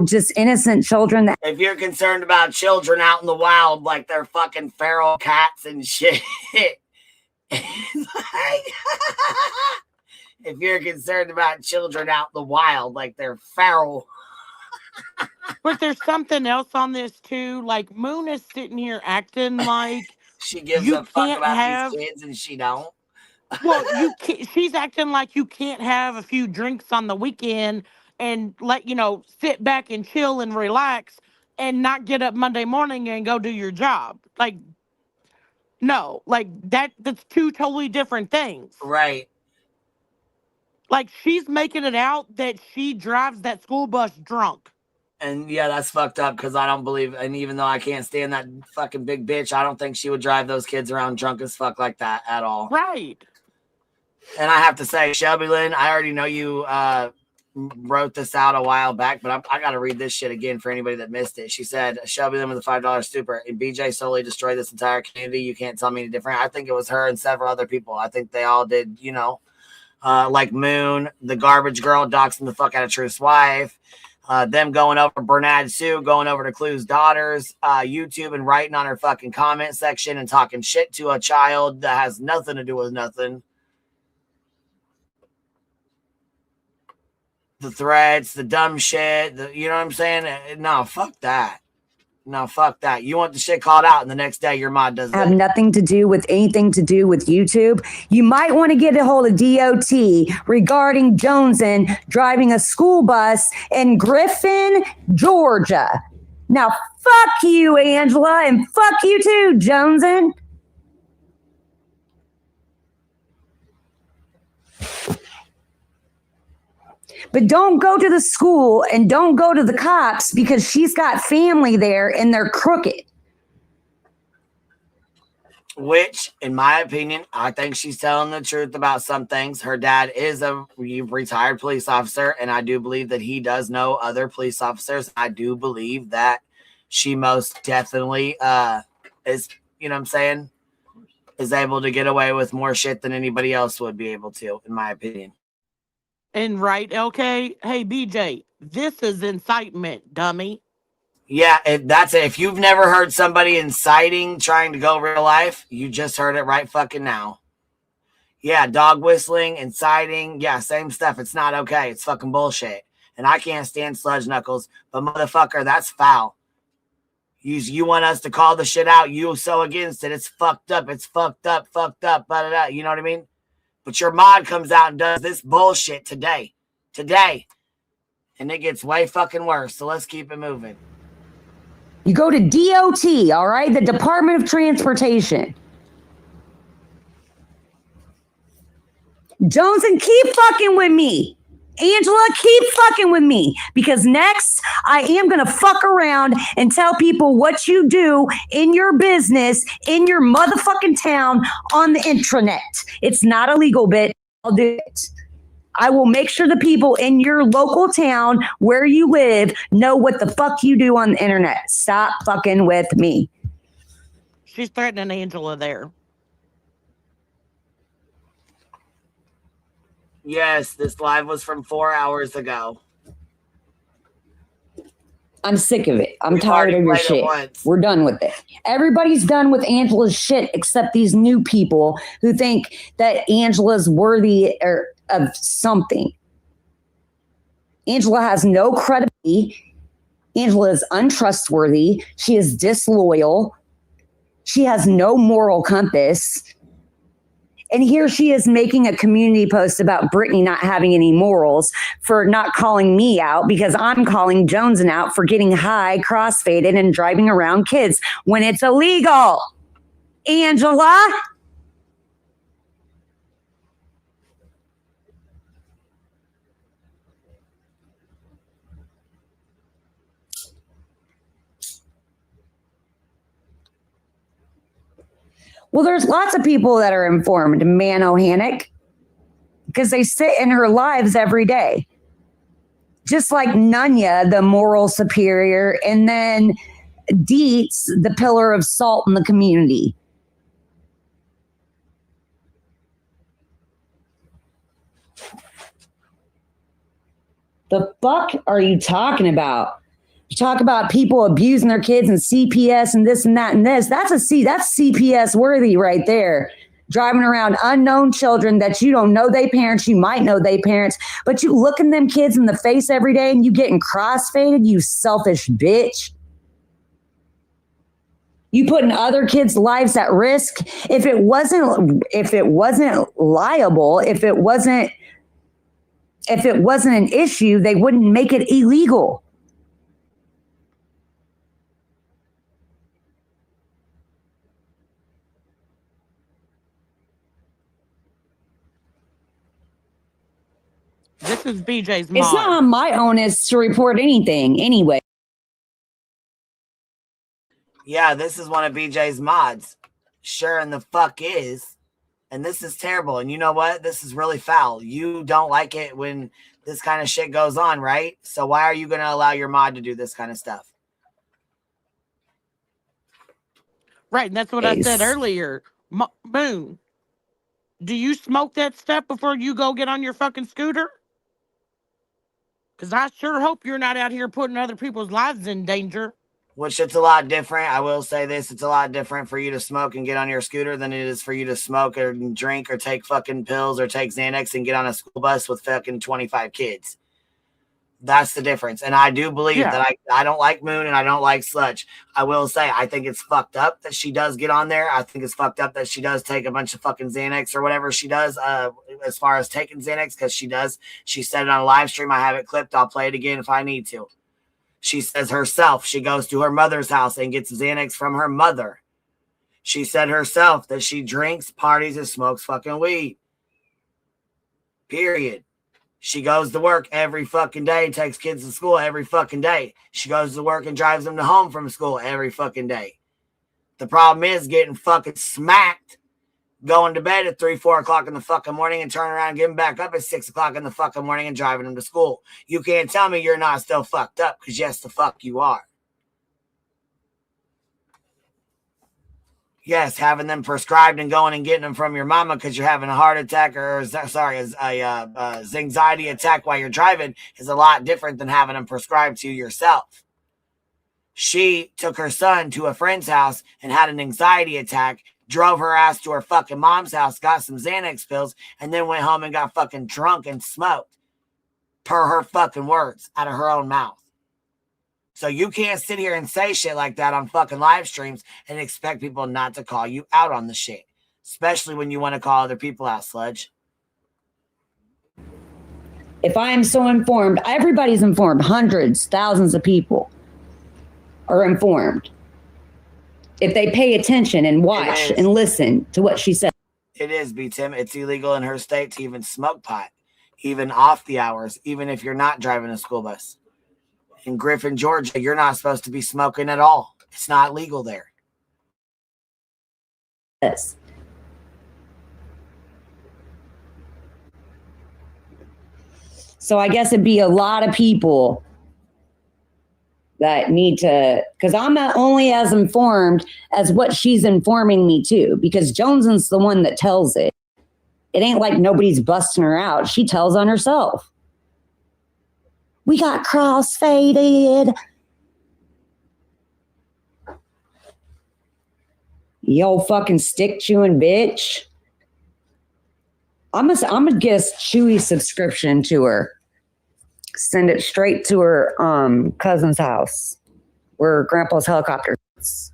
just innocent children. If you're concerned about children out in the wild, like they're fucking feral cats and shit. If you're concerned about children out in the wild, like they're feral. But there's something else on this too. Like Moon is sitting here acting like she gives a fuck about these kids and she don't. Well, she's acting like you can't have a few drinks on the weekend and sit back and chill and relax and not get up Monday morning and go do your job. Like, no, like that's two totally different things. Right. Like she's making it out that she drives that school bus drunk. And yeah, that's fucked up because I don't believe, and even though I can't stand that fucking big bitch, I don't think she would drive those kids around drunk as fuck like that at all. Right. And I have to say, Shelby Lynn, I already know you wrote this out a while back, but I got to read this shit again for anybody that missed it. She said, Shelby Lynn with a $5 super, and BJ solely destroyed this entire community. You can't tell me any different. I think it was her and several other people. I think they all did, like Moon, the garbage girl doxing the fuck out of Truth's wife. Them going over Bernard Sue, going over to Clue's daughters, YouTube and writing on her fucking comment section and talking shit to a child that has nothing to do with nothing. The threats, the dumb shit, you know what I'm saying? No, fuck that. No, fuck that. You want the shit called out, and the next day your mod does have nothing to do with anything to do with YouTube. You might want to get a hold of DOT regarding Joneson driving a school bus in Griffin, Georgia. Now, fuck you, Angela, and fuck you too, Joneson. But don't go to the school and don't go to the cops because she's got family there and they're crooked. Which, in my opinion, I think she's telling the truth about some things. Her dad is a retired police officer, and I do believe that he does know other police officers. I do believe that she most definitely is, is able to get away with more shit than anybody else would be able to, in my opinion. And right, LK? Hey, BJ, this is incitement, dummy. Yeah, that's it. If you've never heard somebody inciting, trying to go real life, you just heard it right fucking now. Yeah, dog whistling, inciting, yeah, same stuff. It's not okay. It's fucking bullshit. And I can't stand Sludge Knuckles, but motherfucker, that's foul. You want us to call the shit out, you so against it. It's fucked up. It's fucked up, blah, blah, blah. You know what I mean? But your mod comes out and does this bullshit today. And it gets way fucking worse. So let's keep it moving. You go to DOT, all right? The Department of Transportation. Jones, and keep fucking with me. Angela, keep fucking with me. Because next, I am going to fuck around and tell people what you do in your business, in your motherfucking town, on the intranet. It's not illegal, bitch. I'll do it. I will make sure the people in your local town where you live know what the fuck you do on the internet. Stop fucking with me. She's threatening Angela there. Yes, this live was from 4 hours ago. I'm sick of it. I'm tired of your shit. We're done with it. Everybody's done with Angela's shit except these new people who think that Angela's worthy of something. Angela has no credibility. Angela is untrustworthy. She is disloyal. She has no moral compass. And here she is making a community post about Brittany not having any morals for not calling me out because I'm calling Jones out for getting high, crossfaded, and driving around kids when it's illegal. Angela? Well, there's lots of people that are informed, Man O'Hanic, because they sit in her lives every day. Just like Nunya, the moral superior, and then Dietz, the pillar of salt in the community. The fuck are you talking about? You talk about people abusing their kids and CPS and this and that and this. That's CPS worthy right there. Driving around unknown children that you don't know they parents. You might know they parents, but you looking them kids in the face every day and you getting crossfaded, you selfish bitch. You putting other kids' lives at risk. If it wasn't liable, if it wasn't an issue, they wouldn't make it illegal. This is BJ's mom. It's not on my onus to report anything anyway. Yeah, this is one of BJ's mods. Sure and the fuck is. And this is terrible. And you know what? This is really foul. You don't like it when this kind of shit goes on, right? So why are you going to allow your mod to do this kind of stuff? Right, and that's what I said earlier. Moon, do you smoke that stuff before you go get on your fucking scooter? Because I sure hope you're not out here putting other people's lives in danger. Which it's a lot different. I will say this. It's a lot different for you to smoke and get on your scooter than it is for you to smoke or drink or take fucking pills or take Xanax and get on a school bus with fucking 25 kids. That's the difference. And I do believe that I don't like Moon and I don't like Sludge. I will say I think it's fucked up that she does get on there. I think it's fucked up that she does take a bunch of fucking Xanax or whatever she does as far as taking Xanax, because she does. She said it on a live stream. I have it clipped. I'll play it again if I need to. She says herself she goes to her mother's house and gets Xanax from her mother. She said herself that she drinks, parties, and smokes fucking weed. Period. She goes to work every fucking day and takes kids to school every fucking day. She goes to work and drives them to home from school every fucking day. The problem is getting fucking smacked, going to bed at 3, 4 o'clock in the fucking morning and turning around and getting back up at 6 o'clock in the fucking morning and driving them to school. You can't tell me you're not still fucked up, because yes, the fuck you are. Yes, having them prescribed and going and getting them from your mama because you're having a heart attack or anxiety attack while you're driving is a lot different than having them prescribed to yourself. She took her son to a friend's house and had an anxiety attack, drove her ass to her fucking mom's house, got some Xanax pills, and then went home and got fucking drunk and smoked. Per her fucking words, out of her own mouth. So you can't sit here and say shit like that on fucking live streams and expect people not to call you out on the shit. Especially when you want to call other people out, Sludge. If I am so informed, everybody's informed. Hundreds, thousands of people are informed. If they pay attention and watch and listen to what she said. It is, B-Tim. It's illegal in her state to even smoke pot, even off the hours, even if you're not driving a school bus. In Griffin, Georgia, you're not supposed to be smoking at all. It's not legal there. Yes. So I guess it'd be a lot of people that need to, because I'm not only as informed as what she's informing me too, because Jones's the one that tells it. It ain't like nobody's busting her out. She tells on herself. We got crossfaded. Yo, fucking stick chewing bitch. I'm gonna get a Chewy subscription to her. Send it straight to her cousin's house where grandpa's helicopter is.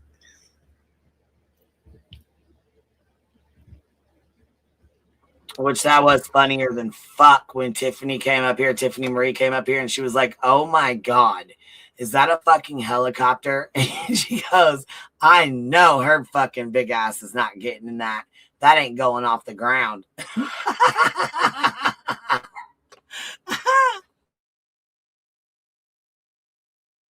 Which that was funnier than fuck when Tiffany Marie came up here and she was like, oh my God, is that a fucking helicopter? And she goes, I know her fucking big ass is not getting in that. That ain't going off the ground.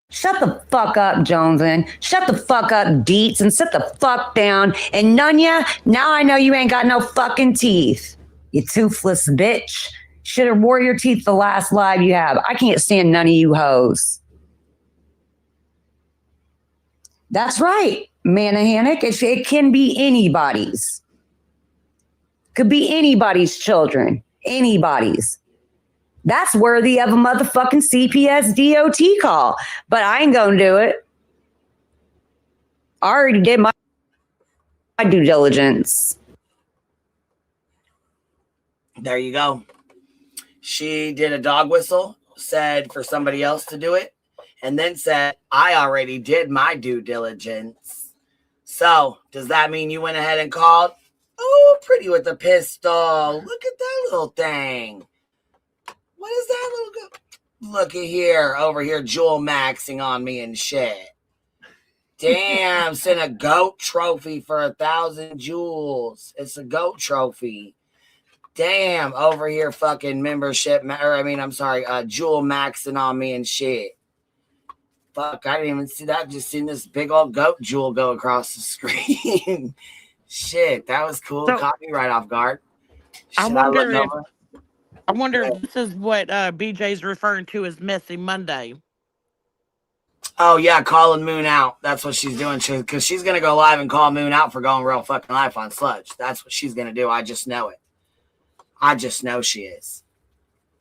Shut the fuck up, Jonesin. Shut the fuck up, Deets, and sit the fuck down. And Nunya, now I know you ain't got no fucking teeth. You toothless bitch. Should have wore your teeth the last live you have. I can't stand none of you hoes. That's right, Manahanic. It can be anybody's. Could be anybody's children. Anybody's. That's worthy of a motherfucking CPS DOT call. But I ain't gonna do it. I already did my due diligence. There you go. She did a dog whistle, said for somebody else to do it, and then said, I already did my due diligence. So, does that mean you went ahead and called? Oh, pretty with the pistol. Look at that little thing. What is that little go? Look at here, over here, jewel maxing on me and shit. Damn, sent a goat trophy for 1,000 jewels. It's a goat trophy. Damn, over here, fucking membership, jewel maxing on me and shit. Fuck, I didn't even see that. Just seen this big old goat jewel go across the screen. Shit, that was cool. So, caught me right off guard. I wonder if this is what BJ's referring to as Messy Monday. Oh, yeah, calling Moon out. That's what she's doing. Because she's going to go live and call Moon out for going real fucking live on Sludge. That's what she's going to do. I just know it. I just know she is.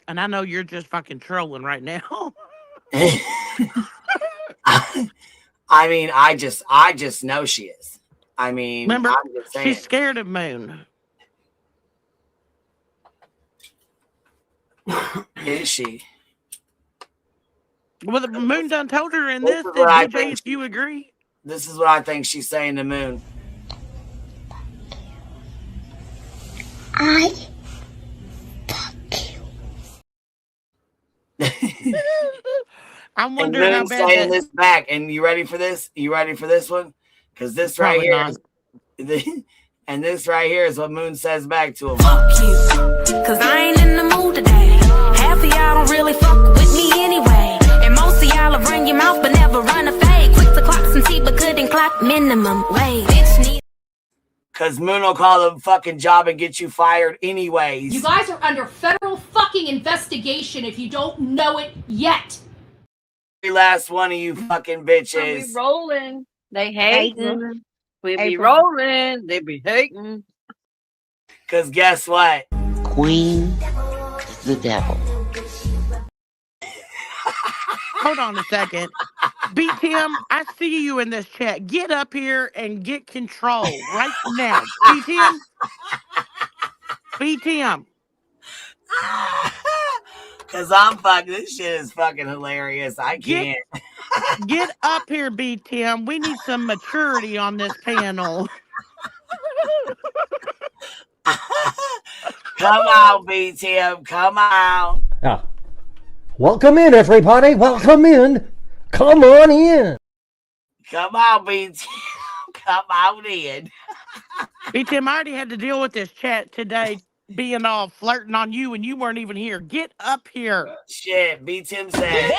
And I know you're just fucking trolling right now. I mean, I just know she is. I mean, remember, I'm just saying. She's scared of Moon. Is she? Well, the Moon done told her in this. Did BJ, if you agree? This is what I think she's saying to Moon. I I'm wondering how bad saying this back. And you ready for this? You ready for this one? Because this right here, and this right here is what Moon says back to him. fuck you, cause I ain't in the mood today. Half of y'all don't really fuck with me anyway. And most of y'all will run your mouth but never run a fade. Quick to clock some tea but couldn't clock minimum wage. Bitch need. Cause Moon will call a fucking job and get you fired anyways. You guys are under federal fucking investigation if you don't know it yet. Every last one of you fucking bitches. We rolling. They hating. We be rolling. They be hating. Cause guess what? Queen the devil. Hold on a second. BTM, I see you in this chat. Get up here and get control right now. BTM. BTM. Cause I'm fucking, this shit is fucking hilarious. I can't. Get up here, BTM. We need some maturity on this panel. Come on, BTM. Come on. Yeah. Welcome in, everybody. Welcome in. Come on in. Come on, BT. Come on in. BTM, I already had to deal with this chat today being all flirting on you and you weren't even here. Get up here. Shit, BTM said.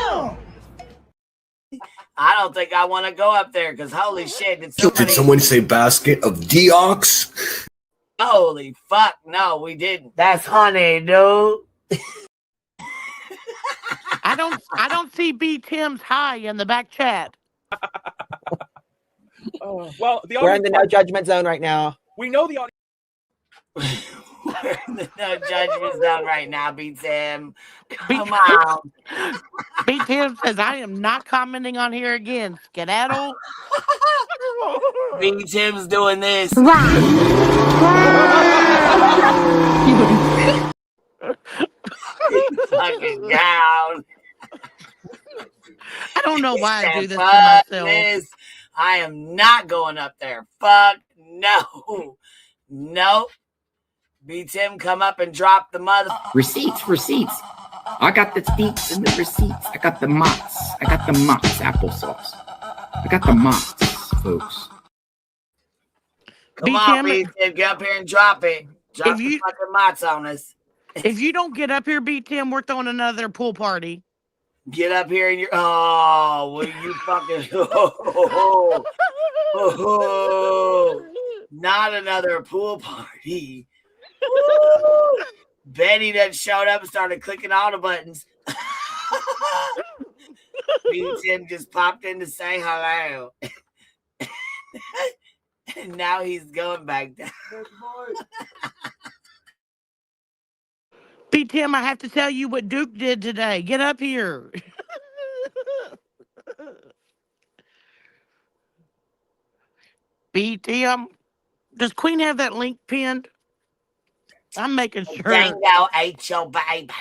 Damn! I don't think I want to go up there because holy shit. Did someone say basket of deox? Holy fuck. No, we didn't. That's honey, dude. I don't see BTM's high in the back chat. Well, the we're in the no judgment zone right now. We know the audience. We're in the no judgment zone right now, BTM. Come on. BTM says, I am not commenting on here again. Skedaddle. BTM's doing this. Fucking down. I don't know why I do this to myself. This. I am not going up there. Fuck no. Nope. BTM, come up and drop the mother. Receipts. I got the deets and the receipts. I got the Mott's. I got the Mott's applesauce. I got the Mott's, folks. Come on, BTM, get up here and drop it. Drop the fucking Mott's on us. If you don't get up here, BTM, we're throwing another pool party. Get up here and you're. Oh, will you fucking. Not another pool party. Betty then showed up and started clicking all the buttons. BTM just popped in to say hello. And now he's going back down. BTM, I have to tell you what Duke did today. Get up here. BTM, does Queen have that link pinned? I'm making sure. Dango ate your baby.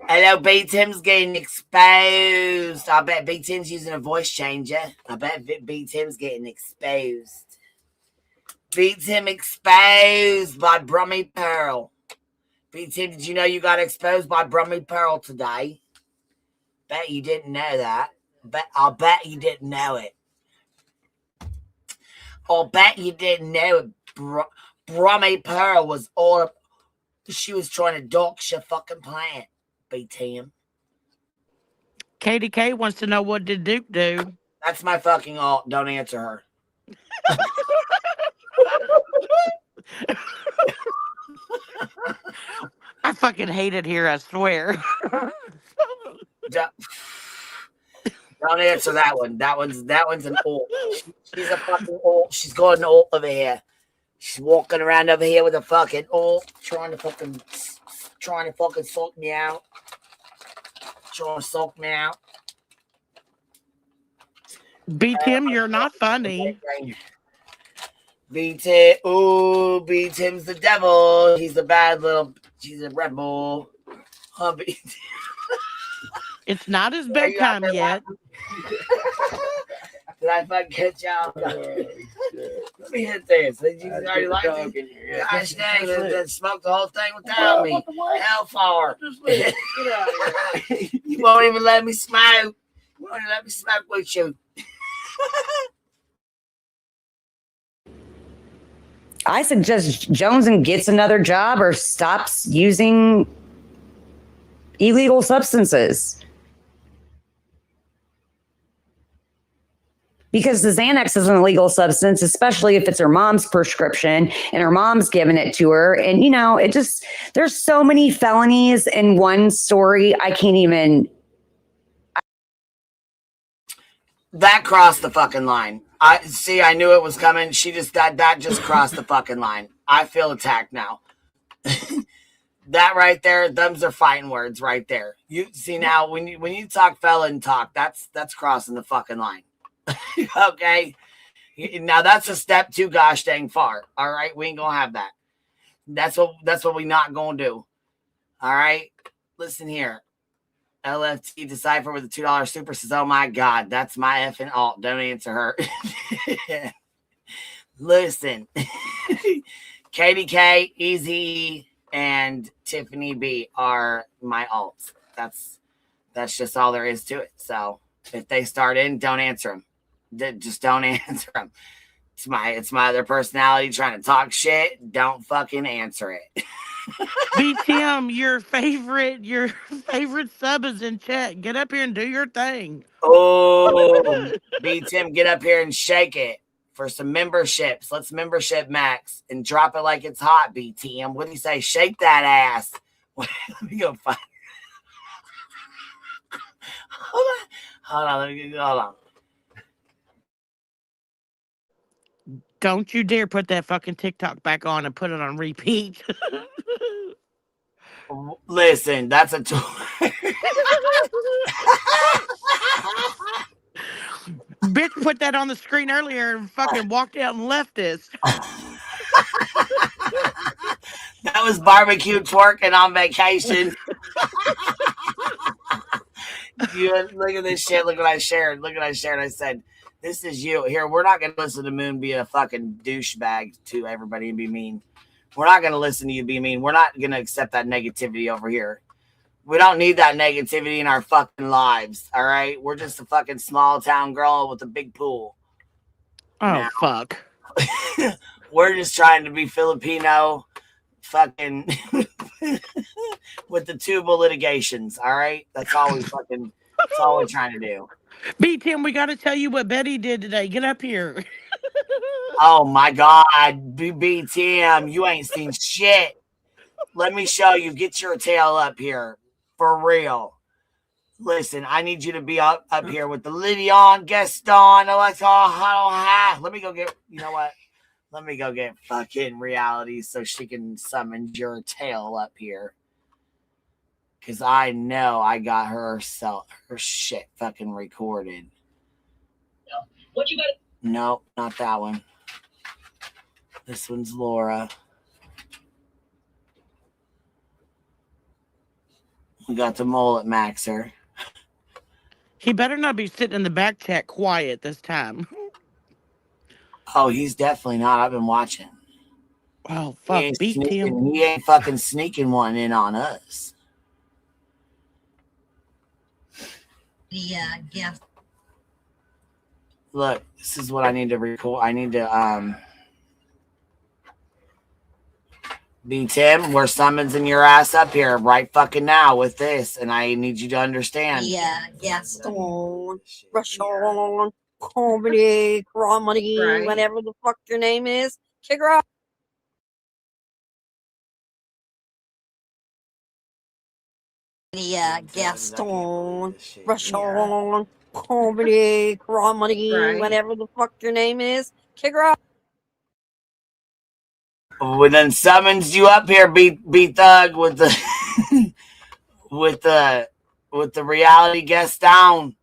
Hello, BTM's getting exposed. I bet BTM's using a voice changer. I bet BTM's getting exposed. BTM exposed by Brummy Pearl. BTM, did you know you got exposed by Brummy Pearl today? Bet you didn't know that. I'll bet you didn't know it. I'll bet you didn't know it. Brummy Pearl was all up. She was trying to dox your fucking plant, BTM. KDK wants to know, what did Duke do? That's my fucking alt. Don't answer her. I fucking hate it here, I swear. Don't answer that one. That one's an alt. She's a fucking alt. She's got an alt over here. She's walking around over here with a fucking alt, trying to fucking suck me out. Trying to suck me out. BTM, you're not funny. BTM's the devil. He's a bad little. She's a rebel. It's not his bedtime yet. Did I fucking get y'all? Let me hit this. Did you already like it? Gosh dang, they smoked the whole thing without me. Hellfire. You won't even let me smoke. You won't even let me smoke with you. I suggest Joneson gets another job or stops using illegal substances. Because the Xanax is an illegal substance, especially if it's her mom's prescription and her mom's giving it to her. And, you know, it just, there's so many felonies in one story. I can't even. That crossed the fucking line. I knew it was coming. She just, that just crossed the fucking line. I feel attacked now. That right there, them's are fighting words right there. You see now, when you talk felon talk, that's crossing the fucking line. Okay, now that's a step too gosh dang far. All right, we ain't gonna have that. That's what we not gonna do. All right, listen here. LFT Decipher with a $2 super says, "Oh my God, that's my effing alt." Don't answer her. Listen, KDK, Easy, and Tiffany B are my alts. That's just all there is to it. So if they start in, don't answer them. Just don't answer them. It's my other personality trying to talk shit. Don't fucking answer it. B Tim, your favorite sub is in chat. Get up here and do your thing. Oh, B Tim, get up here and shake it for some memberships. Let's membership max and drop it like it's hot, B Tim. What do you say? Shake that ass. Let me go find. Hold on. Don't you dare put that fucking TikTok back on and put it on repeat. Listen, that's a tool. Bitch put that on the screen earlier and fucking walked out and left us. That was barbecue twerking on vacation. Look at this shit. Look what I shared. I said, this is you. Here, we're not going to listen to Moon be a fucking douchebag to everybody and be mean. We're not going to listen to you be mean. We're not going to accept that negativity over here. We don't need that negativity in our fucking lives, all right? We're just a fucking small town girl with a big pool. Oh, fuck. We're just trying to be Filipino fucking with the tubal litigations, all right? That's all we're trying to do. B Tim, we got to tell you what Betty did today. Get up here. Oh my God, B Tim, you ain't seen shit. Let me show you. Get your tail up here. For real. Listen, I need you to be up here with the Lydion, Gaston, Alexa. Let me go get, you know what? Let me go get fucking Reality so she can summon your tail up here. Because I know I got her shit fucking recorded. What you got? Nope, not that one. This one's Laura. We got the mullet maxer. He better not be sitting in the back chat quiet this time. Oh, he's definitely not. I've been watching. Oh, fuck. He ain't fucking sneaking one in on us. Yeah. Look, this is what I need to record. I need to, B Tim, we're summoning your ass up here right fucking now with this, and I need you to understand. Yeah, Gaston, Russian, comedy, comedy, whatever the fuck your name is. Kick her out. Yeah, Gaston, Russian, comedy, comedy, whatever the fuck your name is. Kick her out. We then summons you up here, B Thug, with the with the reality guest down.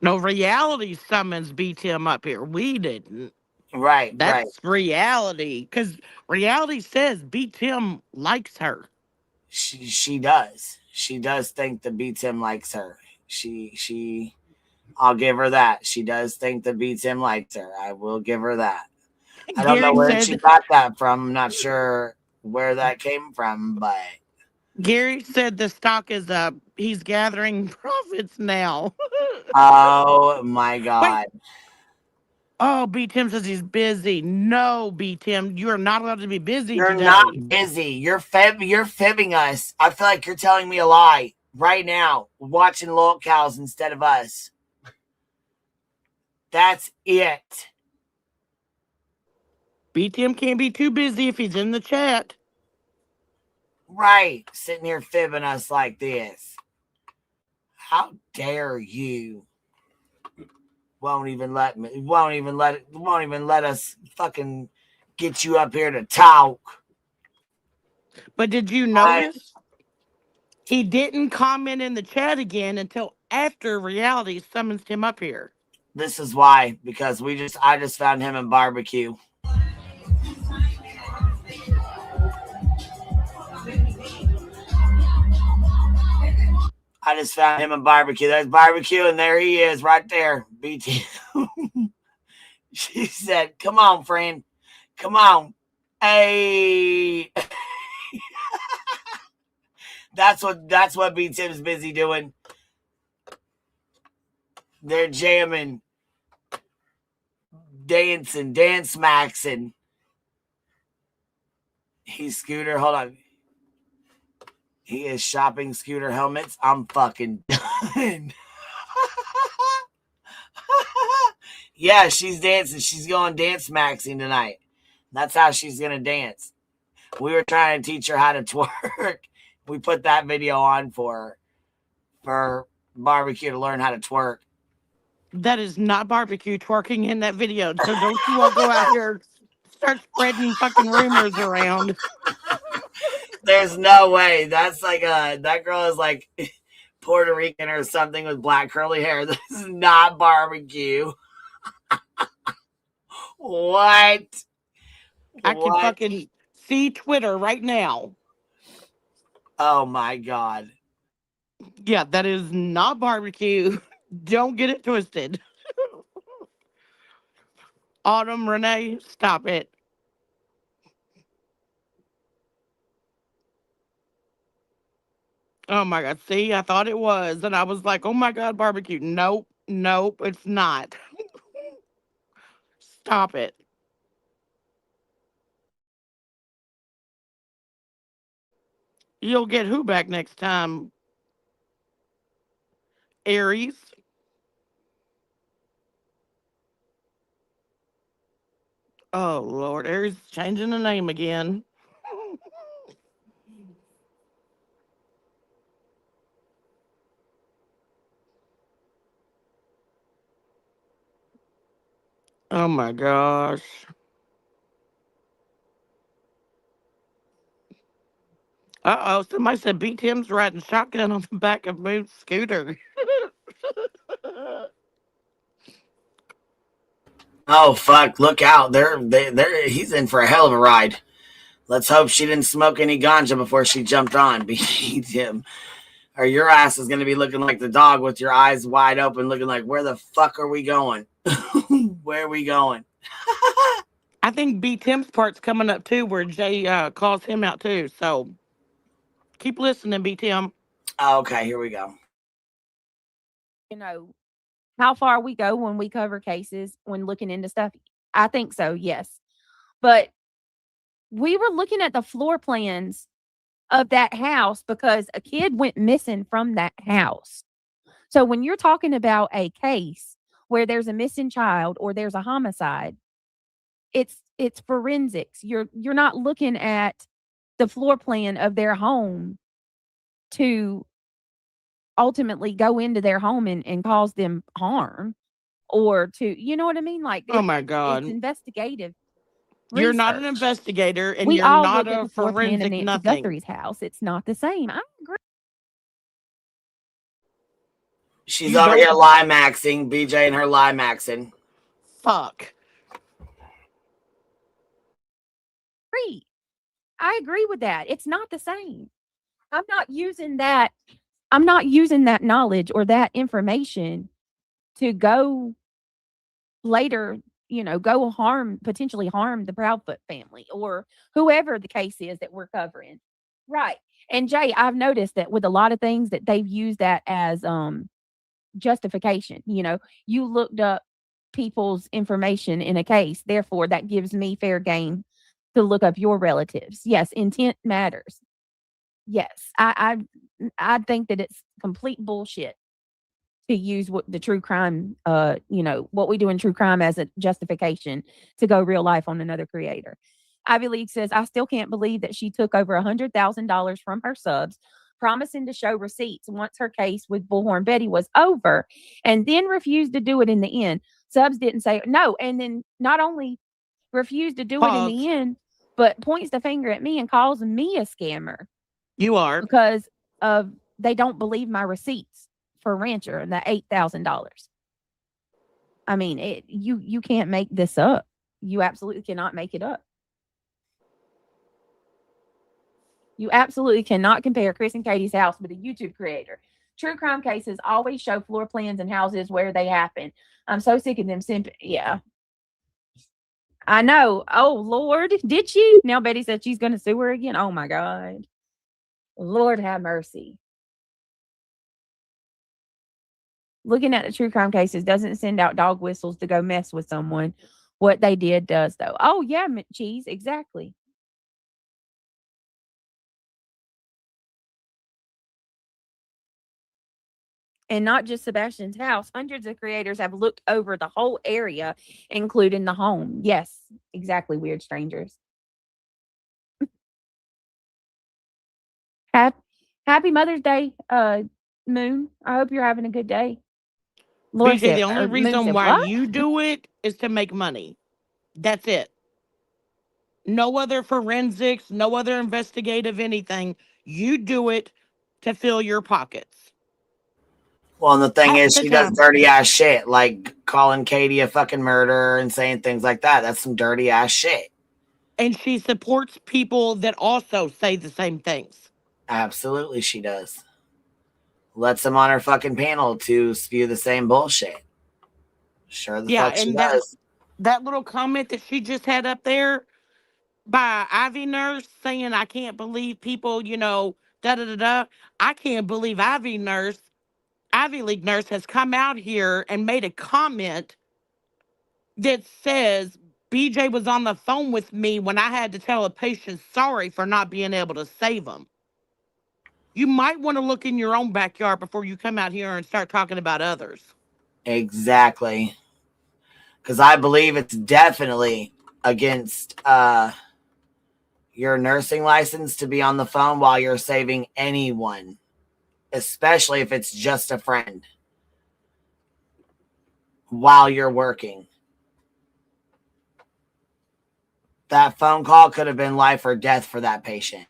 No, Reality summons B Tim up here. We didn't. Right, That's Reality. Because Reality says B Tim likes her. She does. She does think that B Tim likes her. She I'll give her that. She does think that B Tim likes her. I will give her that. I don't know where she got that from. I'm not sure where that came from, but Gary said the stock is up. He's gathering profits now. Oh my God. Wait. Oh, B Tim says he's busy. No, B Tim, you are not allowed to be busy You're today. not busy. You're fibbing us. I feel like you're telling me a lie right now. Watching Lol Cows instead of us. That's it. B Tim can't be too busy if he's in the chat. Right. Sitting here fibbing us like this. How dare you? Won't even let us fucking get you up here to talk. But did you notice he didn't comment in the chat again until after Reality summons him up here? This is why, because I just found him in barbecue. I just found him in barbecue. There's barbecue, and there he is right there. BT. She said, come on, friend. Come on. Hey. That's what B Tim's busy doing. They're jamming, dancing, dance maxing. He's Scooter. Hold on. He is shopping Scooter helmets. I'm fucking done. Yeah, she's dancing. She's going dance maxing tonight. That's how she's going to dance. We were trying to teach her how to twerk. We put that video on for barbecue to learn how to twerk. That is not barbecue twerking in that video. So don't you all go out here and start spreading fucking rumors around. There's no way. That's like that girl is like Puerto Rican or something with black curly hair. This is not barbecue. What? I can fucking see Twitter right now. Oh my God. Yeah, that is not barbecue. Don't get it twisted. Autumn, Renee, stop it. Oh my God. See, I thought it was. And I was like, oh my God, barbecue. Nope, nope, it's not. Stop it. You'll get who back next time? Aries. Oh, Lord. Aries changing the name again. Oh, my gosh. Uh-oh. Somebody said B. Tim's riding shotgun on the back of Moon's scooter. Oh fuck! Look out! He's in for a hell of a ride. Let's hope she didn't smoke any ganja before she jumped on. Beat him, or your ass is gonna be looking like the dog with your eyes wide open, looking like, where the fuck are we going? Where are we going? I think B. Tim's part's coming up too, where Jay calls him out too. So keep listening, B. Tim. Okay, here we go. You know, how far we go when we cover cases, when looking into stuff. I think so, yes. But we were looking at the floor plans of that house because a kid went missing from that house. So when you're talking about a case where there's a missing child or there's a homicide, it's forensics. You're not looking at the floor plan of their home to ultimately go into their home and cause them harm, or to, you know what I mean? Like, Oh my God. It's investigative. You're not an research. investigator, and We you're all not look at a the floor plan of forensic Nancy nothing. Guthrie's house. It's not the same. I agree. She's over here Limaxing. BJ and her Limaxing. Fuck. I agree with that. It's not the same. I'm not using that knowledge or that information to go later, potentially harm the Proudfoot family or whoever the case is that we're covering. Right. And Jay, I've noticed that with a lot of things that they've used that as justification. You looked up people's information in a case, therefore that gives me fair game to look up your relatives. Yes, intent matters. Yes, I think that it's complete bullshit to use what the true crime, what we do in true crime as a justification to go real life on another creator. Ivy League says, I still can't believe that she took over $100,000 from her subs, promising to show receipts once her case with Bullhorn Betty was over, and then refused to do it in the end. Subs didn't say no, and then not only refused to do it in the end, but points the finger at me and calls me a scammer. You are. Because they don't believe my receipts for Rancher and the $8,000. I mean, you can't make this up. You absolutely cannot make it up. You absolutely cannot compare Chris and Katie's house with a YouTube creator. True crime cases always show floor plans and houses where they happen. I'm so sick of them yeah. I know. Oh, Lord. Did she? Now Betty said she's going to sue her again. Oh, my God. Lord have mercy. Looking at the true crime cases doesn't send out dog whistles to go mess with someone. What they did does, though. Oh, yeah, cheese. Exactly. And not just Sebastian's house. Hundreds of creators have looked over the whole area, including the home. Yes, exactly, weird strangers. Happy Mother's Day, Moon. I hope you're having a good day. Lord BJ, said, the only reason said, why what? you do it is to make money. That's it. No other forensics, no other investigative anything. You do it to fill your pockets. Well, and the thing Half is, the she does time. dirty ass shit, like calling Katie a fucking murderer and saying things like that. That's some dirty ass shit. And she supports people that also say the same things. Absolutely, she does. Lets them on her fucking panel to spew the same bullshit. Sure the fuck she does. That little comment that she just had up there by Ivy Nurse saying, I can't believe people, you know, da-da-da-da. I can't believe Ivy League Nurse has come out here and made a comment that says BJ was on the phone with me when I had to tell a patient sorry for not being able to save him. You might want to look in your own backyard before you come out here and start talking about others. Exactly. Because I believe it's definitely against your nursing license to be on the phone while you're saving anyone, especially if it's just a friend, while you're working. That phone call could have been life or death for that patient.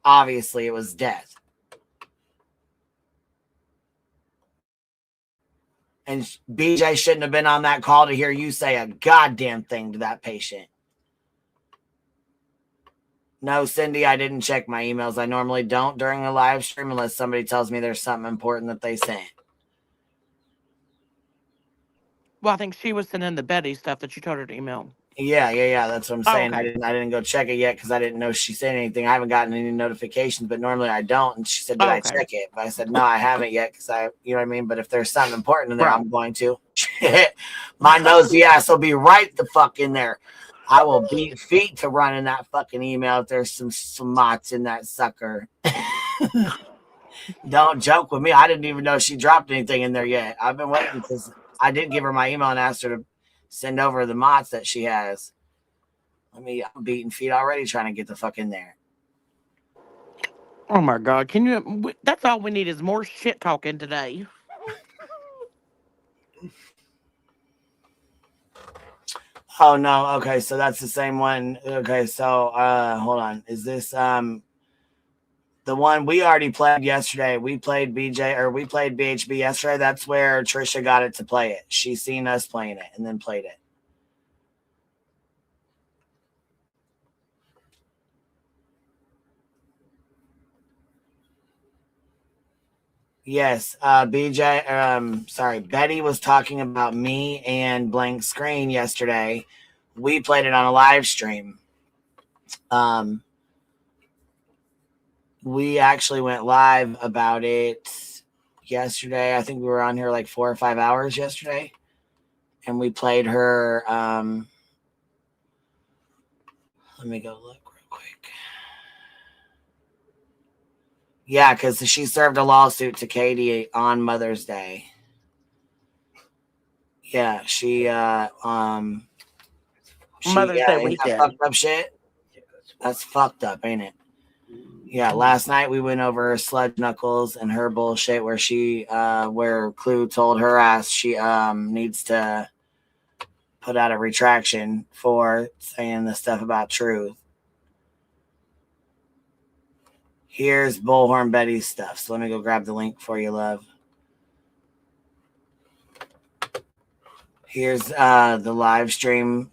Obviously, it was death. And BJ shouldn't have been on that call to hear you say a goddamn thing to that patient. No, Cindy, I didn't check my emails. I normally don't during a live stream unless somebody tells me there's something important that they sent. Well, I think she was sending the Betty stuff that you told her to email. Yeah. That's what I'm saying. Oh, okay. I didn't go check it yet because I didn't know she said anything. I haven't gotten any notifications, but normally I don't. And she said, "Did I check it?" But I said, "No, I haven't yet because you know what I mean." But if there's something important in there, I'm going to. My nosy ass will be right the fuck in there. I will beat feet to run in that fucking email if there's some mots in that sucker. Don't joke with me. I didn't even know she dropped anything in there yet. I've been waiting because I did give her my email and asked her to send over the mods that she has. I'm beating feet already trying to get the fuck in there. Oh my God. That's all we need is more shit talking today. Oh no. Okay. So that's the same one. Okay. So, hold on. Is this, the one we already played yesterday? We played BHB yesterday. That's where Trisha got it to play it. She seen us playing it and then played it. Yes, Betty was talking about me and Blank Screen yesterday. We played it on a live stream. We actually went live about it yesterday. I think we were on here like 4 or 5 hours yesterday. And we played her, let me go look real quick. Yeah, because she served a lawsuit to Katie on Mother's Day. Yeah, Mother's Day weekend. That fucked up shit. That's fucked up, ain't it? Yeah, last night we went over Sludge Knuckles and her bullshit where where Clue told her ass she needs to put out a retraction for saying the stuff about truth. Here's Bullhorn Betty's stuff. So let me go grab the link for you, love. Here's the live stream,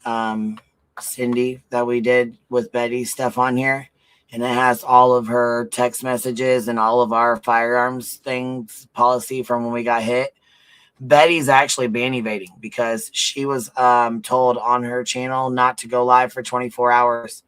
Cindy, that we did with Betty's stuff on here. And it has all of her text messages and all of our firearms things policy from when we got hit. Betty's actually ban evading because she was told on her channel not to go live for 24 hours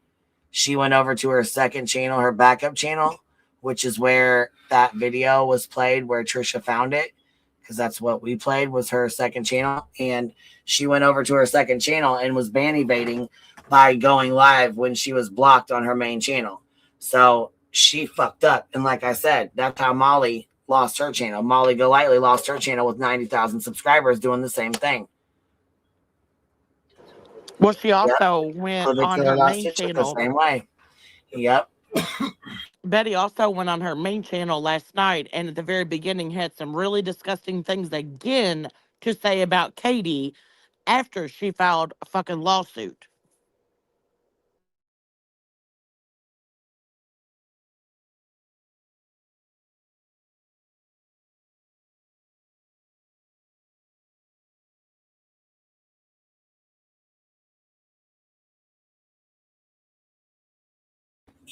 she went over to her second channel, her backup channel, which is where that video was played, where Trisha found it, because that's what we played, was her second channel. And she went over to her second channel and was banny baiting by going live when she was blocked on her main channel. So she fucked up. And like I said, that's how Molly lost her channel. Molly Golightly lost her channel with 90,000 subscribers doing the same thing. Well, she also went Clip it on to her the last main stitch the channel. same way. Yep. Betty also went on her main channel last night and at the very beginning had some really disgusting things again to say about Katie after she filed a fucking lawsuit.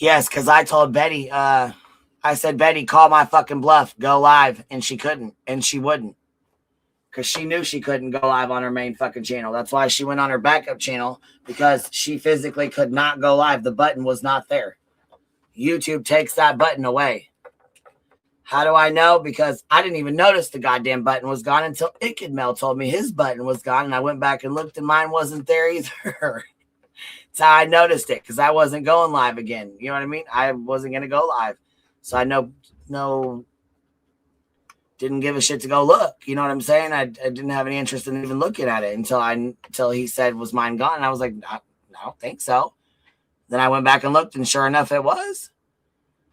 Yes, because I told Betty, I said, Betty, call my fucking bluff, go live. And she couldn't, and she wouldn't. Because she knew she couldn't go live on her main fucking channel. That's why she went on her backup channel, because she physically could not go live. The button was not there. YouTube takes that button away. How do I know? Because I didn't even notice the goddamn button was gone until Ikidmel told me his button was gone, and I went back and looked and mine wasn't there either. That's how I noticed it, because I wasn't going live again. You know what I mean? I wasn't going to go live. So I didn't give a shit to go look. You know what I'm saying? I didn't have any interest in even looking at it until he said, was mine gone? And I was like, I don't think so. Then I went back and looked, and sure enough, it was.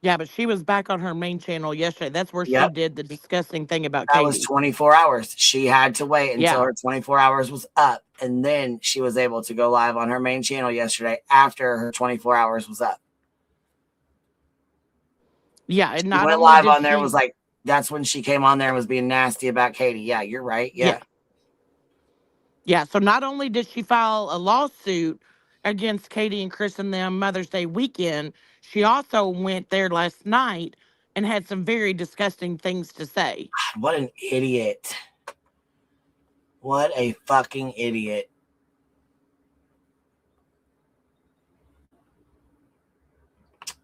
Yeah, but she was back on her main channel yesterday. That's where she did the disgusting thing about That Katie. was 24 hours. She had to wait until Yeah. her 24 hours was up, and then she was able to go live on her main channel yesterday after her 24 hours was up. Yeah, and She not went only live did on there, she- was like, that's when she came on there and was being nasty about Katie. Yeah, you're right. Yeah. Yeah, so not only did she file a lawsuit against Katie and Chris and them Mother's Day weekend, she also went there last night and had some very disgusting things to say. What an idiot. What a fucking idiot.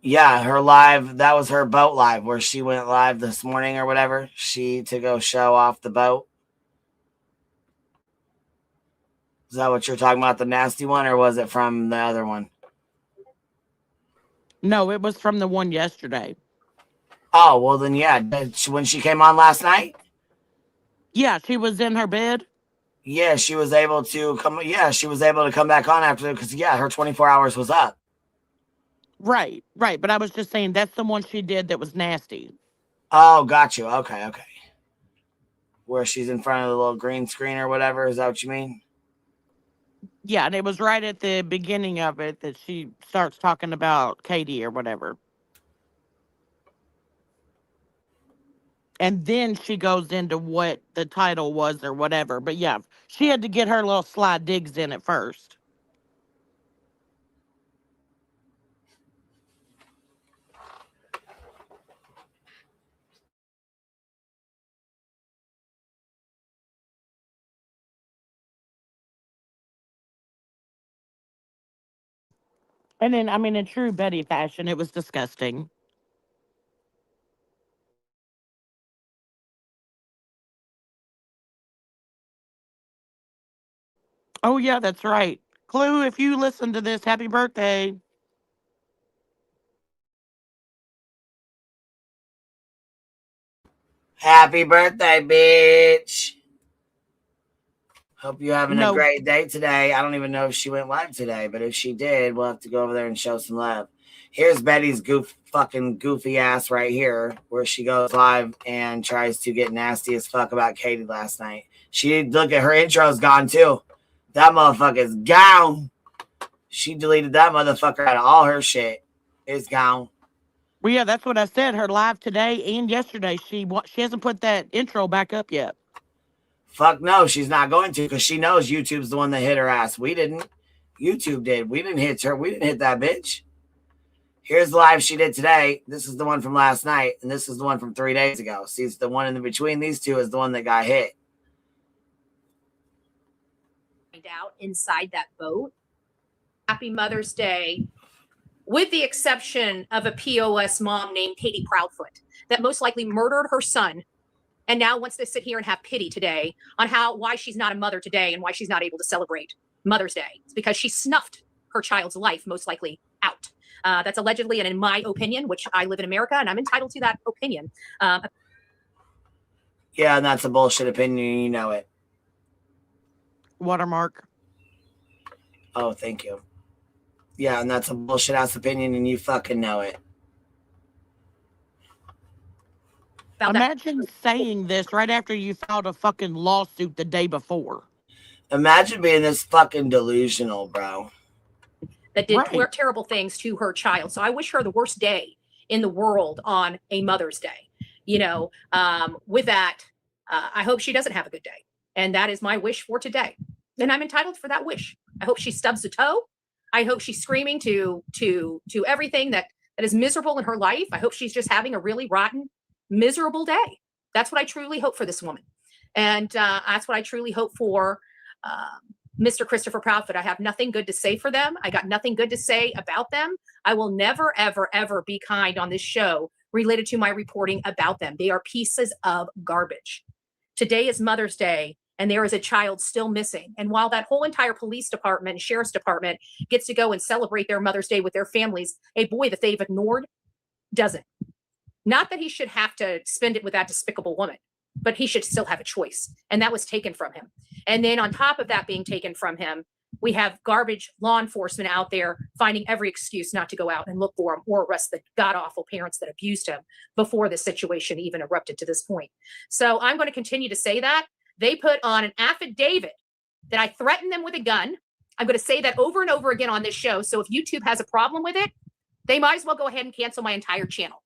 Yeah, her live, that was her boat live where she went live this morning or whatever. To go show off the boat. Is that what you're talking about, the nasty one, or was it from the other one? No, it was from the one yesterday. Oh, well then, yeah. When she came on last night? Yeah, she was in her bed. Yeah, she was able to come. Yeah, she was able to come back on after, because, yeah, her 24 hours was up. Right. But I was just saying that's the one she did that was nasty. Oh, got you. Okay. Where she's in front of the little green screen or whatever. Is that what you mean? Yeah, and it was right at the beginning of it that she starts talking about Katie or whatever. And then she goes into what the title was or whatever. But yeah, she had to get her little sly digs in at first. And then, I mean, in true Betty fashion, it was disgusting. Oh, yeah, that's right. Clue, if you listen to this, happy birthday. Happy birthday, bitch. Hope you're having a great day today. I don't even know if she went live today, but if she did, we'll have to go over there and show some love. Here's Betty's fucking goofy ass right here, where she goes live and tries to get nasty as fuck about Katie last night. Look at her intro's gone too. That motherfucker's gone. She deleted that motherfucker out of all her shit. It's gone. Well, yeah, that's what I said. Her live today and yesterday, she hasn't put that intro back up yet. Fuck no, she's not going to, because she knows YouTube's the one that hit her ass. We didn't. YouTube did. We didn't hit her. We didn't hit that bitch. Here's the live she did today. This is the one from last night, and this is the one from 3 days ago. See, it's the one in between these two is the one that got hit. Out inside that boat. Happy Mother's Day with the exception of a POS mom named Katie Proudfoot that most likely murdered her son and now wants to sit here and have pity today on why she's not a mother today and why she's not able to celebrate Mother's Day. It's because she snuffed her child's life most likely out. That's allegedly, and in my opinion, which I live in America and I'm entitled to that opinion. Yeah, and that's a bullshit opinion. You know it. Watermark. Oh, thank you. Yeah, and that's a bullshit ass opinion, and you fucking know it. Imagine saying this right after you filed a fucking lawsuit the day before. Imagine being this fucking delusional, bro. That did terrible things to her child. So I wish her the worst day in the world on a Mother's Day. You know, with that, I hope she doesn't have a good day. And that is my wish for today. And I'm entitled for that wish. I hope she stubs a toe. I hope she's screaming to everything that is miserable in her life. I hope she's just having a really rotten, miserable day. That's what I truly hope for this woman. And that's what I truly hope for Mr. Christopher Proudfoot. I have nothing good to say for them. I got nothing good to say about them. I will never, ever, ever be kind on this show related to my reporting about them. They are pieces of garbage. Today is Mother's Day, and there is a child still missing. And while that whole entire police department and sheriff's department gets to go and celebrate their Mother's Day with their families, a boy that they've ignored doesn't. Not that he should have to spend it with that despicable woman, but he should still have a choice. And that was taken from him. And then on top of that being taken from him, we have garbage law enforcement out there finding every excuse not to go out and look for him or arrest the god-awful parents that abused him before the situation even erupted to this point. So I'm going to continue to say that. They put on an affidavit that I threatened them with a gun. I'm going to say that over and over again on this show. So if YouTube has a problem with it, they might as well go ahead and cancel my entire channel.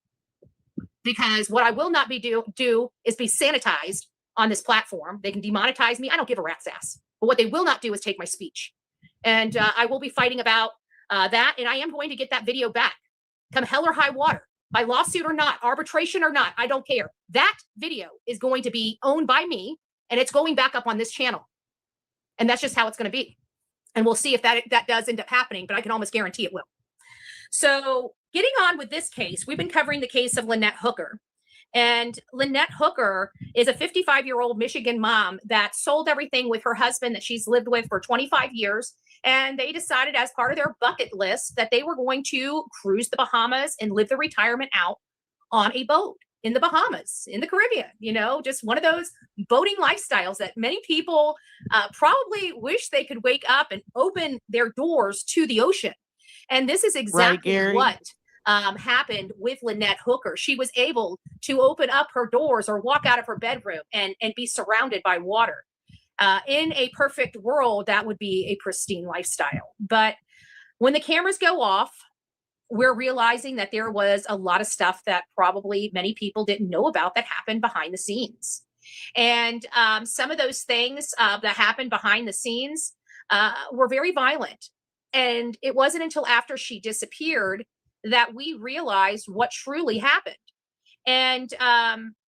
Because what I will not be do is be sanitized on this platform. They can demonetize me. I don't give a rat's ass. But what they will not do is take my speech. And I will be fighting about that. And I am going to get that video back. Come hell or high water. By lawsuit or not, arbitration or not, I don't care. That video is going to be owned by me. And it's going back up on this channel. And that's just how it's going to be. And we'll see if that does end up happening. But I can almost guarantee it will. So getting on with this case, we've been covering the case of Lynette Hooker. And Lynette Hooker is a 55-year-old Michigan mom that sold everything with her husband that she's lived with for 25 years. And they decided as part of their bucket list that they were going to cruise the Bahamas and live the retirement out on a boat in the Bahamas, in the Caribbean, you know, just one of those boating lifestyles that many people probably wish they could wake up and open their doors to the ocean. And this is exactly what happened with Lynette Hooker. She was able to open up her doors or walk out of her bedroom and be surrounded by water. In a perfect world, that would be a pristine lifestyle. But when the cameras go off, we're realizing that there was a lot of stuff that probably many people didn't know about that happened behind the scenes. And some of those things that happened behind the scenes were very violent. And it wasn't until after she disappeared that we realized what truly happened. And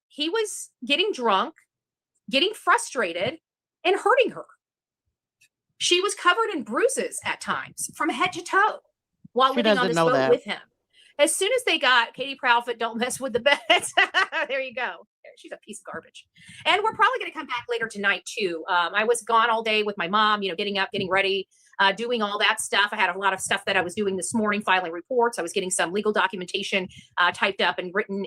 he was getting drunk, getting frustrated, and hurting her. She was covered in bruises at times from head to toe while living on this boat with him. As soon as they got Katie Proudfoot, don't mess with the beds. There you go. She's a piece of garbage. And we're probably going to come back later tonight too. I was gone all day with my mom, you know, getting up, getting ready, doing all that stuff. I had a lot of stuff that I was doing this morning, filing reports. I was getting some legal documentation typed up and written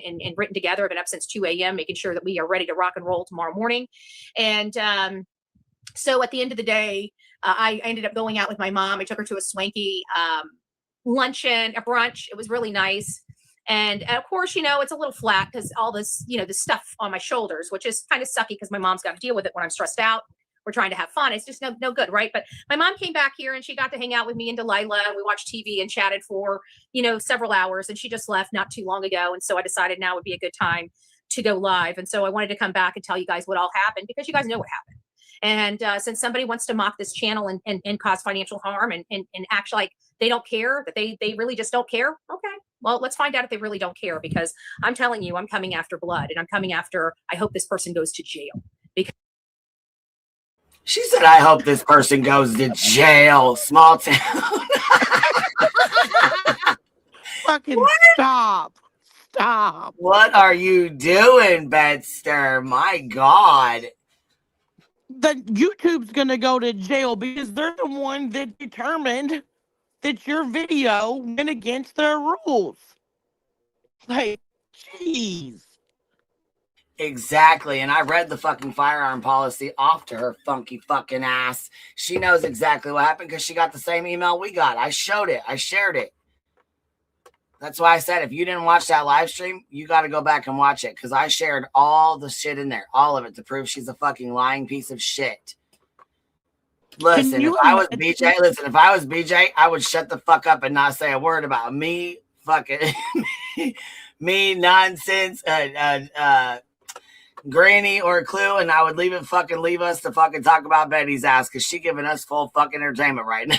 together. I've been up since 2 a.m. making sure that we are ready to rock and roll tomorrow morning. And so at the end of the day, I ended up going out with my mom. I took her to a swanky luncheon, a brunch. It was really nice. And of course, you know, it's a little flat because all this, you know, the stuff on my shoulders, which is kind of sucky because my mom's got to deal with it when I'm stressed out. We're trying to have fun. It's just no good, right? But my mom came back here and she got to hang out with me and Delilah. And we watched TV and chatted for, you know, several hours. And she just left not too long ago. And so I decided now would be a good time to go live. And so I wanted to come back and tell you guys what all happened because you guys know what happened. And since somebody wants to mock this channel and cause financial harm and act like they don't care, that they really just don't care. Okay, well, let's find out if they really don't care, because I'm telling you, I'm coming after blood, and I'm coming after, I hope this person goes to jail. Because she said, I hope this person goes to jail. Small town. fucking stop. Stop. What are you doing, Betster? My God. The YouTube's gonna go to jail because they're the one that determined that your video went against their rules. Like, jeez. Exactly. And I read the fucking firearm policy off to her funky fucking ass. She knows exactly what happened because she got the same email we got. I showed it. I shared it. That's why I said if you didn't watch that live stream, you got to go back and watch it because I shared all the shit in there, all of it, to prove she's a fucking lying piece of shit. Listen, if I was BJ, I would shut the fuck up and not say a word about me fucking me nonsense, Granny or Clue, and I would leave us to fucking talk about Betty's ass because she giving us full fucking entertainment right now.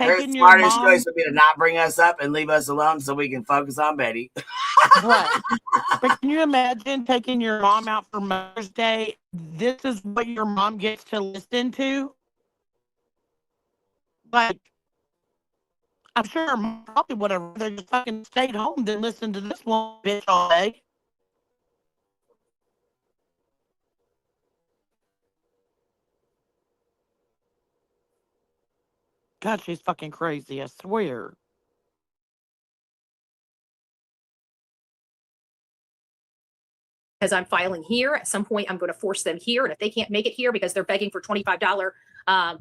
Her smartest choice would be to not bring us up and leave us alone so we can focus on Betty. Right. But can you imagine taking your mom out for Mother's Day? This is what your mom gets to listen to? Like, I'm sure her mom probably would have rather just fucking stayed home than listen to this one bitch all day. God, she's fucking crazy, I swear. Because I'm filing here. At some point, I'm going to force them here. And if they can't make it here because they're begging for $25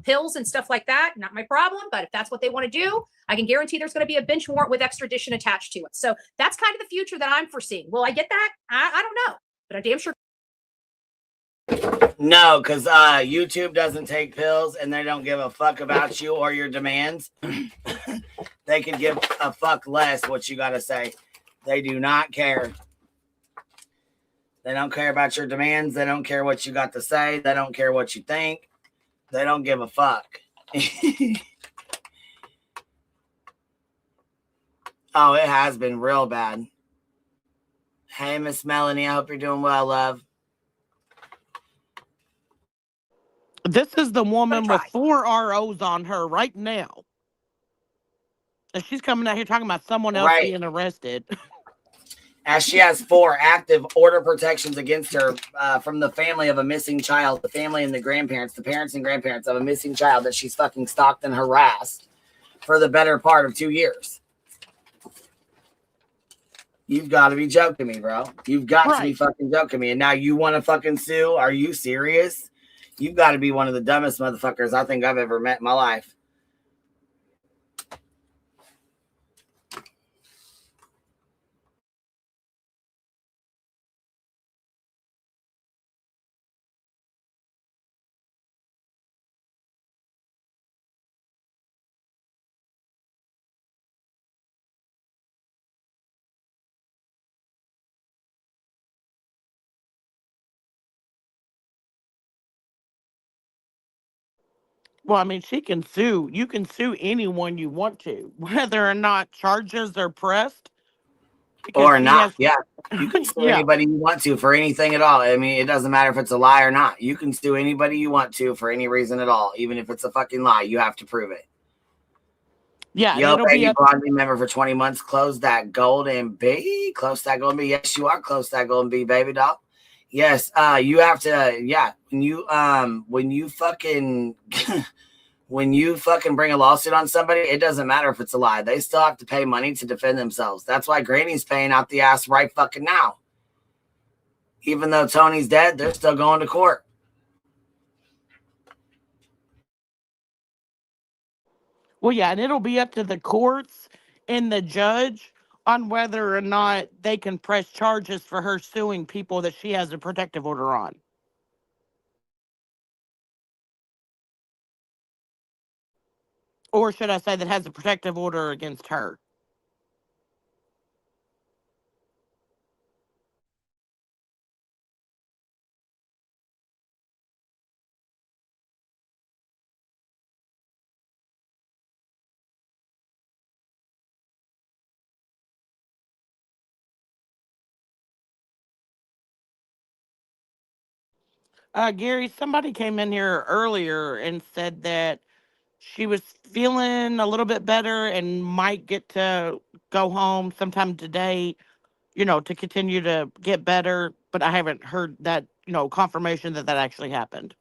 pills and stuff like that, not my problem. But if that's what they want to do, I can guarantee there's going to be a bench warrant with extradition attached to it. So that's kind of the future that I'm foreseeing. Will I get that? I don't know. But I damn sure. No, because YouTube doesn't take pills and they don't give a fuck about you or your demands. They can give a fuck less what you got to say. They do not care. They don't care about your demands. They don't care what you got to say. They don't care what you think. They don't give a fuck. Oh, it has been real bad. Hey, Miss Melanie, I hope you're doing well, love. This is the woman with 4 ROs on her right now. And she's coming out here talking about someone else being arrested. As she has 4 active order protections against her from the family of a missing child, the family and the grandparents, the parents and grandparents of a missing child that she's fucking stalked and harassed for the better part of 2 years. You've got to be joking me, bro. You've got to be fucking joking me. And now you want to fucking sue? Are you serious? You've got to be one of the dumbest motherfuckers I think I've ever met in my life. Well, I mean, she can sue. You can sue anyone you want to, whether or not charges are pressed. Or not, yeah. You can sue anybody you want to for anything at all. I mean, it doesn't matter if it's a lie or not. You can sue anybody you want to for any reason at all. Even if it's a fucking lie, you have to prove it. Yeah, Yo, baby, Blondie member for 20 months. Close that golden B. Close that golden B. Yes, you are. Close that golden B, baby doll. Yes, you have to. Yeah, when you fucking when you fucking bring a lawsuit on somebody, it doesn't matter if it's a lie. They still have to pay money to defend themselves. That's why Granny's paying out the ass right fucking now. Even though Tony's dead, they're still going to court. Well, yeah, and it'll be up to the courts and the judge on whether or not they can press charges for her suing people that she has a protective order on. Or should I say that has a protective order against her? Gary, somebody came in here earlier and said that she was feeling a little bit better and might get to go home sometime today, to continue to get better. But I haven't heard that, confirmation that actually happened.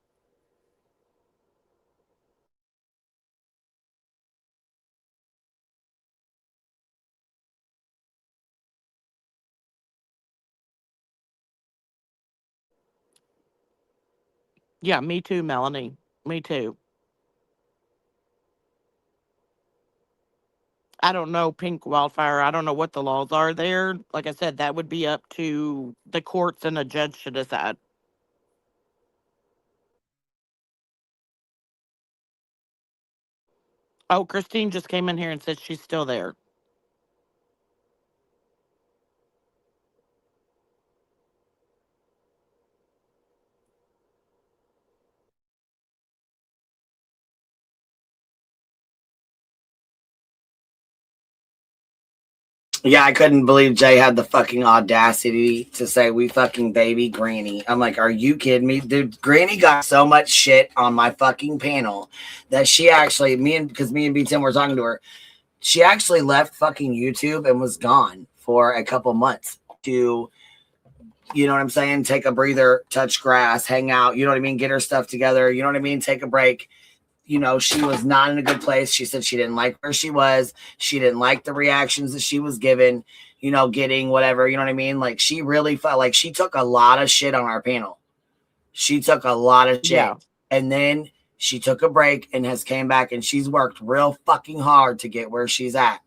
Yeah, me too, Melanie. Me too. I don't know, Pink Wildfire. I don't know what the laws are there. Like I said, that would be up to the courts and a judge to decide. Oh, Christine just came in here and said she's still there. Yeah, I couldn't believe Jay had the fucking audacity to say we fucking baby Granny. I'm like, are you kidding me? Dude, Granny got so much shit on my fucking panel that she actually, because me and B10 were talking to her, she actually left fucking YouTube and was gone for a couple months to, you know what I'm saying, take a breather, touch grass, hang out, you know what I mean, get her stuff together, you know what I mean, take a break. She was not in a good place. She said she didn't like where she was. She didn't like the reactions that she was given, getting whatever, you know what I mean? Like, she really felt like she took a lot of shit on our panel. She took a lot of shit. Yeah. And then she took a break and has came back, and she's worked real fucking hard to get where she's at.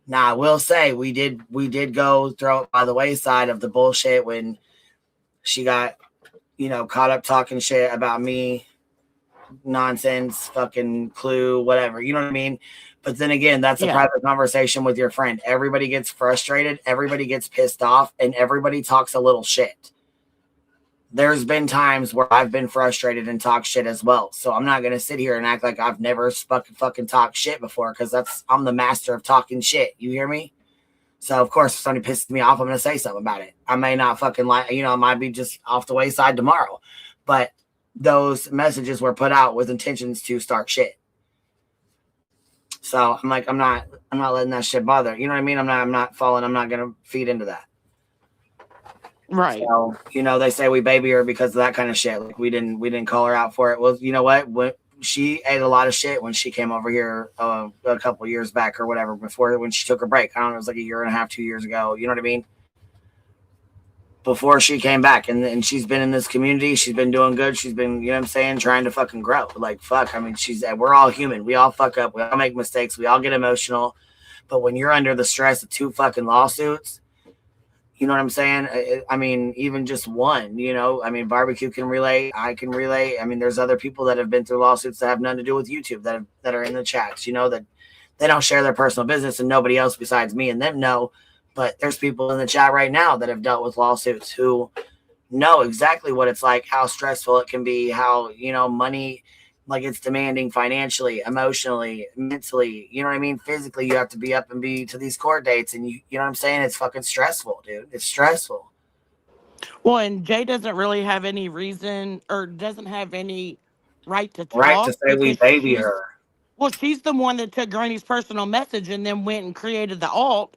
Now, I will say we did go throw it by the wayside of the bullshit when she got, caught up talking shit about me. Nonsense, fucking clue, whatever, you know what I mean? But then again, that's a private conversation with your friend. Everybody gets frustrated, everybody gets pissed off, and everybody talks a little shit. There's been times where I've been frustrated and talk shit as well. So I'm not gonna sit here and act like I've never fucking talked shit before, because I'm the master of talking shit. You hear me? So of course, if somebody pisses me off, I'm gonna say something about it. I may not fucking like, I might be just off the wayside tomorrow, but those messages were put out with intentions to start shit. So I'm like, I'm not letting that shit bother. You know what I mean? I'm not gonna feed into that. Right. So, they say we baby her because of that kind of shit. Like we didn't call her out for it. Well, you know what? She ate a lot of shit when she came over here a couple years back or whatever, when she took her break. I don't know, it was like a year and a half, 2 years ago. You know what I mean? Before she came back, and she's been in this community, she's been doing good, she's been, you know what I'm saying, trying to fucking grow. Like, fuck, I mean, we're all human, we all fuck up, we all make mistakes, we all get emotional, but when you're under the stress of 2 fucking lawsuits, you know what I'm saying, I mean, even just one, I mean, Barbecue can relate, I can relate, I mean, there's other people that have been through lawsuits that have nothing to do with YouTube, that are in the chats, that they don't share their personal business, and nobody else besides me and them know. But there's people in the chat right now that have dealt with lawsuits who know exactly what it's like, how stressful it can be, how, money, like it's demanding financially, emotionally, mentally, you know what I mean? Physically, you have to be up and be to these court dates. And you know what I'm saying? It's fucking stressful, dude. It's stressful. Well, and Jay doesn't really have any reason or doesn't have any right to talk. Right to say we baby her. Well, she's the one that took Granny's personal message and then went and created the alt.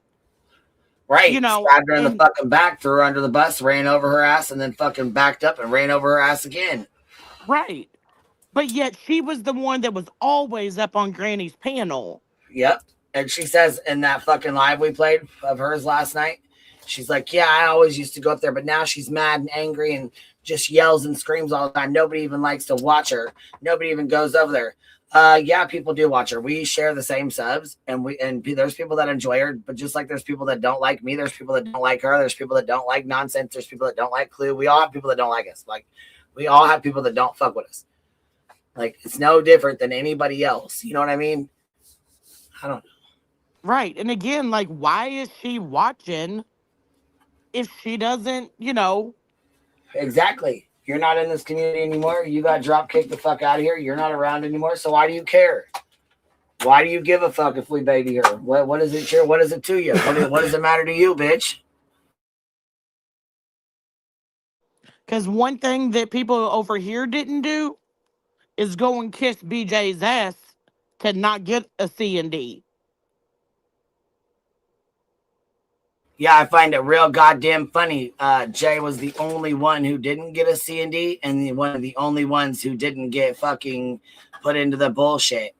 Right. Stabbed her in the fucking back, threw her under the bus, ran over her ass, and then fucking backed up and ran over her ass again. Right. But yet she was the one that was always up on Granny's panel. Yep. And she says in that fucking live we played of hers last night, she's like, yeah, I always used to go up there, but now she's mad and angry and just yells and screams all the time. Nobody even likes to watch her. Nobody even goes over there. Yeah, people do watch her. We share the same subs, and there's people that enjoy her, but just like there's people that don't like me, there's people that don't like her, there's people that don't like nonsense, there's people that don't like Clue. We all have people that don't like us. Like, we all have people that don't fuck with us. Like, it's no different than anybody else. You know what I mean? I don't know. Right. And again, like, why is she watching if she doesn't, Exactly. You're not in this community anymore. You got drop kicked the fuck out of here. You're not around anymore. So why do you care? Why do you give a fuck if we baby her? What is it? What is it to you? What does it matter to you, bitch? Because one thing that people over here didn't do is go and kiss BJ's ass to not get a C and D. Yeah, I find it real goddamn funny. Jay was the only one who didn't get a C and D, and one of the only ones who didn't get fucking put into the bullshit.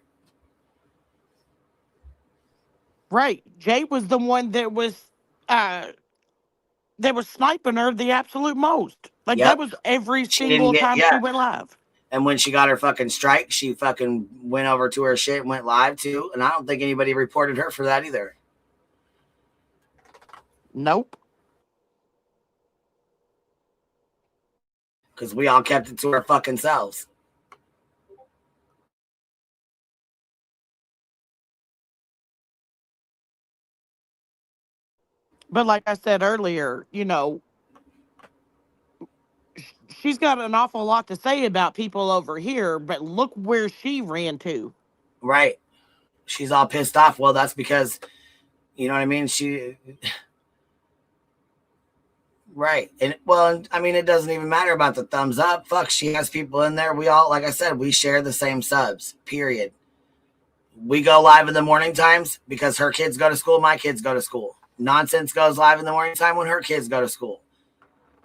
Right. Jay was the one that was they were sniping her the absolute most. Like, that was every single time she went live. And when she got her fucking strike, she fucking went over to her shit and went live too. And I don't think anybody reported her for that either. Nope. Because we all kept it to our fucking selves. But like I said earlier, you know, she's got an awful lot to say about people over here, but look where she ran to. Right. She's all pissed off. Well, that's because, you know what I mean? Right. And well, I mean, it doesn't even matter about the thumbs up. Fuck, she has people in there. We all, like I said, we share the same subs, period. We go live in the morning times because her kids go to school, my kids go to school. Nonsense goes live in the morning time when her kids go to school.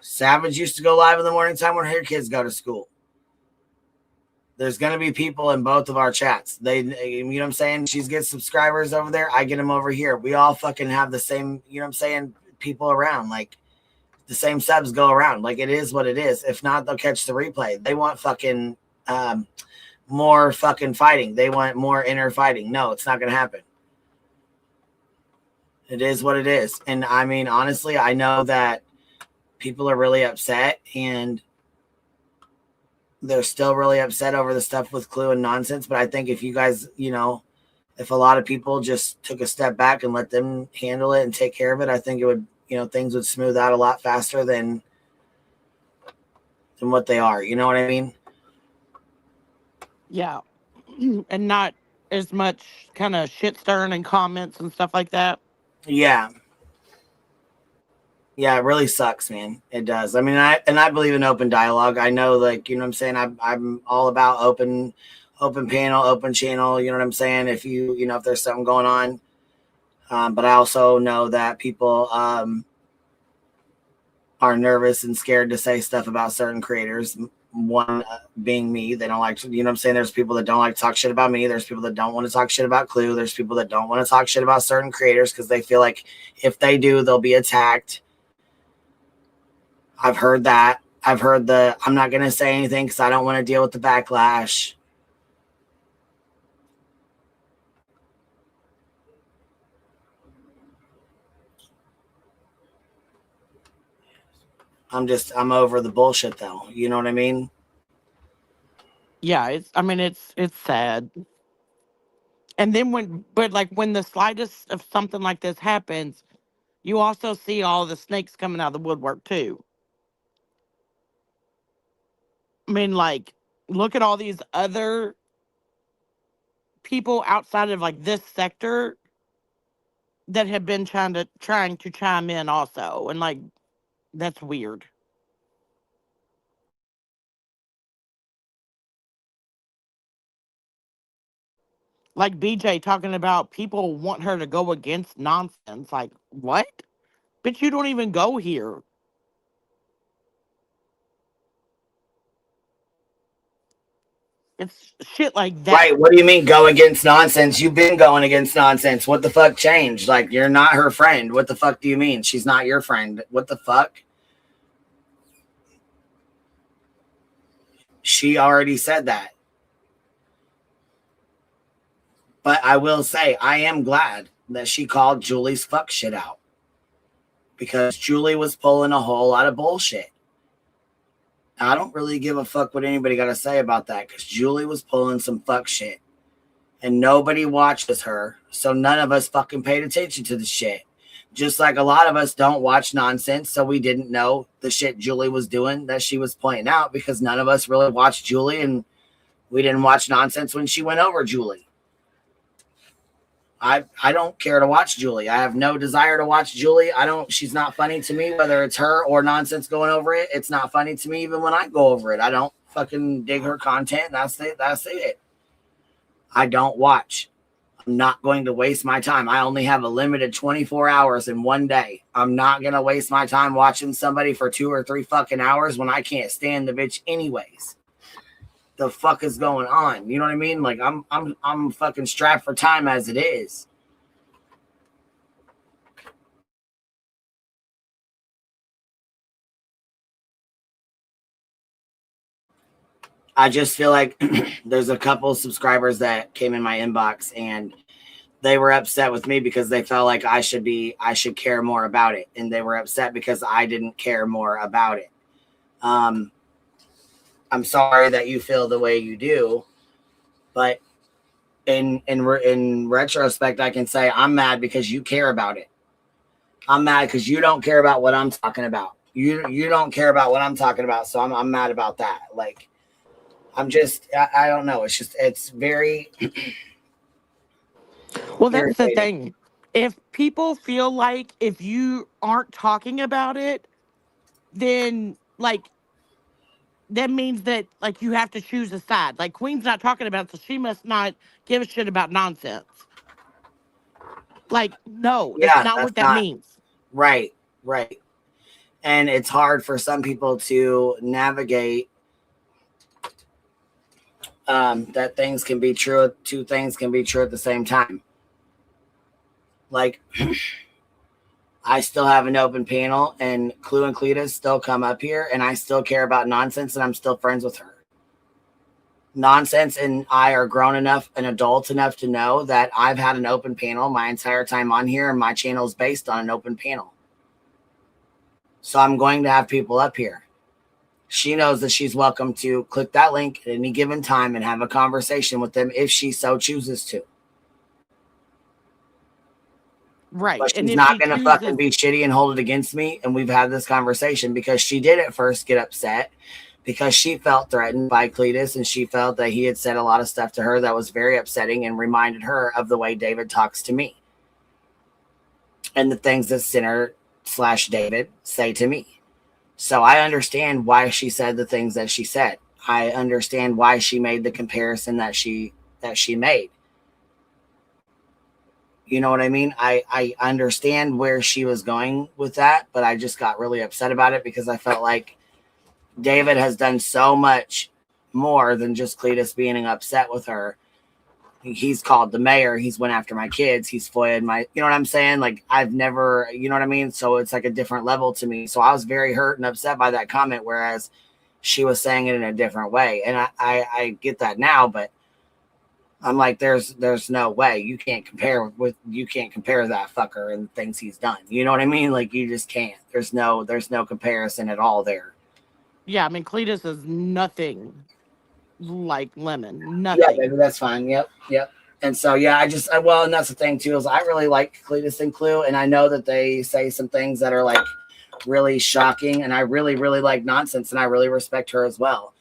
Savage used to go live in the morning time when her kids go to school. There's going to be people in both of our chats. You know what I'm saying? She gets subscribers over there. I get them over here. We all fucking have the same, you know what I'm saying? People around, like the same subs go around. Like, it is what it is. If not, they'll catch the replay. They want fucking more fucking fighting. They want more inner fighting. No, it's not going to happen. It is what it is. And I mean, honestly, I know that people are really upset, and they're still really upset over the stuff with Clue and Nonsense. But I think if you guys, you know, if a lot of people just took a step back and let them handle it and take care of it, I think it would, you know, things would smooth out a lot faster than what they are. You know what I mean? Yeah. And not as much kind of shit stirring and comments and stuff like that. Yeah. Yeah, it really sucks, man. It does. I mean, I believe in open dialogue. I know, like, you know what I'm saying? I'm all about open panel, open channel, you know what I'm saying? If you know, if there's something going on. But I also know that people are nervous and scared to say stuff about certain creators. One being me. They don't like to, you know what I'm saying? There's people that don't like to talk shit about me. There's people that don't want to talk shit about Clue. There's people that don't want to talk shit about certain creators because they feel like if they do, they'll be attacked. I've heard that. I've heard I'm not going to say anything because I don't want to deal with the backlash. I'm over the bullshit though. You know what I mean? Yeah, it's sad. And then when the slightest of something like this happens, you also see all the snakes coming out of the woodwork too. I mean, like, look at all these other people outside of like this sector that have been trying to chime in also, and like, that's weird. Like BJ talking about people want her to go against Nonsense. Like, what? Bitch, you don't even go here. It's shit like that. Right. What do you mean go against Nonsense? You've been going against Nonsense. What the fuck changed? Like, you're not her friend. What the fuck do you mean? She's not your friend. What the fuck? She already said that. But I will say, I am glad that she called Julie's fuck shit out. Because Julie was pulling a whole lot of bullshit. I don't really give a fuck what anybody got to say about that. Because Julie was pulling some fuck shit. And nobody watches her. So none of us fucking paid attention to the shit. Just like a lot of us don't watch Nonsense. So we didn't know the shit Julie was doing that she was pointing out. Because none of us really watched Julie. And we didn't watch Nonsense when she went over Julie. I don't care to watch Julie. I have no desire to watch Julie. She's not funny to me, whether it's her or Nonsense going over it. It's not funny to me even when I go over it. I don't fucking dig her content. That's it. I don't watch. I'm not going to waste my time. I only have a limited 24 hours in one day. I'm not going to waste my time watching somebody for 2 or 3 fucking hours when I can't stand the bitch anyways. The fuck is going on? You know what I mean? Like I'm fucking strapped for time as it is. I just feel like there's a couple of subscribers that came in my inbox and they were upset with me because they felt like I should care more about it. And they were upset because I didn't care more about it. I'm sorry that you feel the way you do, but in retrospect, I can say I'm mad because you care about it. I'm mad because you don't care about what I'm talking about. You don't care about what I'm talking about. So I'm mad about that. Like, I don't know. It's very. Well, that's the thing. If people feel like if you aren't talking about it, then like that means that like you have to choose a side. Like Queen's not talking about it, so she must not give a shit about nonsense. Like, no, that's not what that means. Right. And it's hard for some people to navigate that things can be true. Two things can be true at the same time. Like, I still have an open panel and Clue and Cletus still come up here and I still care about nonsense and I'm still friends with her. Nonsense and I are grown enough and adults enough to know that I've had an open panel my entire time on here and my channel is based on an open panel. So I'm going to have people up here. She knows that she's welcome to click that link at any given time and have a conversation with them if she so chooses to. Right. But she's not going to fucking be shitty and hold it against me. And we've had this conversation because she did at first get upset because she felt threatened by Cletus and she felt that he had said a lot of stuff to her that was very upsetting and reminded her of the way David talks to me and the things that Sinner/David say to me. So I understand why she said the things that she said. I understand why she made the comparison that she made. You know what I mean? I understand where she was going with that, but I just got really upset about it because I felt like David has done so much more than just Cletus being upset with her. He's called the mayor. He's went after my kids. He's foiled my, you know what I'm saying? Like I've never, you know what I mean? So it's like a different level to me. So I was very hurt and upset by that comment, whereas she was saying it in a different way. And I get that now, but I'm like, there's no way you can't compare that fucker and the things he's done. You know what I mean? Like you just can't. There's no comparison at all there. Yeah, I mean Cletus is nothing like Lemon. Nothing. Yeah, baby, that's fine. Yep. And so yeah, and that's the thing too, is I really like Cletus and Clue, and I know that they say some things that are like really shocking, and I really, really like Nonsense, and I really respect her as well.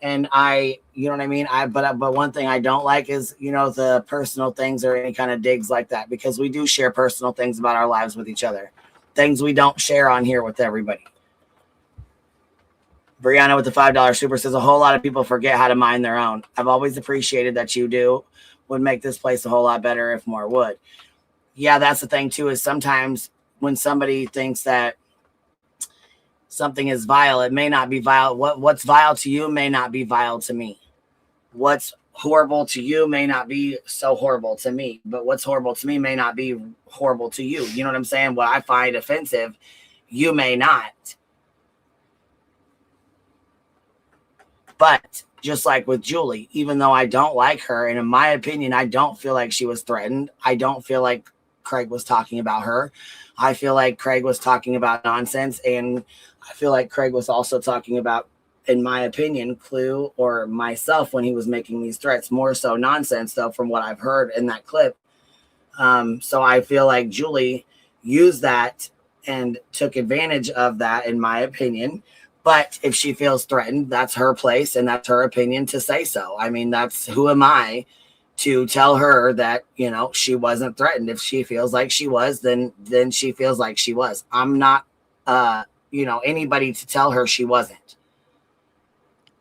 And you know what I mean? But one thing I don't like is, you know, the personal things or any kind of digs like that, because we do share personal things about our lives with each other. Things we don't share on here with everybody. Brianna with the $5 super says a whole lot of people forget how to mind their own. I've always appreciated that you do. Would make this place a whole lot better if more would. Yeah, that's the thing too, is sometimes when somebody thinks that something is vile, it may not be vile. What's vile to you may not be vile to me. What's horrible to you may not be so horrible to me, but what's horrible to me may not be horrible to you. You know what I'm saying? What I find offensive, you may not. But just like with Julie, even though I don't like her, and in my opinion, I don't feel like she was threatened. I don't feel like Craig was talking about her. I feel like Craig was talking about nonsense, and I feel like Craig was also talking about, in my opinion, Clue or myself when he was making these threats. More so nonsense, though, from what I've heard in that clip. So I feel like Julie used that and took advantage of that, in my opinion. But if she feels threatened, that's her place and that's her opinion to say so. I mean, who am I to tell her that, you know, she wasn't threatened? If she feels like she was, then she feels like she was. I'm not, you know, anybody to tell her she wasn't.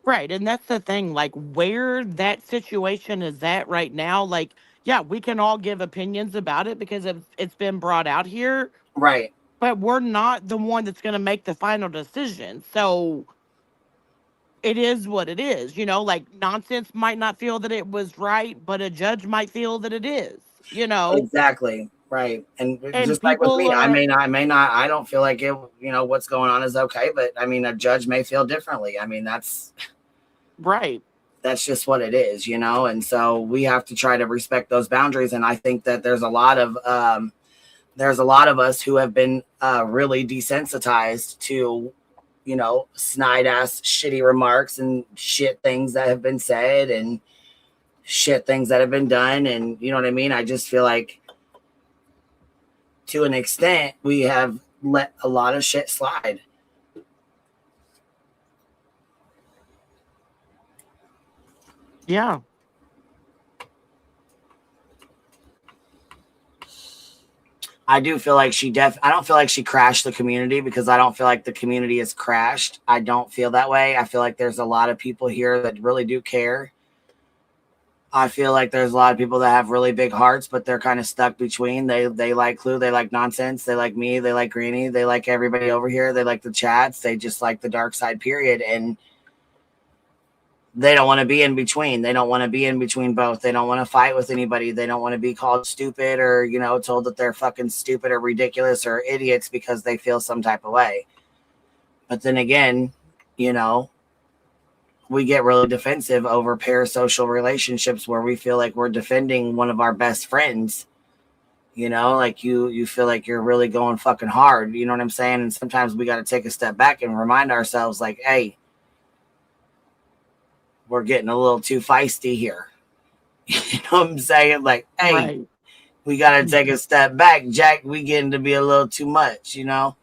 Right. And that's the thing, like where that situation is at right now, like, yeah, we can all give opinions about it because it's been brought out here. Right. But we're not the one that's going to make the final decision. So it is what it is. You know, like Nonsense might not feel that it was right, but a judge might feel that it is, you know. Exactly. Right. And just like with people me, I are, may not, I don't feel like it, you know, what's going on is okay. But I mean, a judge may feel differently. I mean, that's right. That's just what it is, you know? And so we have to try to respect those boundaries. And I think that there's a lot of us who have been really desensitized to, you know, snide ass shitty remarks and shit things that have been said and shit things that have been done. And you know what I mean? I just feel like to an extent we have let a lot of shit slide. Yeah. I do feel like I don't feel like she crashed the community because I don't feel like the community has crashed. I don't feel that way. I feel like there's a lot of people here that really do care. I feel like there's a lot of people that have really big hearts, but they're kind of stuck between. They like Clue, they like Nonsense, they like me, they like Greenie, they like everybody over here, they like the chats, they just like the dark side, period. And they don't want to be in between. They don't want to be in between both. They don't want to fight with anybody. They don't want to be called stupid or, you know, told that they're fucking stupid or ridiculous or idiots because they feel some type of way. But then again, you know, we get really defensive over parasocial relationships where we feel like we're defending one of our best friends. You know, like you feel like you're really going fucking hard. You know what I'm saying? And sometimes we got to take a step back and remind ourselves like, hey, we're getting a little too feisty here. You know what I'm saying? Like, hey, right. We got to take a step back, Jack. We getting to be a little too much, you know?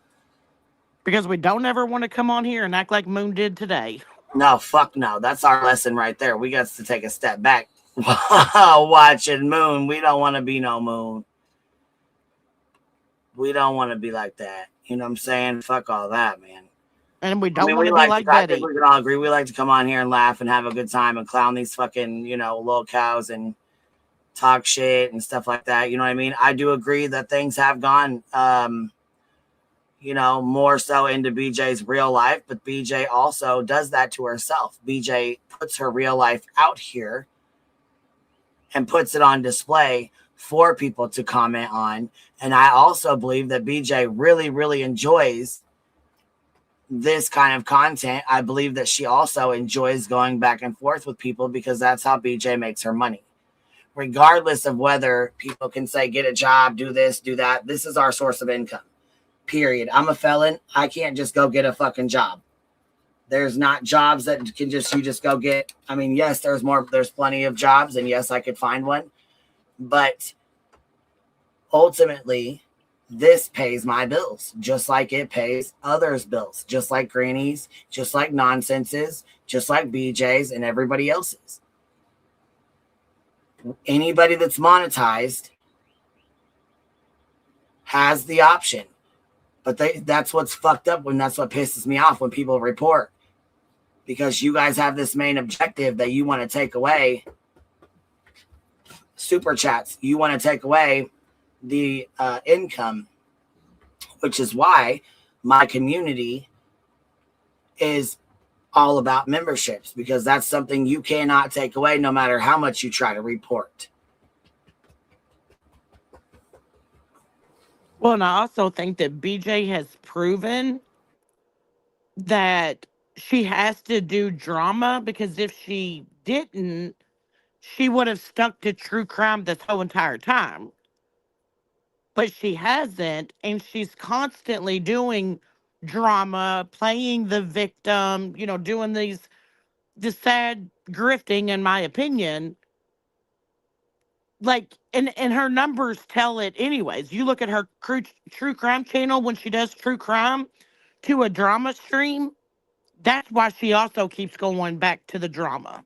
Because we don't ever want to come on here and act like Moon did today. No, fuck no. That's our lesson right there. We got to take a step back watching Moon. We don't want to be no Moon. We don't want to be like that. You know what I'm saying? Fuck all that, man. And we don't want to be like Betty. I think we can all agree. We like to come on here and laugh and have a good time and clown these fucking, you know, little cows and talk shit and stuff like that. You know what I mean? I do agree that things have gone, you know, more so into BJ's real life, but BJ also does that to herself. BJ puts her real life out here and puts it on display for people to comment on. And I also believe that BJ really, really enjoys this kind of content. I believe that she also enjoys going back and forth with people because that's how BJ makes her money. Regardless of whether people can say, get a job, do this, do that. This is our source of income. Period. I'm a felon. I can't just go get a fucking job. There's not jobs that you just go get. I mean, yes, there's plenty of jobs, and yes, I could find one. But ultimately, this pays my bills, just like it pays others' bills, just like Greenie's, just like Nonsense's, just like BJ's, and everybody else's. Anybody that's monetized has the option. But that's what's fucked up when that's what pisses me off when people report. Because you guys have this main objective that you want to take away super chats. You want to take away the income, which is why my community is all about memberships, because that's something you cannot take away no matter how much you try to report. Well, and I also think that BJ has proven that she has to do drama, because if she didn't, she would have stuck to true crime this whole entire time. But she hasn't, and she's constantly doing drama, playing the victim, you know, doing the sad grifting, in my opinion. Like, and her numbers tell it anyways. You look at her true crime channel when she does true crime to a drama stream. That's why she also keeps going back to the drama.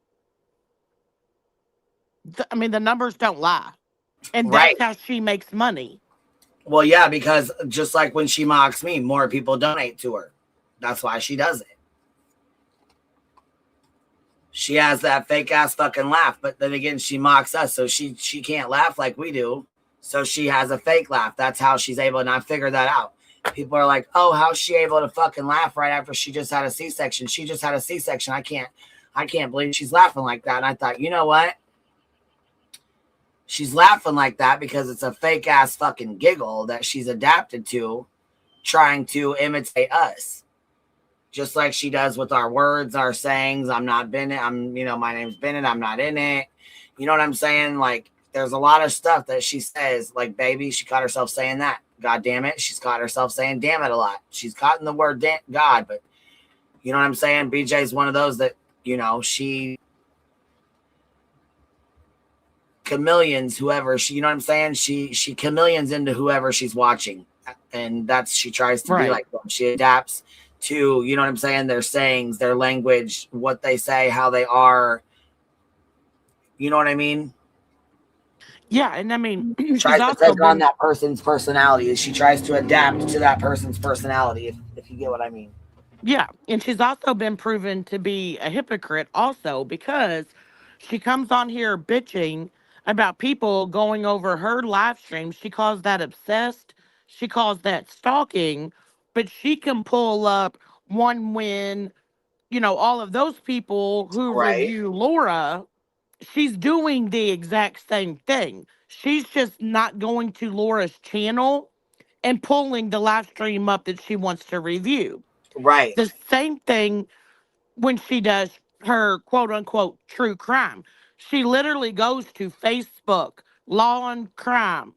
I mean, the numbers don't lie. And that's how she makes money. Well, yeah, because just like when she mocks me, more people donate to her. That's why she does it. she has that fake ass fucking laugh, but then again, she mocks us, so she can't laugh like we do. So she has a fake laugh. That's how she's able, and I figured that out. People are like, oh, how's she able to fucking laugh right after she just had a C-section? She just had a C-section. I can't believe she's laughing like that. And I thought, you know what? She's laughing like that because it's a fake ass fucking giggle that she's adapted to, trying to imitate us. Just like she does with our words, our sayings. I'm not Bennett. My name's Bennett. I'm not in it. You know what I'm saying? Like, there's a lot of stuff that she says, like, baby, she caught herself saying that. God damn it. She's caught herself saying damn it a lot. She's caught in the word God, but you know what I'm saying? BJ's one of those that, she chameleons whoever she, you know what I'm saying? She chameleons into whoever she's watching. And she tries to be like them. She adapts to, you know what I'm saying? Their sayings, their language, what they say, how they are. You know what I mean? Yeah, and I mean, tries to take on that person's personality. She tries to adapt to that person's personality, if you get what I mean. Yeah, and she's also been proven to be a hypocrite also because she comes on here bitching about people going over her live stream. She calls that obsessed. She calls that stalking, but she can pull up One Win, all of those people who review Laura. She's doing the exact same thing. She's just not going to Laura's channel and pulling the live stream up that she wants to review. Right. The same thing when she does her quote unquote true crime. She literally goes to Facebook, Law and Crime,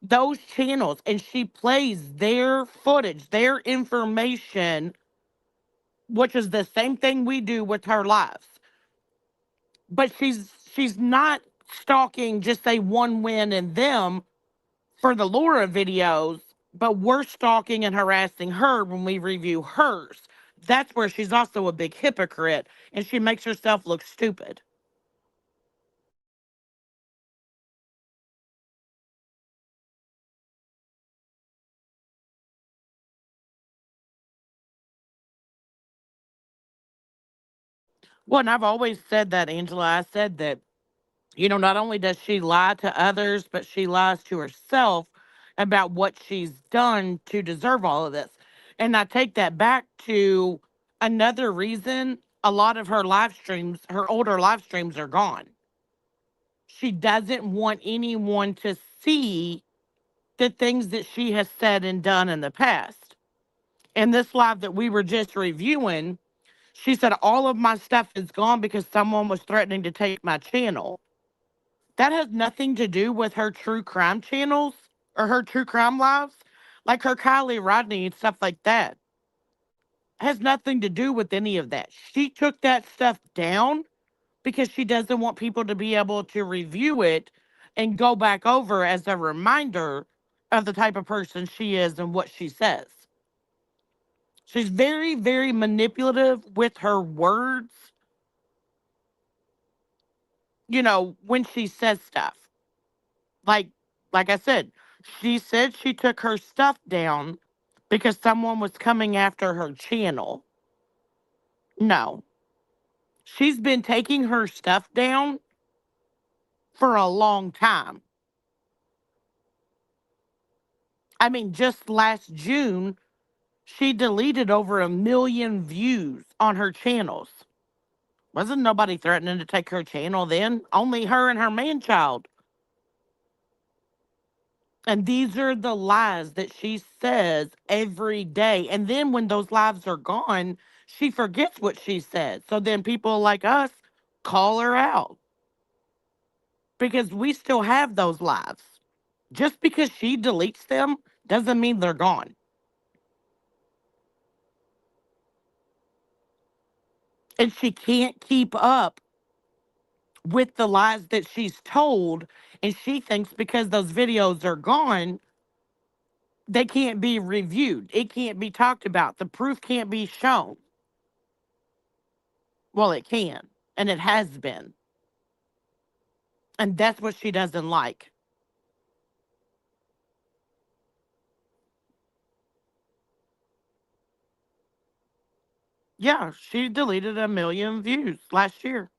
those channels, and she plays their footage, their information, which is the same thing we do with her lives. But she's not stalking just say One Win and them for the Laura videos, but we're stalking and harassing her when we review hers. That's where she's also a big hypocrite and she makes herself look stupid. Well, and I've always said that, Angela. I said that, not only does she lie to others, but she lies to herself about what she's done to deserve all of this. And I take that back to another reason a lot of her live streams, her older live streams, are gone. She doesn't want anyone to see the things that she has said and done in the past. In this live that we were just reviewing, she said all of my stuff is gone because someone was threatening to take my channel. That has nothing to do with her true crime channels or her true crime lives, like her Kylie Rodney and stuff like that. It has nothing to do with any of that. She took that stuff down because she doesn't want people to be able to review it and go back over as a reminder of the type of person she is and what she says. She's very, very manipulative with her words, when she says stuff. Like I said, she said she took her stuff down because someone was coming after her channel. No. She's been taking her stuff down for a long time. I mean, just last June, she deleted over 1 million views on her channels. Wasn't nobody threatening to take her channel then? Only her and her man-child. And these are the lies that she says every day. And then when those lives are gone, she forgets what she said. So then people like us call her out. Because we still have those lives. Just because she deletes them doesn't mean they're gone. And she can't keep up with the lies that she's told. And she thinks because those videos are gone, they can't be reviewed. It can't be talked about. The proof can't be shown. Well, it can. And it has been. And that's what she doesn't like. Yeah, she deleted 1 million views last year.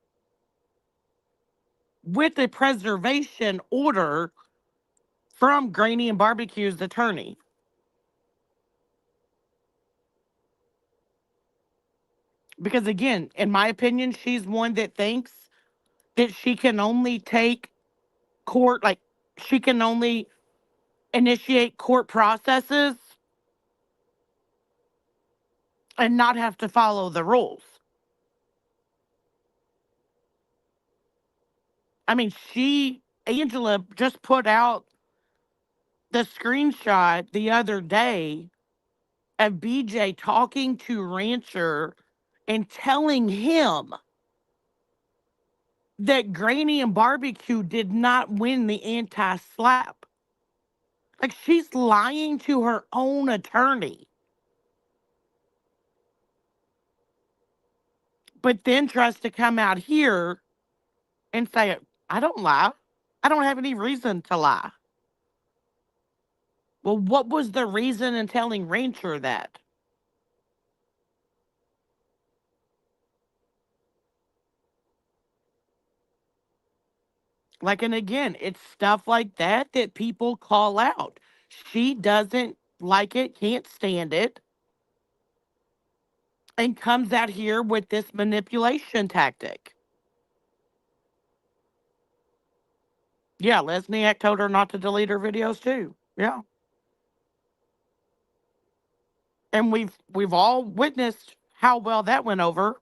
with a preservation order from Granny and Barbecue's attorney. Because again, in my opinion, she's one that thinks that she can only take court, like she can only initiate court processes and not have to follow the rules. I mean, Angela just put out the screenshot the other day of BJ talking to Rancher and telling him that Granny and Barbecue did not win the anti-slap. Like, she's lying to her own attorney. But then tries to come out here and say, I don't lie. I don't have any reason to lie. Well, what was the reason in telling Rancher that? Like, and again, it's stuff like that that people call out. She doesn't like it, can't stand it, and comes out here with this manipulation tactic. Yeah, Lesniak told her not to delete her videos too. Yeah. And we've all witnessed how well that went over.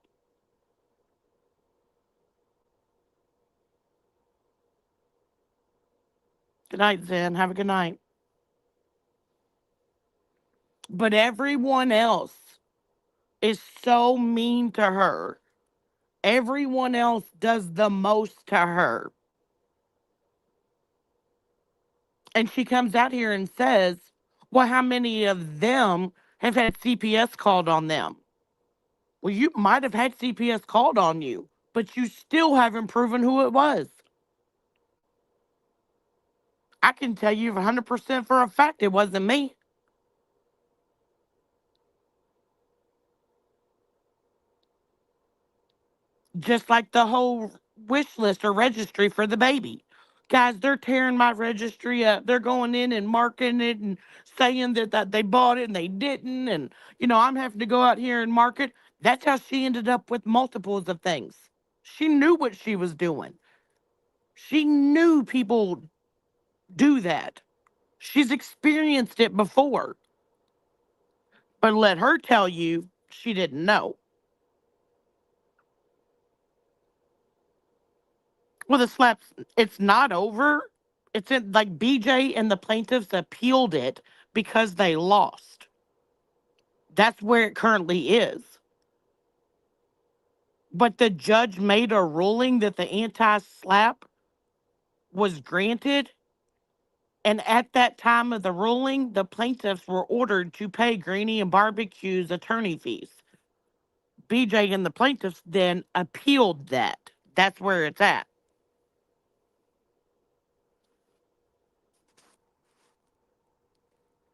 Good night, Zen. Have a good night. But everyone else is so mean to her. Everyone else does the most to her. And she comes out here and says, well, how many of them have had CPS called on them? Well, you might have had CPS called on you, but you still haven't proven who it was. I can tell you 100% for a fact it wasn't me. Just like the whole wish list or registry for the baby. Guys, they're tearing my registry up. They're going in and marking it and saying that they bought it and they didn't. And, I'm having to go out here and mark it. That's how she ended up with multiples of things. She knew what she was doing. She knew people do that. She's experienced it before. But let her tell you she didn't know. Well, the slaps, it's not over. It's in, like, BJ and the plaintiffs appealed it because they lost. That's where it currently is. But the judge made a ruling that the anti-slap was granted. And at that time of the ruling, the plaintiffs were ordered to pay Granny and Barbecue's attorney fees. BJ and the plaintiffs then appealed that. That's where it's at.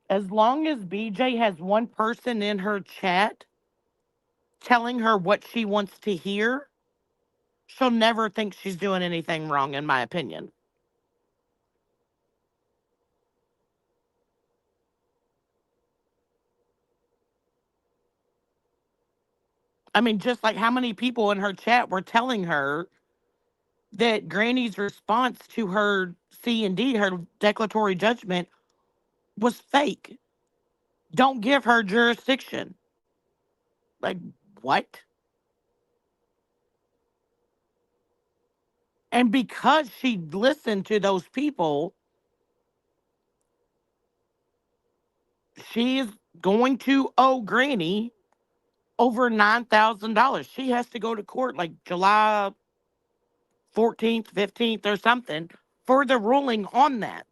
As long as BJ has one person in her chat telling her what she wants to hear, she'll never think she's doing anything wrong, in my opinion. I mean, just like how many people in her chat were telling her that Granny's response to her C&D, her declaratory judgment, was fake. Don't give her jurisdiction. Like, what? And because she listened to those people, she is going to owe Granny over $9,000. She has to go to court like July 14th, 15th, or something for the ruling on that.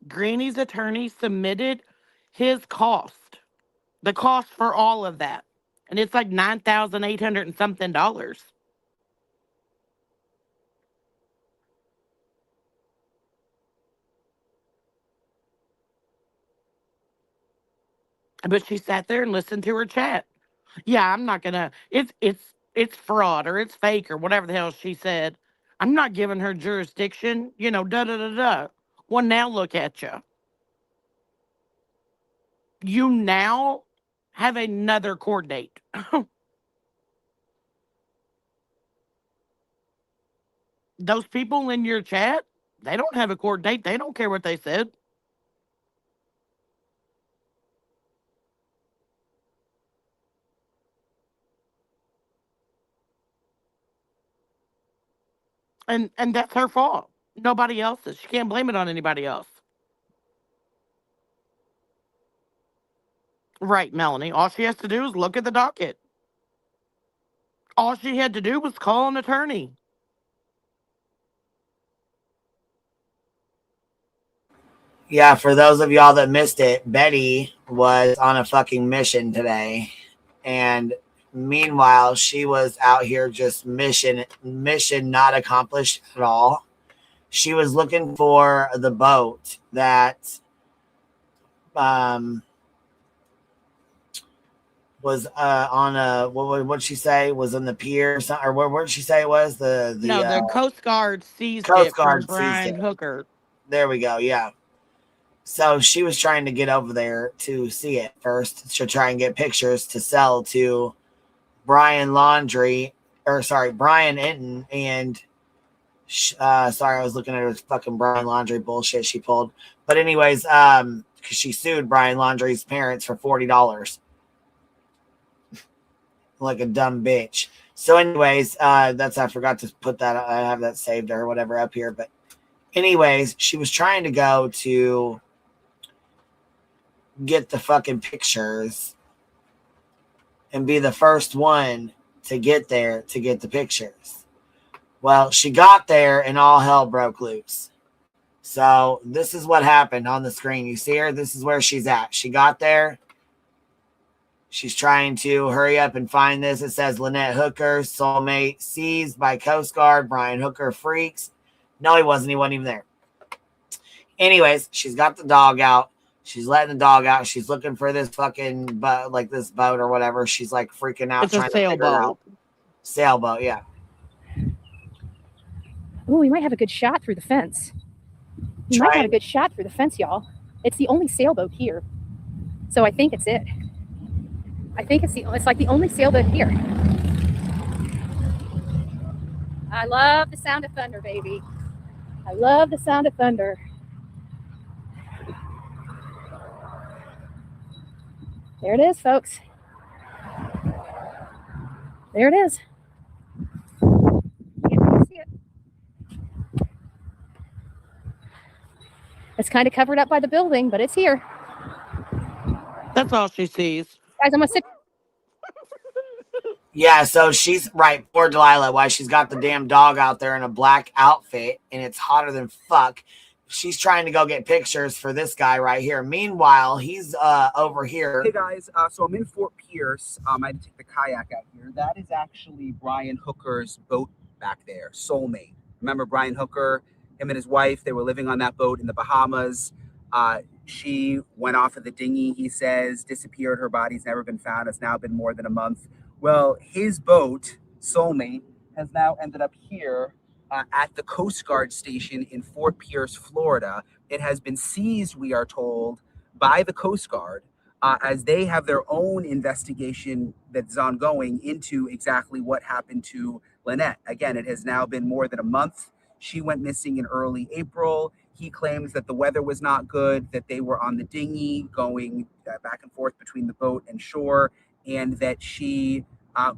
Granny's attorney submitted his cost, the cost for all of that. And it's like $9,800 and something. But she sat there and listened to her chat. Yeah, I'm not gonna. It's it's fraud or it's fake or whatever the hell she said. I'm not giving her jurisdiction, you know, da-da-da-da. Well, now look at you. You now have another court date. Those people in your chat, they don't have a court date. They don't care what they said. And that's her fault. Nobody else's. She can't blame it on anybody else. Right, Melanie. All she has to do is look at the docket. All she had to do was call an attorney. Yeah, for those of y'all that missed it, Betty was on a fucking mission today. And meanwhile, she was out here just mission not accomplished at all. She was looking for the boat that was on a what'd she say was on the pier or something, or where did she say it was? The Coast Guard seized Coast it Guard from Brian seized it. Hooker. There we go. Yeah. So she was trying to get over there to see it first, to try and get pictures to sell to Brian Enton and sorry, I was looking at her fucking Brian Laundrie bullshit she pulled. But anyways, because she sued Brian Laundrie's parents for $40. Like a dumb bitch. So anyways, I forgot to put that, I have that saved or whatever up here. But anyways, she was trying to go to get the fucking pictures and be the first one to get there to get the pictures. Well, she got there and all hell broke loose. So this is what happened on the screen. You see her? This is where she's at. She got there. She's trying to hurry up and find this. It says Lynette Hooker, soulmate, seized by Coast Guard. Brian Hooker freaks. No, he wasn't. He wasn't even there. Anyways, she's got the dog out. She's letting the dog out. She's looking for this fucking boat, like this boat or whatever. She's like freaking out. It's a sailboat. Sailboat, yeah. Oh, we might have a good shot through the fence. We might have a good shot through the fence, y'all. It's the only sailboat here. So I think it's it. I think it's like the only sailboat here. I love the sound of thunder, baby. I love the sound of thunder. There it is, folks. There it is. Can't really see it. It's kind of covered up by the building, but it's here. That's all she sees. Guys, I'm gonna sit. Yeah, so she's right. Poor Delilah. Why she's got the damn dog out there in a black outfit and it's hotter than fuck. She's trying to go get pictures for this guy right here. Meanwhile, he's over here. Hey guys, so I'm in Fort Pierce. I had to take the kayak out here. That is actually Brian Hooker's boat back there, Soulmate. Remember Brian Hooker, him and his wife, they were living on that boat in the Bahamas. She went off of the dinghy, he says, disappeared. Her body's never been found. It's now been more than a month. Well, his boat, Soulmate, has now ended up here at the Coast Guard station in Fort Pierce, Florida. It has been seized, we are told, by the Coast Guard as they have their own investigation that's ongoing into exactly what happened to Lynette. Again, it has now been more than a month. She went missing in early April. He claims that the weather was not good, that they were on the dinghy going back and forth between the boat and shore, and that she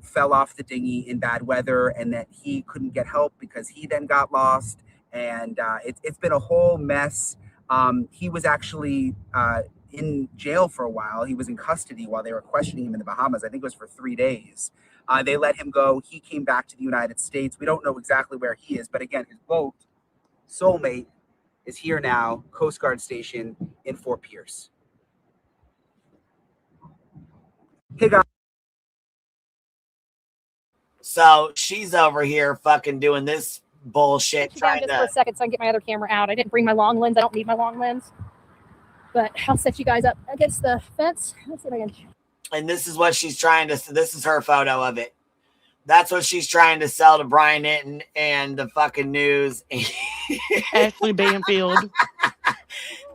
fell off the dinghy in bad weather and that he couldn't get help because he then got lost. And it's been a whole mess. He was actually in jail for a while. He was in custody while they were questioning him in the Bahamas. I think it was for 3 days. They let him go. He came back to the United States. We don't know exactly where he is, but again, his boat, Soulmate, is here now, Coast Guard station in Fort Pierce. Hey guys. So she's over here fucking doing this bullshit. Trying just for a second so I can get my other camera out. I didn't bring my long lens. I don't need my long lens. But I'll set you guys up against the fence. Let's see if I can. And this is what she's trying to, this is her photo of it. That's what she's trying to sell to Brian Hinton and the fucking news. Ashley Banfield.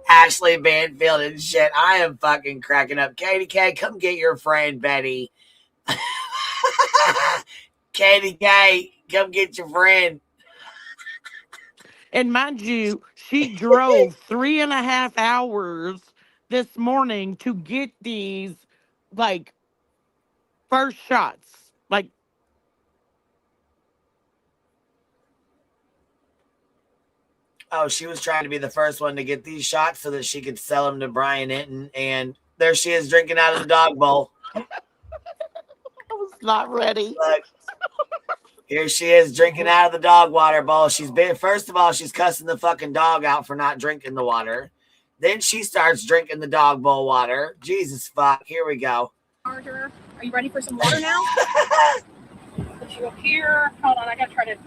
Ashley Banfield and shit. I am fucking cracking up. Katie K, come get your friend Betty. Katie K, come get your friend. And mind you, she drove 3.5 hours this morning to get these, like, first shots. Like, oh, she was trying to be the first one to get these shots so that she could sell them to Brian Hinton. And there she is drinking out of the dog bowl. I was not ready. Look, here she is drinking out of the dog water bowl. First of all, she's cussing the fucking dog out for not drinking the water. Then she starts drinking the dog bowl water. Jesus fuck. Here we go. Are you ready for some water now? Put you up here. Hold on, I gotta try to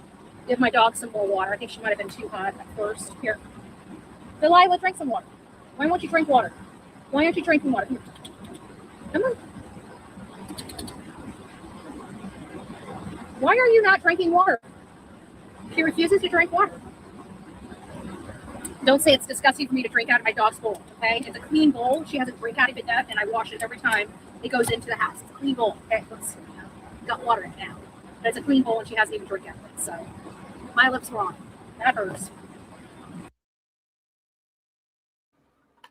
give my dog some more water. I think she might have been too hot at first. Here. Delilah, drink some water. Why won't you drink water? Why aren't you drinking water? Here. Come on. Why are you not drinking water? She refuses to drink water. Don't say it's disgusting for me to drink out of my dog's bowl, okay? It's a clean bowl. She has a drink out of it, and I wash it every time it goes into the house. It's a clean bowl. Okay, let's got water in it now. But it's a clean bowl, and she hasn't even drank out of it. So my lip's wrong. That hurts.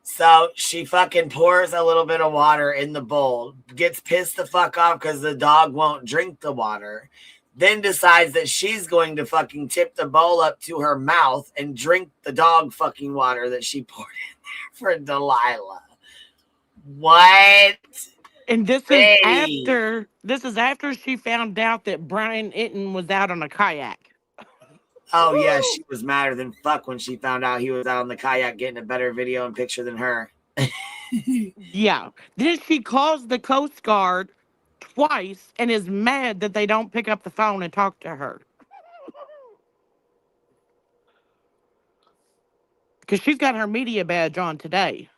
So she fucking pours a little bit of water in the bowl, gets pissed the fuck off because the dog won't drink the water, then decides that she's going to fucking tip the bowl up to her mouth and drink the dog fucking water that she poured in there for Delilah. What? And this is after she found out that Brian Hinton was out on a kayak. Oh yeah, she was madder than fuck when she found out he was out on the kayak getting a better video and picture than her. Yeah. Then she calls the Coast Guard twice and is mad that they don't pick up the phone and talk to her. Because she's got her media badge on today.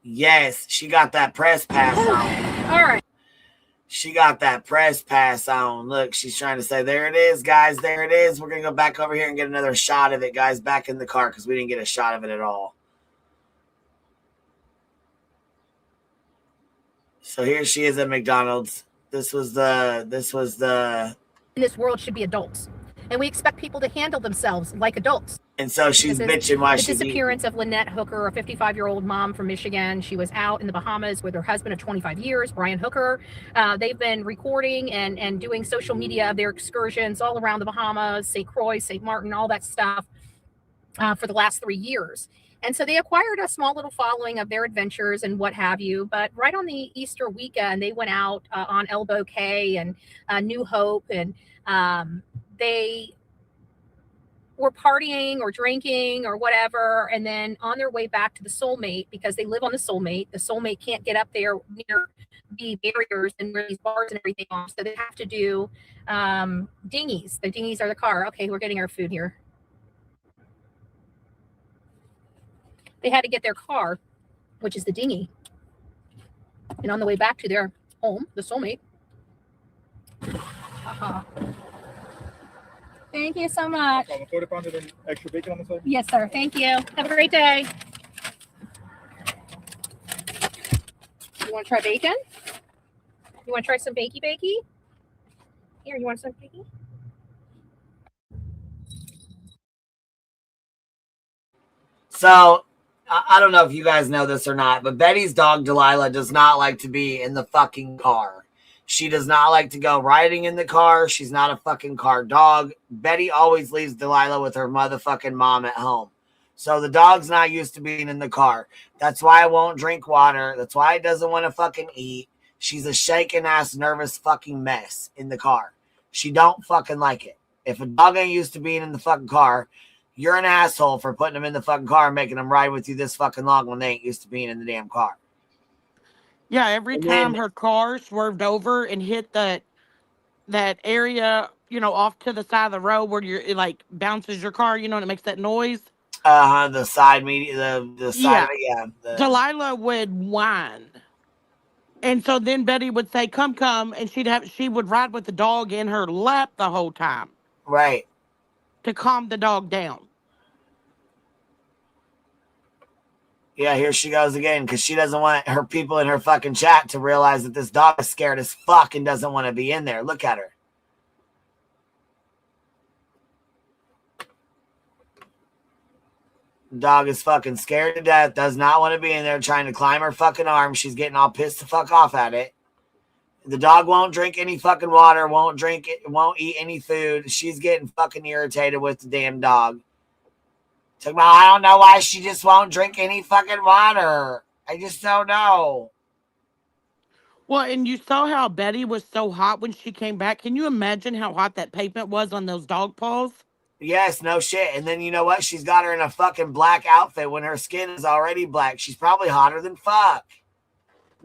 Yes, she got that press pass on. All right. She got that press pass on. Look, she's trying to say, there it is, guys. There it is. We're going to go back over here and get another shot of it, guys, back in the car because we didn't get a shot of it at all. So here she is at McDonald's. This was the In this world should be adults. And we expect people to handle themselves like adults. And so she's bitching why she's the disappearance of Lynette Hooker, a 55-year-old mom from Michigan. She was out in the Bahamas with her husband of 25 years, Brian Hooker. They've been recording and doing social media of their excursions all around the Bahamas, St. Croix, St. Martin, all that stuff for the last 3 years. And so they acquired a small little following of their adventures and what have you. But right on the Easter weekend, they went out on Elbow Cay and New Hope, and they were partying or drinking or whatever. And then on their way back to the Soulmate, because they live on the Soulmate can't get up there near the barriers and where these bars and everything are. So they have to do dinghies. The dinghies are the car. Okay, we're getting our food here. They had to get their car, which is the dinghy. And on the way back to their home, the Soulmate. Thank you so much. A quarter pounder and extra bacon on the side? Yes, sir. Thank you. Have a great day. You want to try bacon? You want to try some bakey? Here, you want some bakey? So I don't know if you guys know this or not, but Betty's dog Delilah does not like to be in the fucking car. She does not like to go riding in the car. She's not a fucking car dog. Betty always leaves Delilah with her motherfucking mom at home. So the dog's not used to being in the car. That's why it won't drink water. That's why it doesn't want to fucking eat. She's a shaking ass, nervous fucking mess in the car. She don't fucking like it. If a dog ain't used to being in the fucking car, you're an asshole for putting them in the fucking car and making them ride with you this fucking long when they ain't used to being in the damn car. Yeah, every time her car swerved over and hit that area, off to the side of the road where it like bounces your car, and it makes that noise. The side media, the side, Delilah would whine. And so then Betty would say, come, and she would ride with the dog in her lap the whole time. Right. To calm the dog down. Yeah, here she goes again, because she doesn't want her people in her fucking chat to realize that this dog is scared as fuck and doesn't want to be in there. Look at her. Dog is fucking scared to death, does not want to be in there, trying to climb her fucking arm. She's getting all pissed the fuck off at it. The dog won't drink any fucking water, won't drink it, won't eat any food. She's getting fucking irritated with the damn dog. Talking about, I don't know why she just won't drink any fucking water. I just don't know. Well, and you saw how Betty was so hot when she came back. Can you imagine how hot that pavement was on those dog paws? Yes, no shit. And then you know what? She's got her in a fucking black outfit when her skin is already black. She's probably hotter than fuck.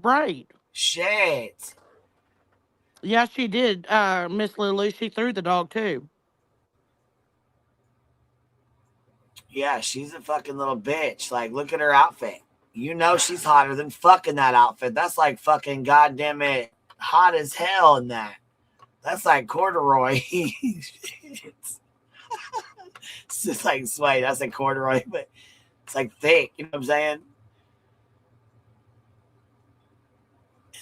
Right. Shit. Yeah, she did, Miss Lulu. She threw the dog, too. Yeah, she's a fucking little bitch. Like, look at her outfit. You know she's hotter than fuck in that outfit. That's like fucking goddamn it hot as hell in that. That's like corduroy. It's just like suede. That's like corduroy, but it's like thick. You know what I'm saying?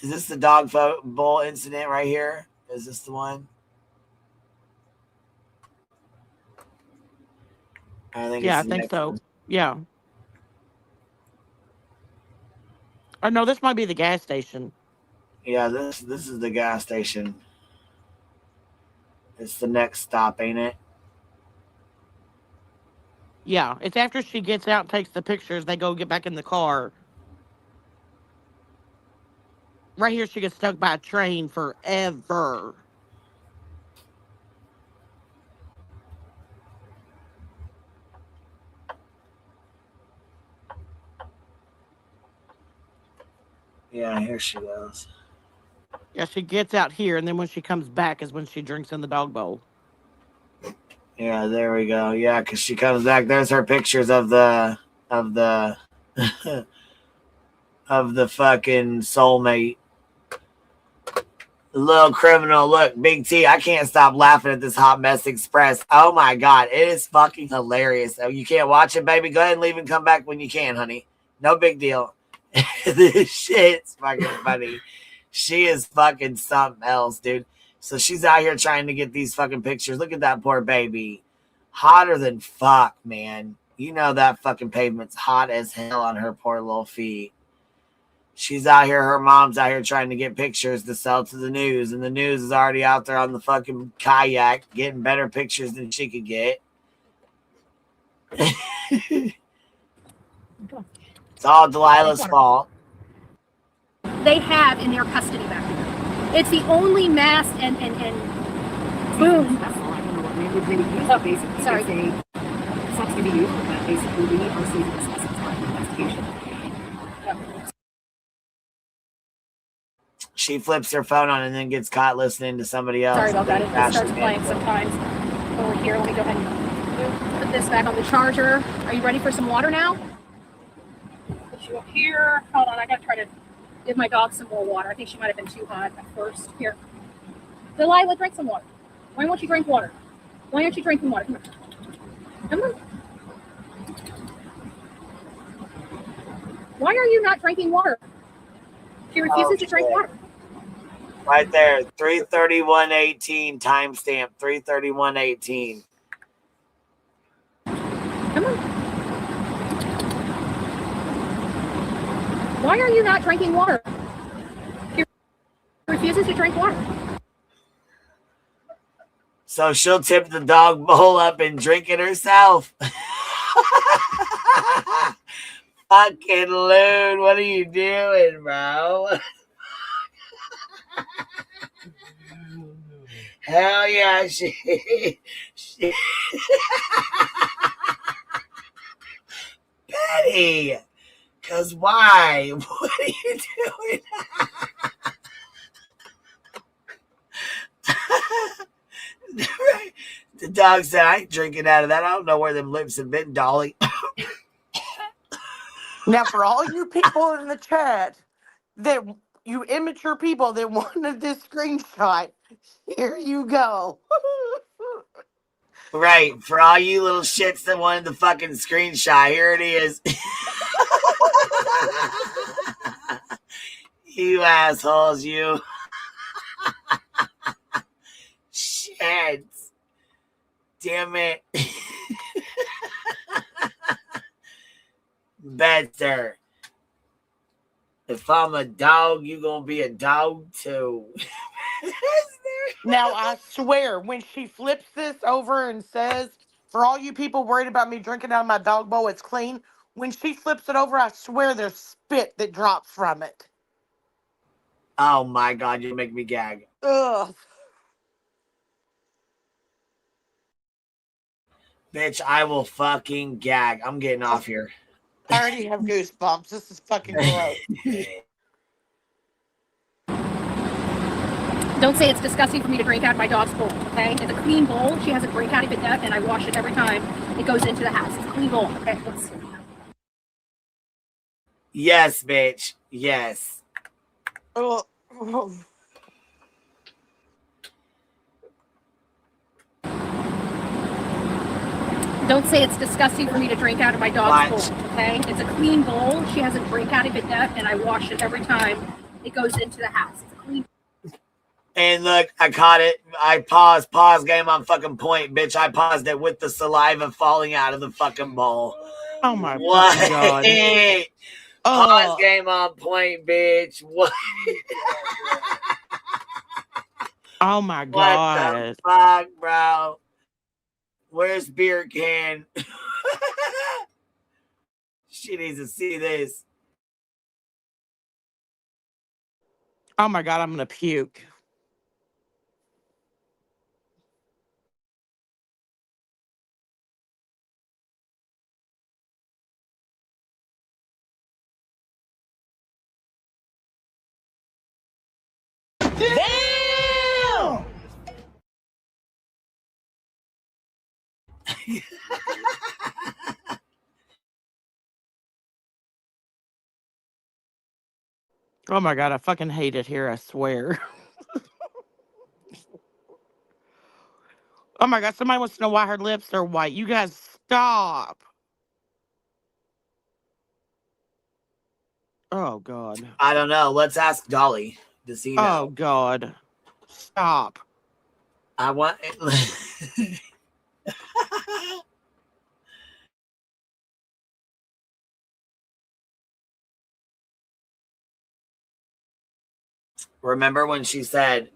Is this the dog bowl incident right here? Is this the one? I think so. One. Yeah. Oh no, this might be the gas station. Yeah, this is the gas station. It's the next stop, ain't it? Yeah, it's after she gets out and takes the pictures, they go get back in the car. Right here, she gets stuck by a train forever. Yeah, here she goes. Yeah, she gets out here, and then when she comes back is when she drinks in the dog bowl. Yeah, there we go. Yeah, because she comes back. There's her pictures of the of the fucking soulmate. Little criminal. Look, Big T, I can't stop laughing at this Hot Mess Express. Oh my God, it is fucking hilarious. Oh, you can't watch it, baby? Go ahead and leave and come back when you can, honey. No big deal. This shit's fucking funny. She is fucking something else, dude. So she's out here trying to get these fucking pictures. Look at that poor baby. Hotter than fuck, man. You know that fucking pavement's hot as hell on her poor little feet. She's out here, her mom's out here trying to get pictures to sell to the news, and the news is already out there on the fucking kayak getting better pictures than she could get. It's all Delilah's fault. They have in their custody back there. It's the only mass and boom. Sorry. Sucks to be used, but basically we are seeing this investigation. She flips her phone on and then gets caught listening to somebody else. Sorry about that. It starts playing sometimes. Over here, let me go ahead and put this back on the charger. Are you ready for some water now? Put you up here. Hold on, I gotta try to give my dog some more water. I think she might have been too hot at first. Here. Delilah, drink some water. Why won't you drink water? Why aren't you drinking water? Come on. Come on. Why are you not drinking water? She refuses to drink water. Right there, 331:18 timestamp, 331:18. Come on. Why are you not drinking water? She refuses to drink water. So she'll tip the dog bowl up and drink it herself. Fucking Loon, what are you doing, bro? Hell yeah, she Betty, cause why? What are you doing? The dog said, I ain't drinking out of that. I don't know where them lips have been, Dolly. Now, for all you people in the chat that you immature people that wanted this screenshot. Here you go. Right, for all you little shits that wanted the fucking screenshot, here it is. You assholes, you. Shit. Damn it. Better. If I'm a dog, you gonna be a dog too. Now, I swear, when she flips this over and says, for all you people worried about me drinking out of my dog bowl, it's clean. When she flips it over, I swear there's spit that drops from it. Oh my God, you make me gag. Ugh. Bitch, I will fucking gag. I'm getting off here. I already have goosebumps. This is fucking gross. Don't say it's disgusting for me to drink out of my dog's bowl, okay? It's a clean bowl. She hasn't drank out of it yet, and I wash it every time it goes into the house. It's a clean bowl, okay? Let's... Yes, bitch. Yes. Oh. Don't say it's disgusting for me to drink out of my dog's bowl, okay? It's a clean bowl. She hasn't drank out of it yet, and I wash it every time it goes into the house. It's a clean. And look, I caught it. I paused. Pause game on fucking point, bitch. I paused it with the saliva falling out of the fucking bowl. Oh my God. Pause Oh. game on point, bitch. What? Oh my What God. the fuck, bro? Where's beer can? She needs to see this. Oh my God, I'm gonna puke. Damn! Oh my God, I fucking hate it here, I swear. Oh my God, somebody wants to know why her lips are white. You guys stop. Oh God. I don't know. Let's ask Dolly. Does he know? Oh God. Stop. I want. Remember when she said,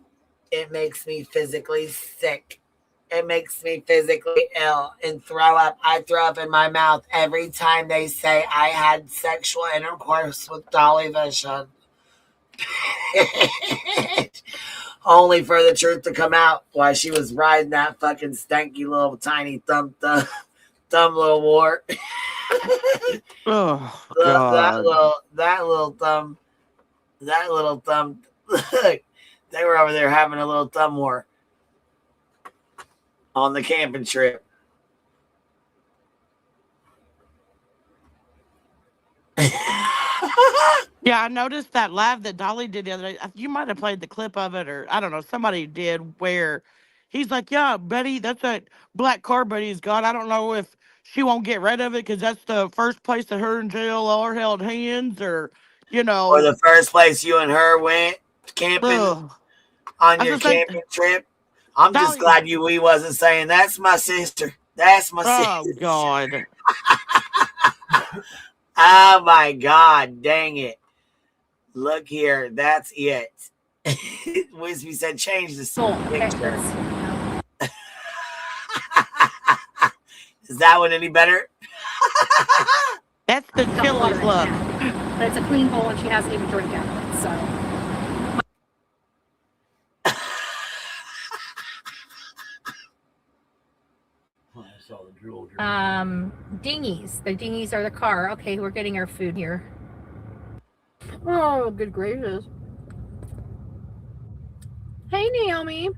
"It makes me physically sick. It makes me physically ill and throw up. I throw up in my mouth every time they say I had sexual intercourse with Dolly Vision." Only for the truth to come out while she was riding that fucking stanky little tiny dumb little wart. Oh that God. little thumb. Look, they were over there having a little thumb war on the camping trip. Yeah, I noticed that live that Dolly did the other day. You might have played the clip of it, or I don't know, somebody did, where he's like, yeah, Betty, that's that black car Betty's got. I don't know if she won't get rid of it because that's the first place that her and JLR held hands, or, you know. Or the first place you and her went camping on your camping trip. I'm Dolly, just glad we wasn't saying, that's my sister. That's my sister. Oh, God. Oh, my God. Dang it. Look here. That's it. Wisby said, change the picture. Is that one any better? That's the chili look. But it's a clean bowl and she hasn't even drank out of it, so. Dinghies. The dinghies are the car. Okay, we're getting our food here. Oh, good gracious. Hey, Naomi.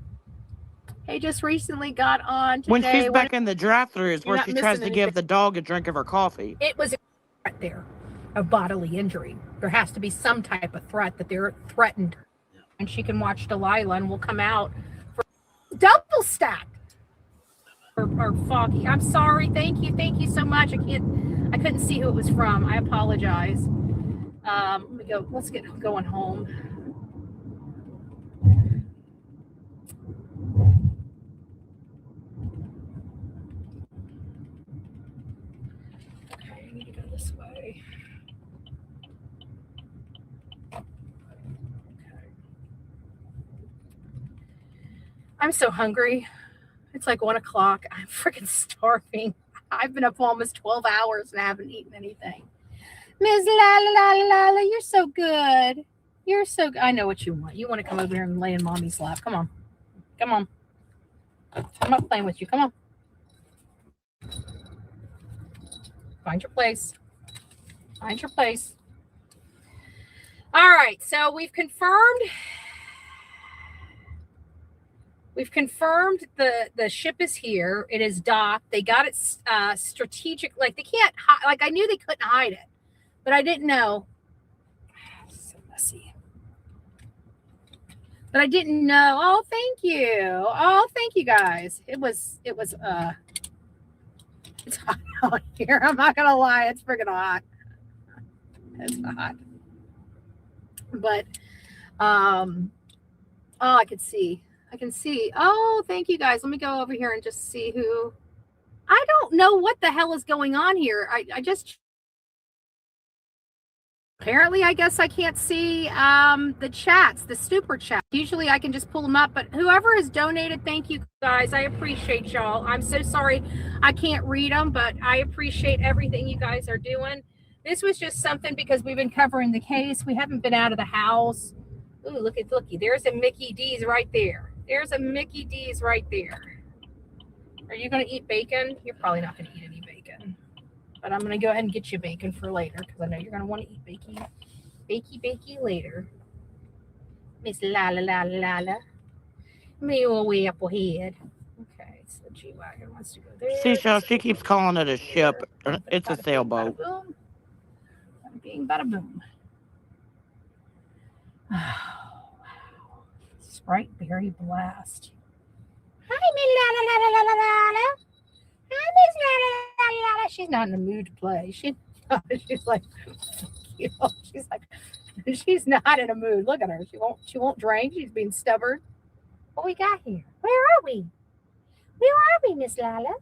Hey, just recently got on today. When she's back in the drive-thru is where she tries to give the dog a drink of her coffee. It was right there. of bodily injury. There has to be some type of threat that they're threatened. And she can watch Delilah and we'll come out for double stack or Foggy. I'm sorry. Thank you so much. I couldn't see who it was from. I apologize. Let me go. Let's get going home. Okay, I need to go this way. I'm so hungry. It's like 1 o'clock. I'm freaking starving. I've been up almost 12 hours and I haven't eaten anything. Ms. La, you're so good. You're so good. I know what you want. You want to come over here and lay in mommy's lap. Come on. Come on. I'm not playing with you. Come on. Find your place. Find your place. All right. So we've confirmed the ship is here. It is docked. They got it strategic. Like they can't like I knew they couldn't hide it, but I didn't know. So messy. But I didn't know. Oh, thank you. Oh, thank you guys. It was it's hot out here. I'm not gonna lie, it's freaking hot. It's hot. But oh, I can see. Oh, thank you guys. Let me go over here and just see who. I don't know what the hell is going on here. I just apparently I guess I can't see the chats, the super chat. Usually I can just pull them up, but whoever has donated, thank you guys. I appreciate y'all. I'm so sorry I can't read them, but I appreciate everything you guys are doing. This was just something because we've been covering the case. We haven't been out of the house. Ooh, looky. There's a Mickey D's right there. There's a Mickey D's right there. Are you going to eat bacon? You're probably not going to eat any bacon. But I'm going to go ahead and get you bacon for later because I know you're going to want to eat bacon. Bakey later. Miss Lala. Me all way up ahead. Okay, so G-Wagon wants to go there. Seashell, she keeps calling it a ship. It's a sailboat. Bada bing, bada boom. Oh, wow. Sprite Berry Blast. Hi, Miss La. Hi, Miss La. She's not in the mood to play. She's like, you know, she's not in a mood. Look at her. She won't drink. She's being stubborn. What we got here? Where are we? Where are we, Miss Lala?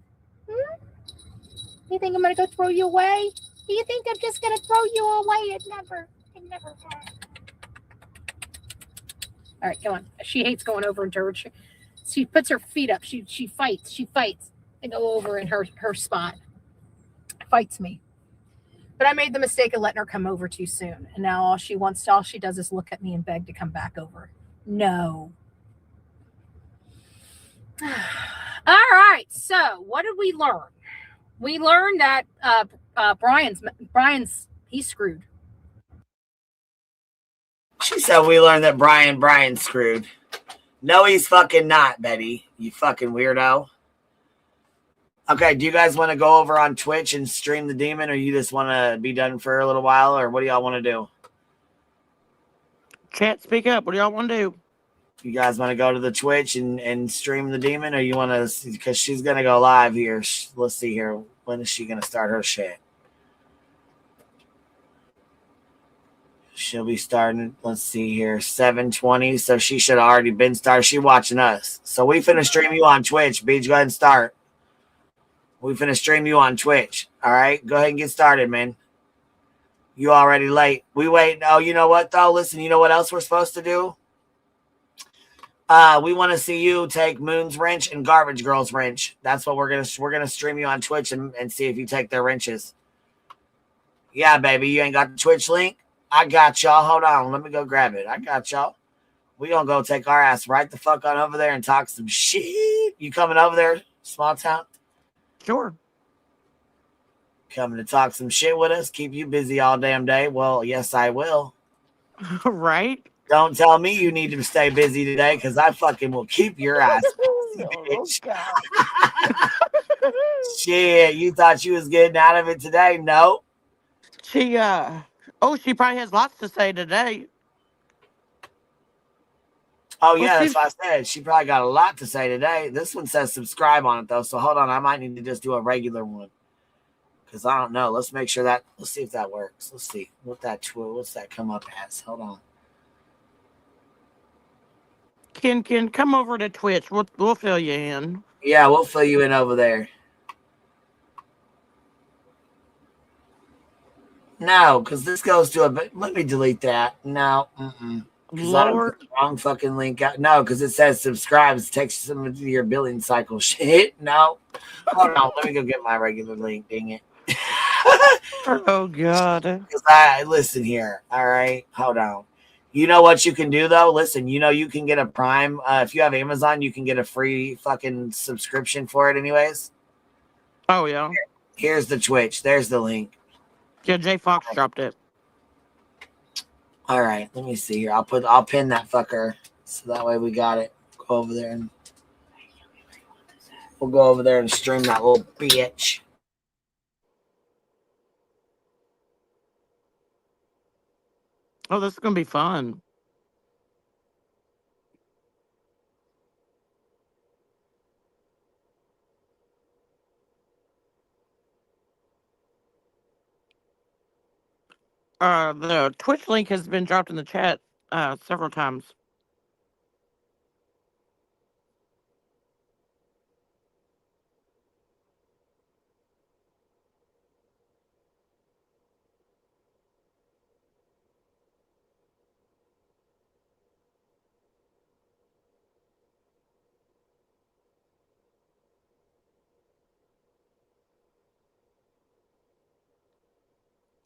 You think I'm gonna go throw you away? Do you think I'm just gonna throw you away? It never happened. All right, come on. She hates going over into her. She puts her feet up. She fights. And go over in her spot. Fights me. But I made the mistake of letting her come over too soon. And now all she does is look at me and beg to come back over. No. All right. So what did we learn? We learned that Brian's he's screwed. She said we learned that Brian's screwed. No, he's fucking not, Betty. You fucking weirdo. Okay, do you guys want to go over on Twitch and stream the demon, or you just want to be done for a little while, or what do y'all want to do? Chat, speak up. What do y'all want to do? You guys want to go to the Twitch and stream the demon, or you want to, because she's going to go live here. Let's see here. When is she going to start her shit? She'll be starting, let's see here, 7:20. So she should have already been started. She watching us. So we finna stream you on Twitch. Beach, go ahead and start. We finna stream you on Twitch. All right? Go ahead and get started, man. You already late. We wait. Oh, you know what, though? Listen, you know what else we're supposed to do? We want to see you take Moon's wrench and Garbage Girl's wrench. That's what we're gonna stream you on Twitch and see if you take their wrenches. Yeah, baby. You ain't got the Twitch link? I got y'all. Hold on. Let me go grab it. I got y'all. We gonna go take our ass right the fuck on over there and talk some shit. You coming over there, small town? Sure. Coming to talk some shit with us? Keep you busy all damn day? Well, yes, I will. Right? Don't tell me you need to stay busy today, because I fucking will keep your ass busy, bitch. Shit, you thought you was getting out of it today? No. She she probably has lots to say today. Oh, yeah, that's what I said. She probably got a lot to say today. This one says subscribe on it, though. So hold on. I might need to just do a regular one. Because I don't know. Let's make sure that. Let's see if that works. Let's see. What's that come up as? Hold on. Ken, come over to Twitch. We'll fill you in. Yeah, we'll fill you in over there. No, because this goes to a. Let me delete that. No. Because I don't put the wrong fucking link out. No, because it says subscribe. It takes you to your billing cycle. Shit. No. Hold on. Let me go get my regular link. Dang it. Oh, God. Because listen here. All right. Hold on. You know what you can do, though? Listen, you can get a Prime. If you have Amazon, you can get a free fucking subscription for it anyways. Oh, yeah. Here's the Twitch. There's the link. Yeah, J Fox dropped it. All right, let me see here. I'll pin that fucker so that way we got it. Go over there and we'll go over there and stream that little bitch. Oh, this is gonna be fun. The Twitch link has been dropped in the chat several times.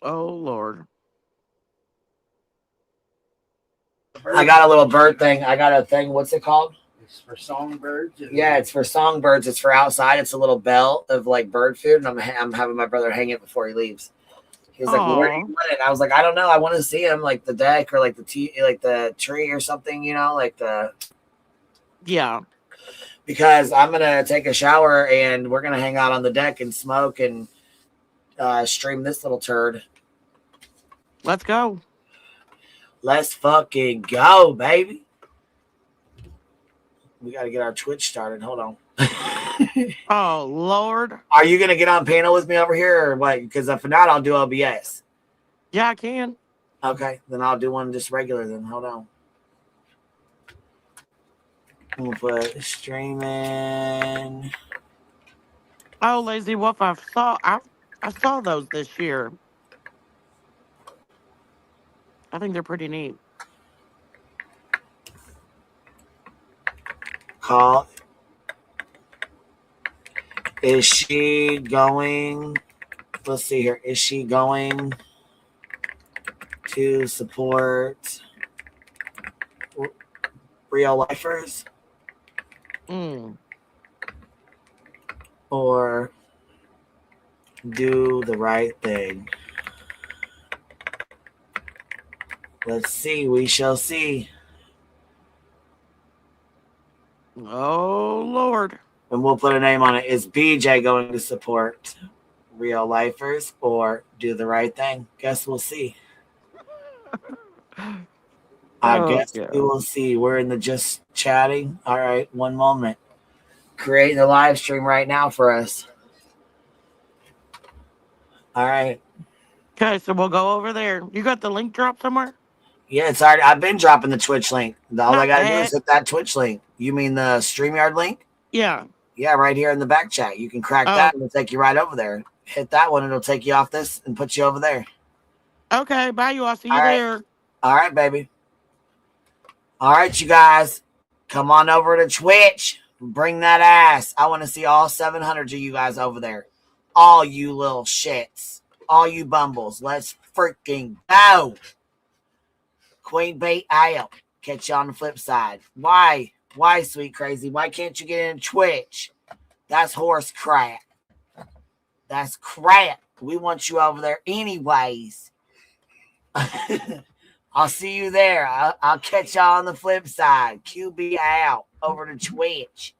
Oh, Lord. I got a little bird thing. I got a thing. What's it called? It's for songbirds. Yeah, it's for songbirds. It's for outside. It's a little bell of like bird food, and I'm having my brother hang it before he leaves. He was like, well, "Where do you want it?" I was like, "I don't know. I want to see him, like the deck or like the tree or something, like the." Yeah. Because I'm gonna take a shower and we're gonna hang out on the deck and smoke and stream this little turd. Let's go. Let's fucking go, baby. We got to get our Twitch started. Hold on. Oh, Lord. Are you going to get on panel with me over here or what? Because if not, I'll do OBS. Yeah, I can. Okay. Then I'll do one just regular then. Hold on. We'll put streaming. Oh, Lazy Wolf, I saw those this year. I think they're pretty neat. Call. Is she going? Let's see here. Is she going to support real lifers? Or do the right thing? Let's see. We shall see. Oh, Lord. And we'll put a name on it. Is BJ going to support real lifers or do the right thing? Guess we'll see. I guess we will see. We're in the just chatting. All right. One moment. Creating a live stream right now for us. All right. Okay, so we'll go over there. You got the link dropped somewhere? Yeah, it's already. I've been dropping the Twitch link. All I gotta do is hit that Twitch link. You mean the Streamyard link? Yeah. Yeah, right here in the back chat. You can crack that and it'll take you right over there. Hit that one, it'll take you off this and put you over there. Okay, bye you. I'll see you All right. there. All right, baby. All right, you guys. Come on over to Twitch. Bring that ass. I want to see all 700 of you guys over there. All you little shits. All you bumbles. Let's freaking go. Queen bait out. Catch you on the flip side. Why? Why, sweet crazy? Why can't you get in Twitch? That's horse crap. That's crap. We want you over there anyways. I'll see you there. I'll catch y'all on the flip side. QB out over to Twitch.